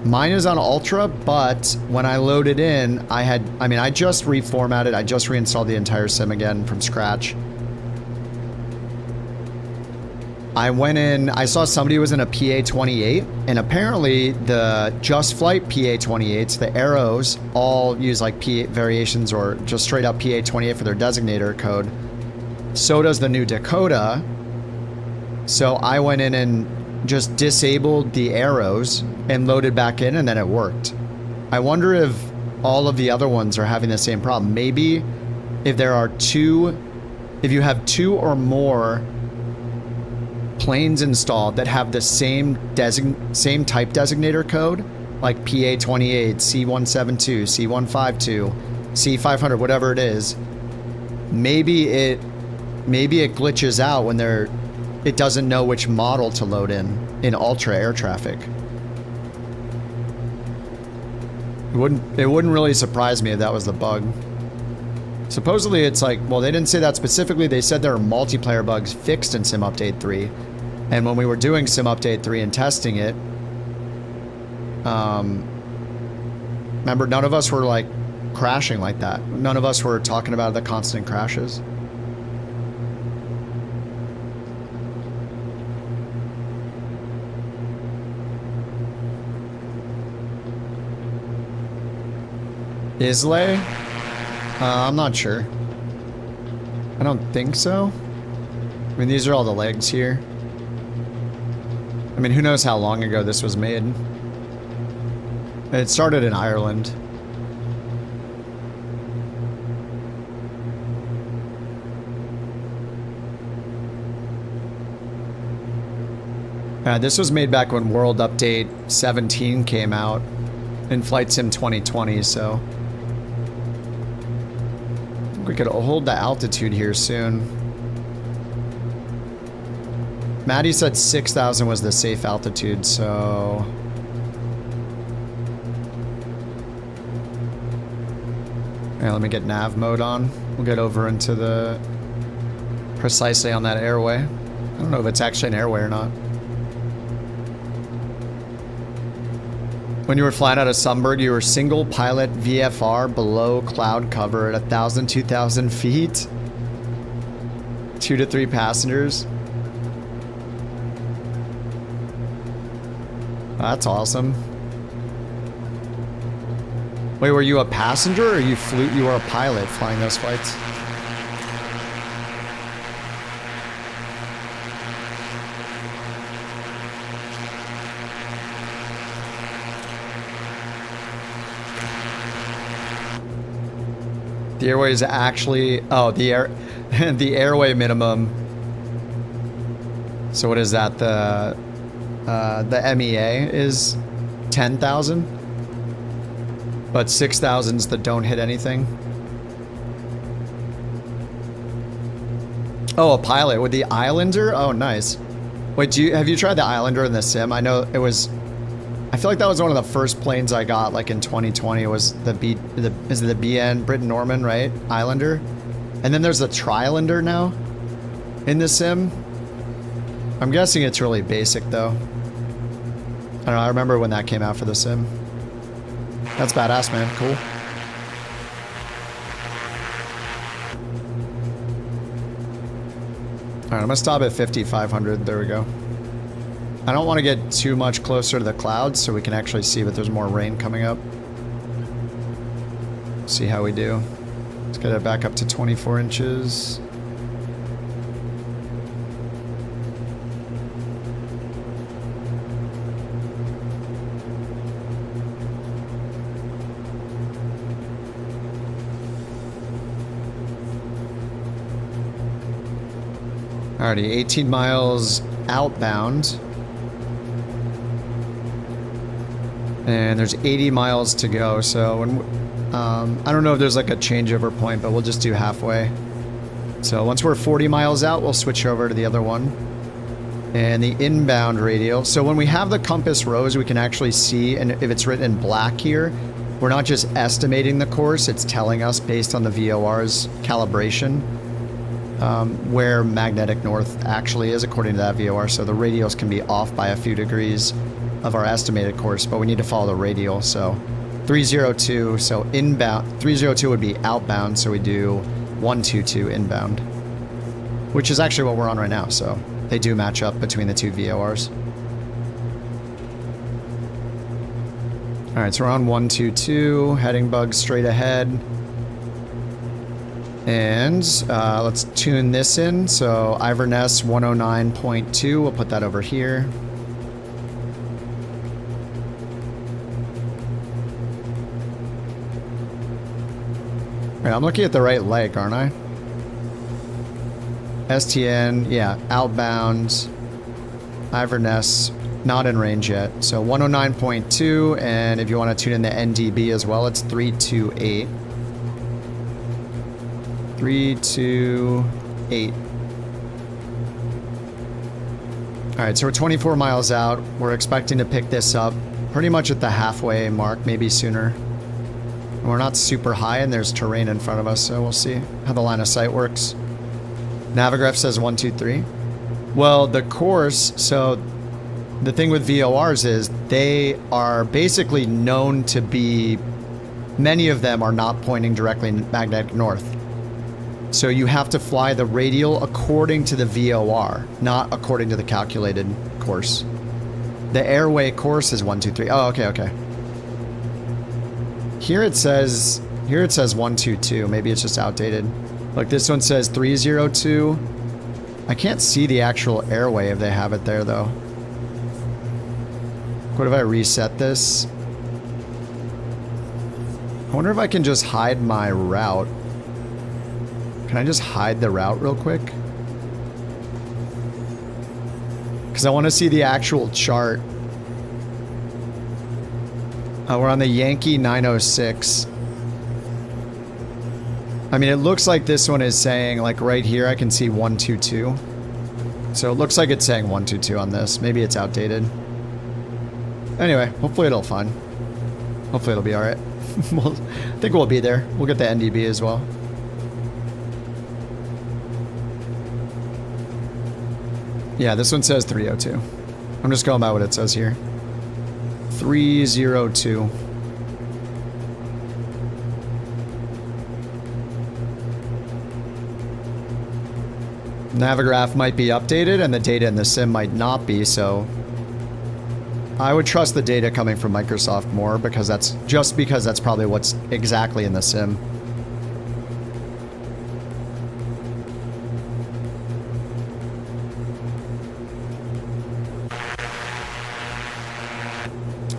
mine is on ultra, but when I loaded in, I just reformatted, I just reinstalled the entire sim again from scratch. I went in, I saw somebody was in a PA-28, and apparently the Just Flight PA-28s, the arrows, all use like PA variations or just straight up PA-28 for their designator code. So does the new Dakota. So I went in and just disabled the arrows and loaded back in, and then it worked. I wonder if all of the other ones are having the same problem. Maybe if there are if you have 2 or more planes installed that have the same type designator code, like PA-28, C-172, C-152, C-500, whatever it is, maybe it glitches out when it doesn't know which model to load in ultra air traffic. It wouldn't really surprise me if that was the bug. Supposedly it's like, well, they didn't say that specifically. They said there are multiplayer bugs fixed in Sim Update 3. And when we were doing Sim Update 3 and testing it, remember, none of us were like crashing like that. None of us were talking about the constant crashes. Islay? I'm not sure. I don't think so. I mean, these are all the legs here. I mean, who knows how long ago this was made. It started in Ireland. This was made back when World Update 17 came out in Flight Sim 2020, so I think we could hold the altitude here soon. Maddie said 6,000 was the safe altitude, so yeah, let me get nav mode on. We'll get over into the precisely on that airway. I don't know if it's actually an airway or not. When you were flying out of Sunbird, you were single pilot VFR below cloud cover at 1,000, 2,000 feet. 2 to 3 passengers. That's awesome. Wait, were you a passenger or you were a pilot flying those flights? The airway is actually, oh, the airway minimum. So what is that? The MEA is 10,000, but 6,000 is the don't hit anything. Oh, a pilot with the Islander? Oh, nice. Wait, have you tried the Islander in the sim? I know it was, I feel like that was one of the first planes I got like in 2020 was the BN, Britain Norman, right? Islander. And then there's the Trilander now in the sim. I'm guessing it's really basic though. I don't know, I remember when that came out for the sim. That's badass, man. Cool. Alright, I'm gonna stop at 5,500. There we go. I don't want to get too much closer to the clouds so we can actually see that there's more rain coming up. See how we do. Let's get it back up to 24 inches. Alrighty, 18 miles outbound. And there's 80 miles to go, so when, I don't know if there's like a changeover point, but we'll just do halfway. So once we're 40 miles out, we'll switch over to the other one. And the inbound radio. So when we have the compass rose, we can actually see, and if it's written in black here, we're not just estimating the course, it's telling us based on the VOR's calibration where magnetic north actually is according to that VOR. So the radials can be off by a few degrees of our estimated course, but we need to follow the radial. So 302, so inbound, 302 would be outbound, so we do 122 inbound, which is actually what we're on right now, so they do match up between the two VORs. All right, so we're on 122, heading bug straight ahead. And let's tune this in. So Iverness 109.2, we'll put that over here. All right, I'm looking at the right leg, aren't I? STN, yeah, outbound. Iverness, not in range yet. So 109.2, and if you want to tune in the NDB as well, it's 328. 328. All right, so we're 24 miles out. We're expecting to pick this up pretty much at the halfway mark, maybe sooner. We're not super high, and there's terrain in front of us, so we'll see how the line of sight works. Navigraph says 123. Well, the course, so the thing with VORs is they are basically known to be, many of them are not pointing directly magnetic north. So you have to fly the radial according to the VOR, not according to the calculated course. The airway course is 123. Oh, okay, okay. Here it says 122. Maybe it's just outdated. Look, this one says 302. I can't see the actual airway if they have it there, though. What if I reset this? I wonder if I can just hide my route. Can I just hide the route real quick? Because I want to see the actual chart. We're on the Yankee 906. I mean, it looks like this one is saying, like right here, I can see 122. So it looks like it's saying 122 on this. Maybe it's outdated. Anyway, hopefully it'll fine. Hopefully it'll be alright. I think we'll be there. We'll get the NDB as well. Yeah, this one says 302. I'm just going by what it says here. 302. Navigraph might be updated and the data in the sim might not be, so I would trust the data coming from Microsoft more because that's probably what's exactly in the sim.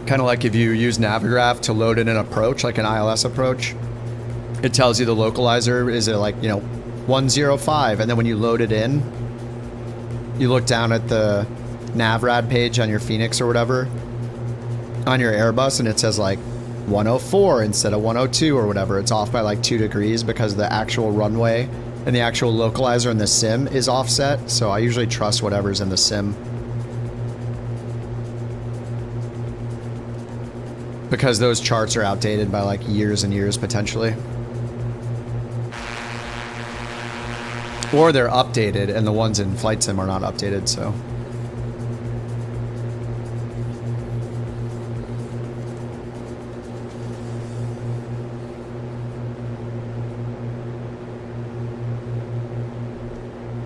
Kind of like if you use Navigraph to load in an approach, like an ILS approach, it tells you the localizer is it like, 105, and then when you load it in, you look down at the Navrad page on your Phoenix or whatever, on your Airbus, and it says like 104 instead of 102 or whatever. It's off by like 2 degrees because the actual runway and the actual localizer in the sim is offset, so I usually trust whatever's in the sim. Because those charts are outdated by like years and years potentially. Or they're updated and the ones in Flight Sim are not updated, so.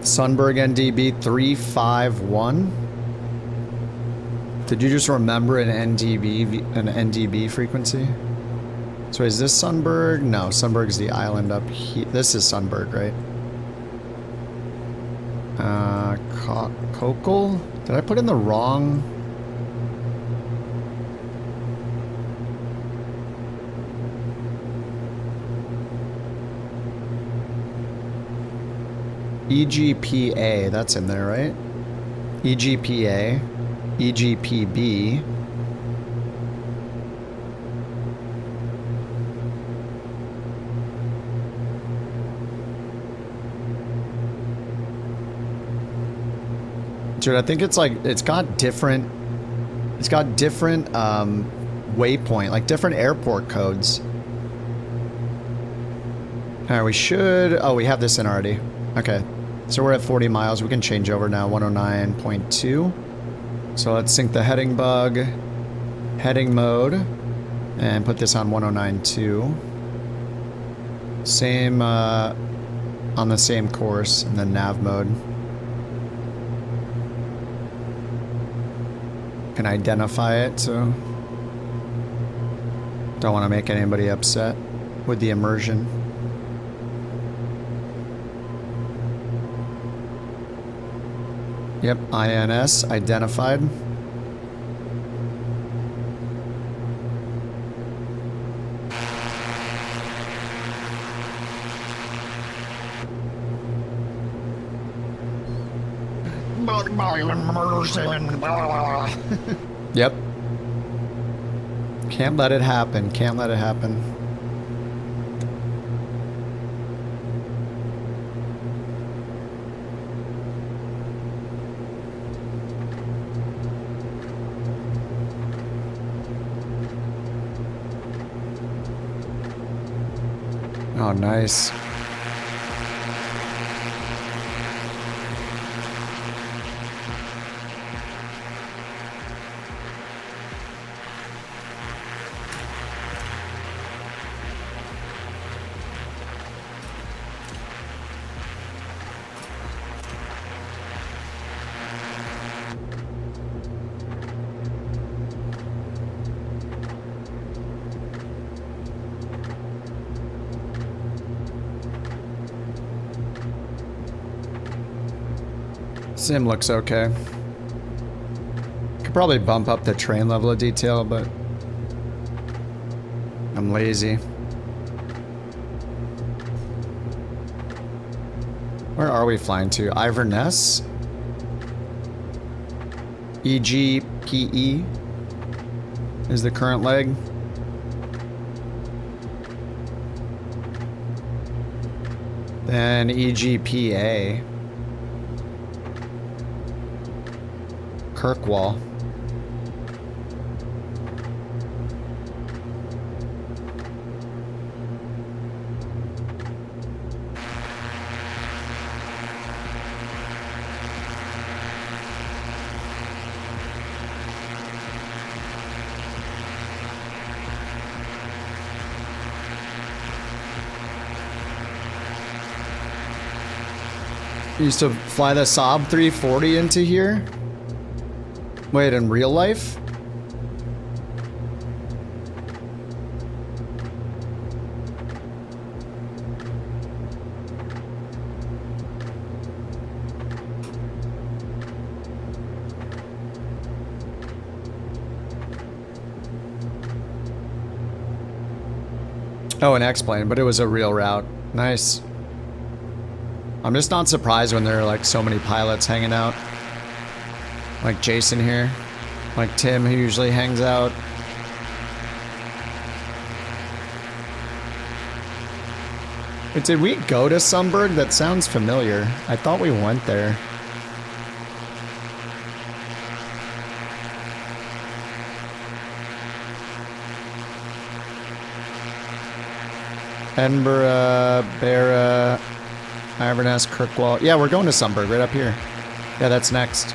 Sunberg NDB 351. Did you just remember an NDB frequency? So is this Sunberg? No, Sunberg's the island up here. This is Sunberg, right? Cockle? Did I put in the wrong? EGPA, that's in there, right? EGPA, EGPB. Dude, I think it's like, it's got different waypoint, like different airport codes. All right, we should, oh, we have this in already. Okay, so we're at 40 miles. We can change over now, 109.2. So let's sync the heading bug, heading mode, and put this on 109.2. Same, on the same course, and then nav mode. Can identify it, so don't want to make anybody upset with the immersion. Yep, INS identified. Yep. Can't let it happen. Can't let it happen. Oh, nice. Sim looks okay. Could probably bump up the train level of detail, but I'm lazy. Where are we flying to? Iverness? EGPE is the current leg. Then EGPA. Kirkwall. You used to fly the Saab 340 into here? Wait, in real life? Oh, an X-plane, but it was a real route. Nice. I'm just not surprised when there are like so many pilots hanging out. Like Jason here. Like Tim, who usually hangs out. Wait, did we go to Sunberg? That sounds familiar. I thought we went there. Edinburgh, Barra, Iverness, Kirkwall. Yeah, we're going to Sunberg right up here. Yeah, that's next.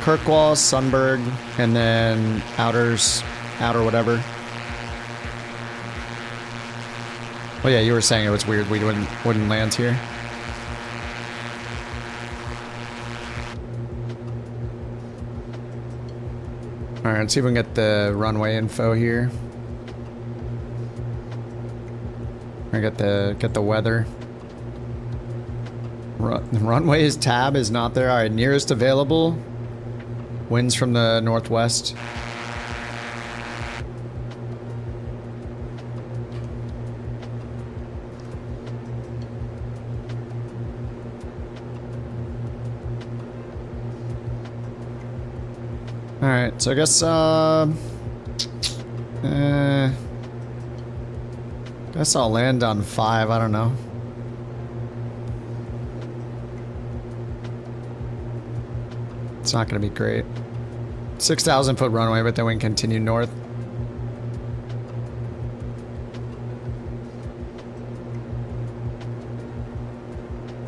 Kirkwall, Sunberg, and then outer whatever. Oh yeah, you were saying it was weird we wouldn't land here. All right, let's see if we can get the runway info here. I get the weather. Runway's tab is not there. All right, nearest available. Winds from the northwest. All right, so I guess guess I'll land on 5. I don't know. It's not going to be great. 6,000 foot runway, but then we can continue north.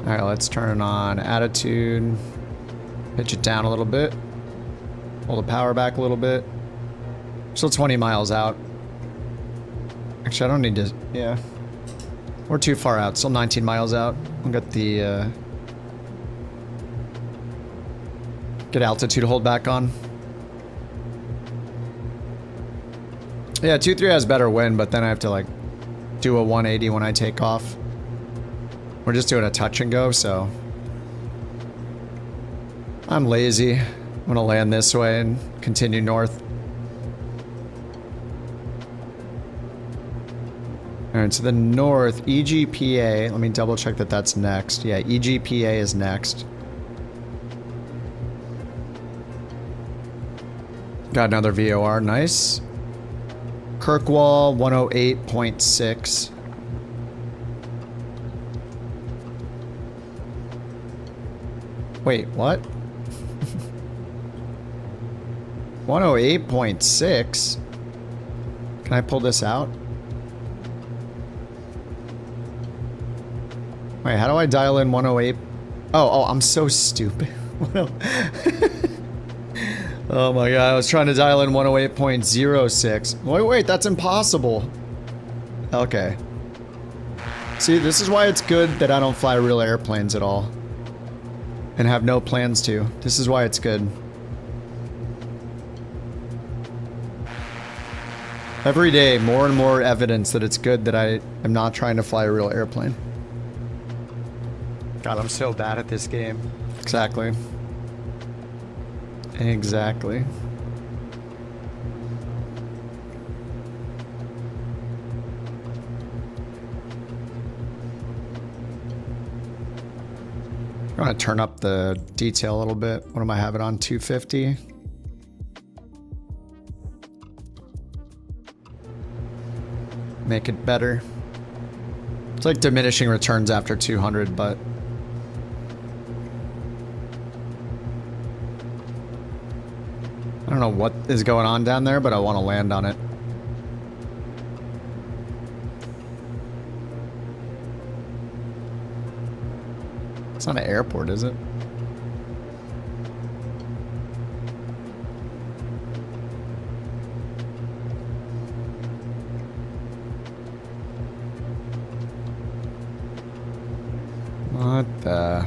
All right, let's turn on attitude. Pitch it down a little bit. Pull the power back a little bit. Still 20 miles out. Actually, I don't need to, yeah. We're too far out, still 19 miles out. We'll get the, get altitude hold back on. Yeah, 2-3 has better wind, but then I have to like do a 180 when I take off. We're just doing a touch and go, so I'm lazy. I'm gonna land this way and continue north. Alright, to the north, EGPA. Let me double check that that's next. Yeah, EGPA is next. Got another VOR, nice. Kirkwall 108.6. Wait, what? 108.6? Can I pull this out? Wait, how do I dial in 108? Oh, I'm so stupid. Oh my god, I was trying to dial in 108.06. Wait, that's impossible. Okay. See, this is why it's good that I don't fly real airplanes at all. And have no plans to. This is why it's good. Every day, more and more evidence that it's good that I am not trying to fly a real airplane. God, I'm so bad at this game. Exactly. Exactly. I'm gonna turn up the detail a little bit. What am I having on? 250? Make it better. It's like diminishing returns after 200, but I don't know what is going on down there, but I want to land on it. It's not an airport, is it? What the...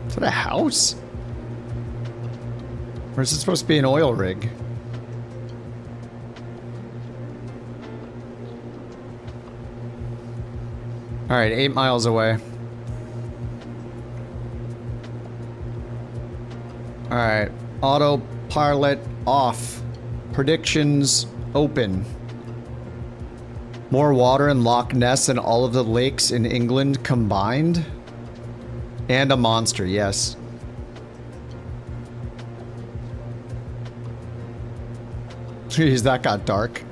Is that a house? Or is it supposed to be an oil rig? Alright, 8 miles away. Alright, autopilot off. Predictions open. More water in Loch Ness than all of the lakes in England combined? And a monster, yes. Jeez, that got dark.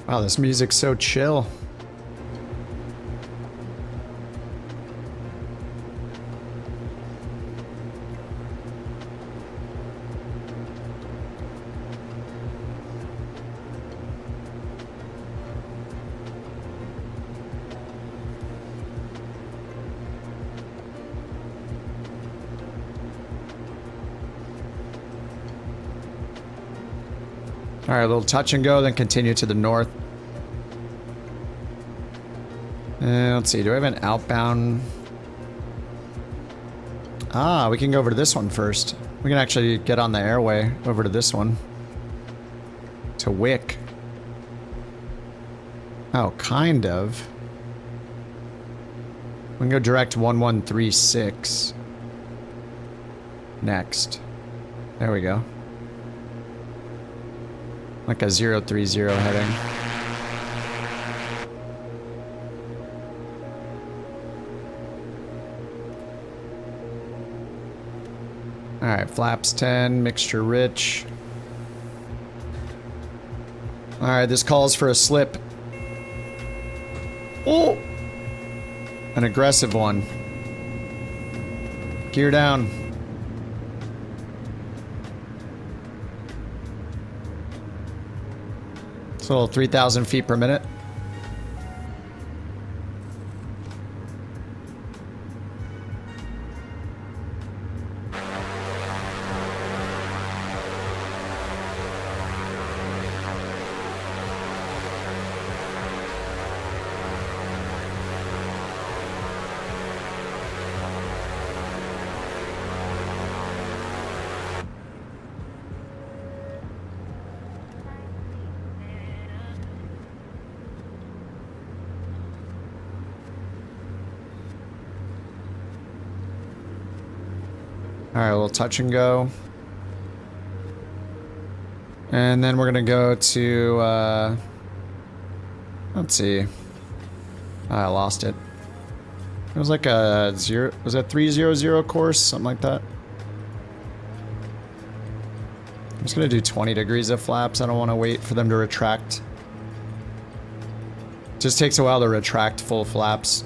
Wow, this music's so chill. All right, a little touch and go, then continue to the north. Let's see, do I have an outbound? Ah, we can go over to this one first. We can actually get on the airway over to this one. To wick. Oh, kind of. We can go direct 1136. Next. There we go. Like a 030 heading. Alright, flaps 10, mixture rich. Alright, this calls for a slip. Oh! An aggressive one. Gear down. It's a little 3,000 feet per minute. Alright, a little touch and go. And then we're gonna go to, let's see. I lost it. It was like a was that 300 course? Something like that. I'm just gonna do 20 degrees of flaps. I don't want to wait for them to retract. Just takes a while to retract full flaps.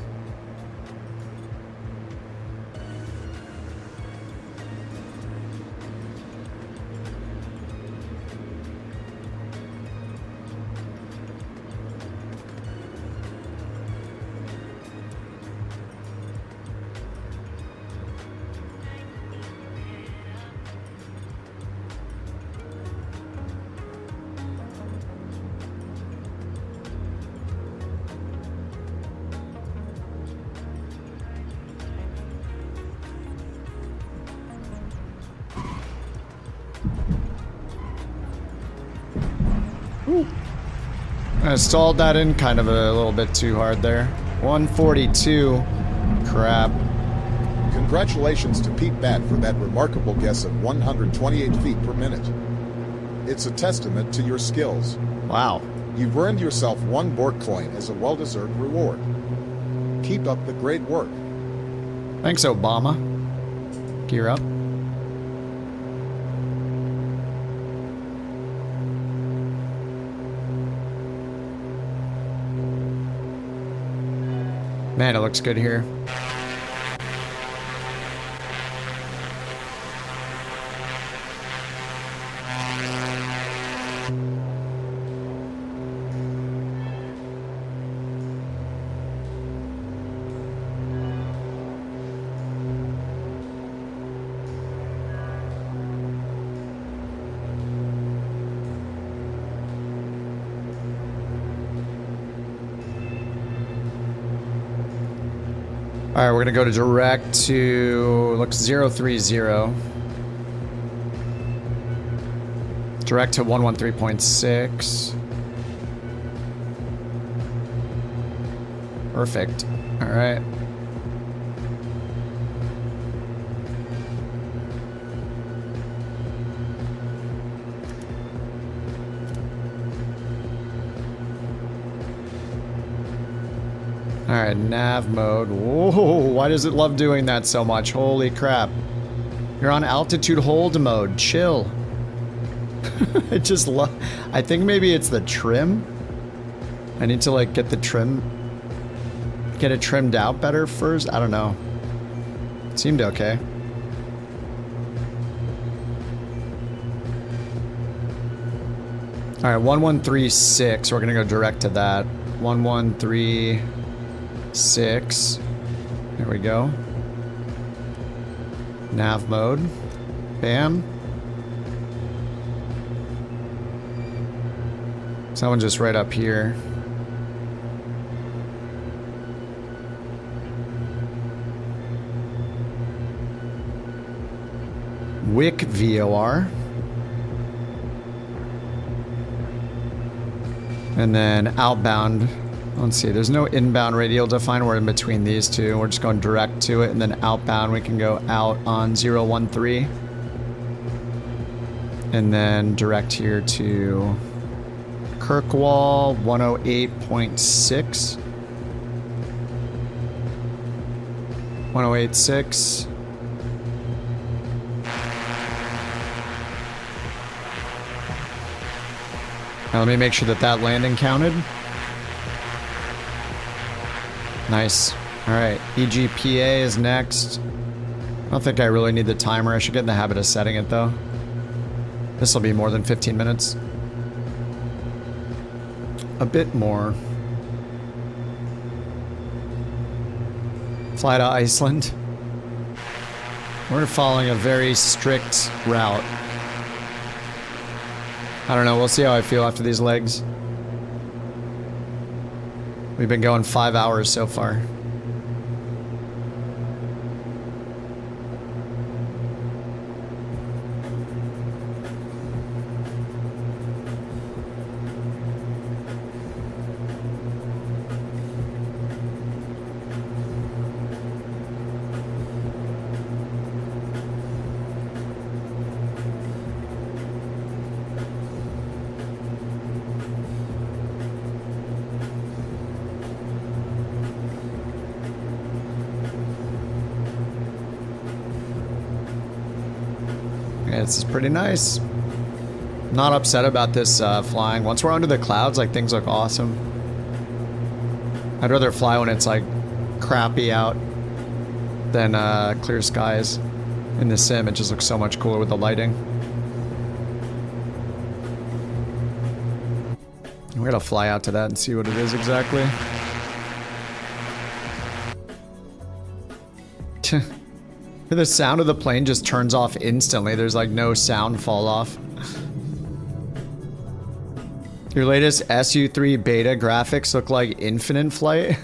I stalled that in kind of a little bit too hard there. 142. Crap. Congratulations to Pete Bat for that remarkable guess of 128 feet per minute. It's a testament to your skills. Wow. You've earned yourself 1 BorkCoin as a well-deserved reward. Keep up the great work. Thanks, Obama. Gear up. Man, it looks good here. Alright, we're gonna go to direct to, looks 030. Direct to 113.6. Perfect. Alright. Alright, nav mode. Whoa, why does it love doing that so much? Holy crap. You're on altitude hold mode. Chill. I just love... I think maybe it's the trim. I need to, like, get the trim... Get it trimmed out better first? I don't know. It seemed okay. Alright, 1136. We're gonna go direct to that. 1136. There we go. Nav mode. Bam. Someone just right up here. Wick VOR. And then outbound, let's see, there's no inbound radial define. We're in between these two. We're just going direct to it. And then outbound, we can go out on 013. And then direct here to Kirkwall 108.6. 1086. Now let me make sure that that landing counted. Nice. All right, EGPA is next. I don't think I really need the timer. I should get in the habit of setting it though. This will be more than 15 minutes. A bit more. Fly to Iceland. We're following a very strict route. I don't know, we'll see how I feel after these legs. We've been going 5 hours so far. This is pretty nice. Not upset about this flying. Once we're under the clouds, like, things look awesome. I'd rather fly when it's like crappy out than clear skies. In the sim, it just looks so much cooler with the lighting. We're gonna fly out to that and see what it is exactly. The sound of the plane just turns off instantly. There's like no sound fall off. Your latest SU3 beta graphics look like Infinite Flight.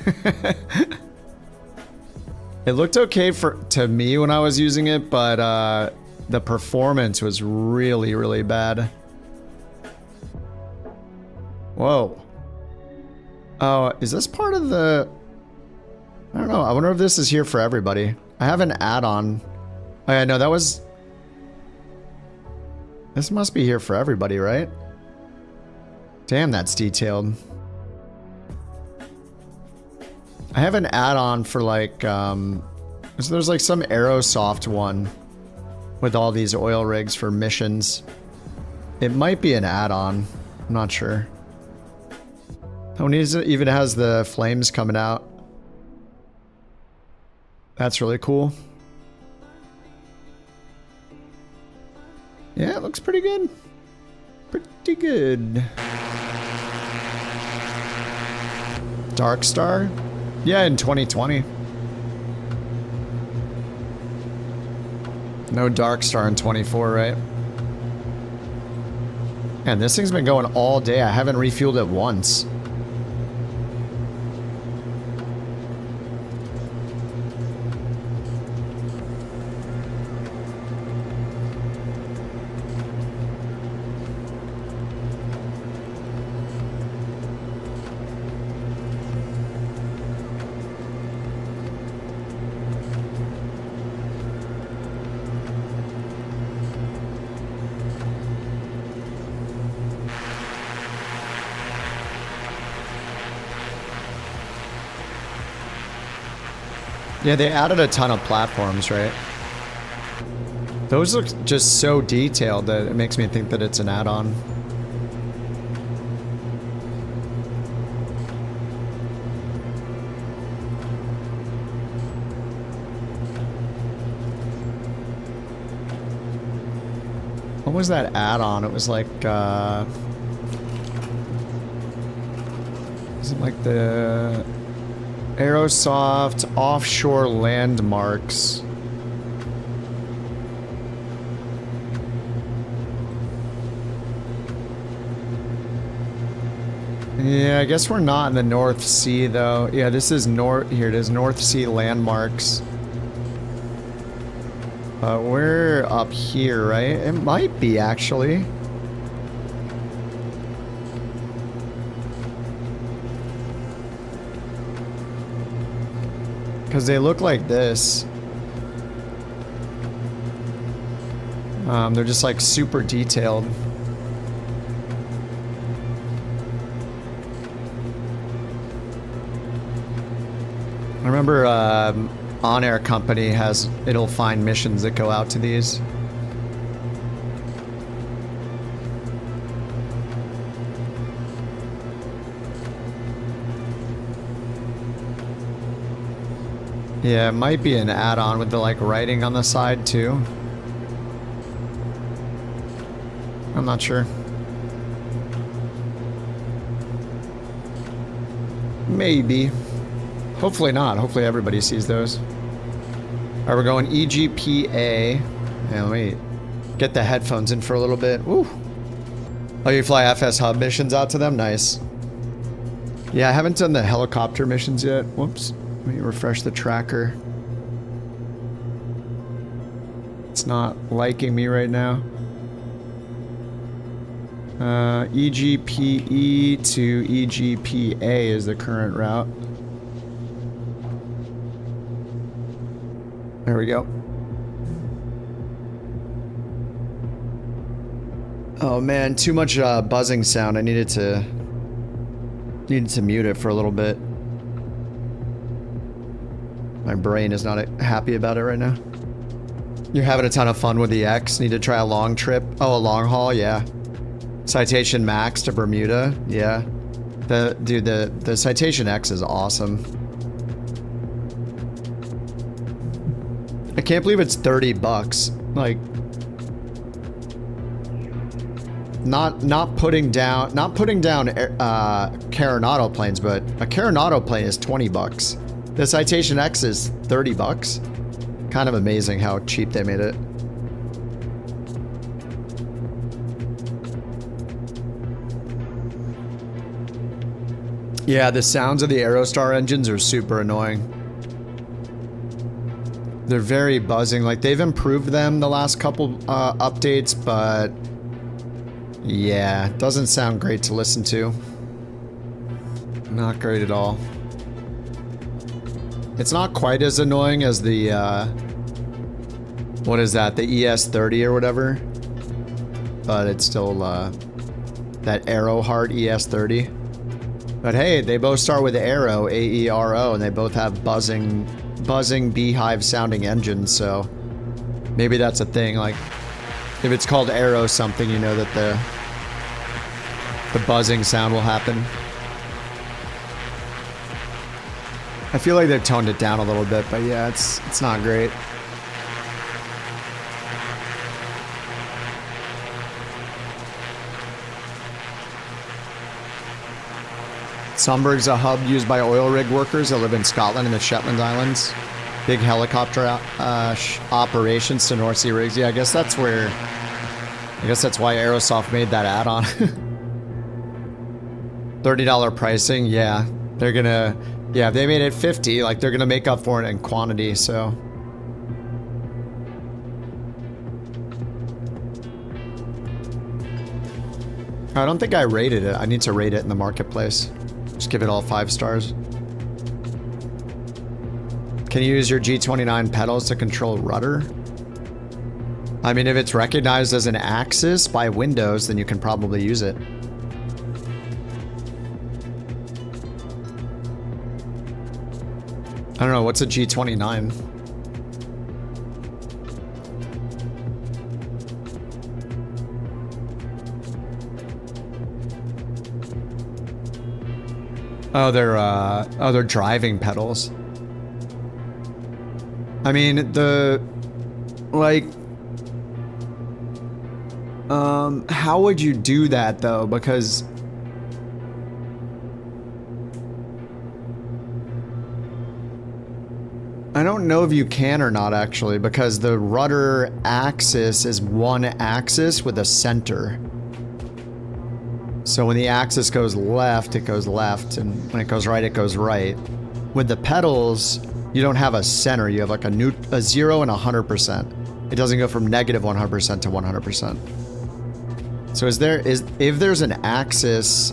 It looked okay to me when I was using it, but the performance was really, really bad. Whoa. Oh, is this part of the... I don't know. I wonder if this is here for everybody. I have an add-on. Oh yeah, no, that was... This must be here for everybody, right? Damn, that's detailed. I have an add-on for like, so there's like some Aerosoft one with all these oil rigs for missions. It might be an add-on. I'm not sure. Oh, and it even has the flames coming out. That's really cool. Yeah, it looks pretty good. Pretty good. Darkstar? Yeah, in 2020. No Darkstar in 24, right? And this thing's been going all day. I haven't refueled it once. Yeah, they added a ton of platforms, right? Those look just so detailed that it makes me think that it's an add-on. What was that add-on? It was like, is it like the... Aerosoft offshore landmarks. Yeah, I guess we're not in the North Sea though. Yeah, this is here it is, North Sea landmarks. We're up here, right? It might be actually. Because they look like this. They're just like super detailed. I remember On Air Company it'll find missions that go out to these. Yeah, it might be an add-on with the like writing on the side too. I'm not sure. Maybe. Hopefully not. Hopefully everybody sees those. Alright, we're going EGPA. Yeah, let me get the headphones in for a little bit. Woo! Oh, you fly FS hub missions out to them? Nice. Yeah, I haven't done the helicopter missions yet. Whoops. Let me refresh the tracker. It's not liking me right now. EGPE to EGPA is the current route. There we go. Oh man, too much buzzing sound. I needed to mute it for a little bit. My brain is not happy about it right now. You're having a ton of fun with the X. Need to try a long trip. Oh, a long haul, yeah. Citation Max to Bermuda, yeah. The Citation X is awesome. I can't believe it's $30. Like, not putting down Caronado planes, but a Caronado plane is $20. The Citation X is $30. Kind of amazing how cheap they made it. Yeah, the sounds of the Aerostar engines are super annoying. They're very buzzing. Like, they've improved them the last couple updates, but yeah, it doesn't sound great to listen to. Not great at all. It's not quite as annoying as the, what is that? The ES30 or whatever. But it's still, that Aeroheart ES30. But hey, they both start with Aero, A-E-R-O, and they both have buzzing beehive sounding engines, so maybe that's a thing. Like, if it's called Aero something, you know that the buzzing sound will happen. I feel like they've toned it down a little bit, but yeah, it's not great. Sunberg's a hub used by oil rig workers that live in Scotland and the Shetland Islands. Big helicopter operations to North Sea rigs. Yeah, I guess that's why Aerosoft made that add-on. $30 pricing, yeah. They're gonna, yeah, if they made it 50, like, they're gonna make up for it in quantity, so. I don't think I rated it. I need to rate it in the marketplace. Just give it all 5 stars. Can you use your G29 pedals to control rudder? I mean, if it's recognized as an axis by Windows, then you can probably use it. I don't know, what's a G29? Oh, they're driving pedals. I mean, how would you do that though? Because I don't know if you can or not actually, because the rudder axis is one axis with a center. So when the axis goes left, it goes left, and when it goes right, it goes right. With the pedals, you don't have a center. You have like a 0 and 100%. It doesn't go from negative 100% to 100%. So if there's an axis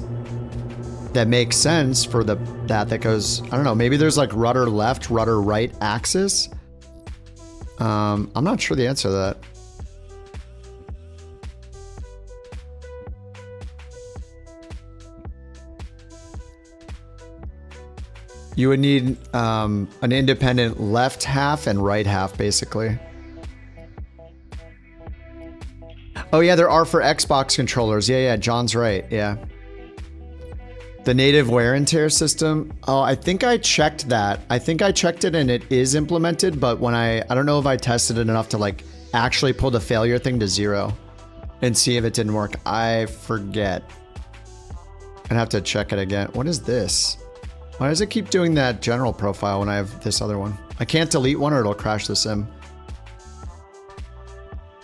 that makes sense for that goes, I don't know, maybe there's like rudder left, rudder right axis. I'm not sure the answer to that. You would need an independent left half and right half, basically. Oh yeah, there are for Xbox controllers. Yeah, John's right, yeah. The native wear and tear system. Oh, I think I checked that. I think I checked it and it is implemented, but when I don't know if I tested it enough to like actually pull the failure thing to 0 and see if it didn't work. I forget. I'd have to check it again. What is this? Why does it keep doing that general profile when I have this other one? I can't delete one or it'll crash the sim.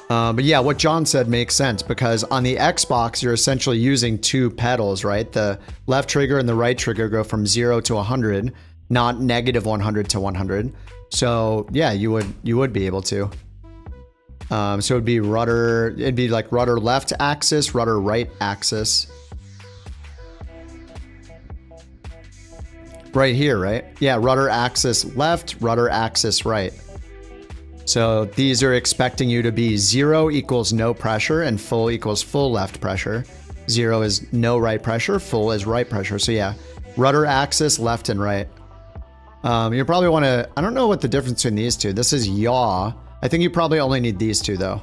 But yeah, what John said makes sense because on the Xbox, you're essentially using 2 pedals, right? The left trigger and the right trigger go from 0 to 100, not negative 100 to 100. So yeah, you would be able to. So it'd be like rudder left axis, rudder right axis. Right here, right? Yeah, rudder axis left, rudder axis right. So these are expecting you to be 0 equals no pressure and full equals full left pressure. 0 is no right pressure, full is right pressure. So yeah, rudder axis left and right. You probably want to, I don't know what the difference between these two. This is yaw. I think you probably only need these two though.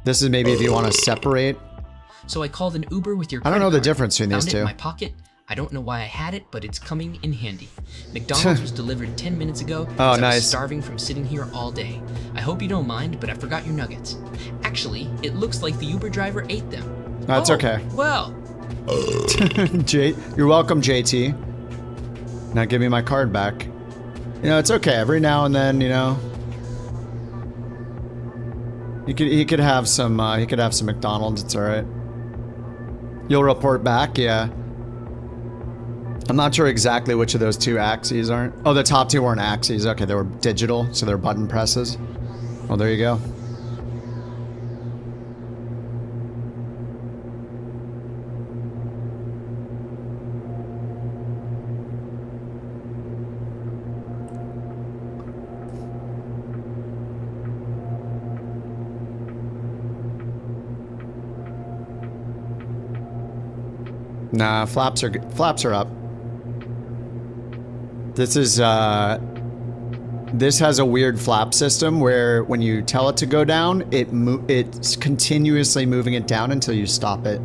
This is maybe if you want to separate. So I called an Uber with your I don't know the credit card, difference between these found it two. in my pocket. I don't know why I had it, but it's coming in handy. McDonald's was delivered 10 minutes ago. Oh, I nice. was starving from sitting here all day. I hope you don't mind, but I forgot your nuggets. Actually, it looks like the Uber driver ate them. That's okay. Well. You're welcome, JT. Now give me my card back. You know, it's okay. Every now and then, you know, he could have some McDonald's. It's all right. You'll report back, yeah. I'm not sure exactly which of those 2 axes aren't. Oh, the top 2 weren't axes. Okay, they were digital, so they're button presses. Oh, there you go. Nah, flaps are up. This is this has a weird flap system where when you tell it to go down, it's continuously moving it down until you stop it.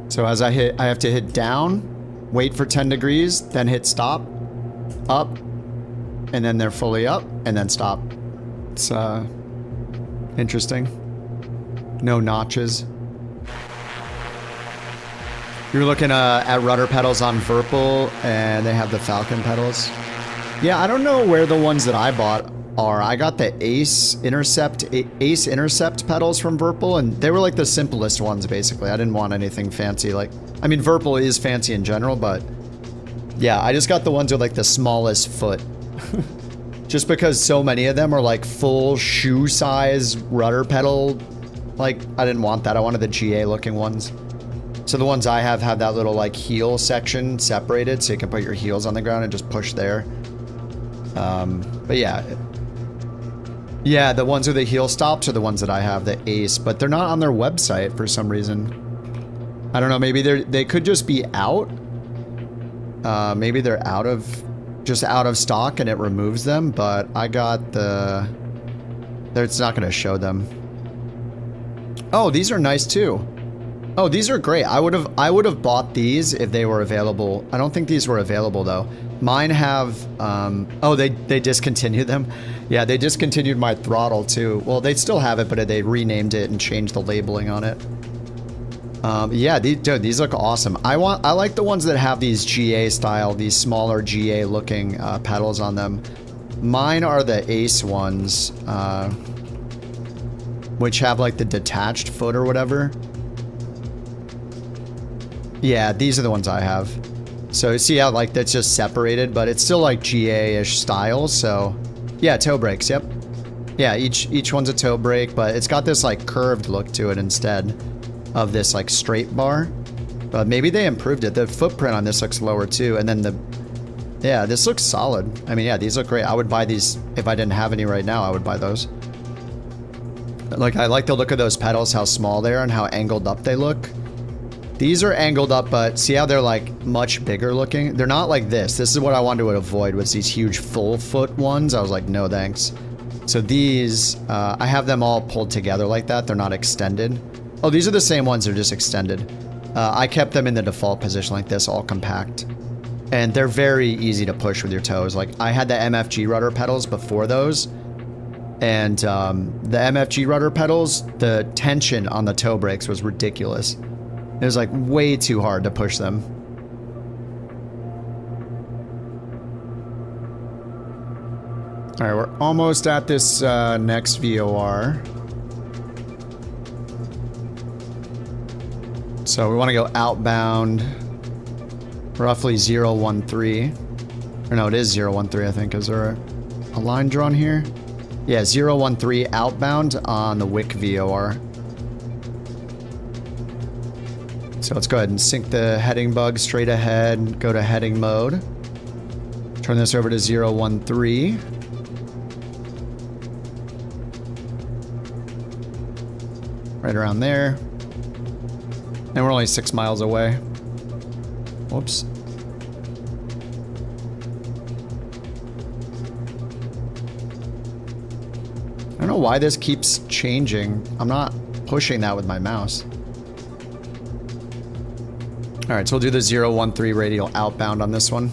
So as I have to hit down, wait for 10 degrees, then hit stop, up, and then they're fully up, and then stop. It's interesting. No notches. You're looking at rudder pedals on VIRPIL, and they have the Falcon pedals. Yeah, I don't know where the ones that I bought are. I got the Ace Intercept pedals from VIRPIL, and they were like the simplest ones, basically. I didn't want anything fancy. Like, I mean, VIRPIL is fancy in general, but yeah, I just got the ones with like the smallest foot. Just because so many of them are like full shoe size rudder pedal. Like, I didn't want that. I wanted the GA looking ones. So the ones I have that little like heel section separated so you can put your heels on the ground and just push there. But yeah. Yeah, the ones with the heel stops are the ones that I have, the Ace, but they're not on their website for some reason. I don't know, maybe they could just be out. Maybe they're out of stock and it removes them, but I got it's not gonna show them. Oh, these are nice too. Oh, these are great. I would have bought these if they were available. I don't think these were available though. Mine have, oh, they discontinued them. Yeah, they discontinued my throttle too. Well, they still have it, but they renamed it and changed the labeling on it. Yeah, dude, these look awesome. I like the ones that have these GA style, these smaller GA looking pedals on them. Mine are the Ace ones, which have like the detached foot or whatever. Yeah, these are the ones I have. So see how like that's just separated, but it's still like GA-ish style. So yeah, toe brakes. Yep. Yeah, each one's a toe brake, but it's got this like curved look to it instead. of this like straight bar. But maybe they improved it. The footprint on this looks lower too. And then yeah, this looks solid. I mean, yeah, these look great. I would buy these if I didn't have any right now. I would buy those. Like, I like the look of those pedals, how small they are and how angled up they look. These are angled up, but see how they're like much bigger looking? They're not like this. This is what I wanted to avoid, was these huge full foot ones. I was like, no thanks. So these, I have them all pulled together like that. They're not extended. Oh, these are the same ones. They're just extended. I kept them in the default position like this, all compact. And they're very easy to push with your toes. Like, I had the MFG rudder pedals before those. And the MFG rudder pedals, the tension on the toe brakes was ridiculous. It was like way too hard to push them. All right, we're almost at this next VOR. So we want to go outbound, roughly 013. Or no, it is 013, I think. Is there a line drawn here? Yeah, 013 outbound on the Wick VOR. So let's go ahead and sync the heading bug straight ahead, go to heading mode. Turn this over to 013. Right around there. And we're only 6 miles away. Whoops. I don't know why this keeps changing. I'm not pushing that with my mouse. All right, so we'll do the 013 radial outbound on this one.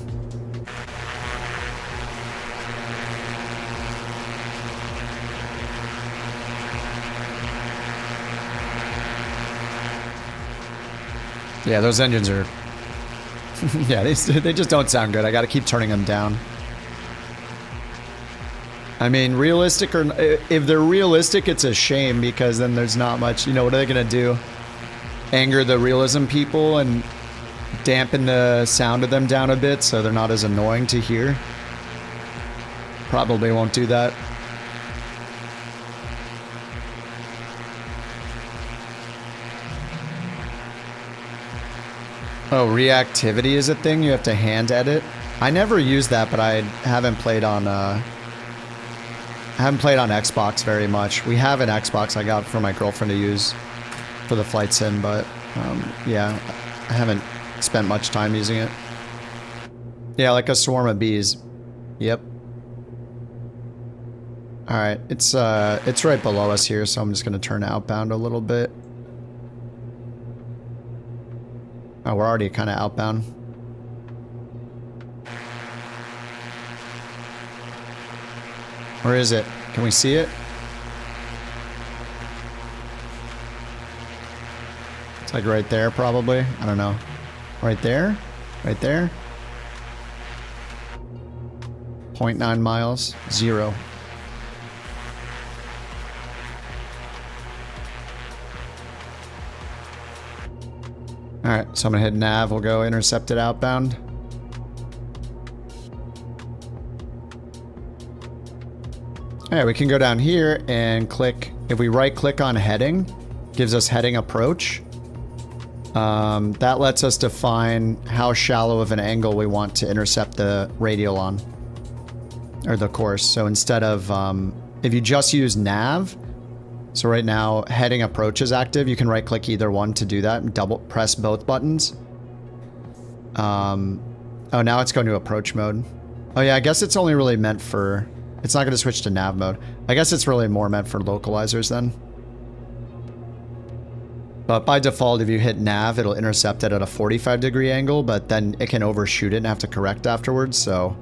Yeah, those engines are... yeah, they just don't sound good. I gotta keep turning them down. I mean, realistic or... if they're realistic, it's a shame because then there's not much... You know, what are they gonna do? Anger the realism people and dampen the sound of them down a bit so they're not as annoying to hear? Probably won't do that. Oh, reactivity is a thing you have to hand edit? I never use that, but I haven't played on Xbox very much. We have an Xbox I got for my girlfriend to use for the flight sim, but yeah, I haven't spent much time using it. Yeah, like a swarm of bees. Yep. All right, it's right below us here, so I'm just gonna turn outbound a little bit. Oh, we're already kind of outbound. Where is it? Can we see it? It's like right there, probably. I don't know. Right there? Right there? 0.9 miles. 0. Alright, so I'm gonna hit nav. We'll go intercepted outbound. Alright, we can go down here and click. If we right click on heading, gives us heading approach. That lets us define how shallow of an angle we want to intercept the radial on. Or the course. So instead of, if you just use nav, so right now heading approach is active, you can right click either one to do that and double press both buttons. Oh, now it's going to approach mode. Oh yeah, I guess it's only really meant for, it's not going to switch to nav mode. I guess it's really more meant for localizers then. But by default, if you hit nav, it'll intercept it at a 45-degree angle, but then it can overshoot it and have to correct afterwards, so...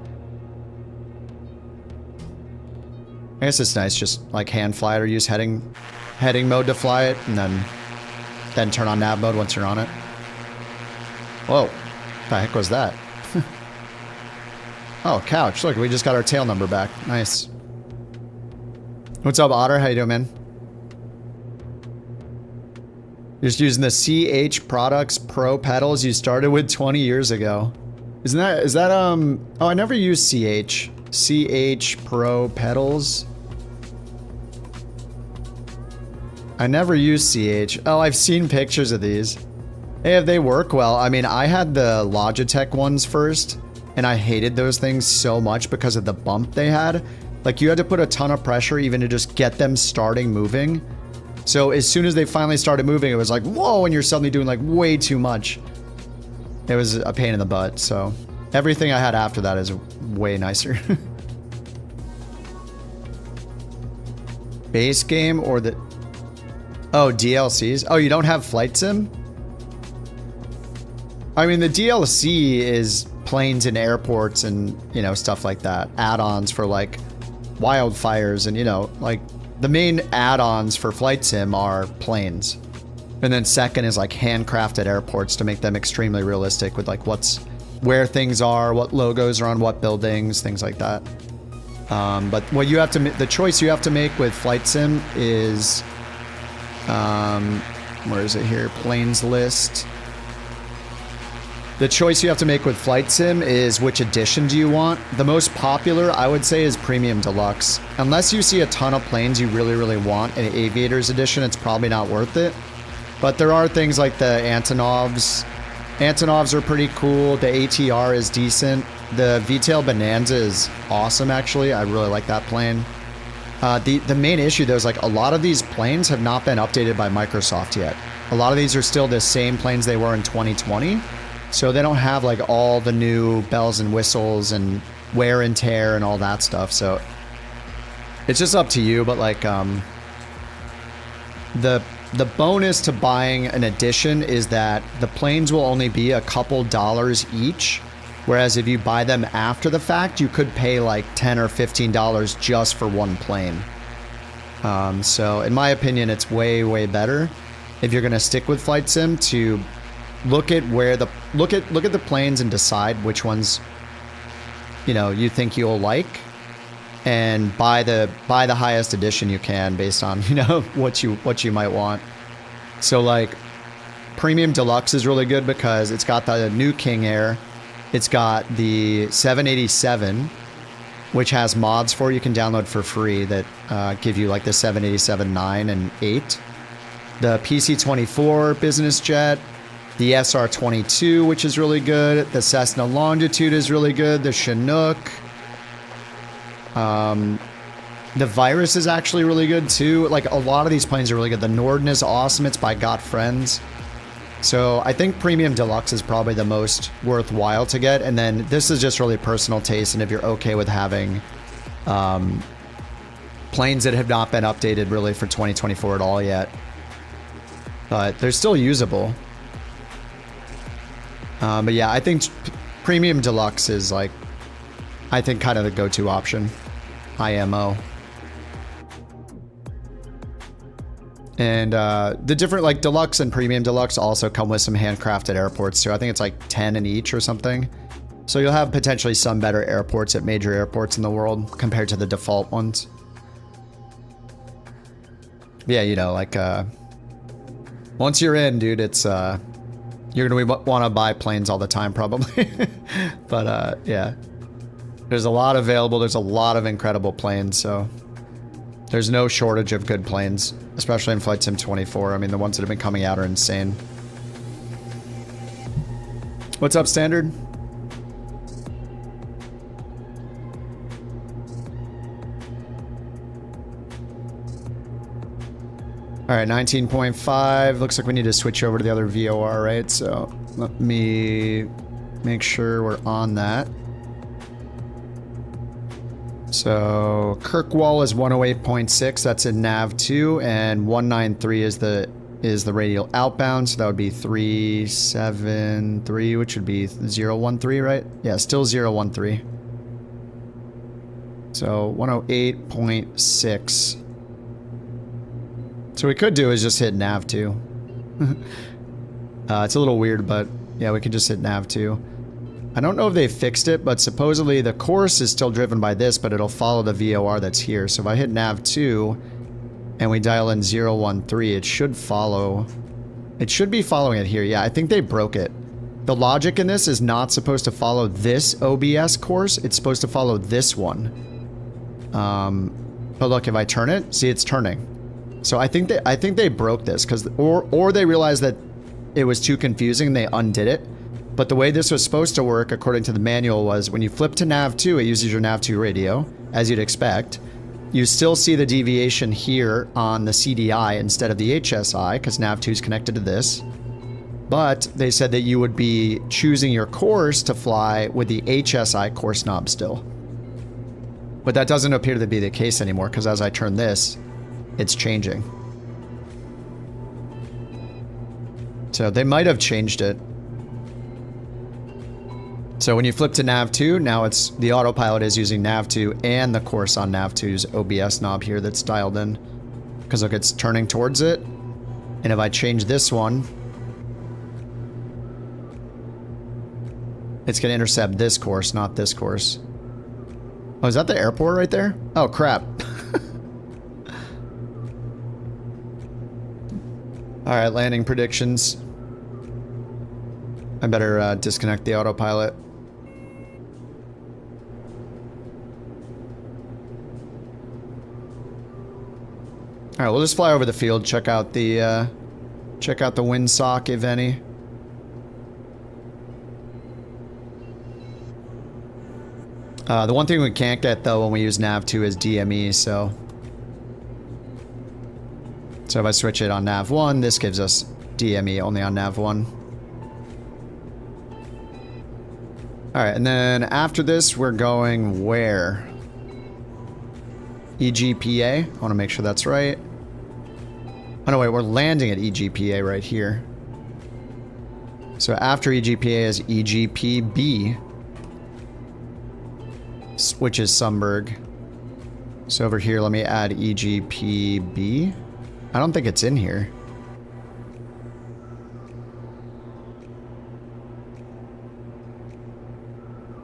I guess it's nice, just like hand fly it or use heading mode to fly it, and then turn on nav mode once you're on it. Whoa, what the heck was that? Oh, couch, look, we just got our tail number back. Nice. What's up, Otter? How you doing, man? Just using the CH Products Pro pedals you started with 20 years ago. Is that, oh, I never used CH. CH Pro pedals. I never use CH. Oh, I've seen pictures of these. Hey, if they work well. I mean, I had the Logitech ones first, and I hated those things so much because of the bump they had. Like, you had to put a ton of pressure even to just get them starting moving. So as soon as they finally started moving, it was like, whoa, and you're suddenly doing like way too much. It was a pain in the butt, so everything I had after that is way nicer. Base game or the... Oh, DLCs? Oh, you don't have Flight Sim? I mean, the DLC is planes and airports and, you know, stuff like that. Add-ons for, like, wildfires and, you know, like, the main add-ons for Flight Sim are planes. And then second is, like, handcrafted airports to make them extremely realistic with, like, where things are, what logos are on what buildings, things like that. But what you have to, the choice you have to make with Flight Sim is, where is it here? Planes list. The choice you have to make with Flight Sim is which edition do you want. The most popular, I would say, is Premium Deluxe. Unless you see a ton of planes you really, really want in Aviators edition, it's probably not worth it. But there are things like the Antonovs. Antonovs are pretty cool. The ATR is decent. The V-Tail Bonanza is awesome, actually. I really like that plane. The main issue, though, is like a lot of these planes have not been updated by Microsoft yet. A lot of these are still the same planes they were in 2020. So they don't have like all the new bells and whistles and wear and tear and all that stuff. So it's just up to you. But like the bonus to buying an edition is that the planes will only be a couple dollars each. Whereas if you buy them after the fact, you could pay like $10 or $15 just for one plane. So in my opinion, it's way, way better if you're going to stick with Flight Sim to look at where the look at the planes and decide which ones, you know, you think you'll like, and buy the highest edition you can based on, you know, what you might want. So like Premium Deluxe is really good because it's got the new King Air. It's got the 787, which has mods for you can download for free that give you like the 787-9 and 8. The PC-24 business jet, the SR-22, which is really good. The Cessna Longitude is really good. The Chinook. The Virus is actually really good too. Like a lot of these planes are really good. The Norden is awesome. It's by Got Friends. So I think Premium Deluxe is probably the most worthwhile to get. And then this is just really personal taste. And if you're okay with having planes that have not been updated really for 2024 at all yet, but they're still usable. But yeah, I think Premium Deluxe is like, I think kind of the go-to option. IMO. And the different, like, Deluxe and Premium Deluxe also come with some handcrafted airports too. I think it's like 10 in each or something. So you'll have potentially some better airports at major airports in the world compared to the default ones. Yeah, you know, like, once you're in, dude, it's, you're going to want to buy planes all the time, probably. But, yeah. There's a lot available. There's a lot of incredible planes, so... There's no shortage of good planes, especially in Flight Sim 24. I mean, the ones that have been coming out are insane. What's up, Standard? All right, 19.5. Looks like we need to switch over to the other VOR, right? So let me make sure we're on that. So Kirkwall is 108.6. That's in nav 2, and 193 is the radial outbound. So that would be 373, which would be 013, right? Yeah, still 013. So 108.6. So what we could do is just hit nav 2. It's a little weird, but yeah, we could just hit nav 2. I don't know if they fixed it, but supposedly the course is still driven by this, but it'll follow the VOR that's here. So if I hit nav 2 and we dial in 013, it should follow. It should be following it here. Yeah, I think they broke it. The logic in this is not supposed to follow this OBS course. It's supposed to follow this one. But look, if I turn it, see, it's turning. So I think they broke this because or they realized that it was too confusing and they undid it. But the way this was supposed to work, according to the manual, was when you flip to nav2, it uses your nav2 radio, as you'd expect. You still see the deviation here on the CDI instead of the HSI, because nav2 is connected to this. But they said that you would be choosing your course to fly with the HSI course knob still. But that doesn't appear to be the case anymore, because as I turn this, it's changing. So they might have changed it. So when you flip to nav2, now it's the autopilot is using nav2 and the course on nav2's OBS knob here that's dialed in. Because look, it's turning towards it. And if I change this one, it's going to intercept this course, not this course. Oh, is that the airport right there? Oh, crap. Alright, landing predictions. I better disconnect the autopilot. Alright, we'll just fly over the field, check out the windsock, if any. The one thing we can't get, though, when we use nav2 is DME, so... So if I switch it on nav1, this gives us DME only on nav1. Alright, and then after this, we're going where? EGPA. I want to make sure that's right. Oh no, wait, we're landing at EGPA right here. So after EGPA is EGPB, which is Sundberg. So over here, let me add EGPB. I don't think it's in here.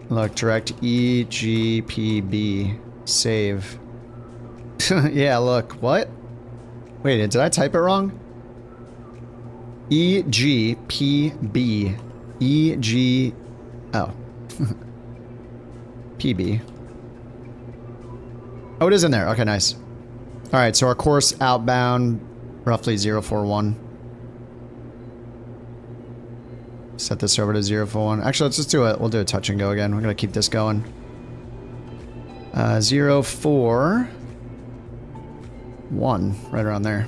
Look, direct EGPB. Save. Yeah, look. What? Wait, did I type it wrong? EGPB. EG... Oh. PB. Oh, it is in there. Okay, nice. Alright, so our course outbound, roughly 041. Set this over to 041. Actually, let's just do it. We'll do a touch and go again. We're going to keep this going. 041. Right around there.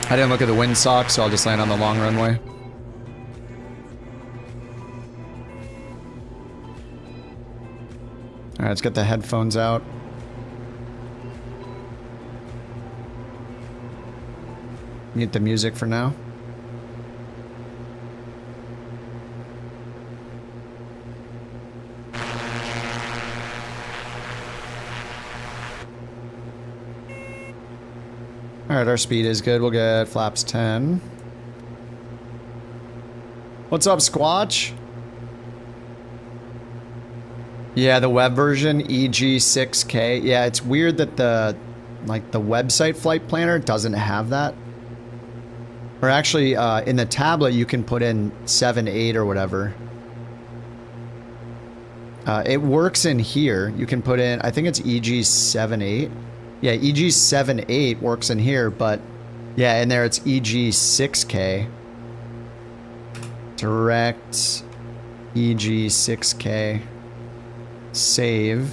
I didn't look at the windsock, so I'll just land on the long runway. Alright, let's get the headphones out. Mute the music for now. Alright, our speed is good. We'll get flaps 10. What's up, Squatch? Yeah, the web version, EG6K. Yeah, it's weird that the website flight planner doesn't have that. Or actually, in the tablet, you can put in 7.8 or whatever. It works in here. You can put in, I think it's EG7.8. Yeah, EG7.8 works in here, but yeah, in there it's EG6K. Direct EG6K. Save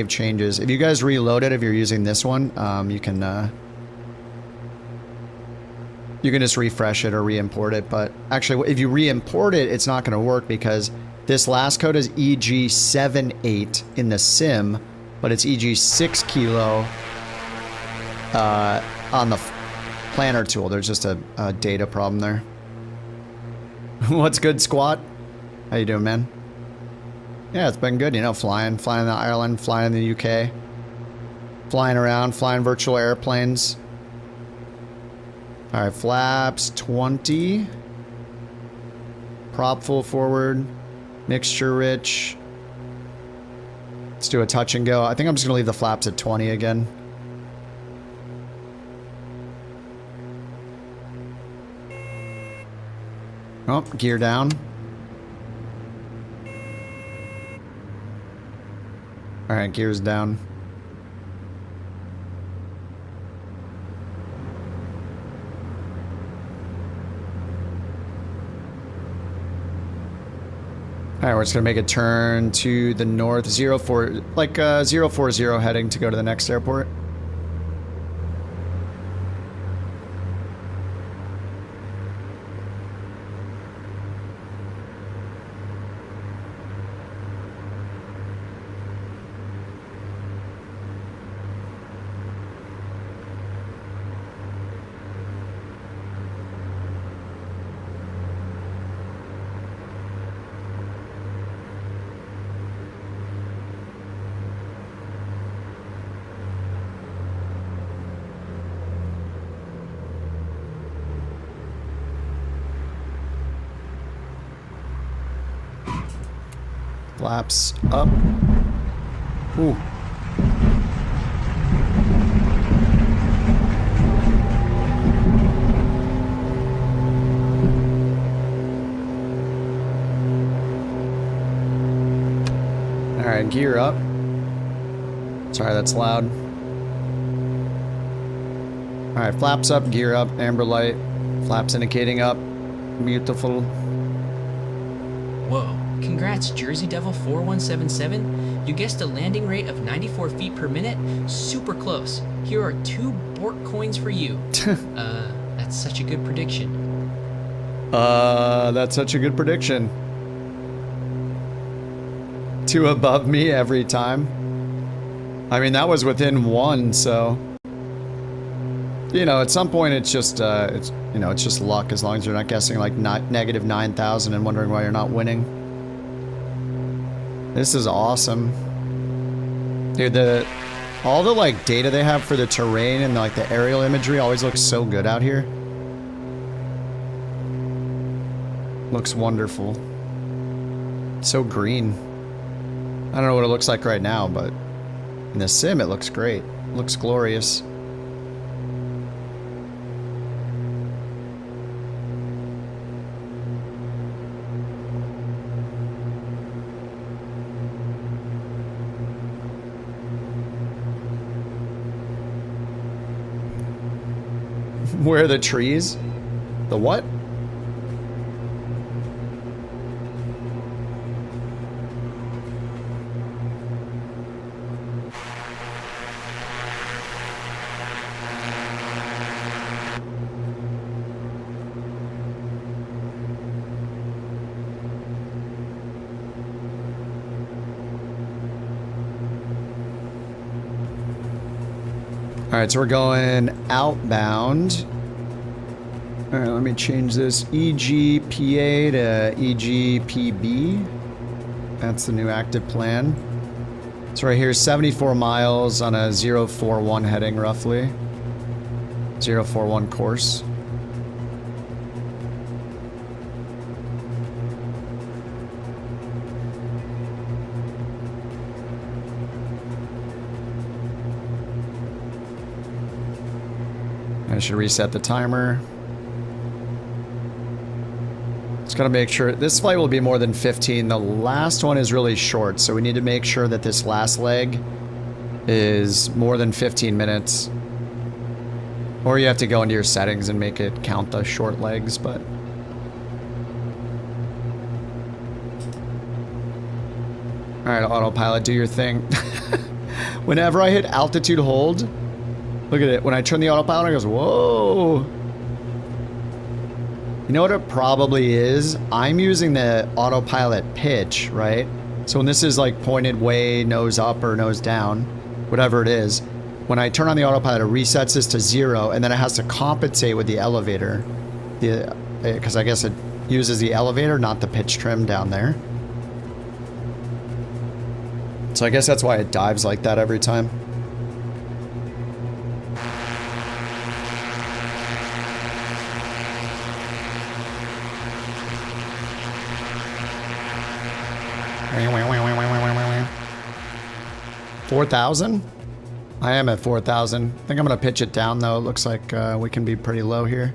changes. If you guys reload it, if you're using this one, you can just refresh it or re-import it. But actually, if you re-import it, it's not going to work because this last code is EG78 in the sim, but it's EG6 kilo on the planner tool. There's just a data problem there. What's good, Squat? How you doing, man? Yeah, it's been good, you know, flying in Ireland, flying in the UK, flying around, flying virtual airplanes. All right, flaps 20, prop full forward, mixture rich. Let's do a touch and go. I think I'm just gonna leave the flaps at 20 again. Oh, gear down. All right, gears down. All right, we're just gonna make a turn to the north, 040 heading to go to the next airport. Flaps up. Ooh. All right, gear up. Sorry, that's loud. All right, flaps up, gear up, amber light, flaps indicating up. Beautiful. Whoa. Congrats, Jersey Devil 4177. You guessed a landing rate of 94 feet per minute. Super close. Here are 2 Bork coins for you. That's such a good prediction. That's such a good prediction. 2 above me every time. I mean, that was within 1, so... You know, at some point it's just, it's just luck, as long as you're not guessing like negative 9,000 and wondering why you're not winning. This is awesome. Dude, all the like data they have for the terrain and like the aerial imagery always looks so good out here. Looks wonderful. So green. I don't know what it looks like right now, but in the sim it looks great. It looks glorious. Where are the trees? The what? All right, so we're going outbound. All right, let me change this EGPA to EGPB. That's the new active plan. So right here, 74 miles on a 041 heading, roughly. 041 course. I should reset the timer. Just gotta make sure this flight will be more than 15. The last one is really short, so we need to make sure that this last leg is more than 15 minutes. Or you have to go into your settings and make it count the short legs, but... Alright, autopilot, do your thing. Whenever I hit altitude hold, look at it. When I turn the autopilot, it goes, whoa. You know what it probably is? I'm using the autopilot pitch, right? So when this is like pointed way nose up or nose down, whatever it is, when I turn on the autopilot, it resets this to 0, and then it has to compensate with the elevator. Because I guess it uses the elevator, not the pitch trim down there. So I guess that's why it dives like that every time. $4,000? I am at 4,000. I think I'm gonna pitch it down though. It looks like we can be pretty low here.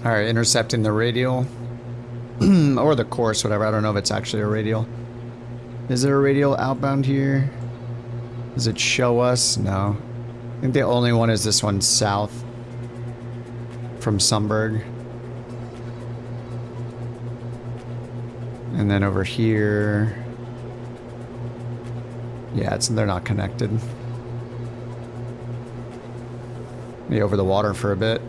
All right, intercepting the radial. Or the course, whatever. I don't know if it's actually a radial. Is there a radial outbound here? Does it show us? No. I think the only one is this one south from Sundberg. And then over here. Yeah, they're not connected. Be over the water for a bit.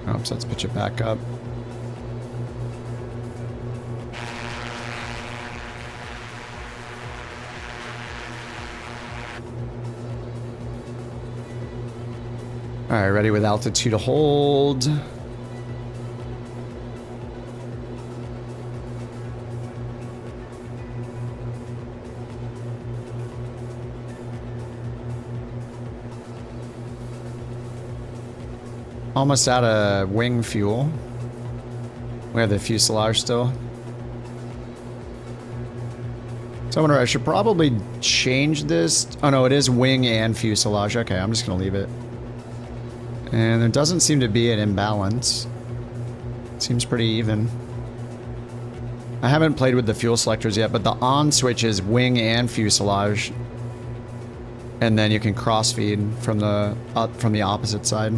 Oops, let's pitch it back up. All right, ready with altitude to hold. Almost out of wing fuel. We have the fuselage still. So I wonder, I should probably change this. Oh no, it is wing and fuselage. Okay, I'm just gonna leave it. And there doesn't seem to be an imbalance. It seems pretty even. I haven't played with the fuel selectors yet, but the on switch is wing and fuselage. And then you can crossfeed from the opposite side.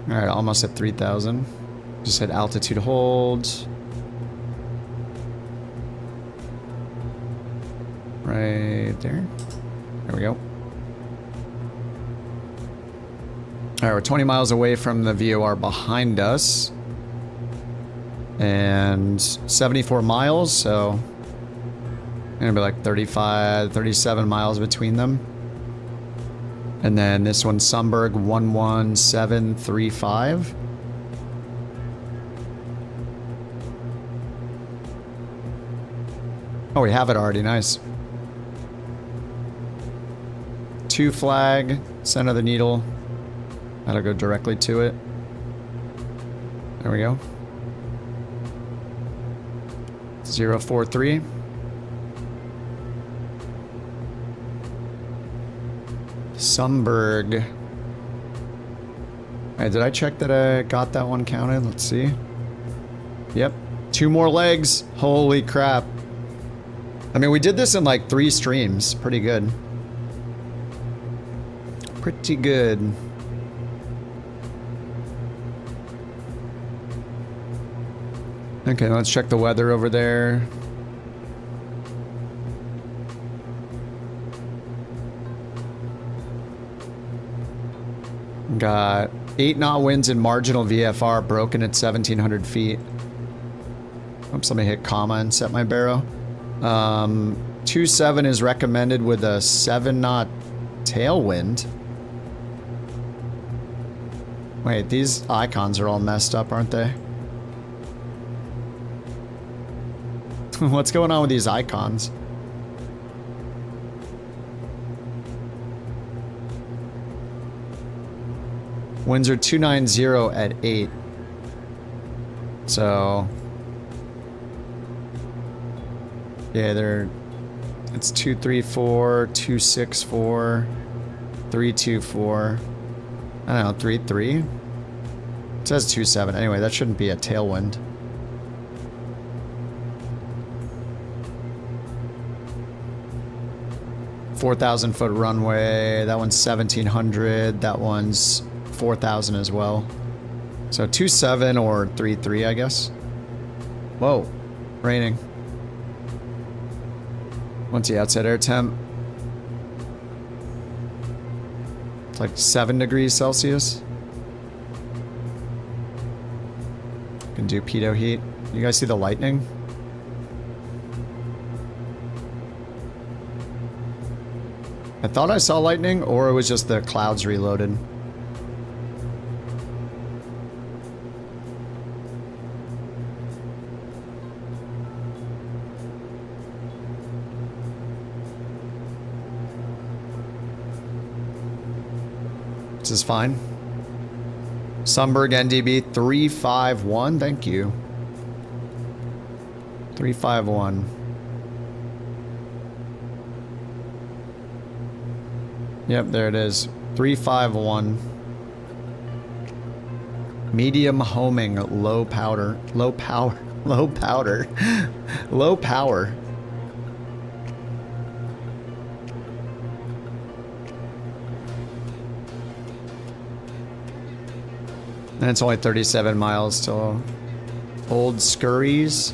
Alright, almost at 3,000. Just hit altitude hold. Right there. There we go. Alright, we're 20 miles away from the VOR behind us. And 74 miles, so gonna be like 35, 37 miles between them. And then this one's Sundberg 11735. Oh, we have it already. Nice. 2 flag, center of the needle. That'll go directly to it. There we go. 043. Sundberg. Hey, did I check that I got that one counted? Let's see. Yep. 2 more legs. Holy crap. I mean, we did this in like 3 streams. Pretty good. Pretty good. Okay, let's check the weather over there. Got 8 knot winds and marginal VFR broken at 1,700 feet. Oops, let me hit comma and set my baro. 2.7 is recommended with a 7 knot tailwind. Wait, these icons are all messed up, aren't they? What's going on with these icons? Winds are 290 at 8. So yeah, it's 234, 264, 324. I don't know, 33. It says 27. Anyway, that shouldn't be a tailwind. $4,000-foot runway. That one's 1,700. That one's 4,000 as well. So 2.7 or 3.3, I guess. Whoa, raining. What's the outside air temp? It's like 7 degrees Celsius. Can do pitot heat. You guys see the lightning? I thought I saw lightning, or it was just the clouds reloaded. This is fine. Sundberg NDB 351, thank you. 351. Yep, there it is. 351. Medium homing, low powder. Low power. Low powder. Low power. And it's only 37 miles to Old Scurries.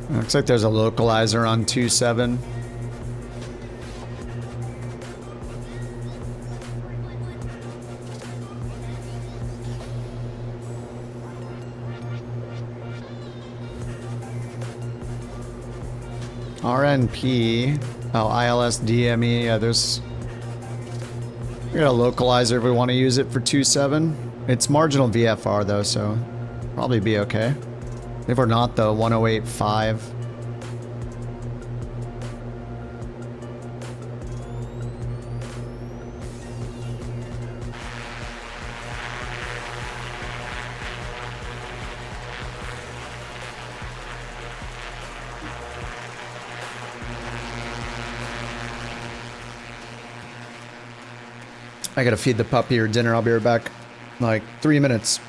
Looks like there's a localizer on 2.7. RNP. Oh, ILS DME. Yeah, there's. We got a localizer if we want to use it for 2.7. It's marginal VFR though, so probably be okay. If we're not though, 108.5. I gotta feed the puppy or dinner. I'll be right back. Like 3 minutes.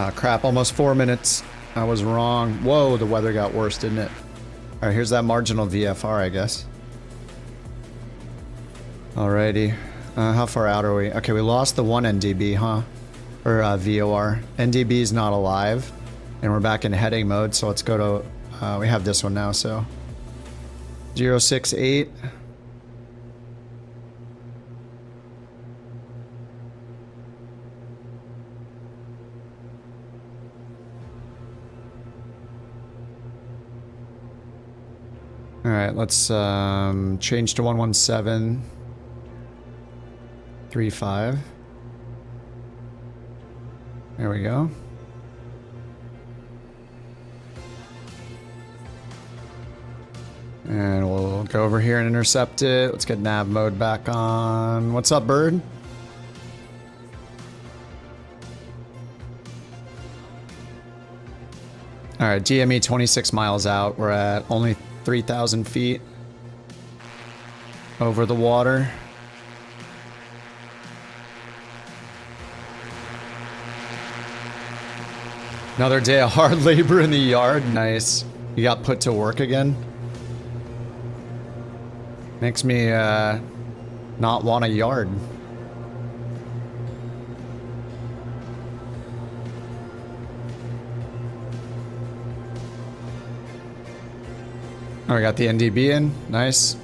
Ah, crap, almost 4 minutes. I was wrong. Whoa, the weather got worse, didn't it? All right, here's that marginal VFR, I guess. Alrighty. How far out are we? Okay, we lost the one NDB, huh? Or VOR. NDB is not alive. And we're back in heading mode, so let's go to... we have this one now, so... 068. Alright, let's change to 117.35. There we go. And we'll go over here and intercept it. Let's get nav mode back on. What's up, bird? Alright, DME 26 miles out. We're at only 3,000 feet over the water. Another day of hard labor in the yard. Nice. You got put to work again? Makes me not want a yard. Oh, I got the NDB in. Nice.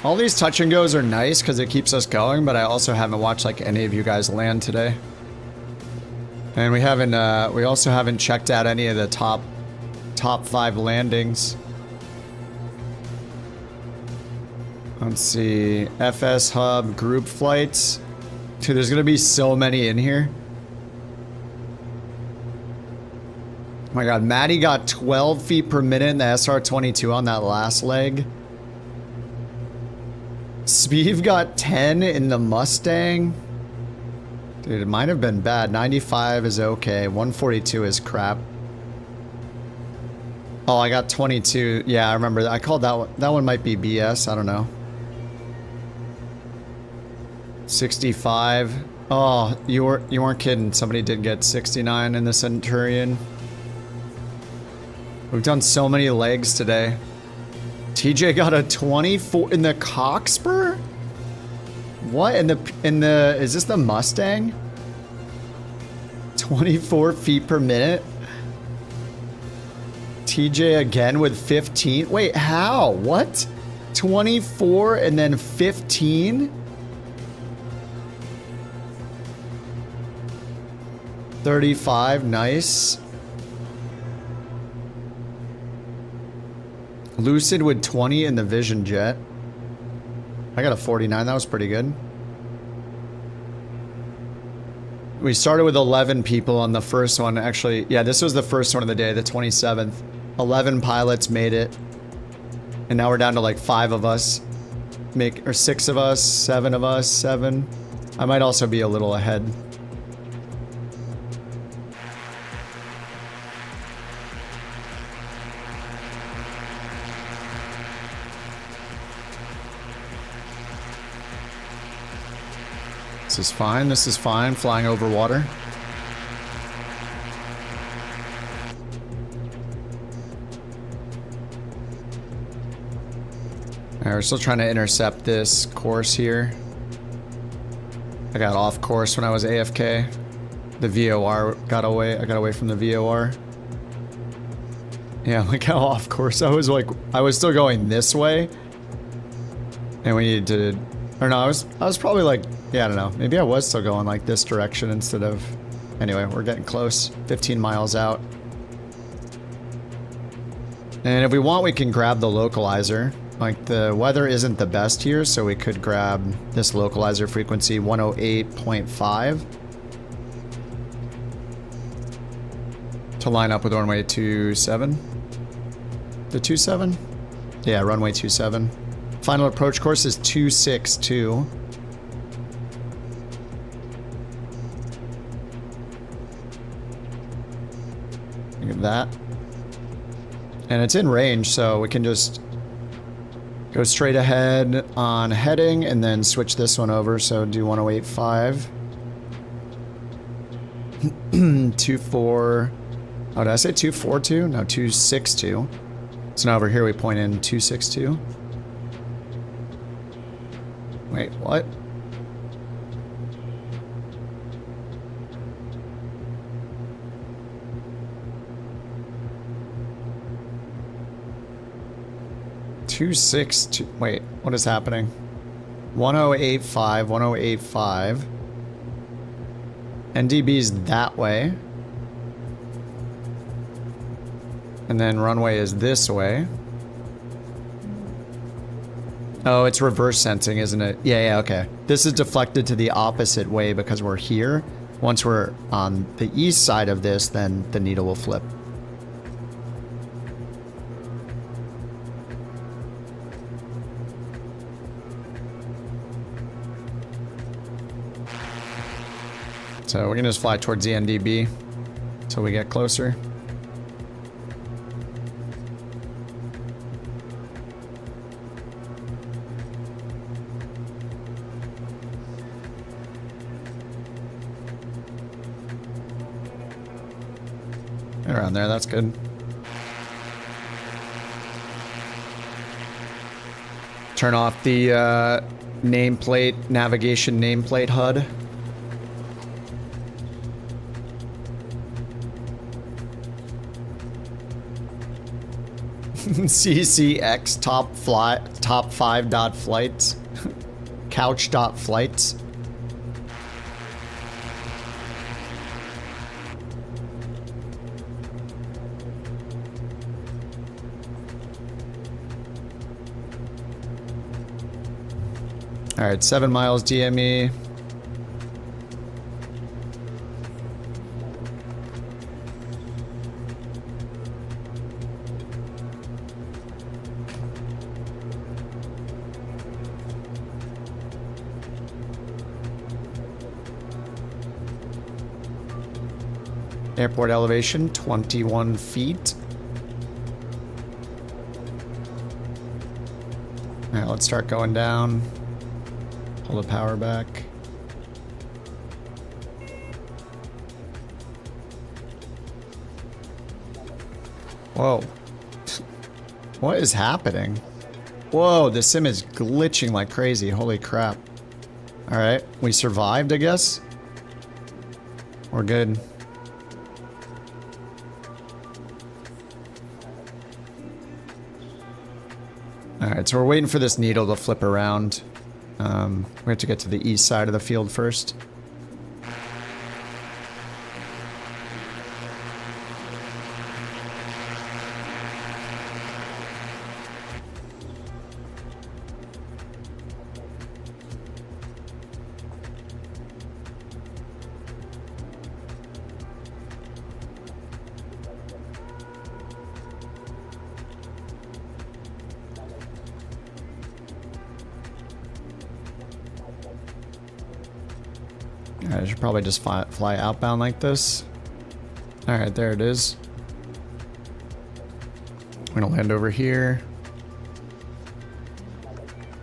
All these touch and goes are nice because it keeps us going, but I also haven't watched like any of you guys land today. And we haven't, we also haven't checked out any of the top 5 landings. Let's see, FS Hub group flights. Dude, there's gonna be so many in here. Oh my god, Maddie got 12 feet per minute in the SR-22 on that last leg. Speeve got 10 in the Mustang. Dude, it might have been bad. 95 is okay. 142 is crap. Oh, I got 22. Yeah, I remember that. I called that one. That one might be BS. I don't know. 65. Oh, you weren't kidding. Somebody did get 69 in the Centurion. We've done so many legs today. TJ got a 24 in the Cockspur? What? In the is this the Mustang? 24 feet per minute? TJ again with 15? Wait, how? What? 24 and then 15? 35, nice. Lucid with 20 in the Vision Jet. I got a 49, that was pretty good. We started with 11 people on the first one, actually. Yeah, this was the first one of the day, the 27th. 11 pilots made it. And now we're down to like 5 of us. Or 6 of us, 7 of us, 7. I might also be a little ahead. This is fine, this is fine, flying over water. Alright, we're still trying to intercept this course here. I got off course when I was AFK. The VOR got away, I got away from the VOR. Yeah, look how off course I was, like, I was still going this way. And we needed to, or no, I was probably like, yeah, I don't know. Maybe I was still going like this direction instead of... Anyway, we're getting close. 15 miles out. And if we want, we can grab the localizer. Like, the weather isn't the best here, so we could grab this localizer frequency, 108.5. To line up with runway 27. The 27? Yeah, runway 27. Final approach course is 262. Look at that. And it's in range, so we can just go straight ahead on heading and then switch this one over. So do 1085. 24. Oh, did I say 242? No, 262. So now over here we point in 262. Wait, what? Wait, what is happening? 1085, 1085. NDBs that way. And then runway is this way. Oh, it's reverse sensing, isn't it? Yeah, okay. This is deflected to the opposite way because we're here. Once we're on the east side of this, then the needle will flip. So we're gonna just fly towards the NDB until we get closer. Around there, that's good. Turn off the nameplate, navigation nameplate HUD. CCX top 5 dot flights. Couch dot flights. All right, 7 miles DME. Airport elevation, 21 feet. All right, let's start going down. Pull the power back. Whoa. What is happening? Whoa, the sim is glitching like crazy. Holy crap. All right, we survived, I guess. We're good. Alright, so we're waiting for this needle to flip around. We have to get to the east side of the field first. I should probably just fly outbound like this. Alright, there it is. We're gonna land over here.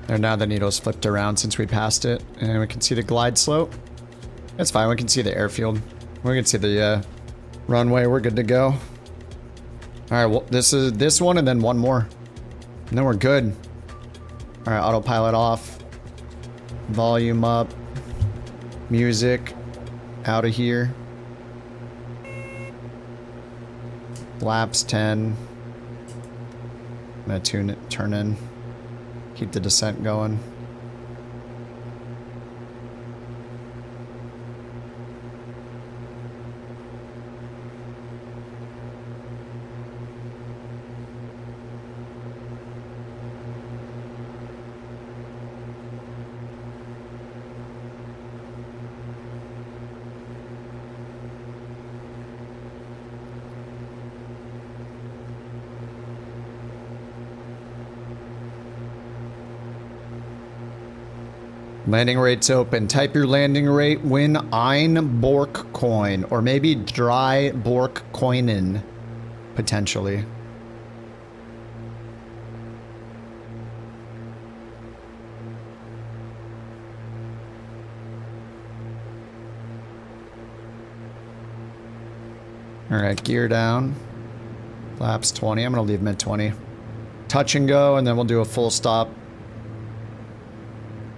There, now the needle's flipped around since we passed it. And we can see the glide slope. That's fine, we can see the airfield. We can see the runway, we're good to go. Alright, well, this is this one and then one more. And then we're good. Alright, autopilot off. Volume up. Music out of here. Laps 10. I'm gonna turn in. Keep the descent going. Landing rate's open. Type your landing rate. Win ein BorkCoin. Or maybe dry BorkCoinen. Potentially. All right, gear down. Flaps 20. I'm gonna leave mid 20. Touch and go, and then we'll do a full stop.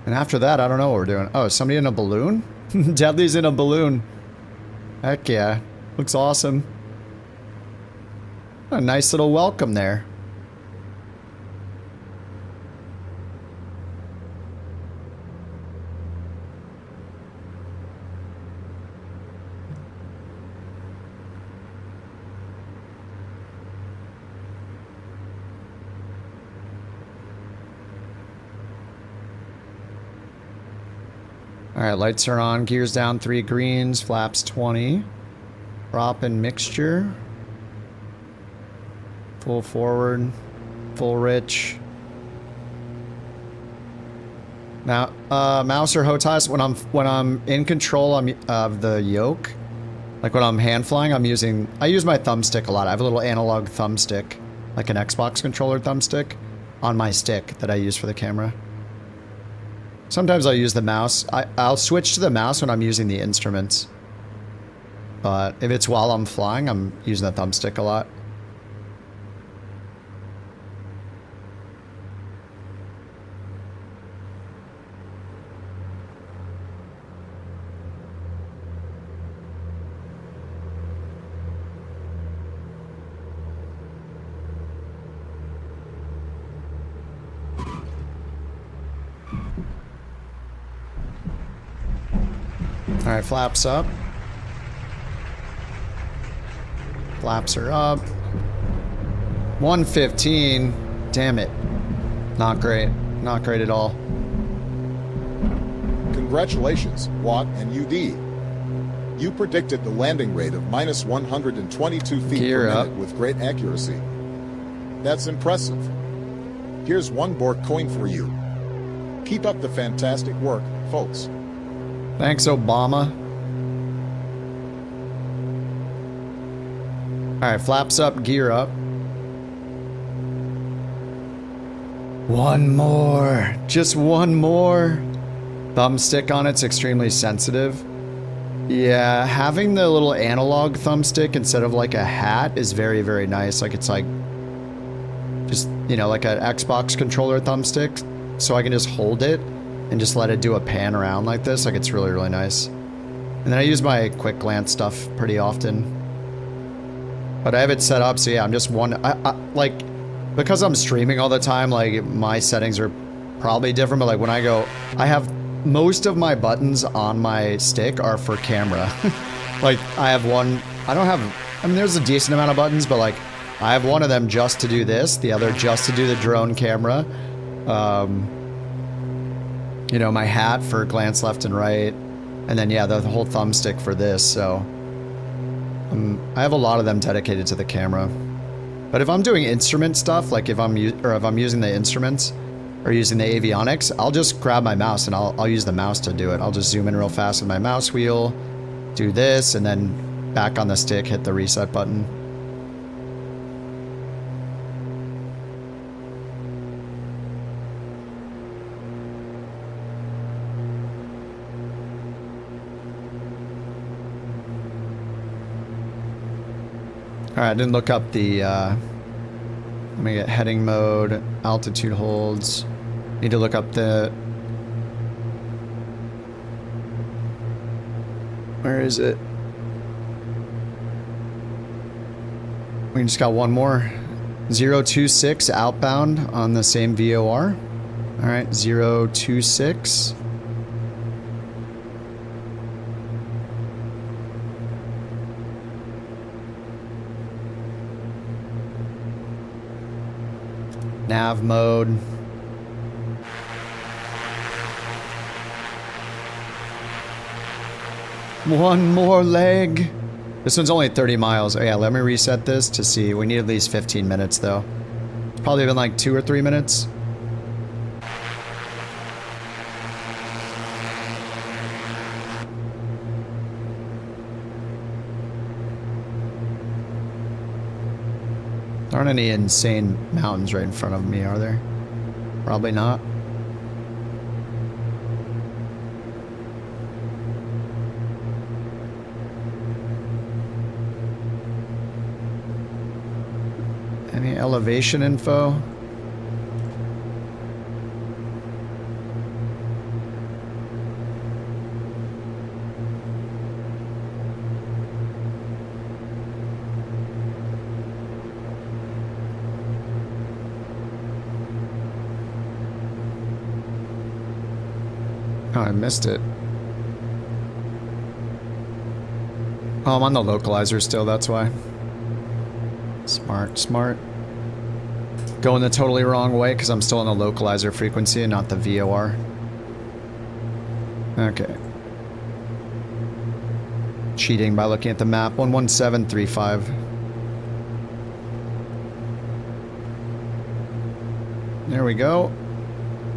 And after that, I don't know what we're doing. Oh, somebody in a balloon? Deadly's in a balloon. Heck yeah. Looks awesome. A nice little welcome there. Alright, lights are on, gears down, 3 greens, flaps 20. Prop and mixture. Full forward, full rich. Now, mouse or HOTAS, when I'm in control of the yoke, like when I'm hand flying, I use my thumbstick a lot. I have a little analog thumbstick, like an Xbox controller thumbstick, on my stick that I use for the camera. Sometimes I'll use the mouse. I'll switch to the mouse when I'm using the instruments. But if it's while I'm flying, I'm using the thumbstick a lot. Alright, flaps up. Flaps are up. 115. Damn it. Not great. Not great at all. Congratulations, Watt and UD. You predicted the landing rate of minus 122 feet Gear per up. minute with great accuracy. That's impressive. Here's one BorkCoin for you. Keep up the fantastic work, folks. Thanks, Obama. Alright, flaps up, gear up. One more. Just one more. Thumbstick on it's extremely sensitive. Yeah, having the little analog thumbstick instead of like a hat is very, very nice. Like it's like just, you know, like an Xbox controller thumbstick. So I can just hold it and just let it do a pan around like this. Like it's really, really nice. And then I use my quick glance stuff pretty often. But I have it set up, so yeah, I'm just like, because I'm streaming all the time, like my settings are probably different, but like when I go, I have most of my buttons on my stick are for camera. Like I have one, I mean there's a decent amount of buttons, but like I have one of them just to do this, the other just to do the drone camera. You know, my hat for glance left and right, and then yeah, the whole thumbstick for this, so I have a lot of them dedicated to the camera. But if I'm doing instrument stuff, like if I'm using the instruments or using the avionics, I'll just grab my mouse and I'll use the mouse to do it. I'll just zoom in real fast with my mouse wheel, do this, and then back on the stick, hit the reset button. Alright, I didn't look up the, let me get heading mode, altitude holds. Need to look up the... Where is it? We just got one more. 026 outbound on the same VOR. Alright, 026. Nav mode. One more leg. This one's only 30 miles. Oh yeah, let me reset this to see. We need at least 15 minutes though. It's probably been like 2 or 3 minutes. There aren't any insane mountains right in front of me, are there? Probably not. Any elevation info? Oh, I missed it. Oh, I'm on the localizer still, that's why. Smart, smart. Going the totally wrong way because I'm still on the localizer frequency and not the VOR. Okay. Cheating by looking at the map. 11735. There we go.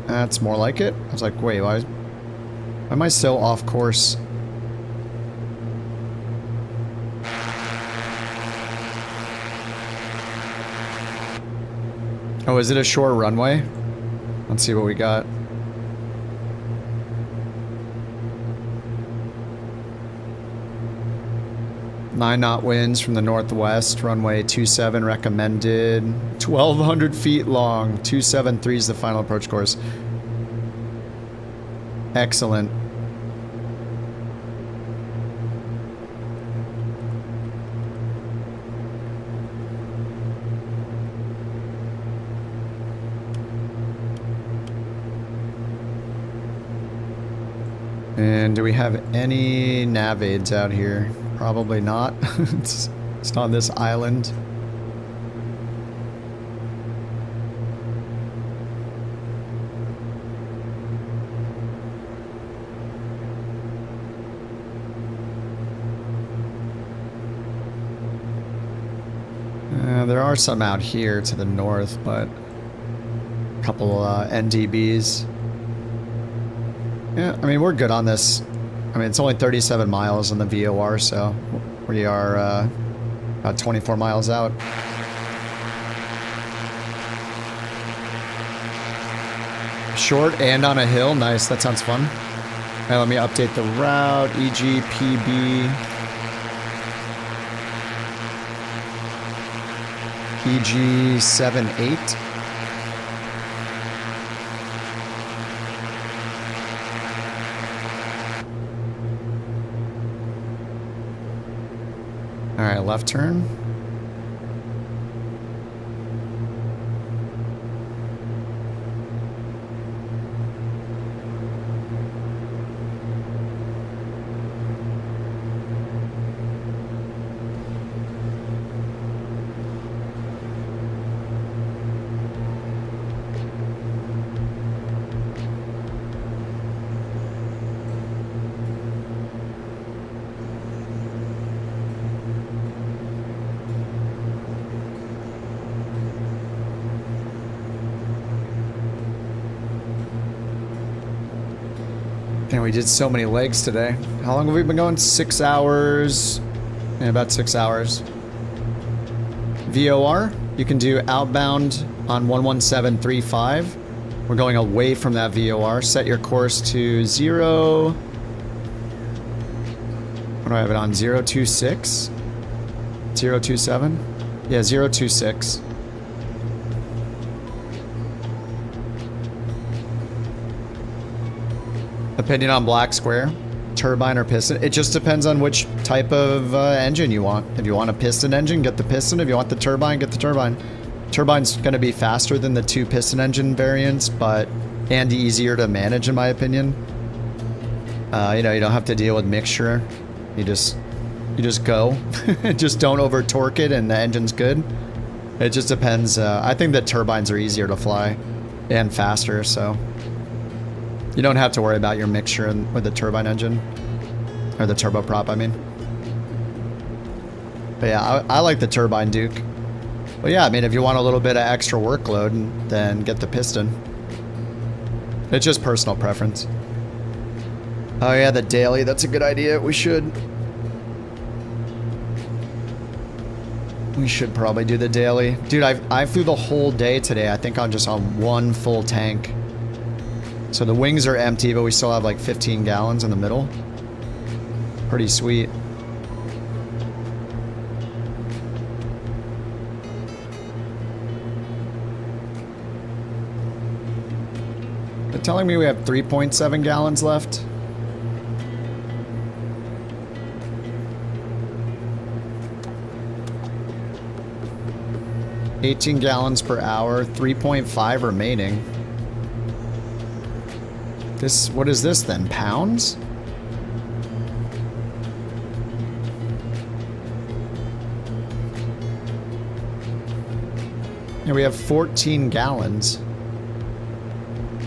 That's more like it. I was like, wait, why am I so off course? Oh, is it a short runway? Let's see what we got. Nine knot winds from the northwest, runway 27 recommended, 1,200 feet long, 273 is the final approach course. Excellent. And do we have any nav aids out here? Probably not. It's on this island. There are some out here to the north, but a couple NDBs. Yeah, I mean, we're good on this. I mean, it's only 37 miles on the VOR, so we are about 24 miles out. Short and on a hill. Nice, that sounds fun. All right, let me update the route. EGPB. EG78. All right, left turn. And we did so many legs today. How long have we been going? 6 hours. Yeah, about 6 hours. VOR, you can do outbound on 11735. We're going away from that VOR. Set your course to 0. What do I have it on? 026? 027? Yeah, 026. Opinion on black square, turbine or piston. It just depends on which type of engine you want. If you want a piston engine, get the piston. If you want the turbine, get the turbine. Turbine's going to be faster than the 2 piston engine variants, and easier to manage in my opinion. You know, you don't have to deal with mixture. You just go. Just don't over torque it and the engine's good. It just depends. I think that turbines are easier to fly and faster, so you don't have to worry about your mixture with the turbine engine. Or the turboprop, I mean. But yeah, I like the turbine Duke. But yeah, I mean, if you want a little bit of extra workload, then get the piston. It's just personal preference. Oh yeah, the daily, that's a good idea. We should probably do the daily. Dude, I flew the whole day today. I think I'm just on 1 full tank. So the wings are empty, but we still have like 15 gallons in the middle. Pretty sweet. I They're telling me we have 3.7 gallons left. $18 gallons per hour, 3.5 remaining. This, what is this then? Pounds? Yeah, we have 14 gallons.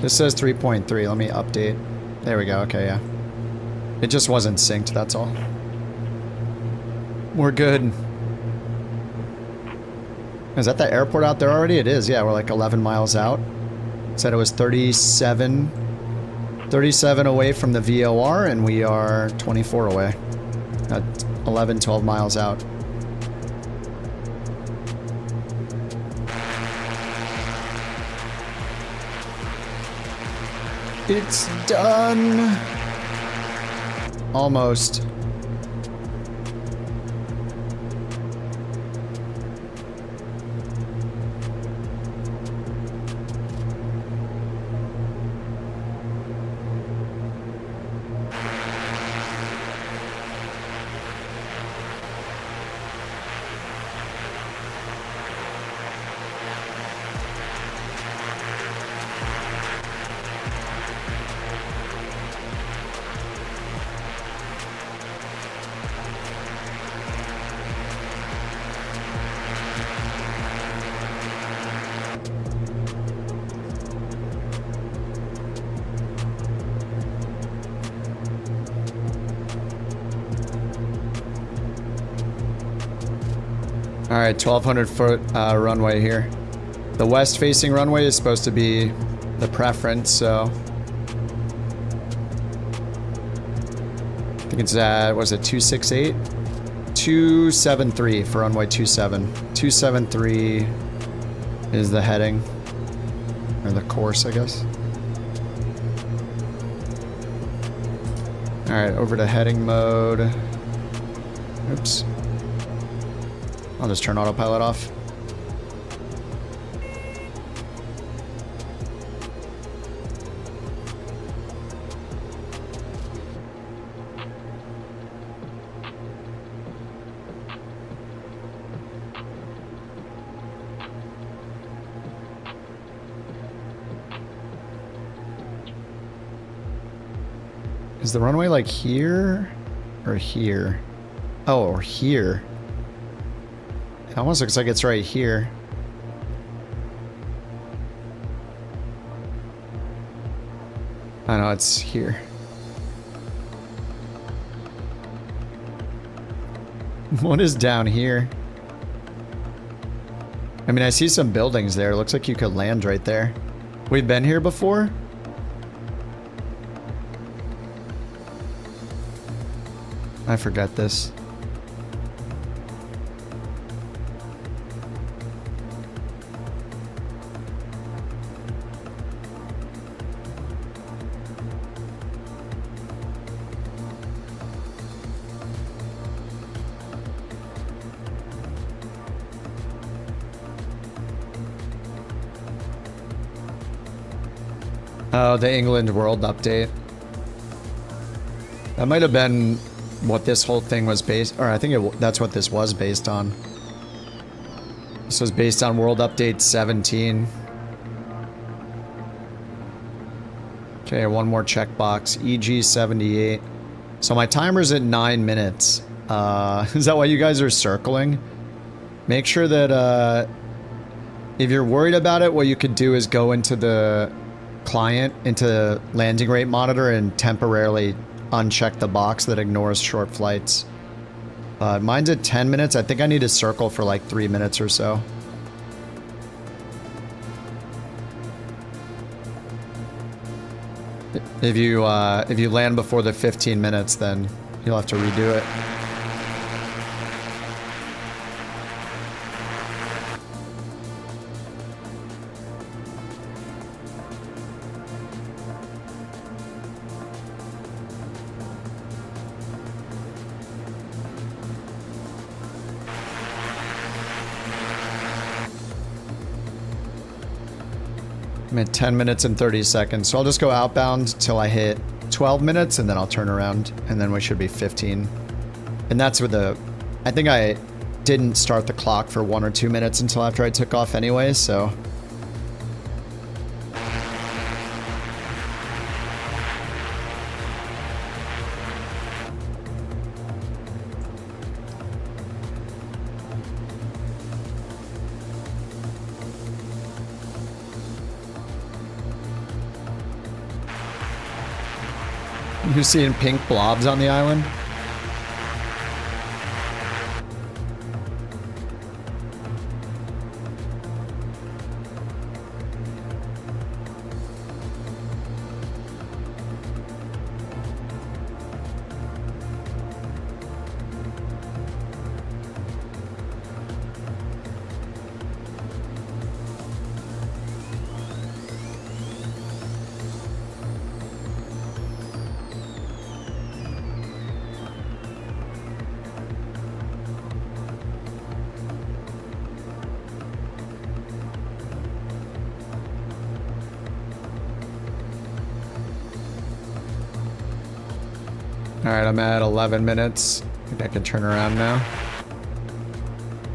This says 3.3. Let me update. There we go. Okay, yeah. It just wasn't synced, that's all. We're good. Is that the airport out there already? It is, yeah. We're like 11 miles out. Said it was 37 away from the VOR, and we are 24 away. At 11, 12 miles out. It's done. Almost. Alright, 1,200 foot runway here. The west facing runway is supposed to be the preference, so... I think it's at, what is it, 268? 273 for runway 27. 273 is the heading. Or the course, I guess. Alright, over to heading mode. Oops. I'll just turn autopilot off. Is the runway like here or here? Oh, or here. It almost looks like it's right here. I know it's here. What is down here? I mean, I see some buildings there. It looks like you could land right there. We've been here before? I forgot this. Oh, the England World update. That might have been what this whole thing was based, or I think that's what this was based on. This was based on World Update 17. Okay, one more checkbox. EG78. So my timer's at 9 minutes. Is that why you guys are circling? Make sure that if you're worried about it, what you could do is go into the client, into landing rate monitor, and temporarily uncheck the box that ignores short flights. Mine's at 10 minutes. I think I need to circle for like 3 minutes or so. If you land before the 15 minutes, then you'll have to redo it. I'm at 10 minutes and 30 seconds. So I'll just go outbound till I hit 12 minutes and then I'll turn around and then we should be 15. And that's with the, I think I didn't start the clock for 1 or 2 minutes until after I took off anyway, so. You seeing pink blobs on the island? Alright, I'm at 11 minutes. I think I can turn around now.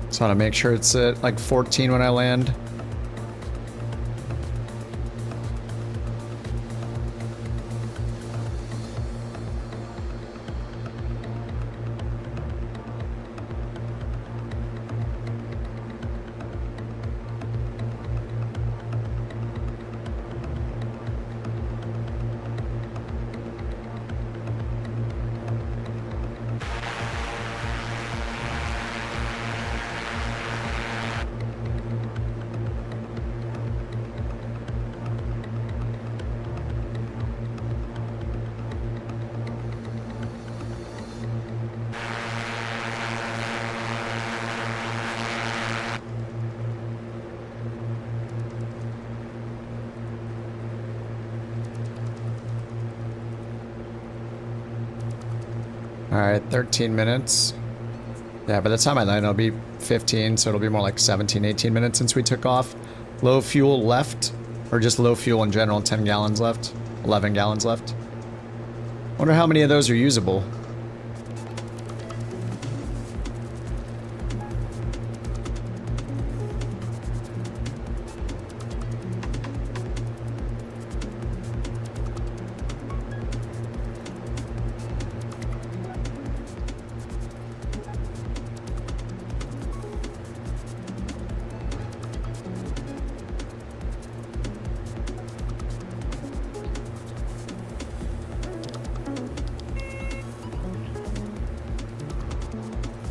Just want to make sure it's at like 14 when I land. Alright, 13 minutes. Yeah, by the time I land, it'll be 15, so it'll be more like 17, 18 minutes since we took off. Low fuel left, or just low fuel in general, 10 gallons left, 11 gallons left. Wonder how many of those are usable.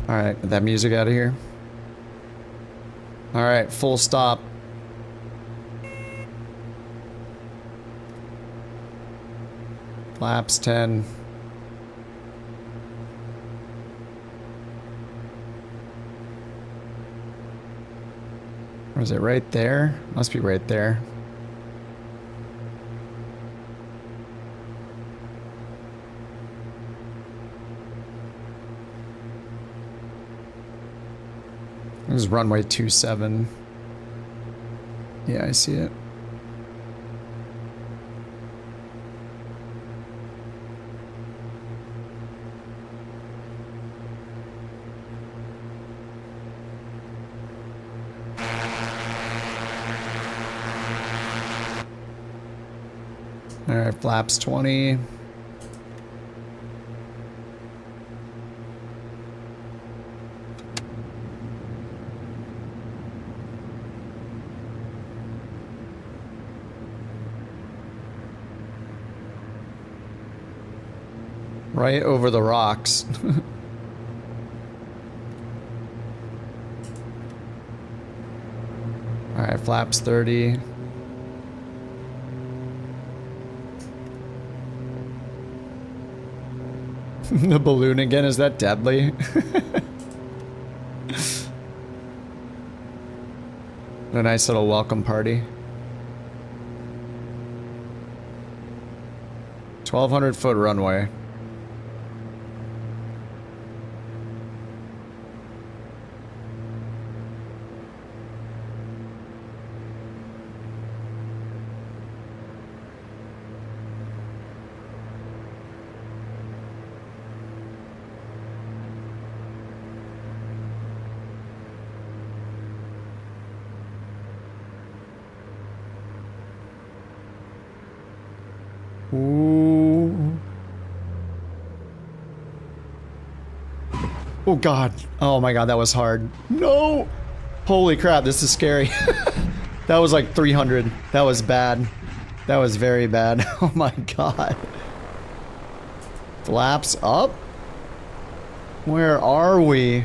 Alright, get that music out of here. Alright, full stop. Flaps 10. Or is it right there? Must be right there. This is runway 27. Yeah, I see it. All right, flaps 20. Right over the rocks. Alright, flaps 30. The balloon again, is that deadly? A nice little welcome party. 1,200 foot runway. Ooh. Oh god. Oh my god, that was hard. No! Holy crap, this is scary. That was like 300. That was bad. That was very bad. Oh my god. Flaps up? Where are we?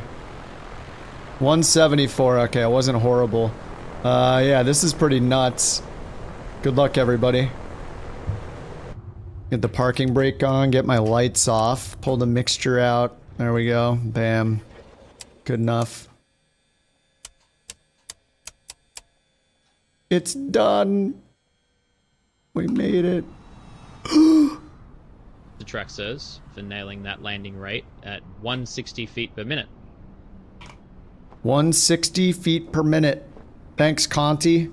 174. Okay, it wasn't horrible. Yeah, this is pretty nuts. Good luck, everybody. Get the parking brake on, get my lights off, pull the mixture out. There we go. Bam. Good enough. It's done. We made it. The track says for nailing that landing rate at 160 feet per minute. 160 feet per minute. Thanks, Conti.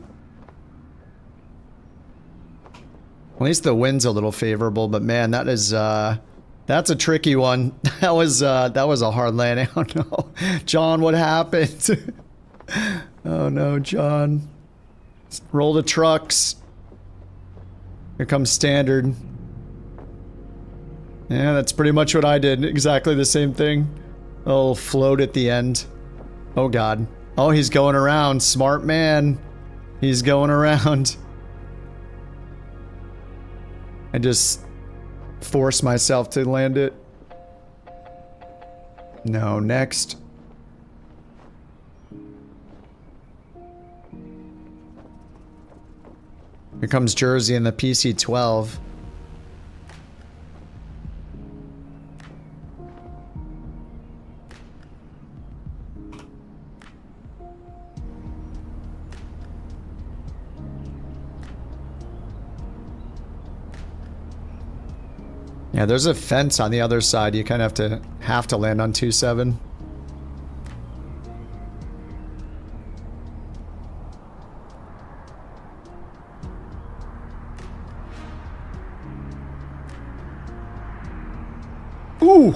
At least the wind's a little favorable, but man, that is, that's a tricky one. That was a hard landing. Oh no. John, what happened? Oh no, John. Roll the trucks. Here comes standard. Yeah, that's pretty much what I did. Exactly the same thing. Oh, float at the end. Oh god. Oh, he's going around. Smart man. He's going around. I just force myself to land it. No, next. Here comes Jersey and the PC-12. Yeah, there's a fence on the other side. You kind of have to land on 2-7. Ooh!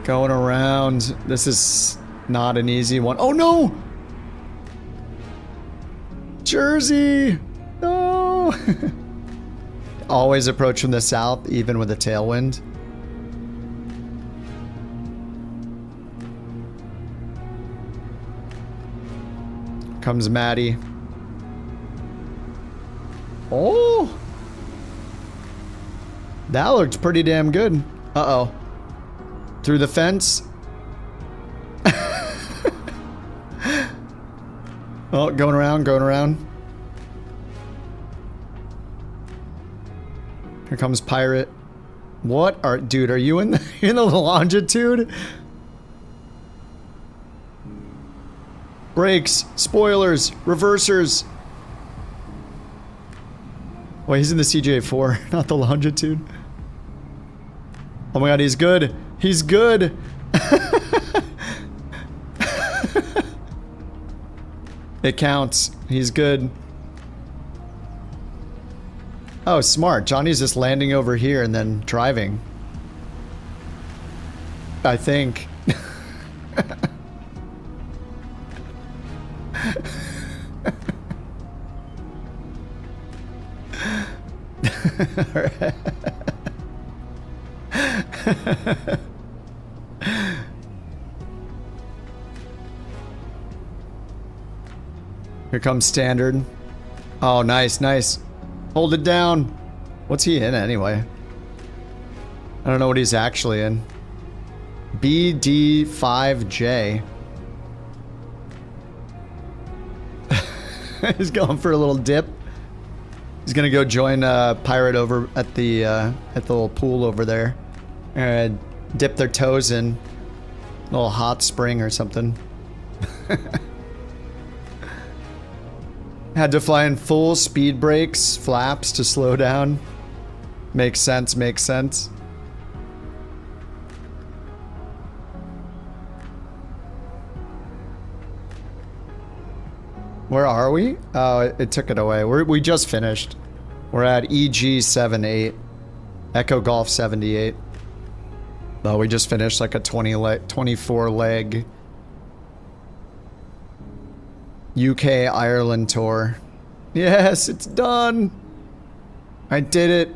Going around. This is not an easy one. Oh no! Jersey! No! Always approach from the south, even with a tailwind. Comes Maddie. Oh! That looked pretty damn good. Uh-oh. Through the fence. Oh, going around, going around. Here comes Pirate. What are... Dude, are you in the longitude? Brakes, spoilers, reversers. Wait, he's in the CJ4, not the longitude. Oh my god, he's good. He's good. It counts. He's good. Oh, smart. Johnny's just landing over here and then driving. I think. Here comes standard. Oh, nice, nice. Hold it down. What's he in anyway? I don't know what he's actually in. BD5J. He's going for a little dip. He's gonna go join Pirate over at the little pool over there. And dip their toes in. A little hot spring or something. Had to fly in full speed brakes, flaps to slow down. Makes sense, makes sense. Where are we? Oh, it took it away. We just finished. We're at EG78. Echo Golf 78. Oh, we just finished like a 24 leg UK Ireland tour. Yes, it's done. I did it.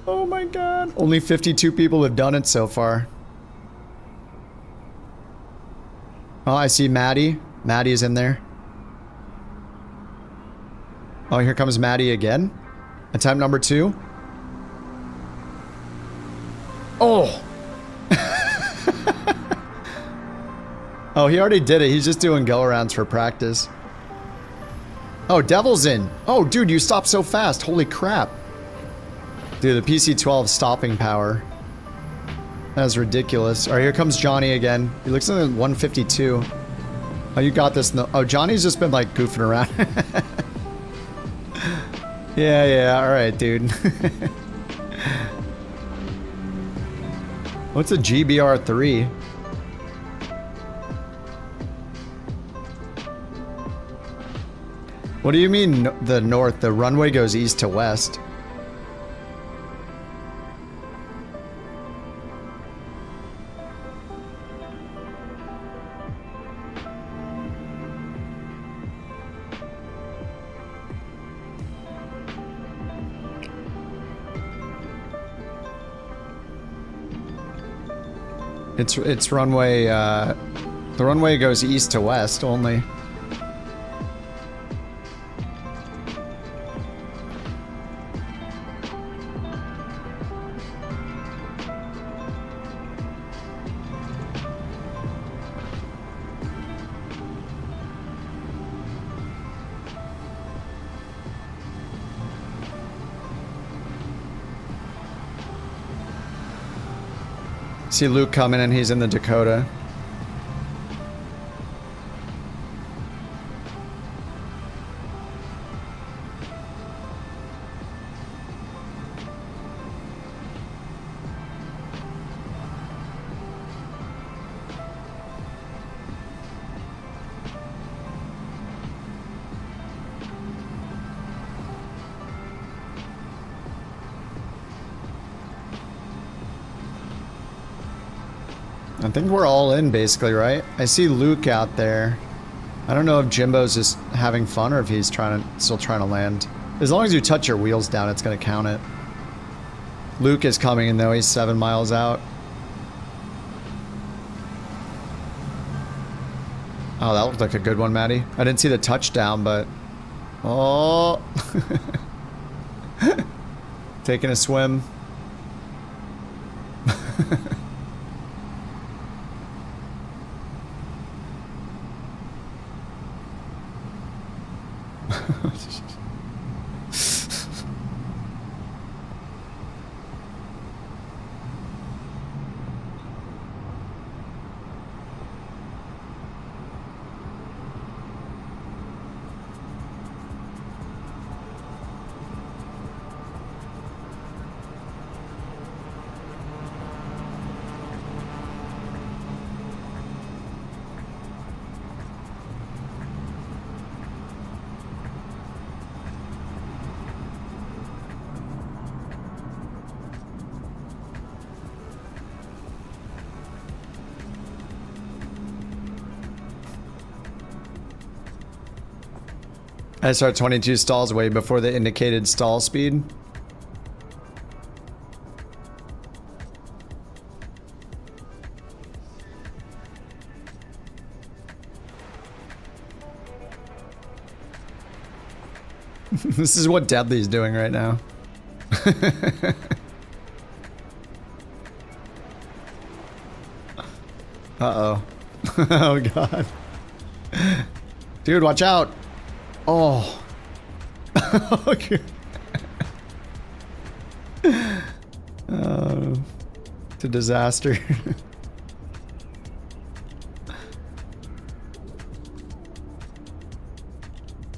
Oh my god. Only 52 people have done it so far. Oh, I see Maddie. Maddie's in there. Oh, here comes Maddie again. Attempt number 2. Oh! Oh, he already did it. He's just doing go-arounds for practice. Oh, Devil's in. Oh, dude, you stopped so fast. Holy crap. Dude, the PC-12 stopping power. That is ridiculous. All right, here comes Johnny again. He looks like 152. Oh, you got this. No, oh, Johnny's just been, like, goofing around. Yeah, all right, dude. What's a GBR3? What do you mean, the north? The runway goes east to west. It's runway, the runway goes east to west only. See Luke coming and he's in the Dakota. I think we're all in basically, right? I see Luke out there. I don't know if Jimbo's just having fun or if he's still trying to land. As long as you touch your wheels down, it's gonna count it. Luke is coming in though, he's 7 miles out. Oh, that looked like a good one, Maddie. I didn't see the touchdown, but... Oh! Taking a swim. I start 22 stalls way before the indicated stall speed. This is what Deadly's doing right now. Uh-oh. Oh, God. Dude, watch out. Oh. Okay. It's a disaster.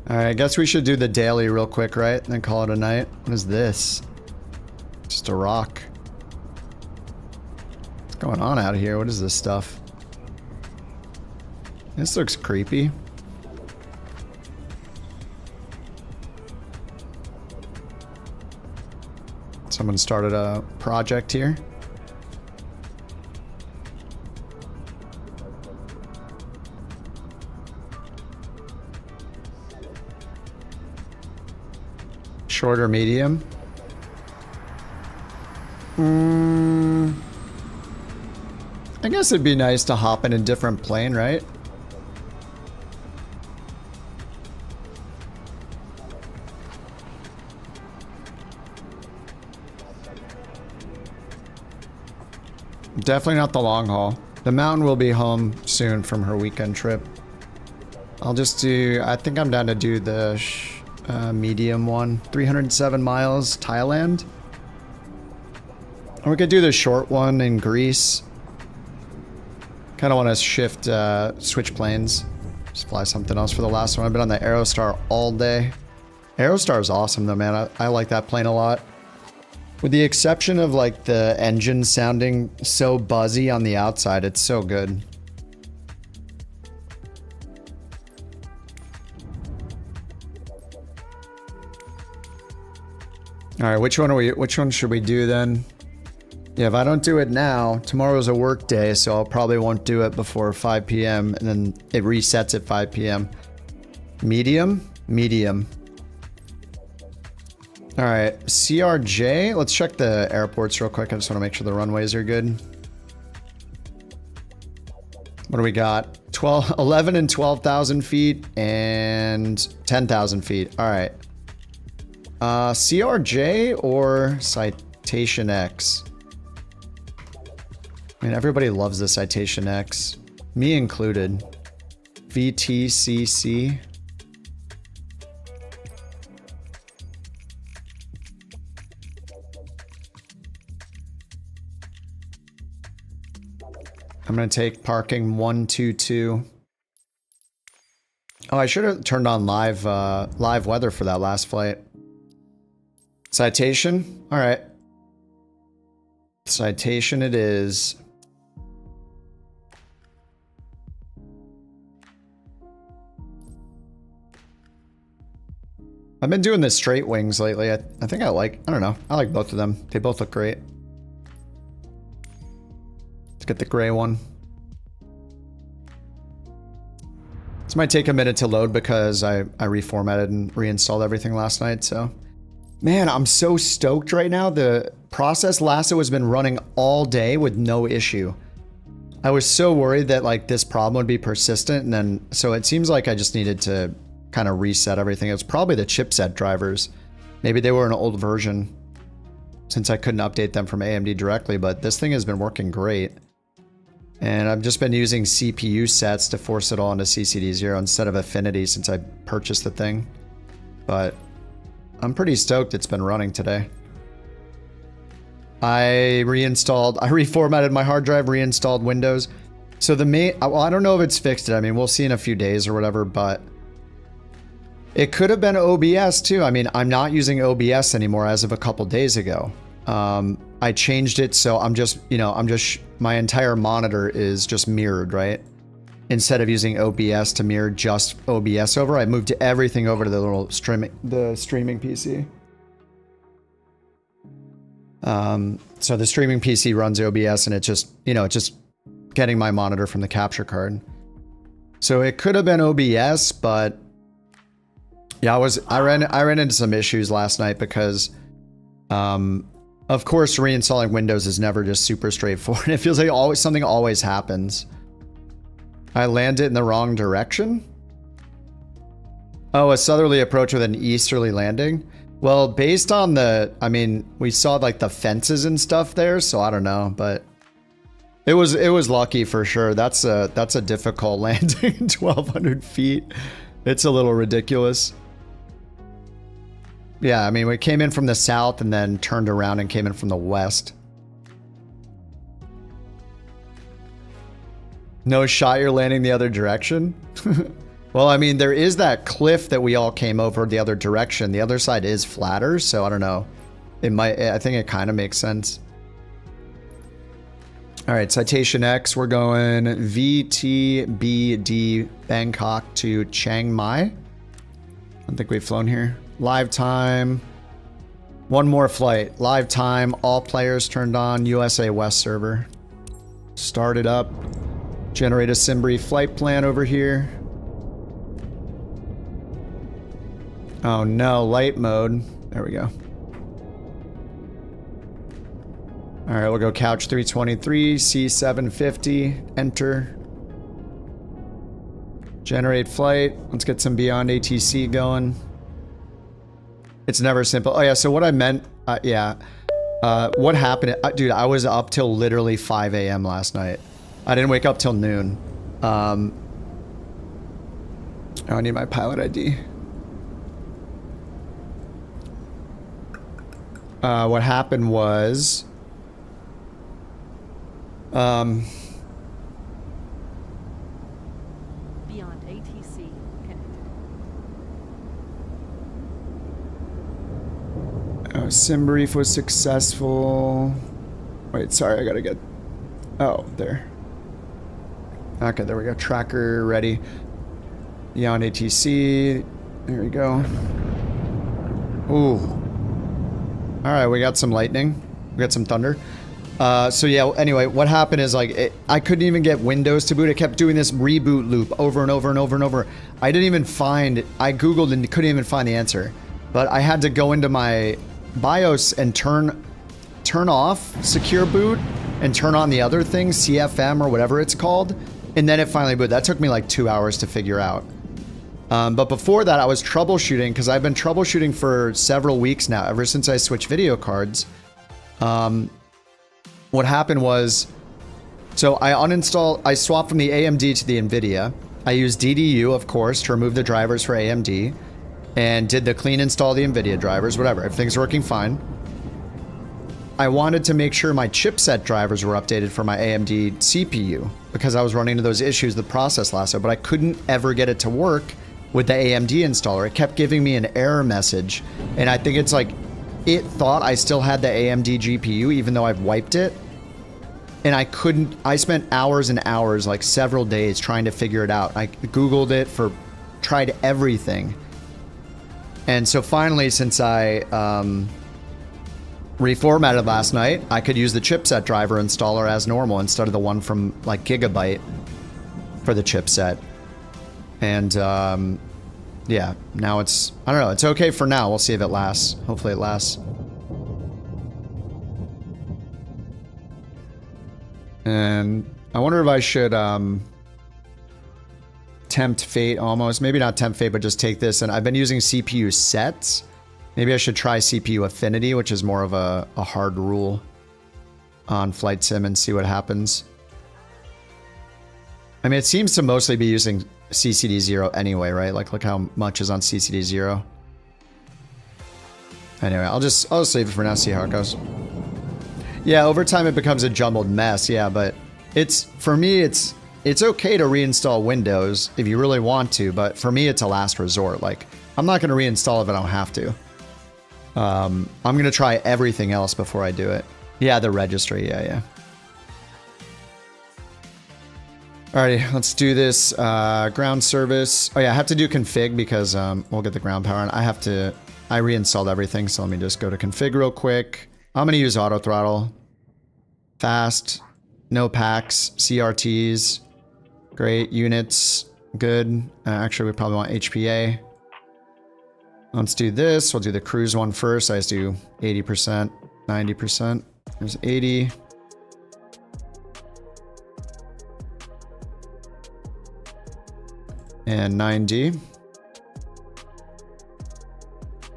Alright, I guess we should do the daily real quick, right? And then call it a night. What is this? Just a rock. What's going on out here? What is this stuff? This looks creepy. Someone started a project here. Short or medium? I guess it'd be nice to hop in a different plane, right? Definitely not the long haul. The Mountain will be home soon from her weekend trip. I'll just do, I think I'm down to do the medium one. 307 miles, Thailand. Or we could do the short one in Greece. Kind of want to shift, switch planes. Just fly something else for the last one. I've been on the Aerostar all day. Aerostar is awesome though, man. I like that plane a lot. With the exception of like the engine sounding so buzzy on the outside, it's so good. All right, which one should we do then? Yeah, if I don't do it now, tomorrow's a work day, so I'll probably won't do it before 5 p.m. and then it resets at 5 p.m. Medium? Medium. All right, CRJ. Let's check the airports real quick. I just want to make sure the runways are good. What do we got? 11 and 12,000 feet and 10,000 feet. All right. CRJ or Citation X? I mean, everybody loves the Citation X. Me included. VTCC. I'm going to take parking 122. Oh, I should have turned on live weather for that last flight. Citation? All right. Citation it is. I've been doing the straight wings lately. I think I don't know. I like both of them. They both look great. Let's get the gray one. This might take a minute to load because I reformatted and reinstalled everything last night, so. Man, I'm so stoked right now. The process Lasso has been running all day with no issue. I was so worried that like this problem would be persistent, and then, so it seems like I just needed to kind of reset everything. It's probably the chipset drivers. Maybe they were an old version since I couldn't update them from AMD directly, but this thing has been working great. And I've just been using CPU sets to force it all into CCD0 instead of Affinity since I purchased the thing. But I'm pretty stoked it's been running today. I reformatted my hard drive, reinstalled Windows. So the main, well, I don't know if it's fixed it. I mean, we'll see in a few days or whatever, but it could have been OBS too. I mean, I'm not using OBS anymore as of a couple days ago. I changed it so I'm just, my entire monitor is just mirrored, right? Instead of using OBS to mirror just OBS over, I moved everything over to the little streaming PC. So the streaming PC runs OBS and it just, it's just getting my monitor from the capture card. So it could have been OBS, but yeah, I ran into some issues last night because, of course, reinstalling Windows is never just super straightforward. It feels like something always happens. I landed in the wrong direction? Oh, a southerly approach with an easterly landing? Well, based on we saw like the fences and stuff there, so I don't know, but it was lucky for sure. That's a difficult landing, 1,200 feet. It's a little ridiculous. Yeah, I mean, we came in from the south and then turned around and came in from the west. No shot you're landing the other direction? Well, I mean, there is that cliff that we all came over the other direction. The other side is flatter, so I don't know. I think it kind of makes sense. All right, Citation X, we're going VTBD Bangkok to Chiang Mai. I don't think we've flown here. Live time. One more flight. Live time. All players turned on. USA West server. Start it up. Generate a SimBrief flight plan over here. Oh no, light mode. There we go. All right, we'll go couch 323, C750, enter. Generate flight. Let's get some beyond ATC going. It's never simple. Oh yeah, so what I meant, what happened, dude, I was up till literally 5 a.m. last night. I didn't wake up till noon. Oh, I need my pilot ID. What happened was, Beyond ATC connected. Sim brief was successful. Wait, sorry, I gotta get, oh, there. Okay, there we go. Tracker ready. Beyond ATC. There we go. Ooh. Alright, we got some lightning. We got some thunder. So yeah, anyway, what happened is like, I couldn't even get Windows to boot. It kept doing this reboot loop over and over and over and over. I didn't even find, I Googled and couldn't even find the answer. But I had to go into my BIOS and turn off secure boot and turn on the other thing, CFM or whatever it's called. And then it finally booted. That took me like 2 hours to figure out. But before that, I was troubleshooting because I've been troubleshooting for several weeks now, ever since I switched video cards. What happened was, so I swapped from the AMD to the NVIDIA. I used DDU, of course, to remove the drivers for AMD and did the clean install of the NVIDIA drivers, whatever. Everything's working fine. I wanted to make sure my chipset drivers were updated for my AMD CPU because I was running into those issues the process lasted, but I couldn't ever get it to work with the AMD installer. It kept giving me an error message, and I think it's like, it thought I still had the AMD GPU even though I've wiped it. And I couldn't, I spent hours and hours, like several days trying to figure it out. I Googled it tried everything. And so finally, since I reformatted last night, I could use the chipset driver installer as normal instead of the one from like Gigabyte for the chipset. And yeah, now it's, I don't know, it's okay for now. We'll see if it lasts. Hopefully it lasts. And I wonder if I should tempt fate almost. Maybe not tempt fate, but just take this. And I've been using CPU sets. Maybe I should try CPU affinity, which is more of a hard rule on Flight Sim, and see what happens. I mean, it seems to mostly be using CCD0 anyway, right? Like, look how much is on CCD0. Anyway, I'll just save it for now, see how it goes. Yeah, over time it becomes a jumbled mess, yeah, but for me, it's okay to reinstall Windows if you really want to, but for me, it's a last resort. Like, I'm not going to reinstall if I don't have to. I'm going to try everything else before I do it. Yeah, the registry, yeah. Alrighty, let's do this. Ground service. Oh yeah, I have to do config because we'll get the ground power on. I reinstalled everything, so let me just go to config real quick. I'm going to use auto throttle. Fast. No packs. CRTs. Great. Units. Good. Actually, we probably want HPA. Let's do this. We'll do the cruise one first. I just do 80%, 90%. There's 80. And 9D.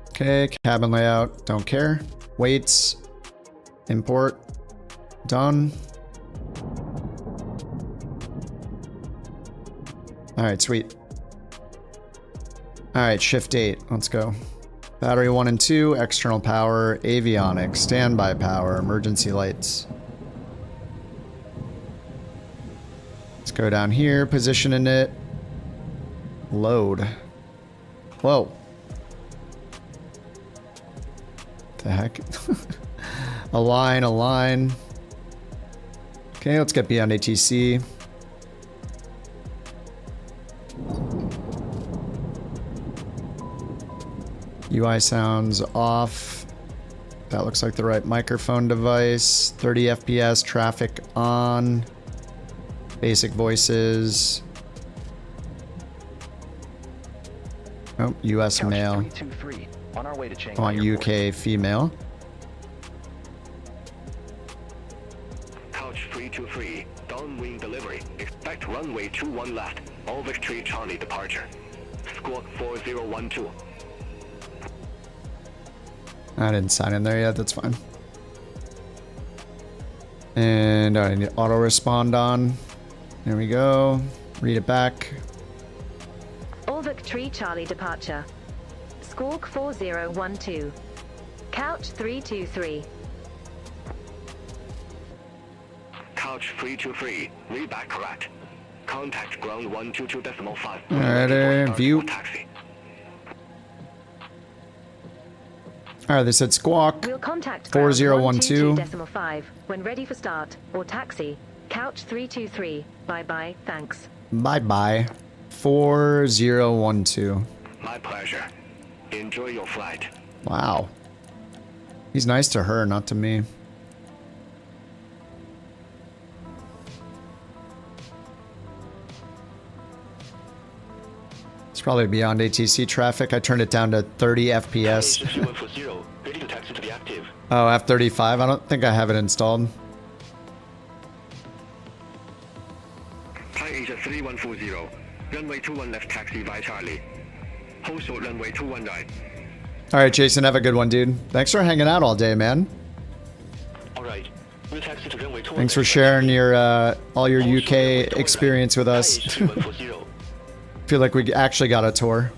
Okay, cabin layout. Don't care. Weights. Import. Done. Alright, sweet. Alright, shift 8. Let's go. Battery 1 and 2, external power, avionics, standby power, emergency lights. Let's go down here, position in it. Load. Whoa. The heck? Align. Okay, let's get beyond ATC. UI sounds off. That looks like the right microphone device. 30 FPS, traffic on. Basic voices. Oh, US mail. On our way to Chiang I want UK female. Couch 323, downwind delivery. Expect runway 21 left. All Victory Charlie departure. Squawk 4012. I didn't sign in there yet, that's fine. And I need auto respond on. There we go. Read it back. All Victory Charlie departure. Squawk 4012. Couch 323. Couch 323, read back correct. Contact ground 122.5. Alright, view. Alright, they said squawk. We'll contact 4012. 122.5 when ready for start or taxi. Couch 323. Bye bye. Thanks. Bye bye. 4012. My pleasure. Enjoy your flight. Wow. He's nice to her, not to me. It's probably beyond ATC traffic. I turned it down to 30 FPS. Oh, F35. I don't think I have it installed. Thai Asia 3140. Runway 21 left taxi via Charlie. Hold short runway 21 right. Alright, Jason, have a good one, dude. Thanks for hanging out all day, man. Alright. We'll taxi to runway 21. Thanks for sharing your all your UK experience with us. Feel like we actually got a tour.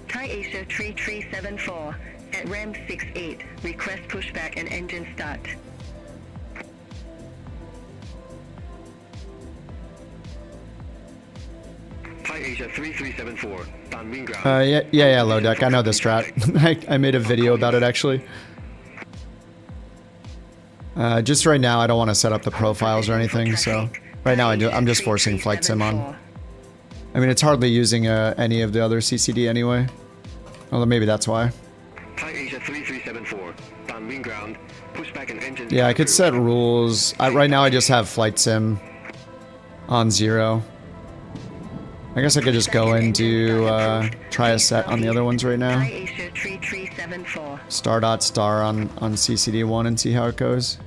Thai Asia 3374 at RAM 68. Request pushback and engine start. Thai Asia 3374. Downwind ground. Yeah, low deck. I know this strat. I made a video about it actually. Just right now, I don't want to set up the profiles or anything, so right now I'm just forcing flight sim on. I mean, it's hardly using any of the other CCD anyway. Although maybe that's why. Thai Asia 3374. Downwind ground. Pushback and engine. Yeah, I could set rules. Right now I just have flight sim on 0. I guess I could just go and do try a set on the other ones right now. Star on CCD1 and see how it goes.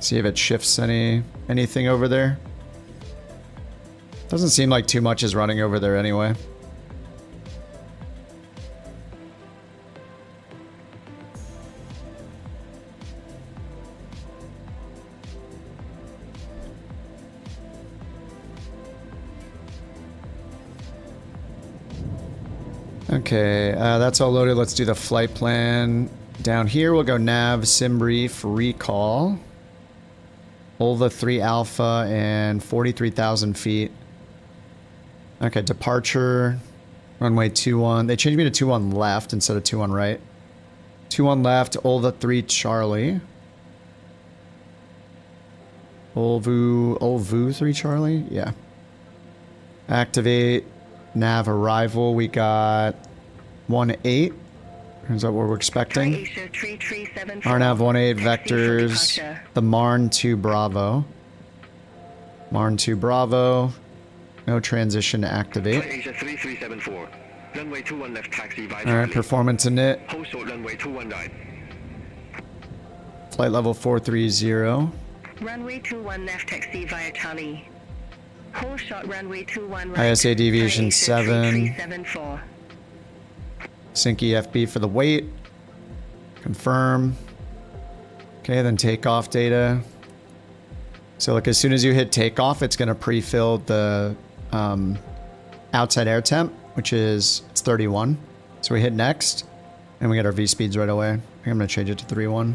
See if it shifts anything over there. Doesn't seem like too much is running over there anyway. Okay, that's all loaded. Let's do the flight plan. Down here, we'll go nav, sim brief, recall. Ulva 3 Alpha and 43,000 feet. Okay, departure, runway 21. They changed me to 21 left instead of 21 right. 21 left, Ulva 3 Charlie. Ulvu 3 Charlie? Yeah. Activate. Nav arrival, we got 1-8. Is that what we're expecting? RNAV 1-8 vectors. The Marn 2 Bravo. Marn 2 Bravo. No transition to activate. Asia 3374. Runway 21 left taxi via Alright, performance init. Hold short runway 21 right. Flight level 430. Runway 21 left taxi via Charlie. Hold short runway 21 right. ISA deviation 7. Sync EFB for the weight. Confirm. Okay, then takeoff data. So like as soon as you hit takeoff, it's going to pre-fill the outside air temp, which is it's 31. So we hit next, and we get our V speeds right away. I think I'm going to change it to 3-1.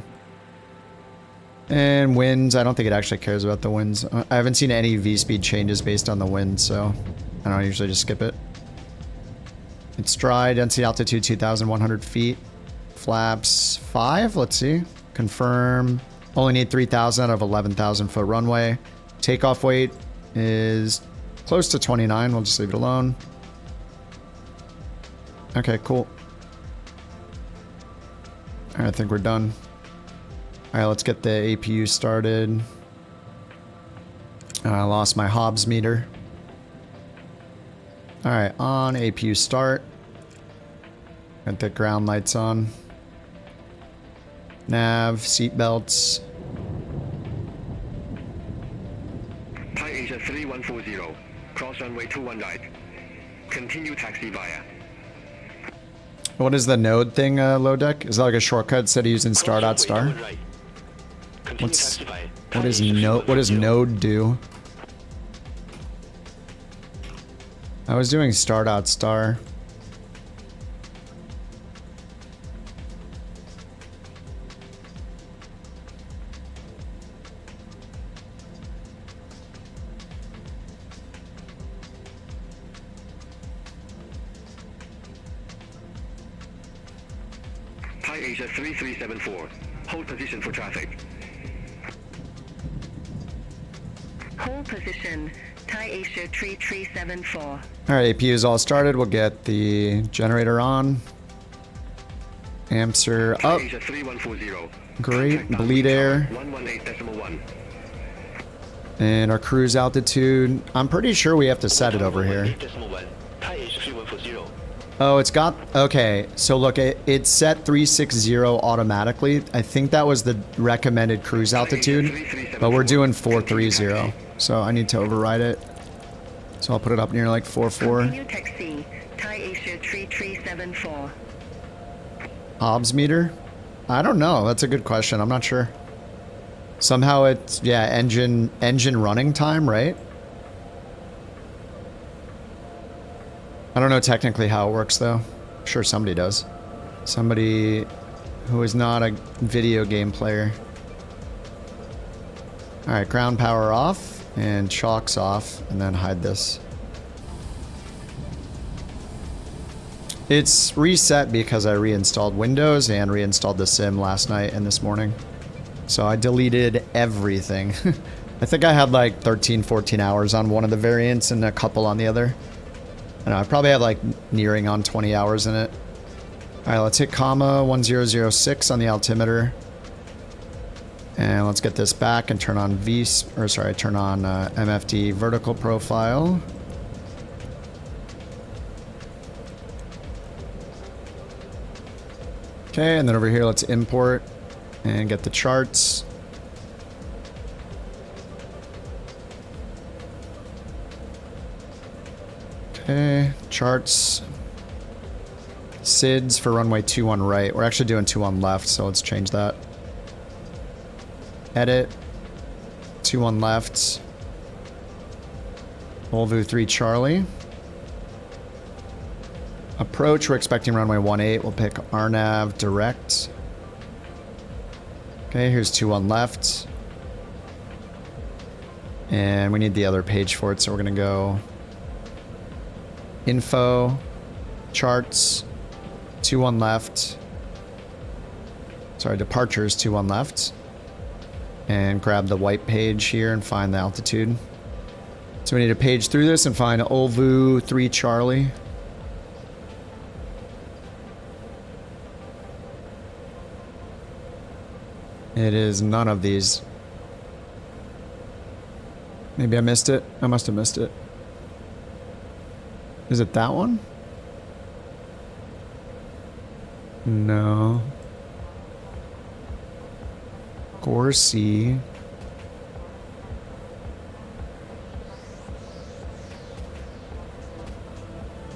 And winds, I don't think it actually cares about the winds. I haven't seen any V-speed changes based on the wind, so I don't usually just skip it. It's dry, density altitude 2,100 feet. Flaps 5, let's see. Confirm. Only need 3,000 out of 11,000 foot runway. Takeoff weight is close to 29, we'll just leave it alone. Okay, cool. Alright, I think we're done. Alright, let's get the APU started. I lost my Hobbs meter. Alright, on APU start. Got the ground lights on. Nav, seatbelts. Thai Asia 3140. Cross runway 21 right. Continue taxi via. What is the node thing, low deck? Is that like a shortcut instead of using star.star? What does node do? I was doing star.star. Thai Asia 3374. Hold position for traffic. Hold position. Thai Asia 3374. Alright, APU is all started. We'll get the generator on. Amps are up. Asia 3140. Great. Bleed air. 118.1. And our cruise altitude. I'm pretty sure we have to set it over here. Thai Asia 3140. Oh, it's got... Okay, so look, it's set 360 automatically. I think that was the recommended cruise altitude, but we're doing 430, so I need to override it. So I'll put it up near like 44. Continue taxi. Thai Asia 3374. Hobbs meter? I don't know. That's a good question. I'm not sure. Somehow it's... Yeah, engine running time, right? I don't know technically how it works, though. I'm sure somebody does. Somebody who is not a video game player. Alright, ground power off, and chocks off, and then hide this. It's reset because I reinstalled Windows and reinstalled the sim last night and this morning. So I deleted everything. I think I had like 13, 14 hours on one of the variants and a couple on the other. I probably have like nearing on 20 hours in it. Alright, let's hit comma 1006 on the altimeter. And let's get this back and turn on turn on MFD vertical profile. Okay, and then over here let's import and get the charts. Okay, charts. SIDS for runway 21 right. We're actually doing 21 left, so let's change that. Edit. 21 left. Volvo 3 Charlie. Approach, we're expecting runway 18. We'll pick RNAV direct. Okay, here's 21 left. And we need the other page for it, so we're gonna go info, charts, 21 left. Sorry, departures, 21 left. And grab the white page here and find the altitude. So we need to page through this and find Volvo 3 Charlie. It is none of these. Maybe I missed it. I must have missed it. Is it that one? No. Gorsi.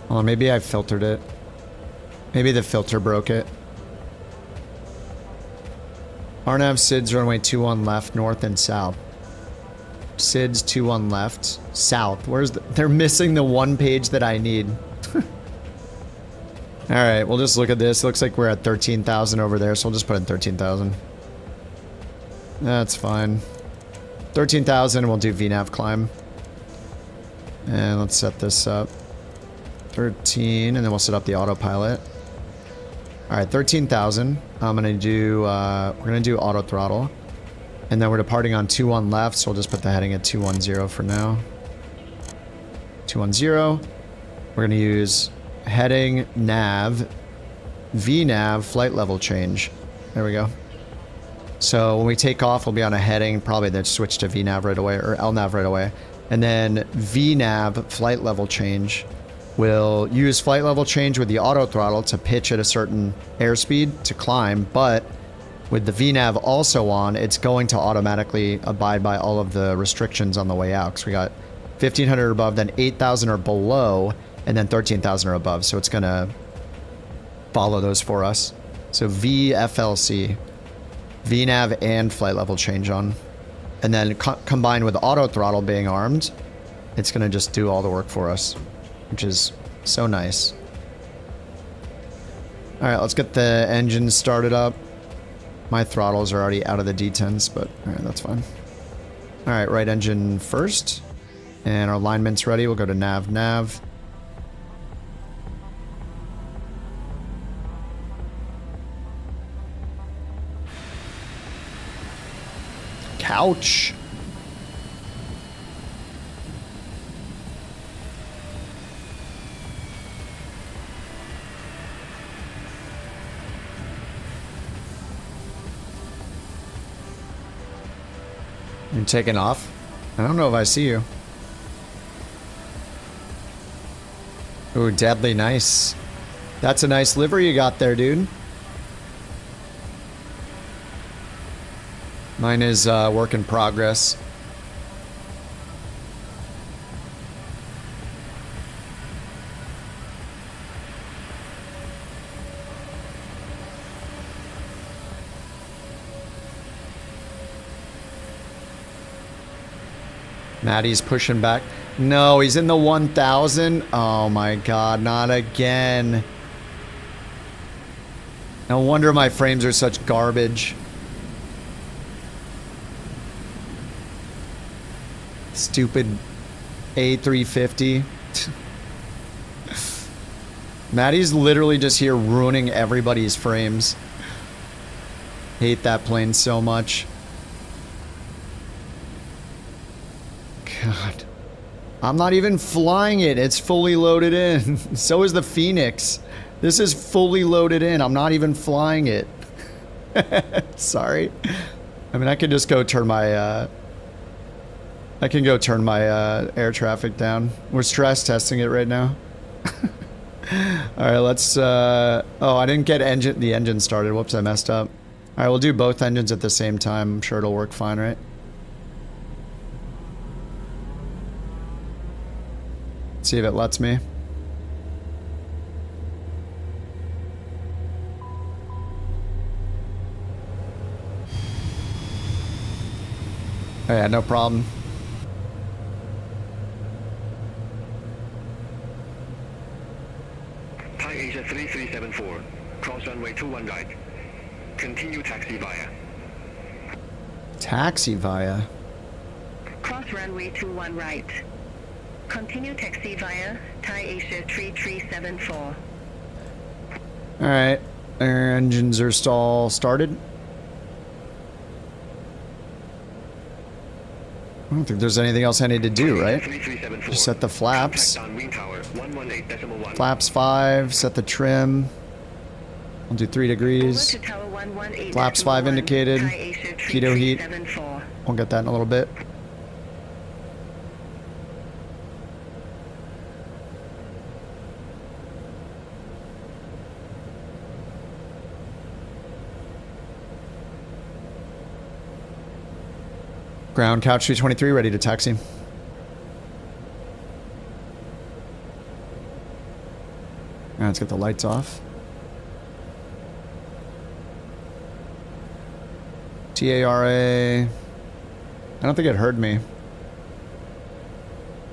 Oh, maybe I filtered it. Maybe the filter broke it. RNAV SIDS runway 21 left, north and south. SIDS 21 left, south. Where's the... They're missing the one page that I need. Alright, we'll just look at this. It looks like we're at 13,000 over there, so we'll just put in 13,000. That's fine. 13,000, we'll do VNAV climb. And let's set this up. 13, and then we'll set up the autopilot. Alright, 13,000. I'm gonna do, we're gonna do auto throttle. And then we're departing on 21 left, so we'll just put the heading at 210 for now. 210. We're gonna use heading, nav, VNAV, flight level change. There we go. So when we take off, we'll be on a heading, probably then switch to VNAV right away, or LNAV right away. And then VNAV, flight level change, will use flight level change with the auto throttle to pitch at a certain airspeed to climb, but with the VNAV also on, it's going to automatically abide by all of the restrictions on the way out. Because we got 1,500 or above, then 8,000 or below, and then 13,000 or above. So it's going to follow those for us. So VFLC, VNAV and flight level change on. And then combined with auto throttle being armed, it's going to just do all the work for us, which is so nice. All right, let's get the engine started up. My throttles are already out of the D10s, but all right, that's fine. All right, right engine first. And our alignment's ready. We'll go to nav. Couch. You're taking off? I don't know if I see you. Ooh, deadly nice. That's a nice livery you got there, dude. Mine is work in progress. Maddie's pushing back. No, he's in the 1,000. Oh my god, not again. No wonder my frames are such garbage. Stupid A350. Maddie's literally just here ruining everybody's frames. Hate that plane so much. God. I'm not even flying it. It's fully loaded in. So is the Phoenix. This is fully loaded in. I'm not even flying it. Sorry. I mean, I could just go turn my... I can go turn my air traffic down. We're stress testing it right now. Alright, let's... oh, I didn't get the engine started. Whoops, I messed up. Alright, we'll do both engines at the same time. I'm sure it'll work fine, right? See if it lets me. Oh yeah, no problem. Thai Asia 3374, cross runway 21 right. Continue taxi via. Taxi via? Cross runway 21 right. Continue taxi via Thai Asia 3374. Alright, our engines are all started. I don't think there's anything else I need to do, right? Just set the flaps. Flaps 5, set the trim. I'll do 3 degrees. Flaps 5 indicated. Pitot heat. We'll get that in a little bit. Ground couch 323 ready to taxi. Now let's get the lights off. TARA. I don't think it heard me.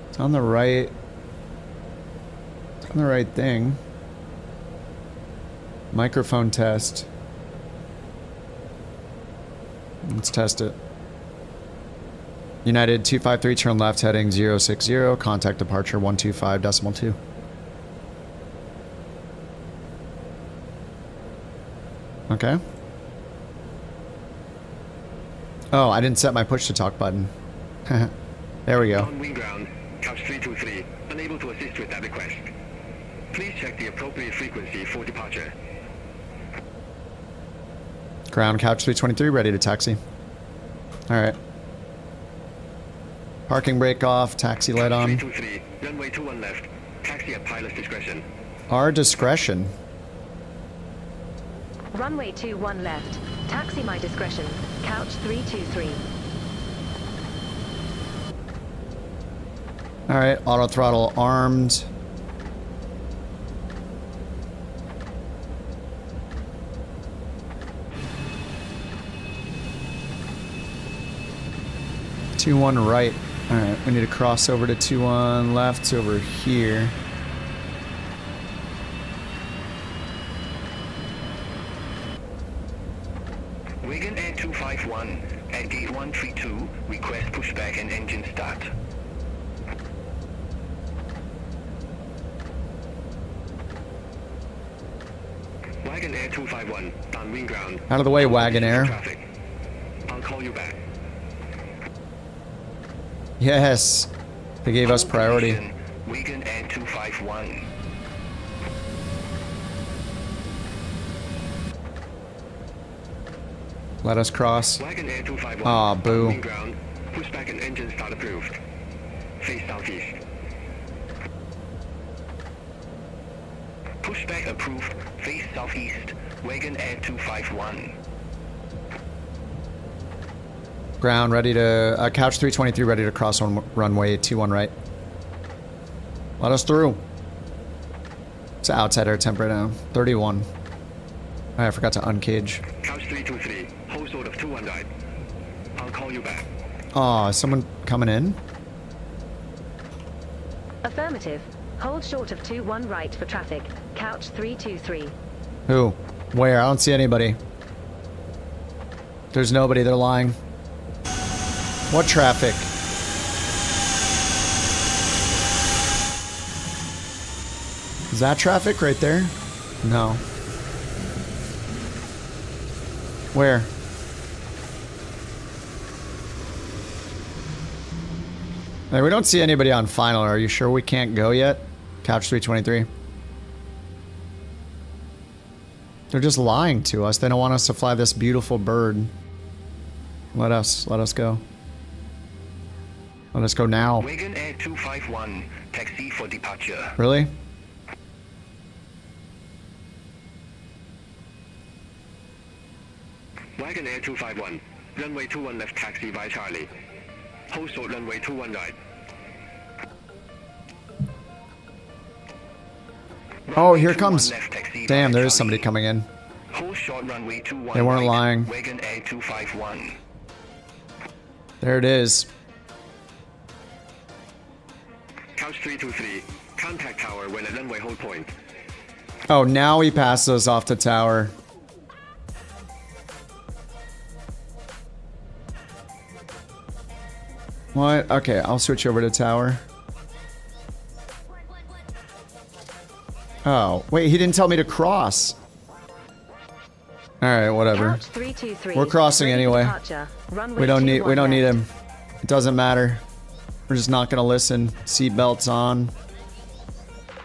It's on the right. It's on the right thing. Microphone test. Let's test it. United 253, turn left, heading 060, contact departure 125.2. Okay. Oh, I didn't set my push to talk button. There we go. On wing ground, couch 323, unable to assist with that request. Please check the appropriate frequency for departure. Ground couch 323, ready to taxi. Alright. Parking brake off, taxi light on. 323, runway 21 left. Taxi at pilot's discretion. Our discretion. Runway 21 left. Taxi my discretion. Couch 323. Alright, auto throttle armed. Two one right. Alright, we need to cross over to 2-1 left over here. Wagon Air 251 at gate 132, request pushback and engine start. Wagon Air 251, downwind ground. Out of the way, Wagonair. Traffic. I'll call you back. Yes. They gave us priority. Wagon Air 251. Let us cross. Wagon Air 251. Aw, boo. Downwind ground. Pushback and engine start approved. Face southeast. Pushback approved. Face southeast. Wagon Air 251. Ground ready to... couch 323 ready to cross on runway 21 right. Let us through. It's outside air temp right now. 31. I forgot to uncage. Couch 323. Hold short of 21 right. I'll call you back. Aw, is someone coming in? Affirmative. Hold short of 21 right for traffic. Couch 323. Who? Where? I don't see anybody. There's nobody. They're lying. What traffic? Is that traffic right there? No. Where? Hey, we don't see anybody on final. Are you sure we can't go yet? Couch 323. They're just lying to us. They don't want us to fly this beautiful bird. Let us go. Let us go now. Wagon Air 251, taxi for departure. Really? Wagon Air 251, runway 21 left taxi by Charlie. Hold short runway 21 right. Oh, here it comes. Damn, there is somebody coming in. Hold short runway 21 They weren't right. lying. Wagon Air 251. There it is. Couch 323, contact tower when at runway hold point. Oh, now he passes us off the tower. What? Okay, I'll switch over to tower. Oh, wait, he didn't tell me to cross. Alright, whatever. Couch 323. We're crossing anyway. Runway We don't need 21 left. him. It doesn't matter. We're just not gonna listen. Seatbelts on.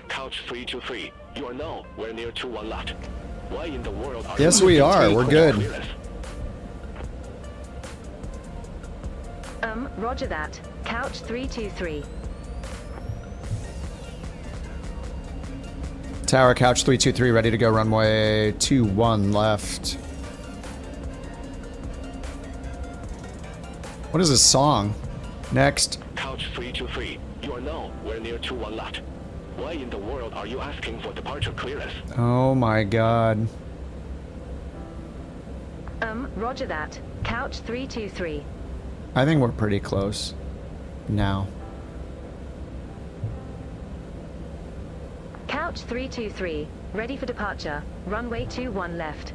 Couch 323, you are now we're near 21 lot. Why in the world are Yes, you we are. We're good. Roger that. Couch 323. Tower couch 323 ready to go. Runway 21 left. What is this song? Next. Couch 323, you are now we're near 21 lot. Why in the world are you asking for departure clearance? Oh my god. Roger that. Couch 323. I think we're pretty close. Now. Couch 323. Ready for departure. Runway 21 left.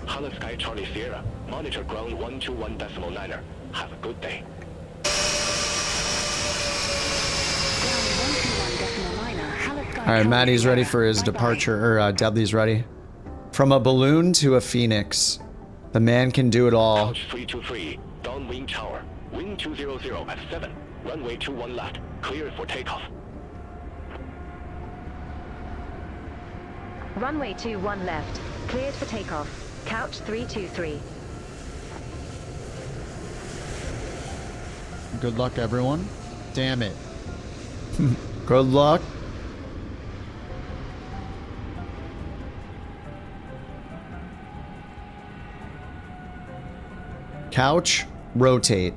Hello Sky Charlie Sierra. Monitor ground 121.9er. Have a good day. Alright, Maddie's ready for his departure, or Dudley's ready. From a balloon to a phoenix. The man can do it all. Couch 323, downwind tower. Wind 200 at 7. Runway 21 left. Clear for takeoff. Runway 21 left. Cleared for takeoff. Couch 323. Good luck, everyone. Damn it. Good luck. Couch, rotate.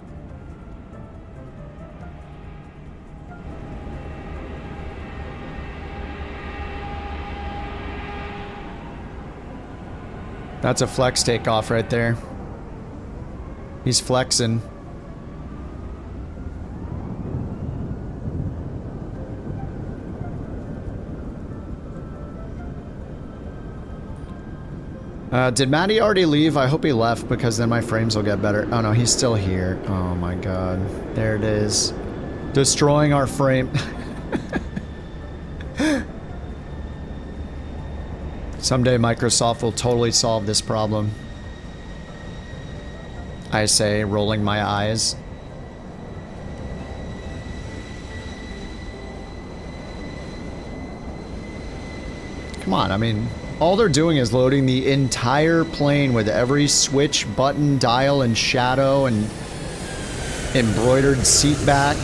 That's a flex takeoff right there. He's flexing. Did Matty already leave? I hope he left because then my frames will get better. Oh no, he's still here. Oh my god. There it is. Destroying our frame. Someday Microsoft will totally solve this problem. I say, rolling my eyes. Come on, I mean, all they're doing is loading the entire plane with every switch, button, dial, and shadow, and embroidered seat back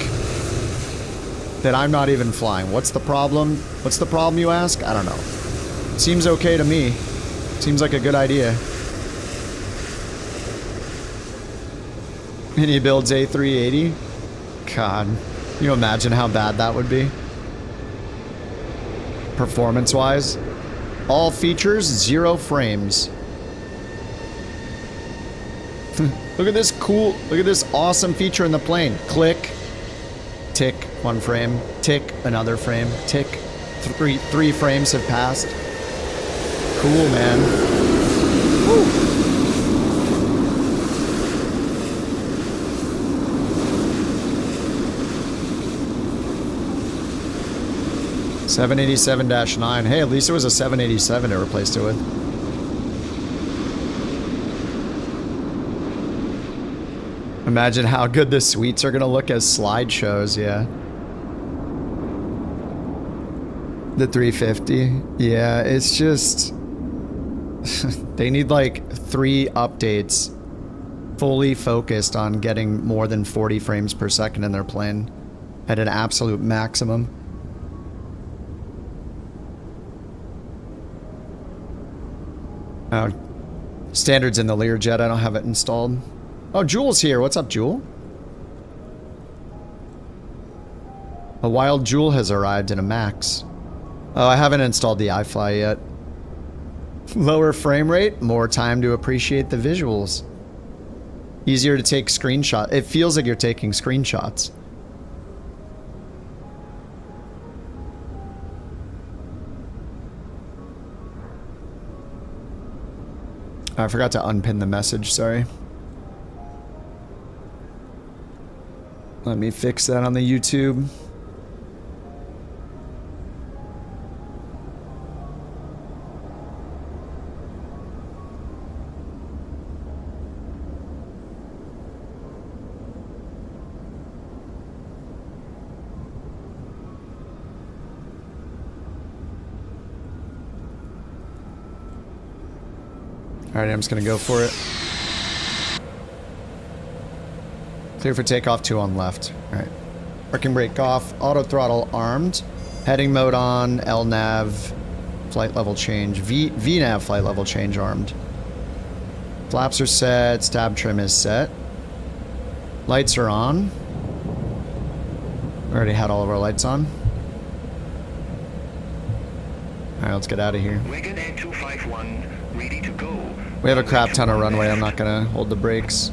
that I'm not even flying. What's the problem? What's the problem, you ask? I don't know. Seems okay to me. Seems like a good idea. And he builds A380? God, can you imagine how bad that would be? Performance-wise? All features, 0 frames. Look at this cool, look at this awesome feature in the plane. Click, tick, 1 frame, tick, another frame, tick, three frames have passed. Cool, man. Woo. (787-9). Hey, at least it was a 787 it replaced it with. Imagine how good the suites are gonna look as slideshows, yeah. The 350, yeah, it's just... they need like 3 updates fully focused on getting more than 40 frames per second in their plane at an absolute maximum. Oh, standards in the Learjet, I don't have it installed. Oh, Jewel's here. What's up, Jewel? A wild Jewel has arrived in a Max. Oh, I haven't installed the iFly yet. Lower frame rate, more time to appreciate the visuals. Easier to take screenshots. It feels like you're taking screenshots. I forgot to unpin the message, sorry. Let me fix that on the YouTube. Alright, I'm just gonna go for it. Clear for takeoff, 2 on left. Alright. Parking brake off, auto throttle armed. Heading mode on, LNAV, flight level change. VNAV flight level change armed. Flaps are set, stab trim is set. Lights are on. We already had all of our lights on. Alright, let's get out of here. Wagon N251, ready to go. We have a crap ton of runway, I'm not gonna hold the brakes.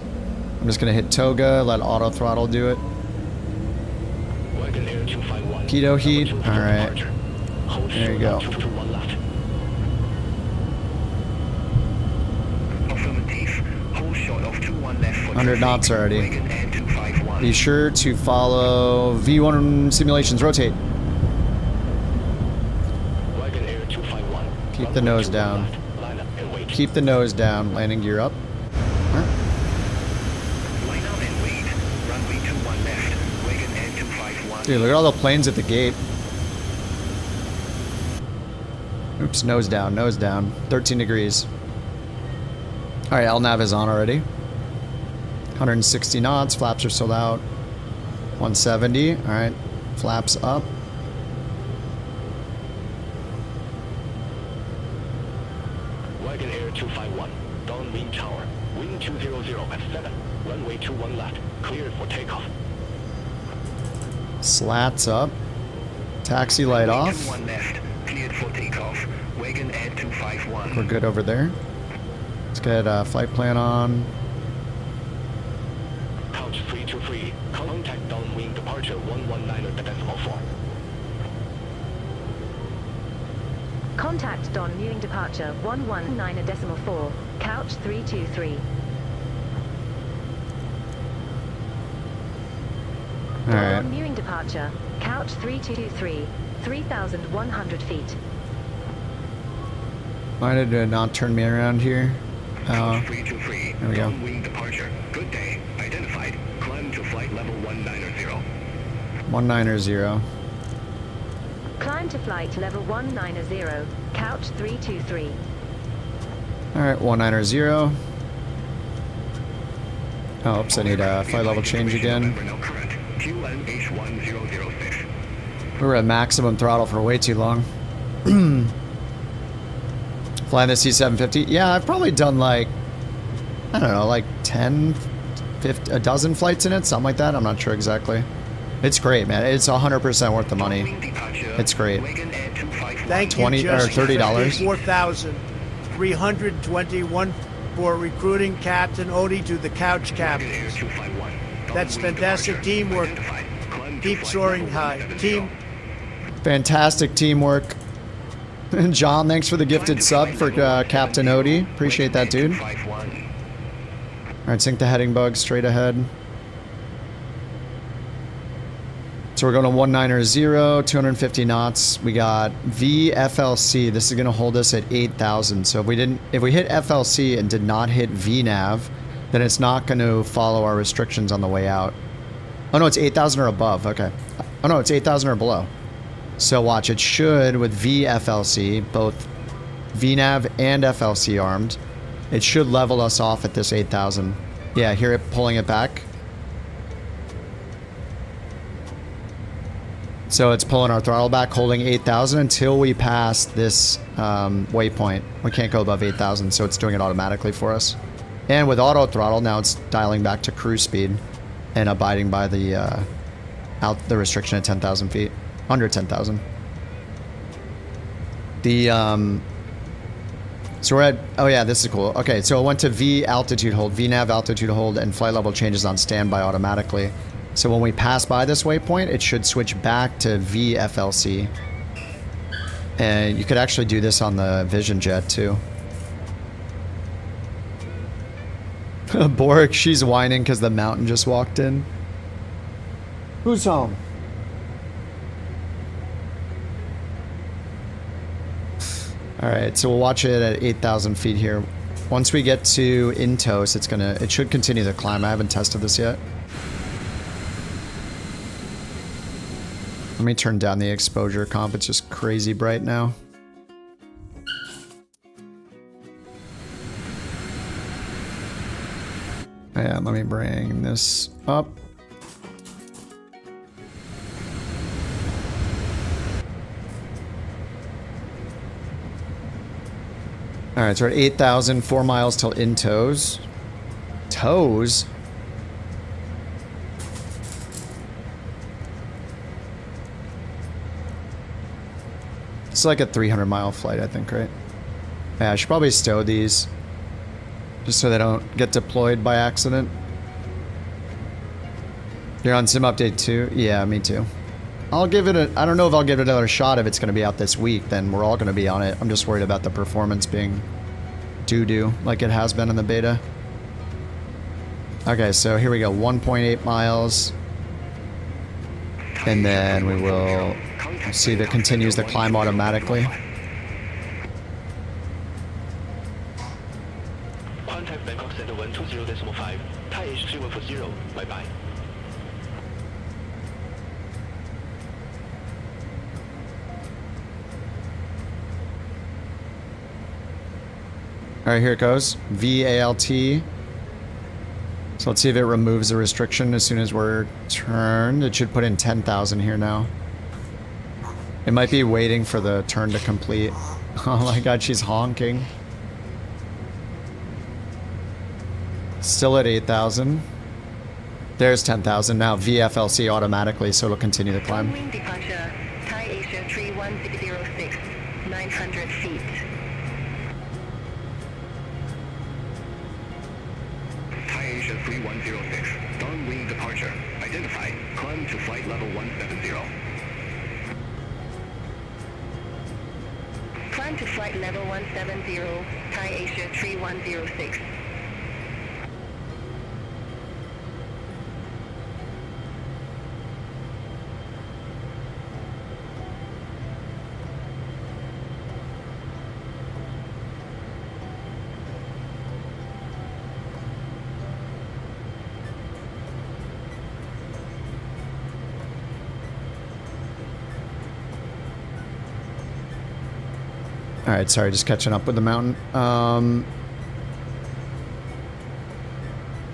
I'm just gonna hit toga, let auto throttle do it. Pitot heat, alright. There you go. Affirmative. 100 knots already. Be sure to follow V1 simulations, rotate. Keep the nose down. Keep the nose down, landing gear up. Huh? Dude, look at all the planes at the gate. Oops, nose down, 13 degrees. All right, LNAV is on already. 160 knots, flaps are sold out. 170, all right, flaps up. Wagon Air 251, downwind tower, wind 200 at 7, runway 21 left, cleared for takeoff. Slats up. Taxi light off. 1 left, cleared for takeoff. Wagon Air 251. We're good over there. Let's get flight plan on. Couch 323, contact downwind departure 119.4. Contact downwind departure 119.4, couch 323. All right. Downwind departure, couch 323, 3,100 feet. Why did it not turn me around here? Couch 323, there we go. downwind departure. Good day. Identified. Climb to flight level 190. 190. Climb to flight level 190, couch 323. All right, 190. Oh, oops, I need a flight level change again. We were at maximum throttle for way too long. Flying the C-750? Yeah, I've probably done like, I don't know, like 10, 50, a dozen flights in it, something like that. I'm not sure exactly. It's great, man. It's 100% worth the money. It's great. Thank you, $20 or $30. 4,321 for recruiting Captain Odie to the couch captains. That's fantastic teamwork. Keep soaring high. Team. Fantastic teamwork. John, thanks for the gifted sub for Captain Odie. Appreciate that, dude. Alright, sync the heading bug straight ahead. So we're going to 190, 250 knots. We got VFLC. This is going to hold us at 8,000. So if we hit FLC and did not hit VNAV, then it's not going to follow our restrictions on the way out. Oh no, it's 8,000 or above. Okay. Oh no, it's 8,000 or below. So watch, it should, with VFLC, both VNAV and FLC armed, it should level us off at this 8,000. Yeah, hear it pulling it back. So it's pulling our throttle back, holding 8,000 until we pass this waypoint. We can't go above 8,000, so it's doing it automatically for us. And with auto throttle, now it's dialing back to cruise speed and abiding by the restriction at 10,000 feet. Under 10,000. So we're at, oh yeah, this is cool. Okay, so it went to V altitude hold, VNAV altitude hold, and flight level changes on standby automatically. So when we pass by this waypoint, it should switch back to VFLC. And you could actually do this on the Vision Jet too. Bork, she's whining because the mountain just walked in. Who's home? Alright, so we'll watch it at 8,000 feet here. Once we get to Intos, it should continue the climb. I haven't tested this yet. Let me turn down the exposure comp. It's just crazy bright now. Yeah, let me bring this up. Alright, so we're at 8,000, 4 miles till Intos. Toes? It's like a 300-mile flight, I think, right? Yeah, I should probably stow these. Just so they don't get deployed by accident. You're on Sim Update 2? Yeah, me too. I'll give it I don't know if I'll give it another shot if it's going to be out this week, then we're all going to be on it. I'm just worried about the performance being doo-doo, like it has been in the beta. Okay, so here we go, 1.8 miles. And then we will see if it continues the climb automatically. Contact Bangkok Center 120.5, Thai H3140, bye-bye. All right, here it goes. VALT. So let's see if it removes the restriction as soon as we're turned. It should put in 10,000 here now. It might be waiting for the turn to complete. Oh my god, she's honking. Still at 8,000. There's 10,000 now. VFLC automatically, so it'll continue the climb. Downwind departure, Thai Asia 3106, 900 feet. Thai Asia 3106, downwind departure. Identified. Climb to flight level 170. Climb to flight level 170, Thai Asia 3106. Alright, sorry, just catching up with the mountain.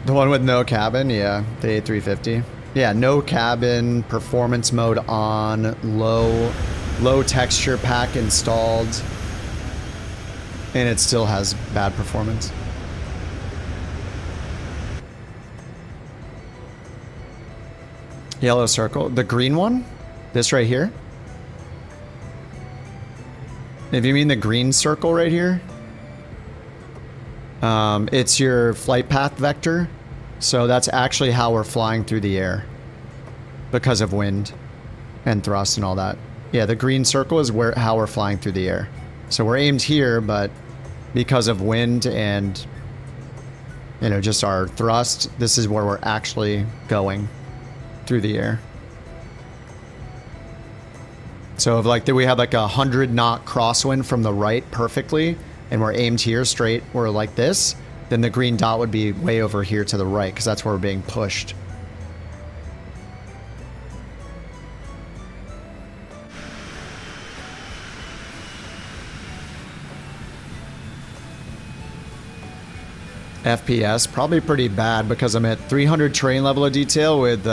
The one with no cabin, yeah, the A350. Yeah, no cabin, performance mode on, low texture pack installed, and it still has bad performance. Yellow circle, the green one? This right here? If you mean the green circle right here, it's your flight path vector. So that's actually how we're flying through the air because of wind and thrust and all that. Yeah, the green circle is how we're flying through the air. So we're aimed here, but because of wind and, you know, just our thrust, this is where we're actually going through the air. So if like we have like 100-knot crosswind from the right perfectly, and we're aimed here straight, or like this, then the green dot would be way over here to the right, because that's where we're being pushed. FPS, probably pretty bad because I'm at 300 terrain level of detail with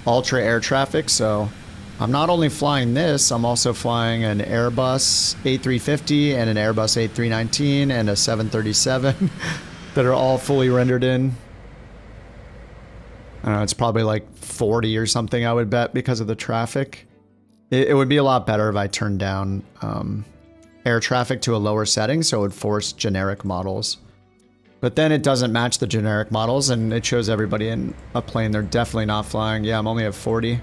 ultra air traffic, so I'm not only flying this, I'm also flying an Airbus A350 and an Airbus A319 and a 737 that are all fully rendered in. I don't know, it's probably like 40 or something, I would bet, because of the traffic. It would be a lot better if I turned down air traffic to a lower setting, so it would force generic models. But then it doesn't match the generic models, and it shows everybody in a plane they're definitely not flying. Yeah, I'm only at 40.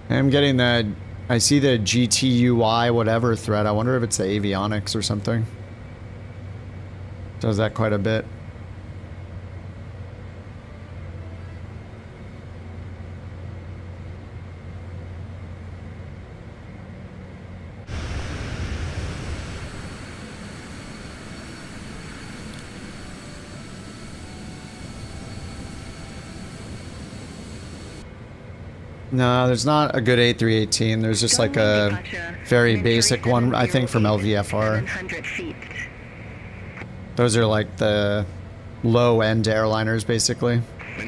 I'm getting the, I see the GTUI whatever thread. I wonder if it's the avionics or something. Does that quite a bit. No, there's not a good A318. There's just like a very basic one, I think, from LVFR. Those are like the low-end airliners, basically.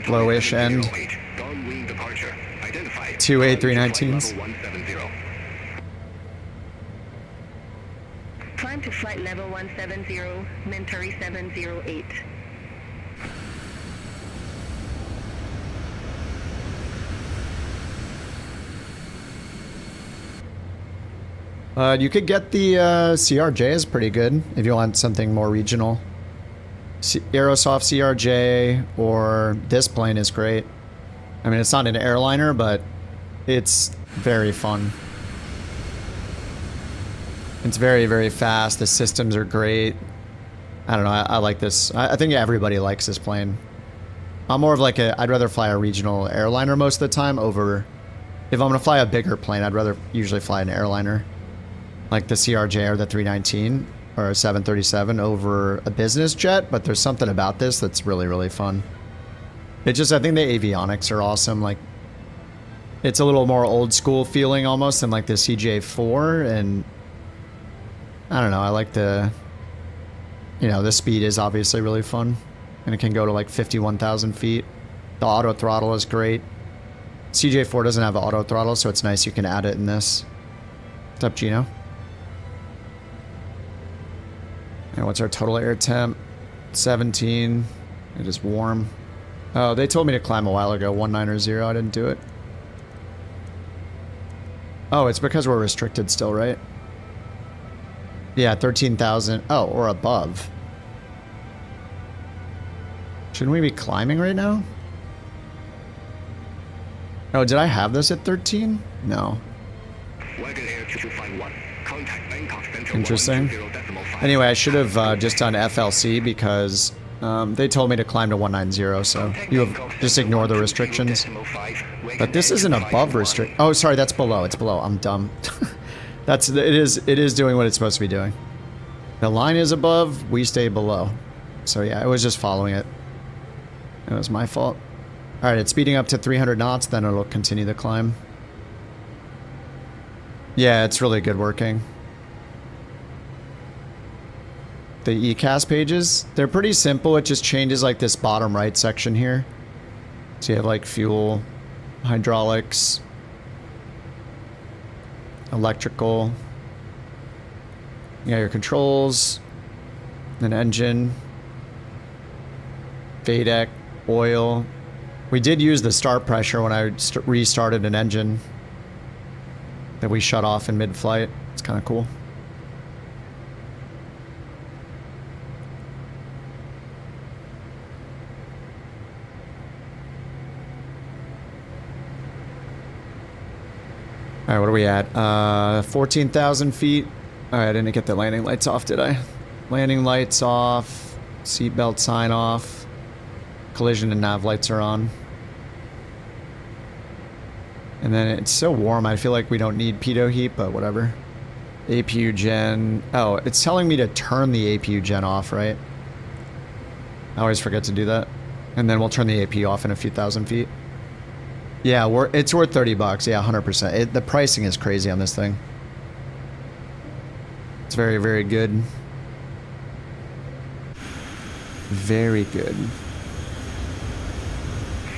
Low-ish end. 2 A319s. Climb to flight level 170, Mentari 708. You could get the CRJ is pretty good if you want something more regional. Aerosoft CRJ or this plane is great. I mean, it's not an airliner, but it's very fun. It's very, very fast. The systems are great. I don't know. I like this. I think everybody likes this plane. I'm more of like I'd rather fly a regional airliner most of the time over... If I'm going to fly a bigger plane, I'd rather usually fly an airliner. Like the CRJ or the 319 or a 737 over a business jet, but there's something about this that's really, really fun. It just, I think the avionics are awesome. Like, it's a little more old school feeling almost than like the CJ4, and I don't know. I like the, you know, the speed is obviously really fun. And it can go to like 51,000 feet. The auto throttle is great. CJ4 doesn't have auto throttle, so it's nice you can add it in this. What's up, Gino? And what's our total air temp? 17. It is warm. Oh, they told me to climb a while ago. 1900. I didn't do it. Oh, it's because we're restricted still, right? Yeah, 13,000. Oh, or above. Shouldn't we be climbing right now? Oh, did I have this at 13? No. Interesting. Anyway, I should have just done FLC because they told me to climb to 190, so you have, just ignore the restrictions. But this isn't above restrict. Oh, sorry, that's below. It's below. I'm dumb. It is doing what it's supposed to be doing. The line is above, we stay below. So yeah, I was just following it. It was my fault. Alright, it's speeding up to 300 knots, then it'll continue the climb. Yeah, it's really good working. The ECAS pages, they're pretty simple. It just changes like this bottom right section here. So you have like fuel, hydraulics, electrical. You got your controls, then engine, VADEC, oil. We did use the start pressure when I restarted an engine that we shut off in mid-flight. It's kind of cool. Alright, what are we at? 14,000 feet. Alright, I didn't get the landing lights off, did I? Landing lights off. Seatbelt sign off. Collision and nav lights are on. And then it's so warm, I feel like we don't need pitot heat, but whatever. APU gen. Oh, it's telling me to turn the APU gen off, right? I always forget to do that. And then we'll turn the APU off in a few thousand feet. Yeah, it's worth 30 bucks. Yeah, 100%. The pricing is crazy on this thing. It's very, very good. Very good.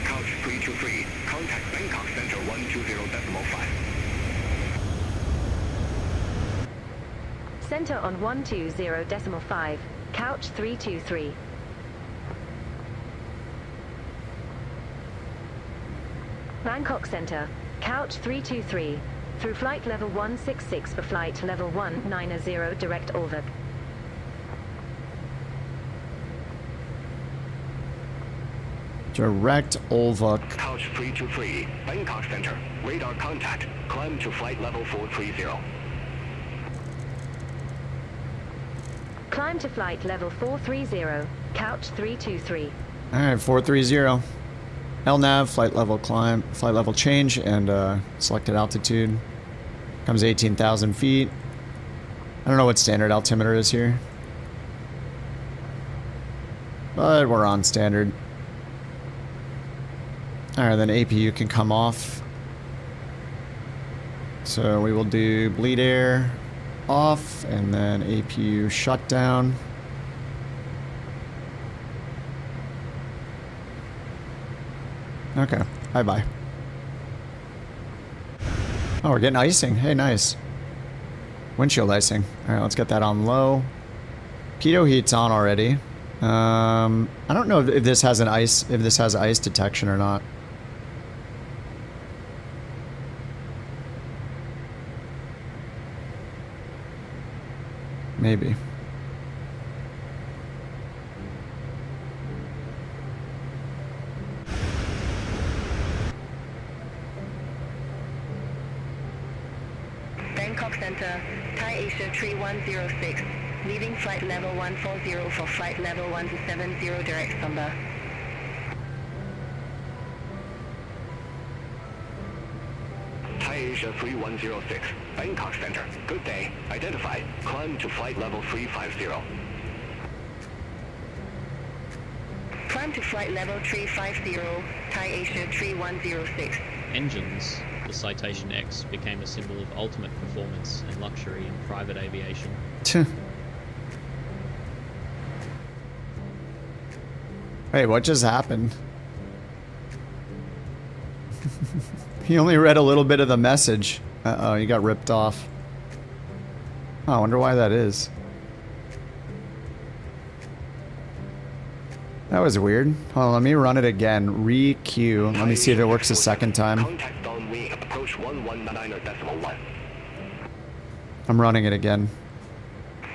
Couch 323. Contact Bangkok Center 120.5. Center on 120.5. Couch 323. Bangkok Center, Couch 323, through flight level 166 for flight level 190 direct over. Direct over. Couch 323, Bangkok Center, radar contact, climb to flight level 430. Climb to flight level 430, Couch 323. Alright, 430. LNAV, flight level climb, flight level change, and selected altitude. Comes 18,000 feet. I don't know what standard altimeter is here. But we're on standard. Alright, then APU can come off. So we will do bleed air off, and then APU shutdown. Okay, bye-bye. Oh, we're getting icing. Hey, nice. Windshield icing. Alright, let's get that on low. Pitot heat's on already. I don't know if this has ice detection or not. Maybe. Bangkok Center, Thai Asia 3106, leaving flight level 140 for flight level 170 direct number. Thai Asia 3106, Bangkok Center, good day, identified, climb to flight level 350. Climb to flight level 350, Thai Asia 3106. Engines, the Citation X became a symbol of ultimate performance and luxury in private aviation. Hey, what just happened? He only read a little bit of the message. Uh-oh, he got ripped off. Oh, I wonder why that is. That was weird. Hold on, let me run it again. Re-queue. Let me see if it works a second time. Contact downwind, approach 119.1. I'm running it again.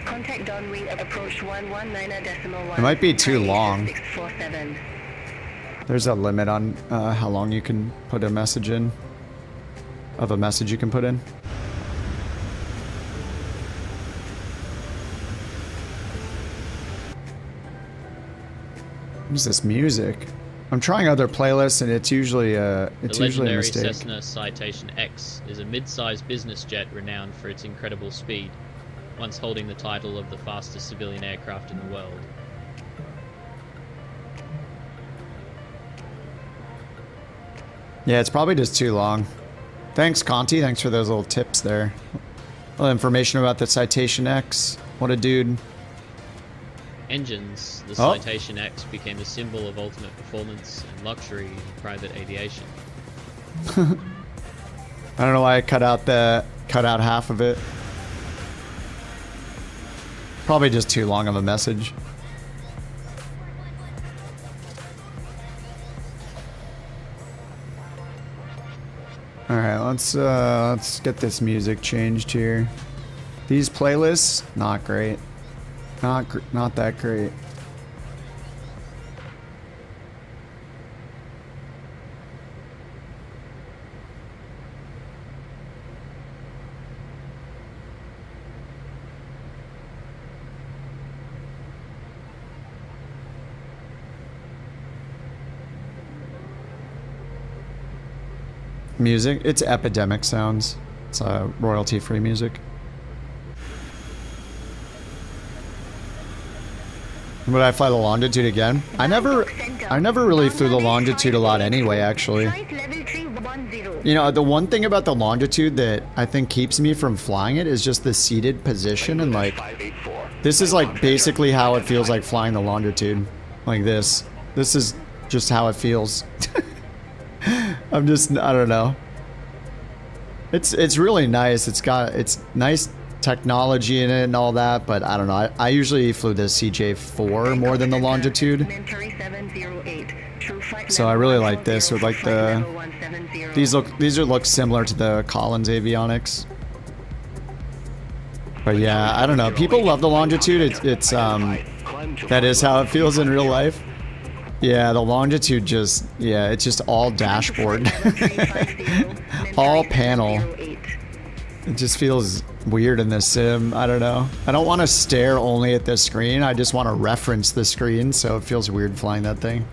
Contact downwind, approach 119.1. It might be too long. 647. There's a limit on how long you can put a message in. Of a message you can put in. What is this music? I'm trying other playlists and it's usually a legendary mistake. Cessna Citation X is a mid-sized business jet renowned for its incredible speed, once holding the title of the fastest civilian aircraft in the world. Yeah, it's probably just too long. Thanks, Conti. Thanks for those little tips there. A little information about the Citation X. What a dude. Engines, the Citation X became a symbol of ultimate performance and luxury in private aviation. I don't know why I cut out half of it. Probably just too long of a message. All right, let's get this music changed here. These playlists, not great. Not that great. Music, it's Epidemic Sounds. It's royalty-free music. Would I fly the longitude again? I never really flew the longitude a lot anyway, actually. You know, the one thing about the longitude that I think keeps me from flying it is just the seated position, and like, this is like basically how it feels like flying the longitude. Like this. This is just how it feels. I don't know. It's really nice. It's nice technology in it and all that, but I don't know. I usually flew the CJ4 more than the longitude. So I really like this. With like these look similar to the Collins avionics. But yeah, I don't know. People love the longitude. That is how it feels in real life. Yeah, the longitude it's just all dashboard. All panel. It just feels weird in this sim. I don't know. I don't want to stare only at the screen. I just want to reference the screen, so it feels weird flying that thing.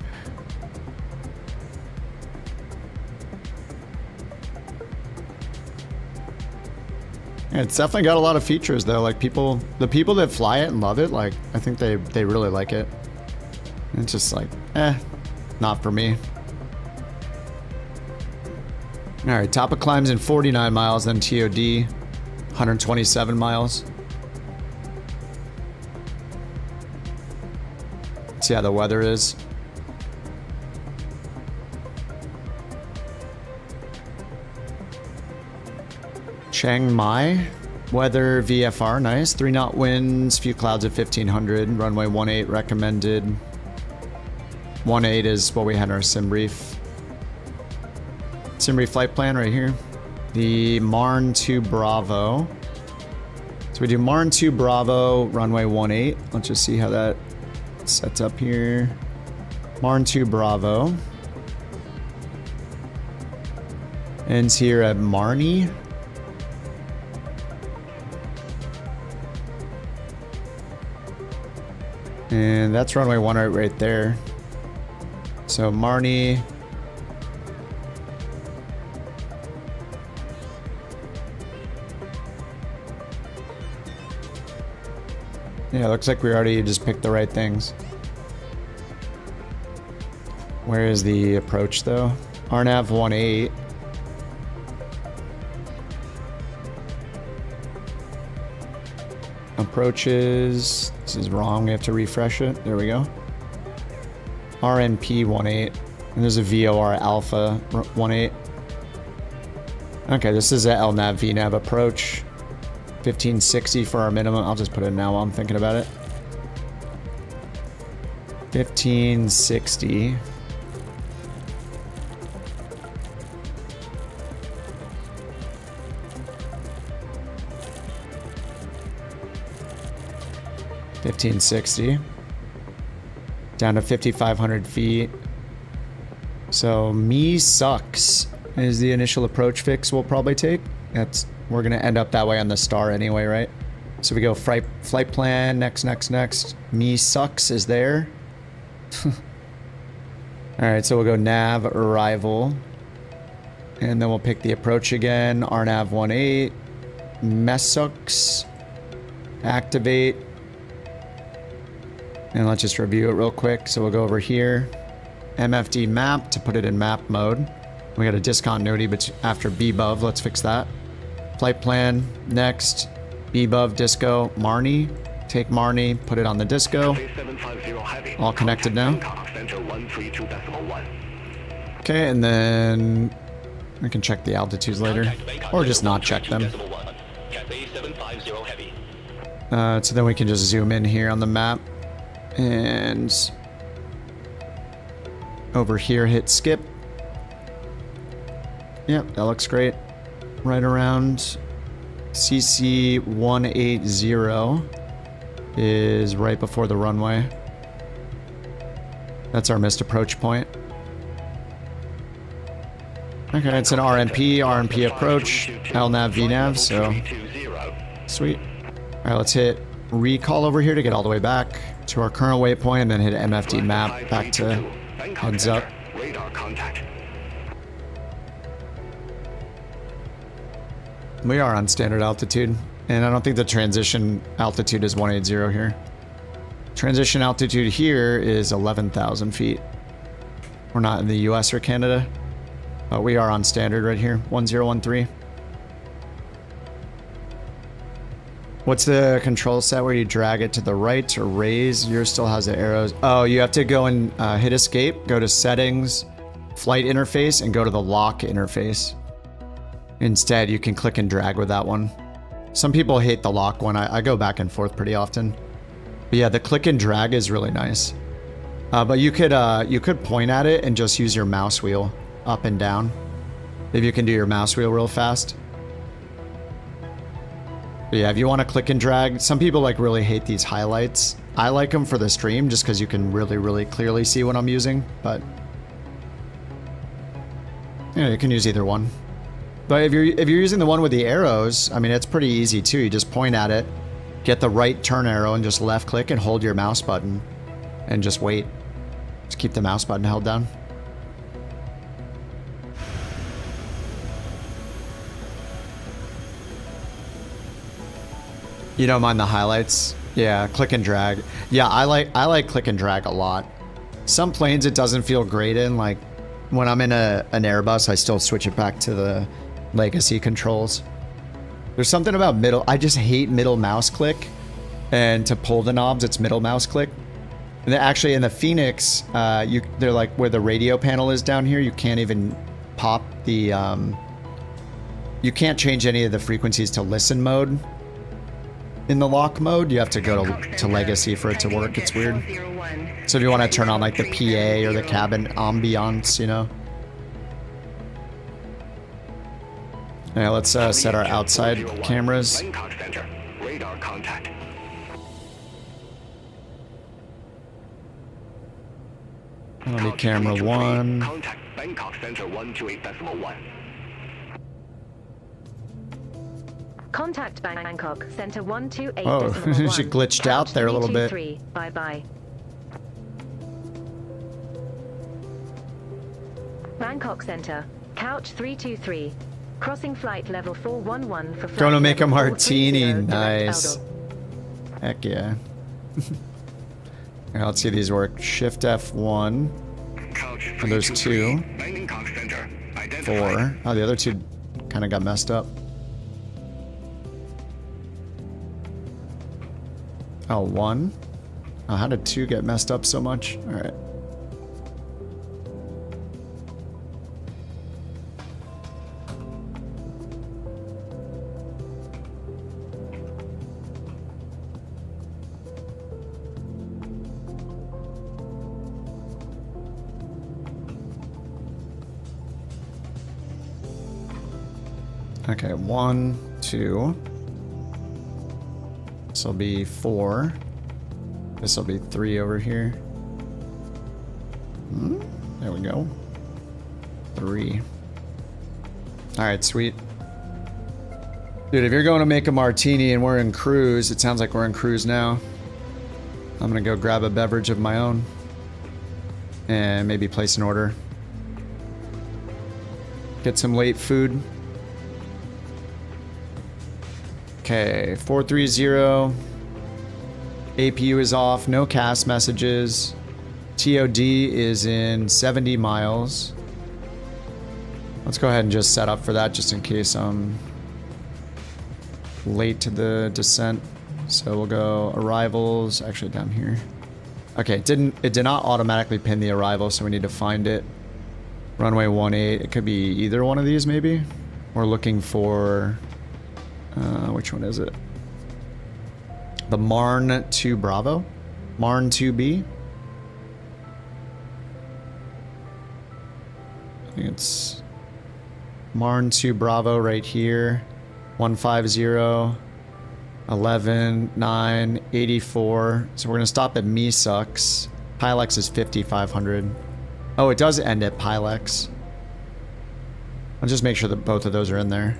Yeah, it's definitely got a lot of features though. Like the people that fly it and love it, like I think they really like it. It's just like, not for me. Alright, top of climbs in 49 miles, then TOD, 127 miles. Let's see how the weather is. Chiang Mai, weather VFR, nice. 3-knot winds, few clouds at 1500, runway 18 recommended. 18 is what we had in our sim brief. Sim brief flight plan right here. The Marne 2 Bravo. So we do Marne 2 Bravo, runway 18. Let's just see how that sets up here. Marne 2 Bravo. Ends here at Marne. And that's runway 18 right there. So Marne. Yeah, looks like we already just picked the right things. Where is the approach though? RNAV 18. Approaches. This is wrong. We have to refresh it. There we go. RNP 18. And there's a VOR Alpha 18. Okay, this is a LNAV VNAV approach. 1560 for our minimum. I'll just put it now while I'm thinking about it. 1560. Down to 5,500 feet. So me sucks is the initial approach fix we'll probably take. We're gonna end up that way on the star anyway, right? So we go flight plan, next. Me sucks is there. Alright, so we'll go nav arrival. And then we'll pick the approach again. RNAV 18. Messucks. Activate. And let's just review it real quick. So we'll go over here. MFD map to put it in map mode. We got a discontinuity but after BBUV. Let's fix that. Flight plan. Next. BBUV disco. Marnie. Take Marnie. Put it on the disco. All connected now. Okay, and then we can check the altitudes later. Or just not check them. So then we can just zoom in here on the map. And over here, hit skip. Yep, that looks great. Right around CC 180 is right before the runway. That's our missed approach point. Okay, it's an RMP approach, LNAV, VNAV, so sweet. All right, let's hit recall over here to get all the way back to our current waypoint, and then hit MFD map back to heads up. We are on standard altitude, and I don't think the transition altitude is 180 here. Transition altitude here is 11,000 feet. We're not in the US or Canada, but we are on standard right here, 1013. What's the control set where you drag it to the right or raise? Yours still has the arrows. Oh, you have to go and hit escape, go to settings, flight interface, and go to the lock interface. Instead, you can click and drag with that one. Some people hate the lock one. I go back and forth pretty often. But yeah, the click and drag is really nice. But you could point at it and just use your mouse wheel up and down. If you can do your mouse wheel real fast. But yeah, if you want to click and drag, some people like really hate these highlights. I like them for the stream just because you can really clearly see what I'm using, but yeah, you can use either one. But if you're using the one with the arrows, I mean, it's pretty easy too. You just point at it, get the right turn arrow, and just left click and hold your mouse button and just wait. Just keep the mouse button held down. You don't mind the highlights? Yeah, click and drag. Yeah, I like click and drag a lot. Some planes it doesn't feel great in, like when I'm in an Airbus, I still switch it back to the legacy controls. There's something about middle, I just hate middle mouse click, and to pull the knobs, it's middle mouse click. And then actually in the Phoenix, they're like where the radio panel is down here, you can't even pop the, you can't change any of the frequencies to listen mode. In the lock mode, you have to go to legacy for it to work. It's weird. So if you want to turn on like the PA or the cabin ambiance, you know. Yeah, let's set our outside cameras. That'll be camera 1. Contact Bangkok, Center 128. Oh, she glitched out there a little bit. Bye-bye. Bangkok Center, Couch 323. Crossing flight level 411 for flight. Gonna make a martini. Nice. Heck yeah. Right, let's see these work. Shift F1. Oh, there's 2. 4. Oh, the other 2 kind of got messed up. Oh, 1. Oh, how did 2 get messed up so much? All right. Okay, 1, 2. This will be 4. This will be 3 over here. There we go. 3. Alright, sweet. Dude, if you're going to make a martini and we're in cruise, it sounds like we're in cruise now. I'm gonna go grab a beverage of my own. And maybe place an order. Get some late food. Okay, 430. APU is off, no cast messages. TOD is in 70 miles. Let's go ahead and just set up for that just in case I'm late to the descent. So we'll go arrivals, actually down here. Okay, it did not automatically pin the arrival, so we need to find it. Runway 18, it could be either one of these maybe. We're looking for, which one is it? The Marne 2 Bravo? Marne 2B? I think it's Marne 2 Bravo right here. 150, 11, 9, 84. So we're going to stop at Misux. Pilex is 5,500. Oh, it does end at Pilex. I'll just make sure that both of those are in there.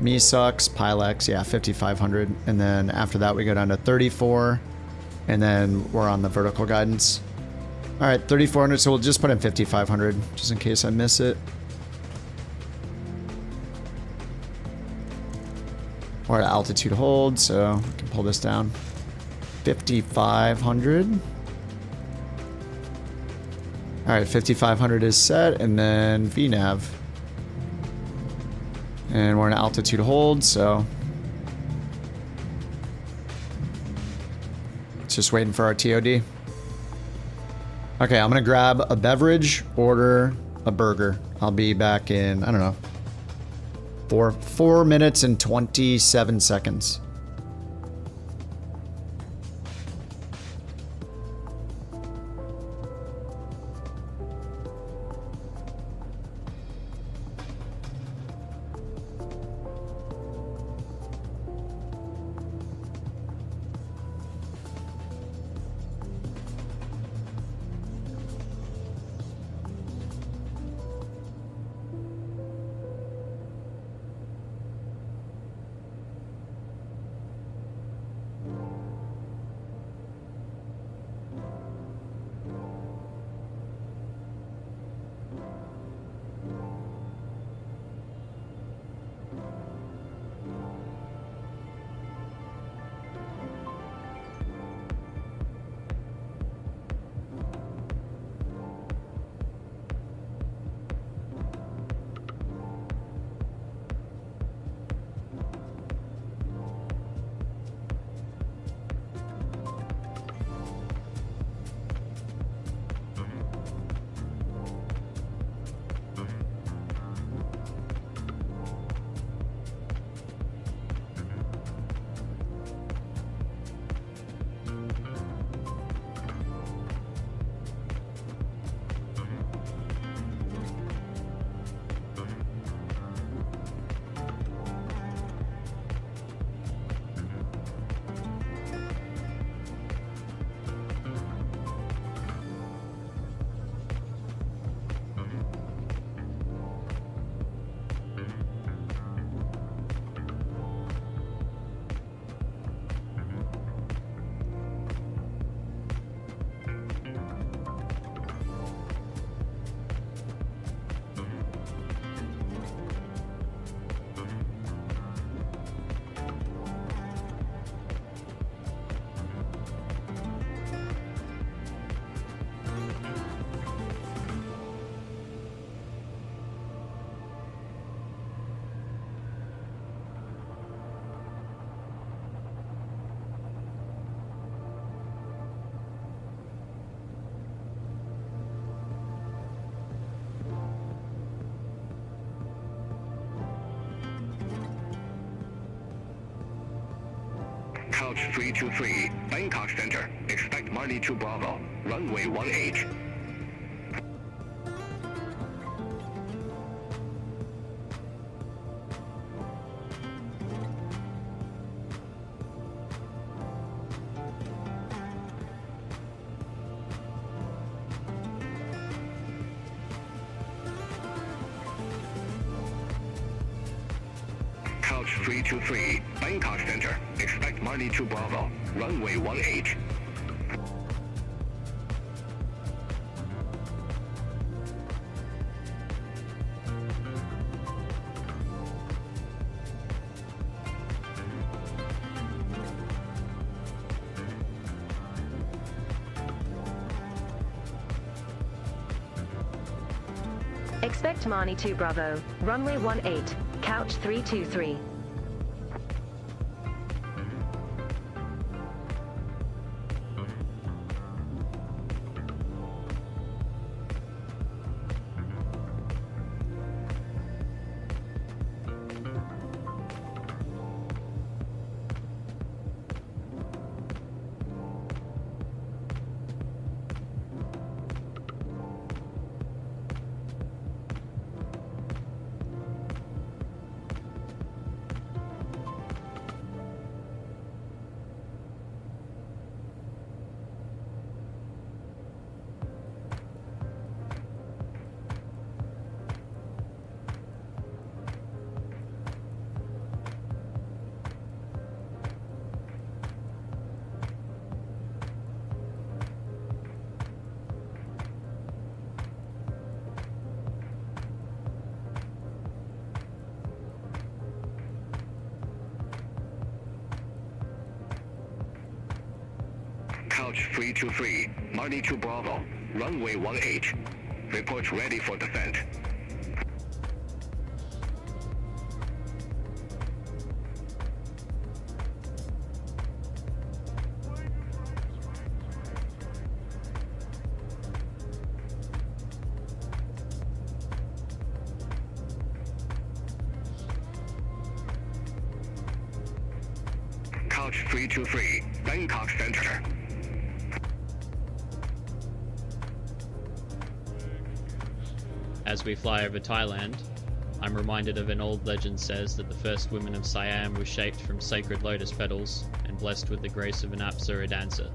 Misux, Pilex, yeah, 5,500. And then after that, we go down to 34. And then we're on the vertical guidance. All right, 3,400. So we'll just put in 5,500 just in case I miss it. We're at altitude hold, so we can pull this down. 5,500. All right, 5,500 is set, and then VNav. And we're in altitude hold, so it's just waiting for our TOD. Okay, I'm gonna grab a beverage, order a burger. I'll be back in, I don't know, 4 minutes and 27 seconds. Couch 323, Bangkok Center. Expect Marley to Bravo. Runway 18. Couch 323, Bangkok Center. Expect Marley to Bravo. Runway 18. Expect Marnie 2 Bravo, runway 18, couch 323. Couch 323, Marley to Bravo. Runway 18. Report ready for descent. Couch 323, Bangkok Center. As we fly over Thailand, I'm reminded of an old legend says that the first woman of Siam was shaped from sacred lotus petals and blessed with the grace of an Apsara dancer.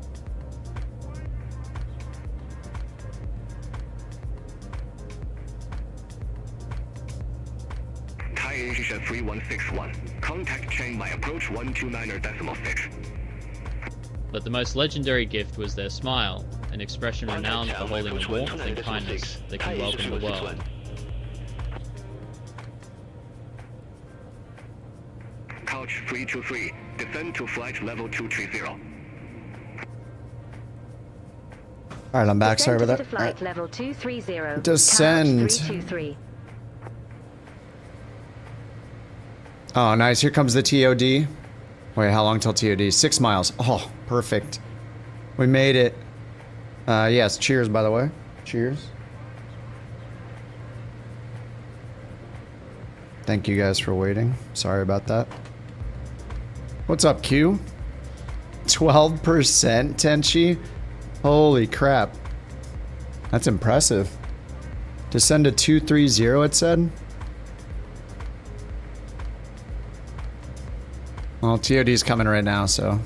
Thai Asia 3161. Contact chain my approach 129.6. But the most legendary gift was their smile, an expression renowned for holding a warmth and kindness that can welcome the world. Couch 323, descend to flight level 230. All right, I'm back. Sorry about To that. flight level 230. Descend. Couch 323. Oh, nice. Here comes the TOD. Wait, how long till TOD? 6 miles. Oh, perfect. We made it. Yes, cheers, by the way. Cheers. Thank you guys for waiting. Sorry about that. What's up, Q? 12% Tenchi? Holy crap. That's impressive. Descend to 230, it said? Well, TOD's coming right now, so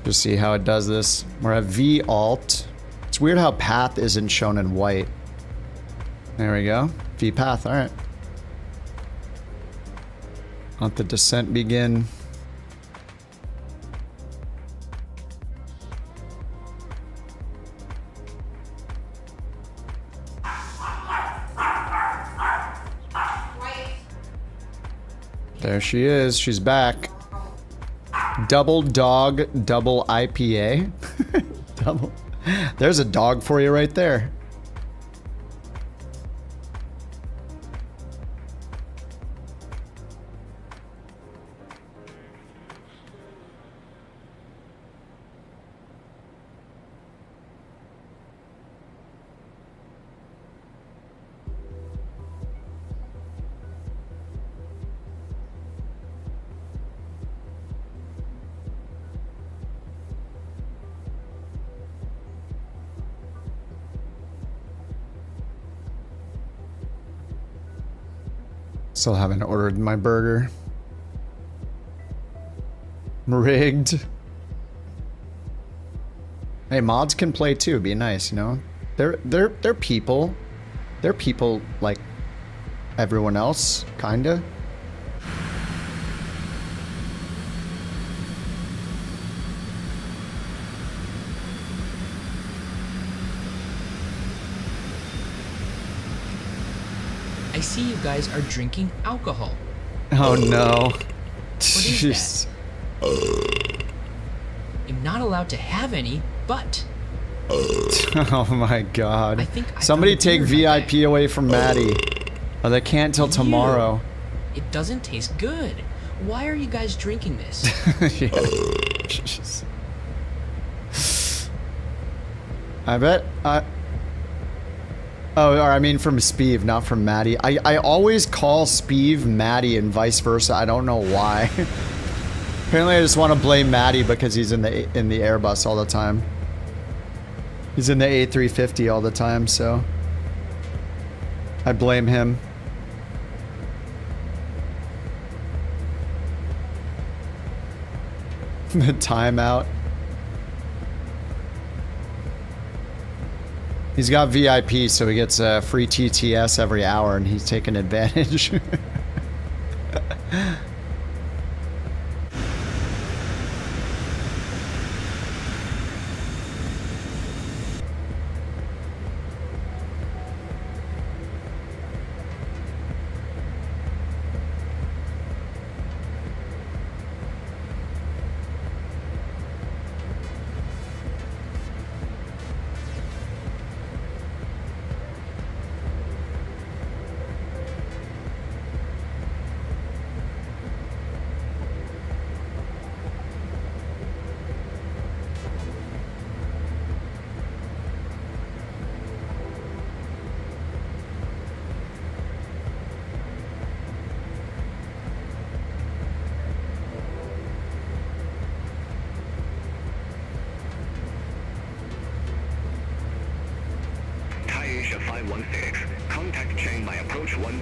just see how it does this. We're at V alt. It's weird how path isn't shown in white. There we go. V path, alright. Let the descent begin. There she is. She's back. Double dog, double IPA. Double. There's a dog for you right there. Still haven't ordered my burger. Rigged. Hey, mods can play too. Be nice, you know. They're people. They're people like everyone else, kinda. I see you guys are drinking alcohol. Oh no. What is that? I'm not allowed to have any, but... Oh my god. I think I Somebody got a beer take in my VIP away from Maddie. Oh, they can't till tomorrow. It doesn't taste good. Why are you guys drinking this? Yeah. I bet oh, or I mean from Speeve, not from Maddie. I always call Speeve Maddie and vice versa. I don't know why. Apparently I just want to blame Maddie because he's in the Airbus all the time. He's in the A350 all the time, so I blame him. The timeout. He's got VIP, so he gets a free TTS every hour, and he's taking advantage.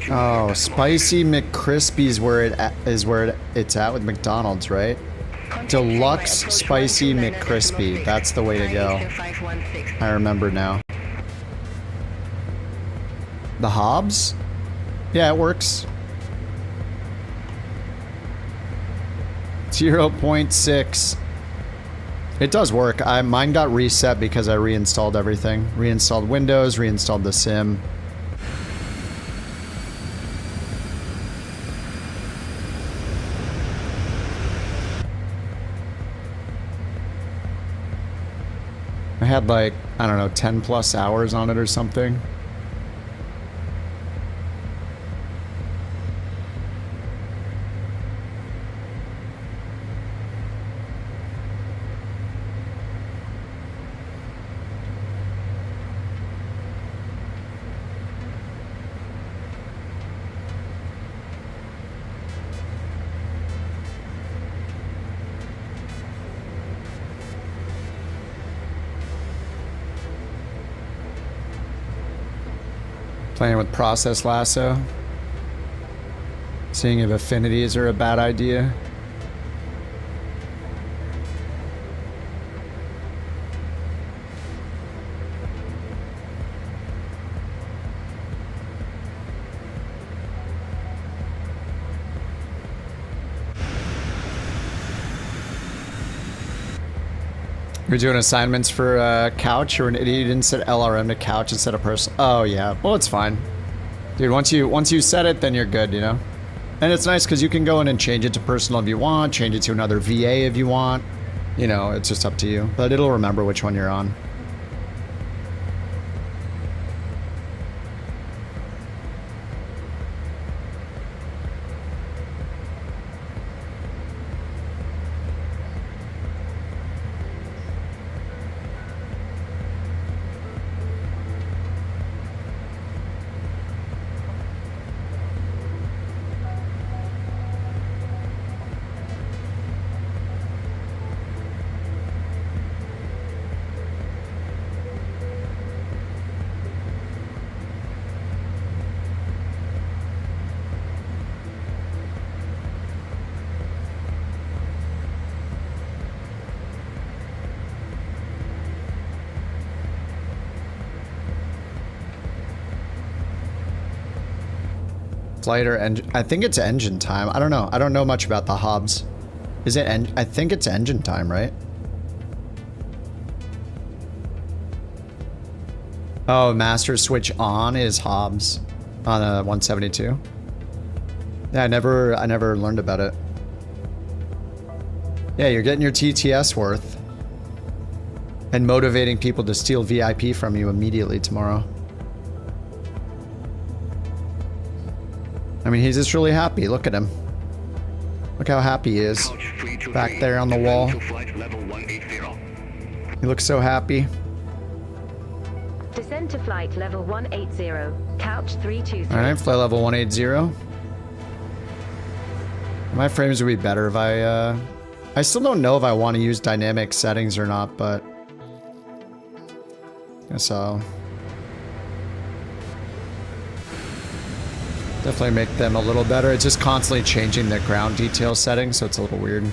Oh, Spicy McCrispy's where it's at with McDonald's, right? Deluxe Spicy McCrispy. That's the way to go. I remember now. The Hobbs? Yeah, it works. 0.6. It does work. Mine got reset because I reinstalled everything. Reinstalled Windows, reinstalled the sim. I had like, I don't know, 10 plus hours on it or something. Playing with Process Lasso. Seeing if affinities are a bad idea. You're doing assignments for couch, or an idiot, you didn't set LRM to couch instead of personal. Oh yeah, well it's fine, dude. Once you set it, then you're good, you know. And it's nice because you can go in and change it to personal if you want, change it to another VA if you want. You know, it's just up to you. But it'll remember which one you're on. flight or engine? I think it's engine time. I don't know. I don't know much about the hobs. Is it I think it's engine time, right? Oh, master switch on is hobs on a 172. Yeah, I never learned about it. Yeah, you're getting your TTS worth and motivating people to steal VIP from you immediately tomorrow. I mean, he's just really happy. Look at him. Look how happy he is. Back there on the wall. He looks so happy. Descend to flight level 180, couch 323. Alright, flight level 180. My frames would be better if I still don't know if I want to use dynamic settings or not, but I guess I'll definitely make them a little better. It's just constantly changing the ground detail settings, so it's a little weird.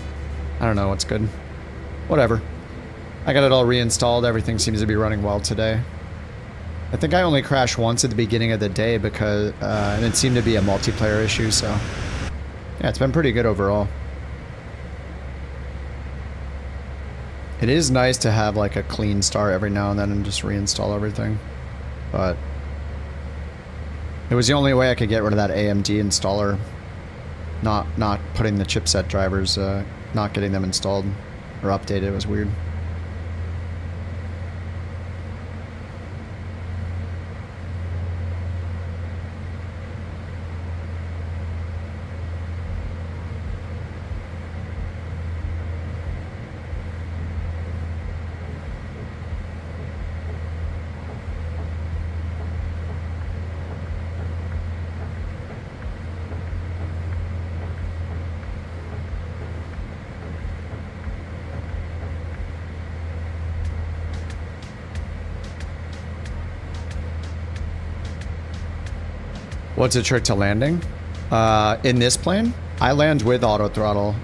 I don't know what's good. Whatever. I got it all reinstalled. Everything seems to be running well today. I think I only crashed once at the beginning of the day because, and it seemed to be a multiplayer issue, so yeah, it's been pretty good overall. It is nice to have like a clean start every now and then and just reinstall everything, but it was the only way I could get rid of that AMD installer, not putting the chipset drivers, not getting them installed or updated. It was weird. What's a trick to landing? In this plane, I land with auto throttle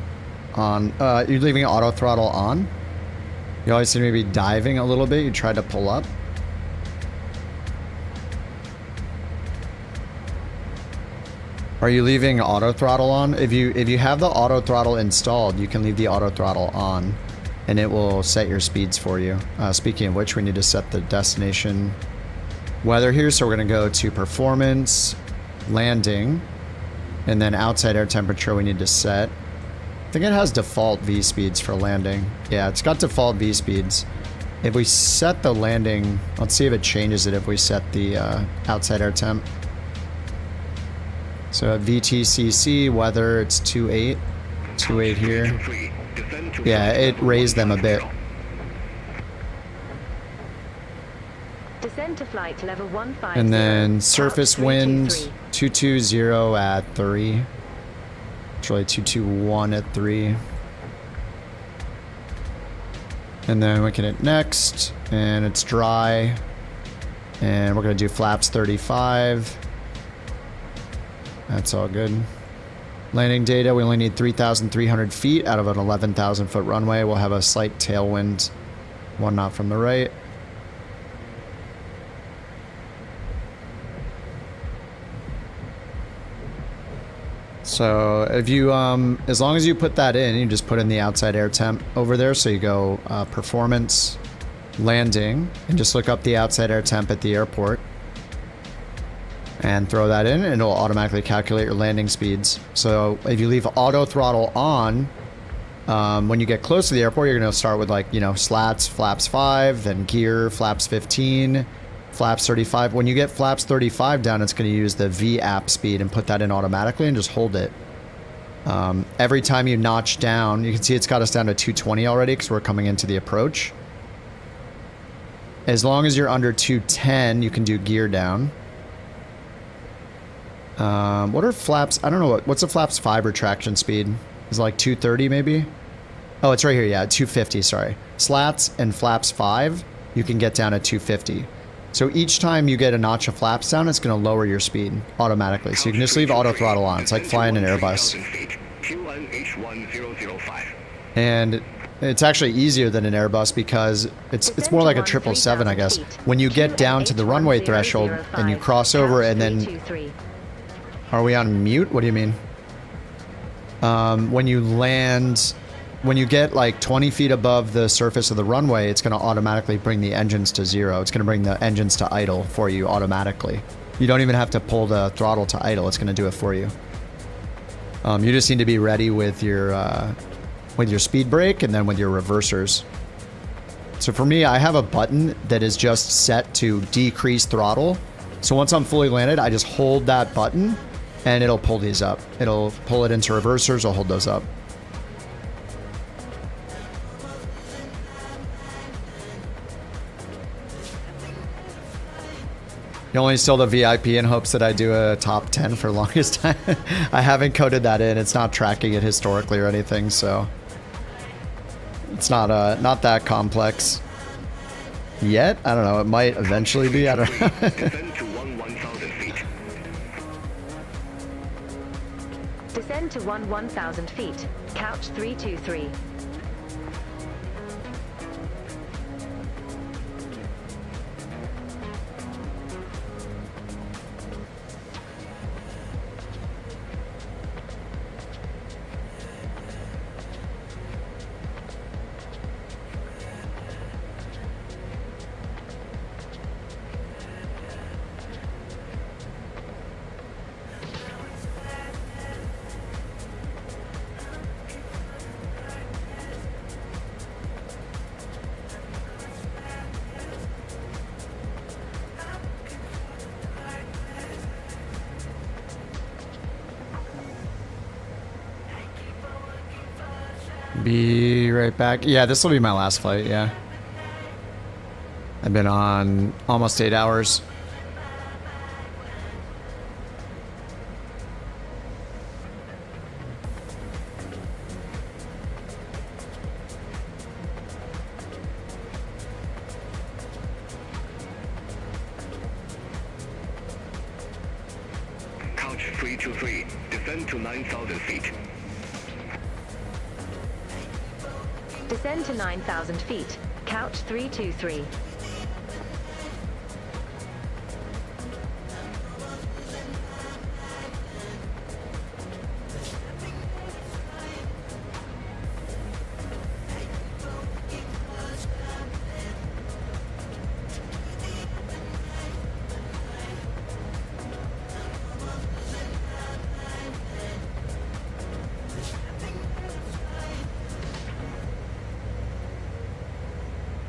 on. You're leaving auto throttle on. You always seem to be diving a little bit. You try to pull up. Are you leaving auto throttle on? If you have the auto throttle installed, you can leave the auto throttle on, and it will set your speeds for you. Speaking of which, we need to set the destination weather here. So we're gonna go to performance, landing, and then outside air temperature we need to set. I think it has default V speeds for landing. Yeah, it's got default V speeds. If we set the landing, let's see if it changes it if we set the outside air temp. So at VTCC weather, it's 28 here. Yeah, it raised them a bit. Descend to flight level 150. And then surface wind 220 at 3. It's really 221 at 3. And then we can hit next, and it's dry. And we're gonna do flaps 35. That's all good. Landing data, we only need 3,300 feet out of an 11,000 foot runway. We'll have a slight tailwind, 1 knot from the right. So if you, as long as you put that in, you just put in the outside air temp over there. So you go performance, landing, and just look up the outside air temp at the airport and throw that in, and it'll automatically calculate your landing speeds. So if you leave auto throttle on, when you get close to the airport, you're going to start with, like, you know, slats, flaps 5, then gear, flaps 15, flaps 35. When you get flaps 35 down, it's going to use the V app speed and put that in automatically and just hold it. Every time you notch down, you can see it's got us down to 220 already because we're coming into the approach. As long as you're under 210, you can do gear down. What are flaps? I don't know. What's a flaps 5 retraction speed? Is it like 230 maybe? Oh, it's right here. Yeah, 250, sorry. Slats and flaps 5, you can get down to 250. So each time you get a notch of flaps down, it's going to lower your speed automatically. So you can just leave auto throttle on. It's like flying an Airbus. And it's actually easier than an Airbus because it's more like a 777, I guess. When you get down to the runway threshold and you cross over and then Are we on mute? What do you mean? When you land, when you get like 20 feet above the surface of the runway, it's going to automatically bring the engines to 0. It's going to bring the engines to idle for you automatically. You don't even have to pull the throttle to idle. It's going to do it for you. You just need to be ready with your speed brake and then with your reversers. So for me, I have a button that is just set to decrease throttle. So once I'm fully landed, I just hold that button and it'll pull these up. It'll pull it into reversers, I'll hold those up. You're only still the VIP in hopes that I do a top 10 for longest time. I haven't coded that in. It's not tracking it historically or anything, so it's not that complex yet. I don't know. It might eventually be. I don't know. Descend to 1,000 feet. Couch 323. Be right back. Yeah, this will be my last flight, yeah. I've been on almost 8 hours. Couch 323, descend to 9,000 feet. Descend to 9,000 feet. Couch 323.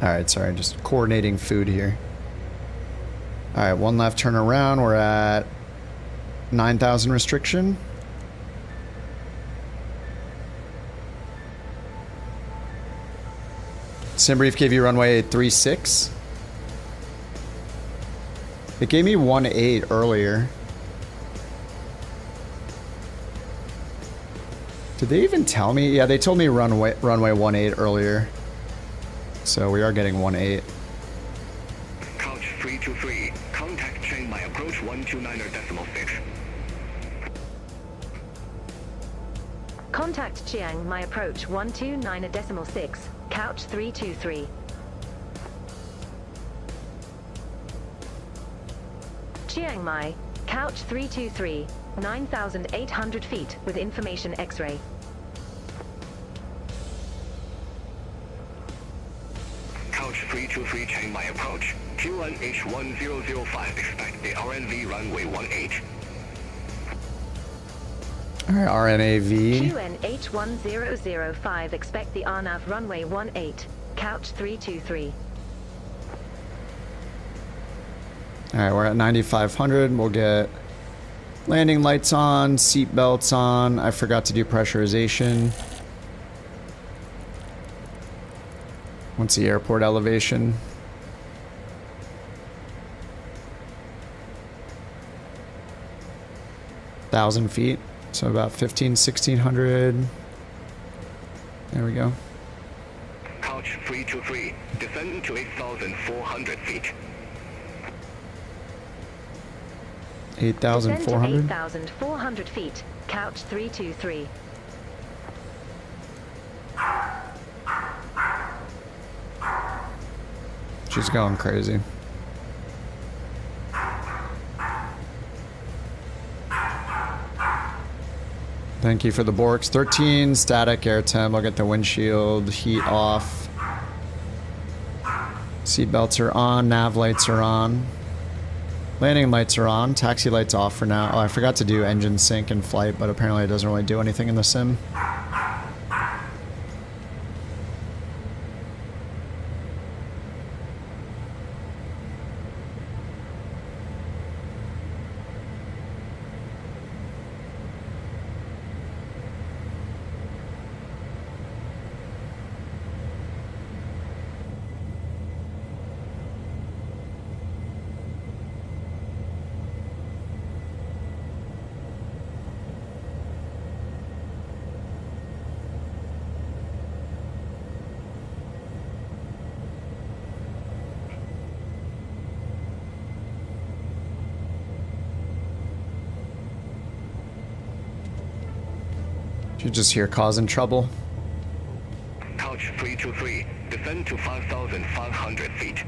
Alright, sorry, just coordinating food here. Alright, one left turn around. We're at 9,000 restriction. Simbrief gave you runway 36. It gave me 1.8 earlier. Did they even tell me? Yeah, they told me runway 1.8 earlier. So we are getting 1.8. Couch 323, contact chain my approach 129.6. Contact Chiang my approach 129.6. Couch 323. Chiang Mai, Couch 323, 9,800 feet with information X-ray. Couch 323, chain my approach. Q1H1005, expect the RNV runway 18. Alright, RNAV. QNH1005, expect the RNAV runway 18. Couch 323. Alright, we're at 9,500. We'll get landing lights on, seat belts on. I forgot to do pressurization. What's the airport elevation? Thousand feet, so about 1,1600. There we go. Couch 323, descend to 8,400 feet. 8,400? 8,400 feet. Couch 323. She's going crazy. Thank you for the Borks. 13 static air temp. I'll get the windshield heat off. Seat belts are on. Nav lights are on. Landing lights are on. Taxi lights off for now. Oh, I forgot to do engine sync in flight, but apparently it doesn't really do anything in the sim. You're just here causing trouble. Couch 323, descend to 5,500 feet.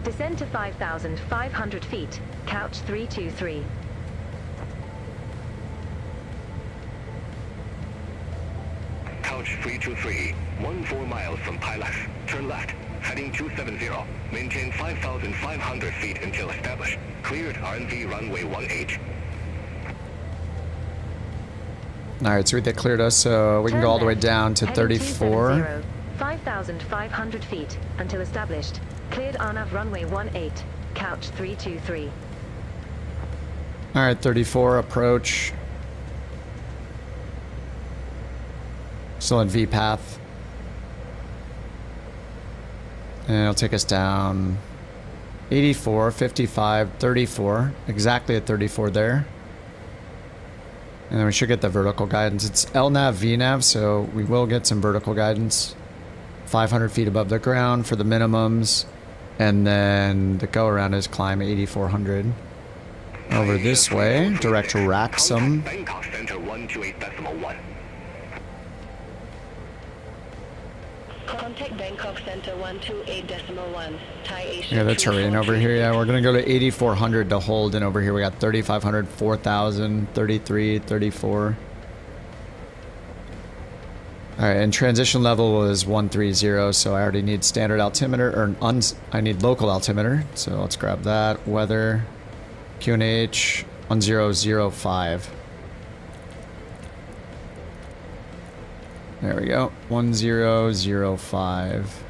Descend to 5,500 feet. Couch 323. Couch 323, 14 miles from Pilax. Turn left, heading 270. Maintain 5,500 feet until established. Cleared RNV runway 18. Alright, sweet, they cleared us, so we can go all the way down to 34. 5,500 feet until established. Cleared RNAV runway 18. Couch 323. Alright, 34, approach. Still in V path. And it'll take us down 84, 55, 34. Exactly at 34 there. And then we should get the vertical guidance. It's LNAV, VNAV, so we will get some vertical guidance. 500 feet above the ground for the minimums. And then the go around is climb 8,400. Over this way, direct to Wrexham. Bangkok Center 128.1. Contact Bangkok Center 128.1. Thai Asia. Yeah, the terrain over here. Yeah, we're going to go to 8,400 to hold. And over here we got 3,500, 4,000, 33, 34. All right, and transition level was 130, so I already need standard altimeter, or I need local altimeter. So let's grab that. Weather, QNH, 1005. There we go, 1005.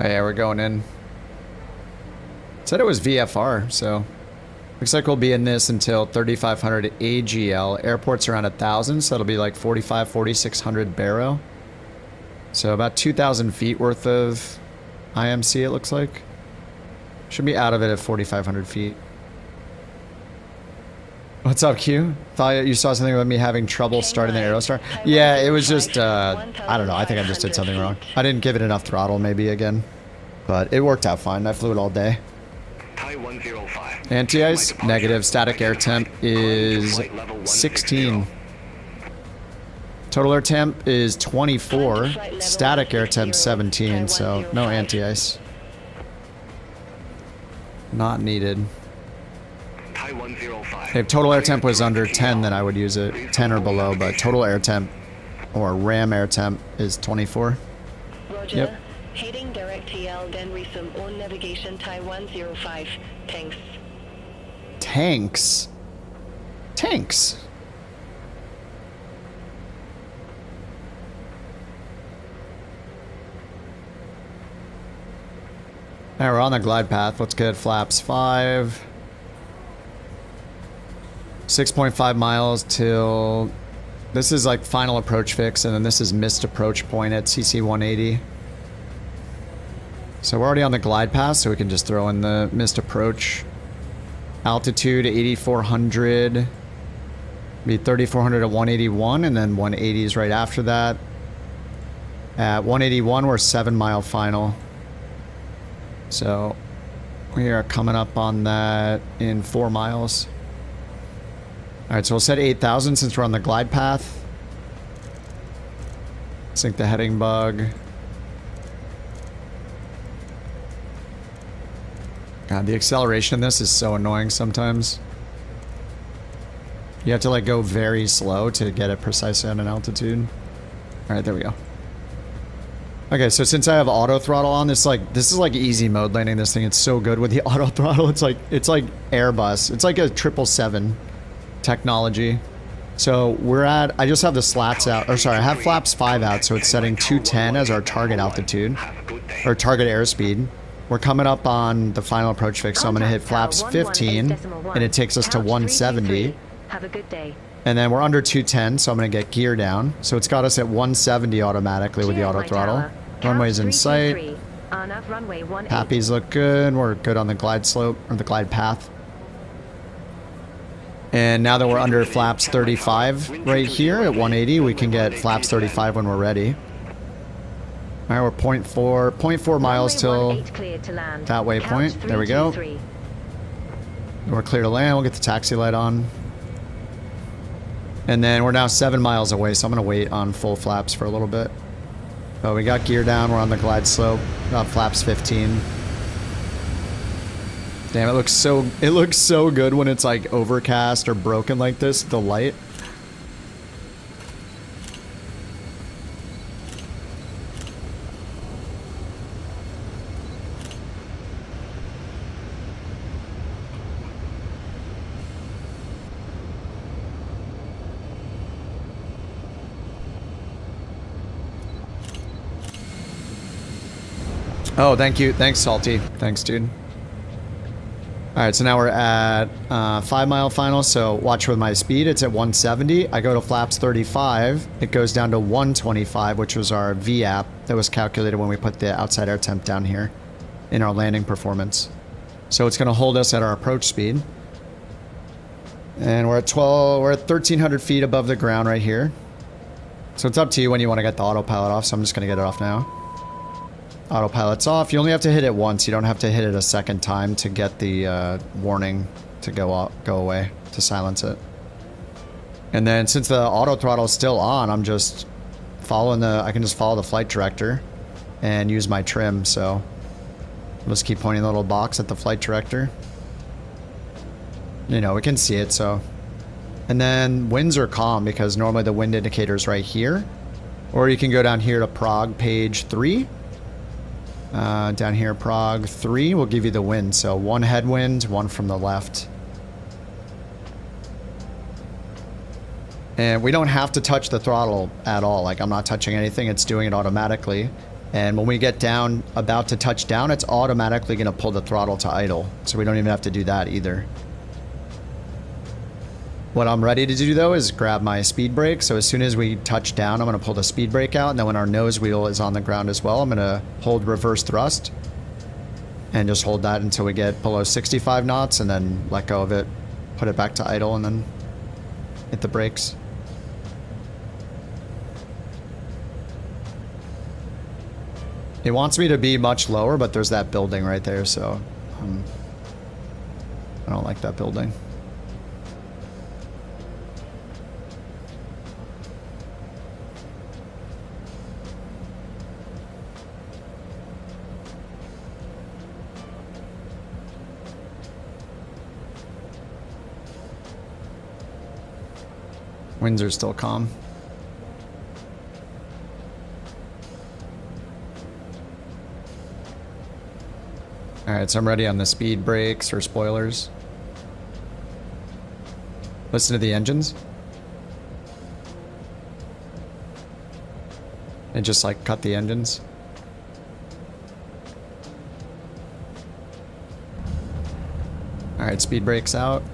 Oh yeah, we're going in. It said it was VFR, so looks like we'll be in this until 3,500 AGL. Airport's around 1,000, so that'll be like 4,600 baro. So about 2,000 feet worth of IMC, it looks like. Should be out of it at 4,500 feet. What's up, Q? Thought you saw something about me having trouble starting the Aerostar. Yeah, it was just, I don't know. I think I just did something wrong. I didn't give it enough throttle, maybe, again. But it worked out fine. I flew it all day. Anti-ice, negative. Static air temp is 16. Total air temp is 24. Static air temp 17, so no anti-ice. Not needed. If total air temp was under 10, then I would use it 10 or below, but total air temp or RAM air temp is 24. Roger. Yep. Heading direct TL, then resume on navigation Thai 105. Thanks. Tanks? Tanks? Alright, we're on the glide path. Let's get flaps 5. 6.5 miles till... This is like final approach fix, and then this is missed approach point at CC 180. So we're already on the glide path, so we can just throw in the missed approach. Altitude 8,400. Be 3,400 at 181, and then 180 is right after that. At 181, we're 7-mile final. So we are coming up on that in 4 miles. Alright, so we'll set 8,000 since we're on the glide path. Sync the heading bug. God, the acceleration in this is so annoying sometimes. You have to like go very slow to get it precisely on an altitude. Alright, there we go. Okay, so since I have auto throttle on, this is like easy mode landing this thing. It's so good with the auto throttle. It's like Airbus. It's like a 777 technology. So we're at, I just have the slats out, or sorry, I have flaps 5 out, so it's setting 210 as our target altitude, or target airspeed. We're coming up on the final approach fix, so I'm going to hit flaps 15, and it takes us to 170. Have a good day. And then we're under 210, so I'm going to get gear down. So it's got us at 170 automatically with the auto throttle. Runway's in sight. Happies look good. We're good on the glide slope, or the glide path. And now that we're under flaps 35 right here at 180, we can get flaps 35 when we're ready. Alright, we're 0.4 miles till that waypoint. There we go. We're clear to land. We'll get the taxi light on. And then we're now 7 miles away, so I'm going to wait on full flaps for a little bit. But we got gear down. We're on the glide slope. Got flaps 15. Damn, it looks so good when it's like overcast or broken like this, the light. Oh, thank you. Thanks, Salty. Thanks, dude. Alright, so now we're at 5-mile final, so watch with my speed. It's at 170. I go to flaps 35. It goes down to 125, which was our VAP that was calculated when we put the outside air temp down here in our landing performance. So it's going to hold us at our approach speed. And we're at 1,300 feet above the ground right here. So it's up to you when you want to get the autopilot off, so I'm just going to get it off now. Autopilot's off. You only have to hit it once. You don't have to hit it a second time to get the warning to go away, to silence it. And then since the auto throttle is still on, I'm just following I can just follow the flight director and use my trim. So I'll just keep pointing the little box at the flight director. You know, we can see it, so. And then winds are calm because normally the wind indicator is right here. Or you can go down here to Prague page 3. Down here, Prague 3 will give you the wind. So 1 headwind, 1 from the left. And we don't have to touch the throttle at all. Like, I'm not touching anything. It's doing it automatically. And when we get down, about to touch down, it's automatically going to pull the throttle to idle. So we don't even have to do that either. What I'm ready to do, though, is grab my speed brake. So as soon as we touch down, I'm going to pull the speed brake out. And then when our nose wheel is on the ground as well, I'm going to hold reverse thrust. And just hold that until we get below 65 knots. And then let go of it. Put it back to idle and then hit the brakes. It wants me to be much lower, but there's that building right there. So I don't like that building. Winds are still calm. Alright, so I'm ready on the speed brakes or spoilers. Listen to the engines. And just like cut the engines. Alright, speed brakes out.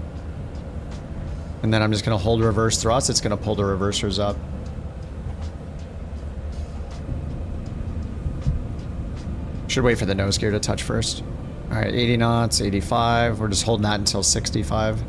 And then I'm just gonna hold reverse thrust. It's gonna pull the reversers up. Should wait for the nose gear to touch first. All right, 80 knots, 85. We're just holding that until 65.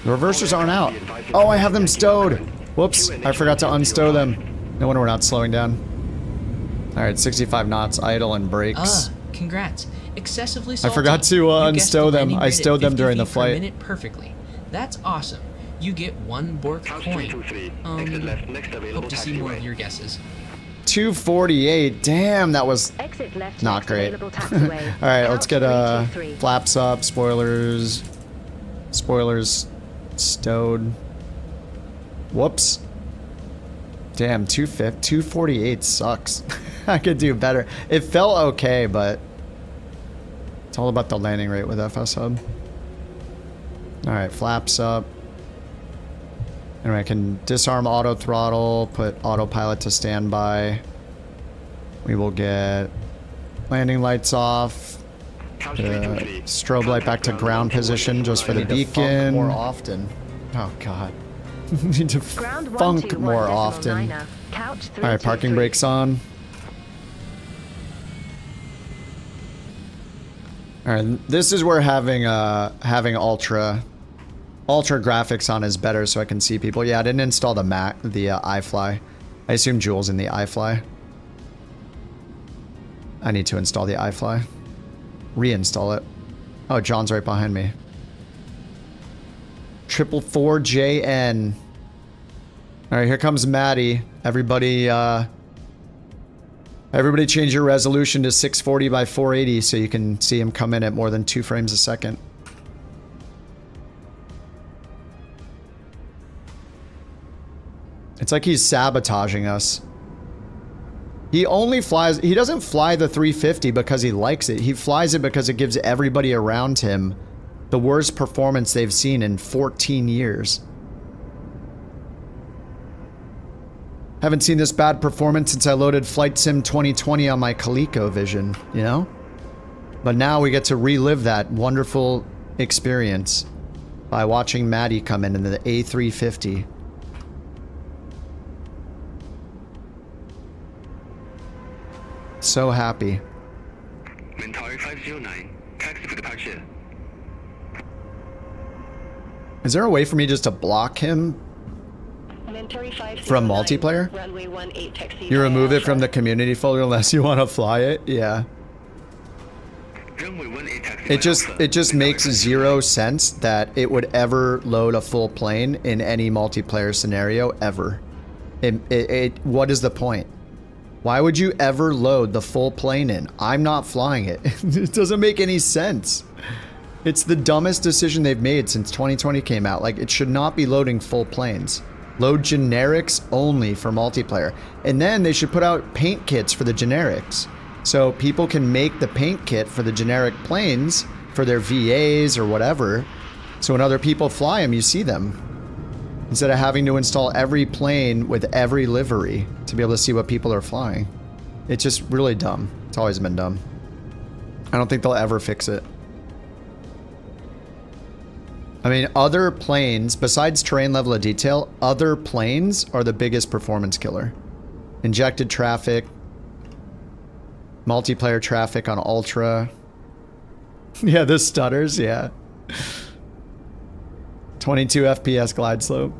The reversers aren't out. Oh, I have them stowed. Whoops, I forgot to unstow them. No wonder we're not slowing down. All right, 65 knots, idle and brakes. Congrats. Excessively I salty. forgot to unstow them. I stowed them during the flight. Minute perfectly. That's awesome. You get 1 Bork coin. Hope to see more of your guesses. 248. Damn, that was not great. All right, let's get flaps up, spoilers stowed. Whoops. Damn, 248 sucks. I could do better. It felt okay, but it's all about the landing rate with FS Hub. All right, flaps up. Anyway, I can disarm auto throttle, put autopilot to standby. We will get landing lights off. The strobe light back to ground position just for the beacon. More often. Oh god. Need to funk more often. Alright, parking brakes on. Alright, this is where having ultra graphics on is better so I can see people. Yeah, I didn't install the iFly. I assume Jules in the iFly. I need to install the iFly. Reinstall it. Oh, John's right behind me. 444JN. Alright, here comes Maddie. Everybody change your resolution to 640 by 480 so you can see him come in at more than 2 frames a second. It's like he's sabotaging us. He only flies... He doesn't fly the 350 because he likes it. He flies it because it gives everybody around him the worst performance they've seen in 14 years. Haven't seen this bad performance since I loaded Flight Sim 2020 on my ColecoVision, you know? But now we get to relive that wonderful experience by watching Maddie come in the A350. So happy. Mentari 509, taxi for departure. Is there a way for me just to block him from multiplayer? You remove it from the community folder unless you want to fly it? Yeah. It just makes zero sense that it would ever load a full plane in any multiplayer scenario ever. What is the point? Why would you ever load the full plane in? I'm not flying it. It doesn't make any sense. It's the dumbest decision they've made since 2020 came out. Like, it should not be loading full planes. Load generics only for multiplayer. And then they should put out paint kits for the generics. So people can make the paint kit for the generic planes for their VAs or whatever. So when other people fly them, you see them. Instead of having to install every plane with every livery to be able to see what people are flying. It's just really dumb. It's always been dumb. I don't think they'll ever fix it. I mean, other planes, besides terrain level of detail, other planes are the biggest performance killer. Injected traffic, multiplayer traffic on Ultra. Yeah, the stutters, yeah. 22 FPS glide slope.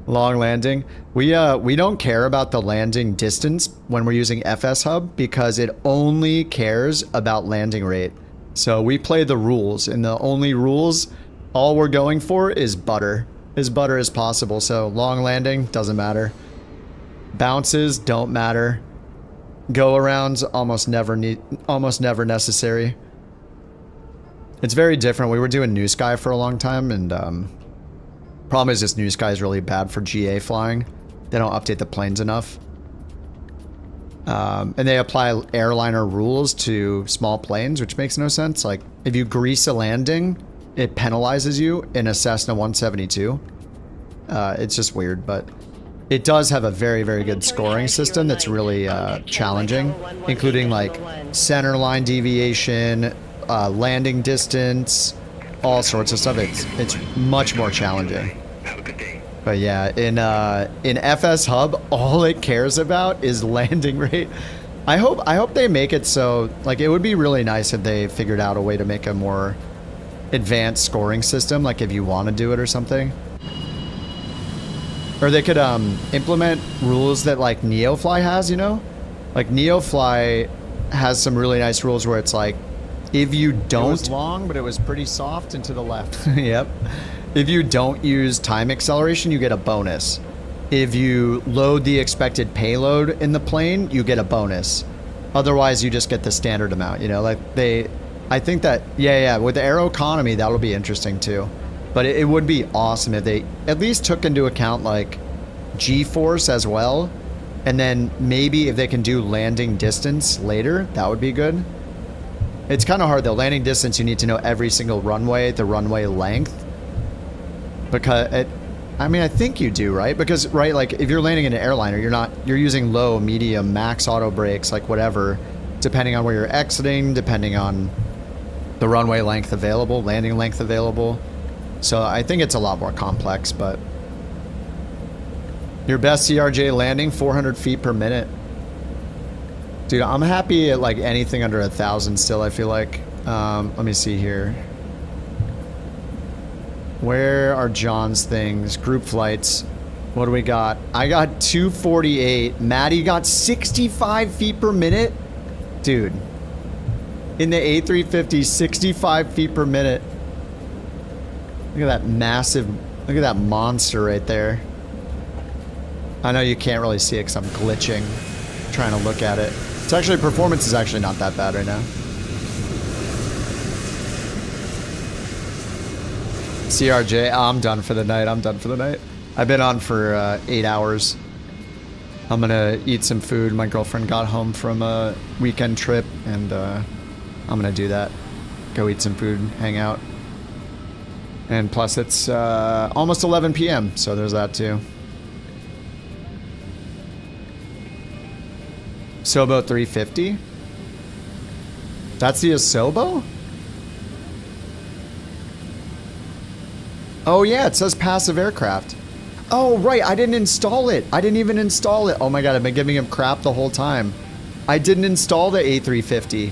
Long landing. We don't care about the landing distance when we're using FS Hub because it only cares about landing rate. So we play the rules, and the only rules, all we're going for is butter. As butter as possible. So long landing, doesn't matter. Bounces, don't matter. Go arounds, almost never necessary. It's very different. We were doing New Sky for a long time, and problem is this New Sky is really bad for GA flying. They don't update the planes enough. And they apply airliner rules to small planes, which makes no sense. Like, if you grease a landing, it penalizes you in a Cessna 172. It's just weird, but it does have a very, very good scoring system that's really challenging, including like center line deviation, landing distance, all sorts of stuff. It's much more challenging. But yeah, in FS Hub, all it cares about is landing rate. I hope they make it so, like, it would be really nice if they figured out a way to make a more advanced scoring system, like if you want to do it or something. Or they could implement rules that like Neofly has, you know? Like Neofly has some really nice rules where it's like, if you don't... It was long, but it was pretty soft and to the left. Yep. If you don't use time acceleration, you get a bonus. If you load the expected payload in the plane, you get a bonus. Otherwise, you just get the standard amount, you know? Like I think that, yeah, with the aero economy, that'll be interesting too. But it would be awesome if they at least took into account like G-force as well. And then maybe if they can do landing distance later, that would be good. It's kind of hard though. Landing distance, you need to know every single runway, the runway length. Because I mean, I think you do, right? Because, right, like, if you're landing in an airliner, you're using low, medium, max auto brakes, like, whatever, depending on where you're exiting, depending on the runway length available, landing length available. So I think it's a lot more complex, but... Your best CRJ landing, 400 feet per minute. Dude, I'm happy at, like, anything under 1,000 still, I feel like. Let me see here. Where are John's things? Group flights. What do we got? I got 248. Maddie got 65 feet per minute. Dude. In the A350, 65 feet per minute. Look at that massive... Look at that monster right there. I know you can't really see it because I'm glitching. Trying to look at it. It's actually... Performance is actually not that bad right now. CRJ, I'm done for the night. I'm done for the night. I've been on for 8 hours. I'm gonna eat some food. My girlfriend got home from a weekend trip, and I'm gonna do that. Go eat some food, hang out. And plus, it's almost 11 p.m., so there's that too. Sobo 350? That's the Asobo? Oh yeah, it says passive aircraft. Oh right, I didn't install it. I didn't even install it. Oh my god, I've been giving him crap the whole time. I didn't install the A350.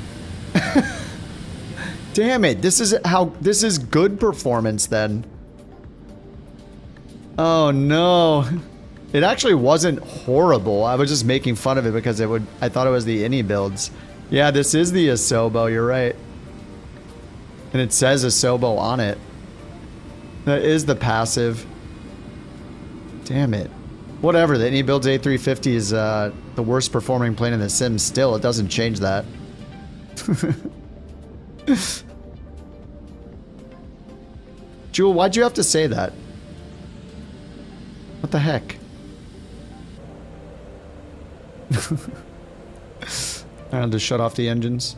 Damn it, this is good performance then. Oh no. It actually wasn't horrible. I was just making fun of it because I thought it was the INI builds. Yeah, this is the Asobo, you're right. And it says Asobo on it. That is the passive. Damn it. Whatever, the INI builds A350 is the worst performing plane in the Sims still. It doesn't change that. Jewel, why'd you have to say that? What the heck? I had to shut off the engines.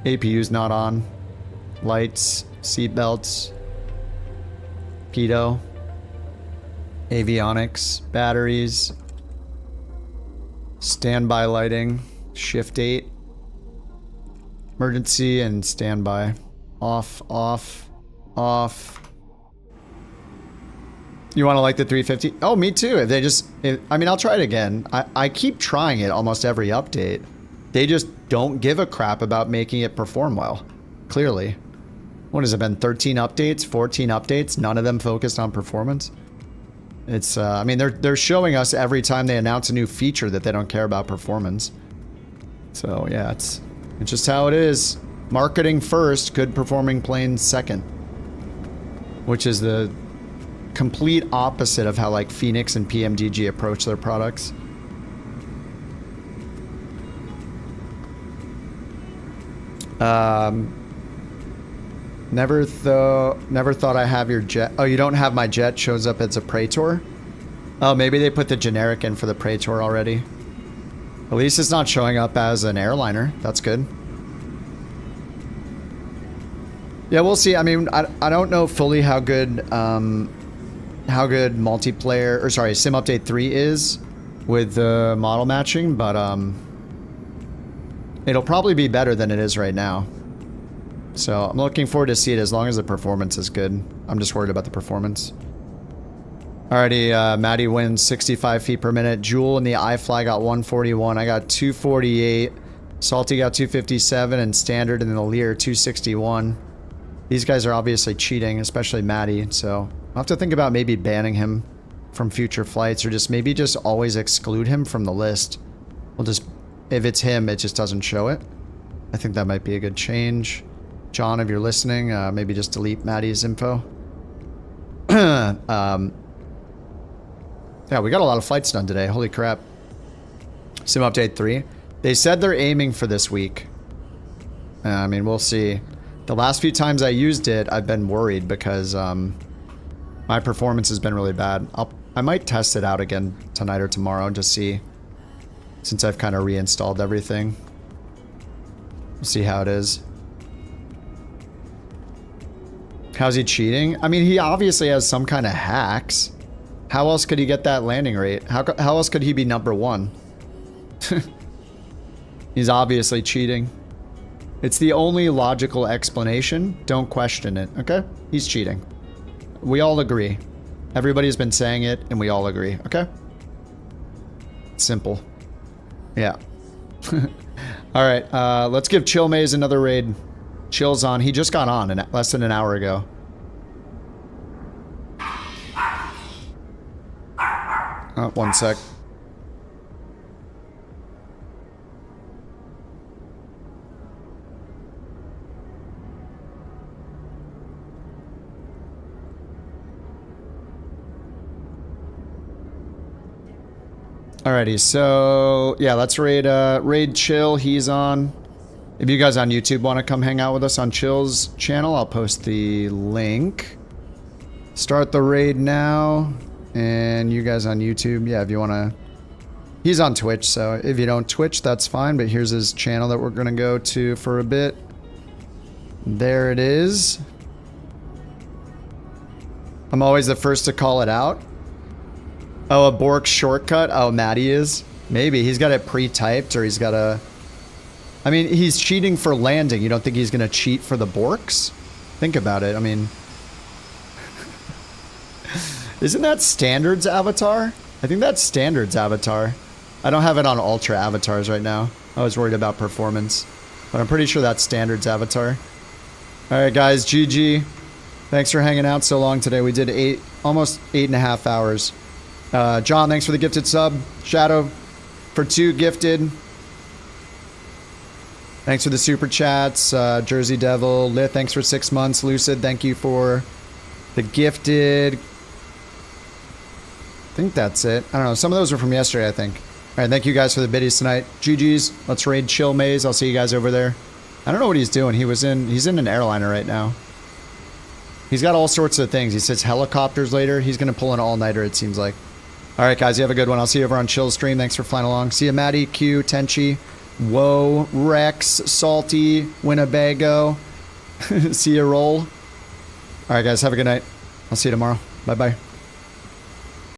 APU's not on. Lights, seatbelts. Pitot. Avionics, batteries. Standby lighting. Shift 8. Emergency and standby. Off, off, off. You want to like the 350? Oh, me too. If they just... I mean, I'll try it again. I keep trying it almost every update. They just don't give a crap about making it perform well. Clearly. What has it been? 13 updates? 14 updates? None of them focused on performance? It's... I mean, they're showing us every time they announce a new feature that they don't care about performance. So, yeah, it's just how it is. Marketing first, good performing planes second. Which is the complete opposite of how like Phoenix and PMDG approach their products. Never thought I have your jet. Oh, you don't have my jet, shows up as a Praetor? Oh, maybe they put the generic in for the Praetor already. At least it's not showing up as an airliner. That's good. Yeah, we'll see. I mean, I don't know fully how good multiplayer, or sorry, Sim Update 3 is with the model matching, but it'll probably be better than it is right now. So I'm looking forward to see it as long as the performance is good. I'm just worried about the performance. Alrighty, Maddie wins 65 feet per minute. Jewel and the iFly got 141. I got 248. Salty got 257 and Standard and the Lear 261. These guys are obviously cheating, especially Maddie. So I'll have to think about maybe banning him from future flights or just maybe just always exclude him from the list. We'll just, if it's him, it just doesn't show it. I think that might be a good change. John, if you're listening, maybe just delete Maddie's info. Yeah, we got a lot of flights done today. Holy crap. Sim Update 3. They said they're aiming for this week. I mean, we'll see. The last few times I used it, I've been worried because my performance has been really bad. I might test it out again tonight or tomorrow to see, since I've kind of reinstalled everything. We'll see how it is. How's he cheating? I mean, he obviously has some kind of hacks. How else could he get that landing rate? How else could he be #1? He's obviously cheating. It's the only logical explanation. Don't question it, okay? He's cheating. We all agree. Everybody's been saying it, and we all agree, okay? Simple. Yeah. Alright, let's give Chill Maze another raid. Chill's on. He just got on less than an hour ago. Oh, one sec. Alrighty, so yeah, let's raid Chill. He's on. If you guys on YouTube want to come hang out with us on Chill's channel, I'll post the link. Start the raid now. And you guys on YouTube, yeah, if you want to... He's on Twitch, so if you don't Twitch, that's fine. But here's his channel that we're going to go to for a bit. There it is. I'm always the first to call it out. Oh, a Bork shortcut? Oh, Maddie is? Maybe. He's got it pre-typed, or he's got a... I mean, he's cheating for landing. You don't think he's going to cheat for the Borks? Think about it. I mean... Isn't that Standard's avatar? I think that's Standard's avatar. I don't have it on Ultra avatars right now. I was worried about performance. But I'm pretty sure that's Standard's avatar. Alright guys, GG. Thanks for hanging out so long today. We did almost 8.5 hours. John, thanks for the gifted sub. Shadow for 2 gifted. Thanks for the super chats. Jersey Devil. Lit, thanks for 6 months. Lucid, thank you for the gifted. I think that's it. I don't know. Some of those were from yesterday, I think. Alright, thank you guys for the biddies tonight. GG's. Let's raid Chill Maze. I'll see you guys over there. I don't know what he's doing. He's in an airliner right now. He's got all sorts of things. He says helicopters later. He's going to pull an all-nighter, it seems like. Alright, guys. You have a good one. I'll see you over on Chill's stream. Thanks for flying along. See you, Maddie, Q, Tenchi, Whoa, Rex, Salty, Winnebago. See you, Roll. Alright, guys. Have a good night. I'll see you tomorrow. Bye-bye.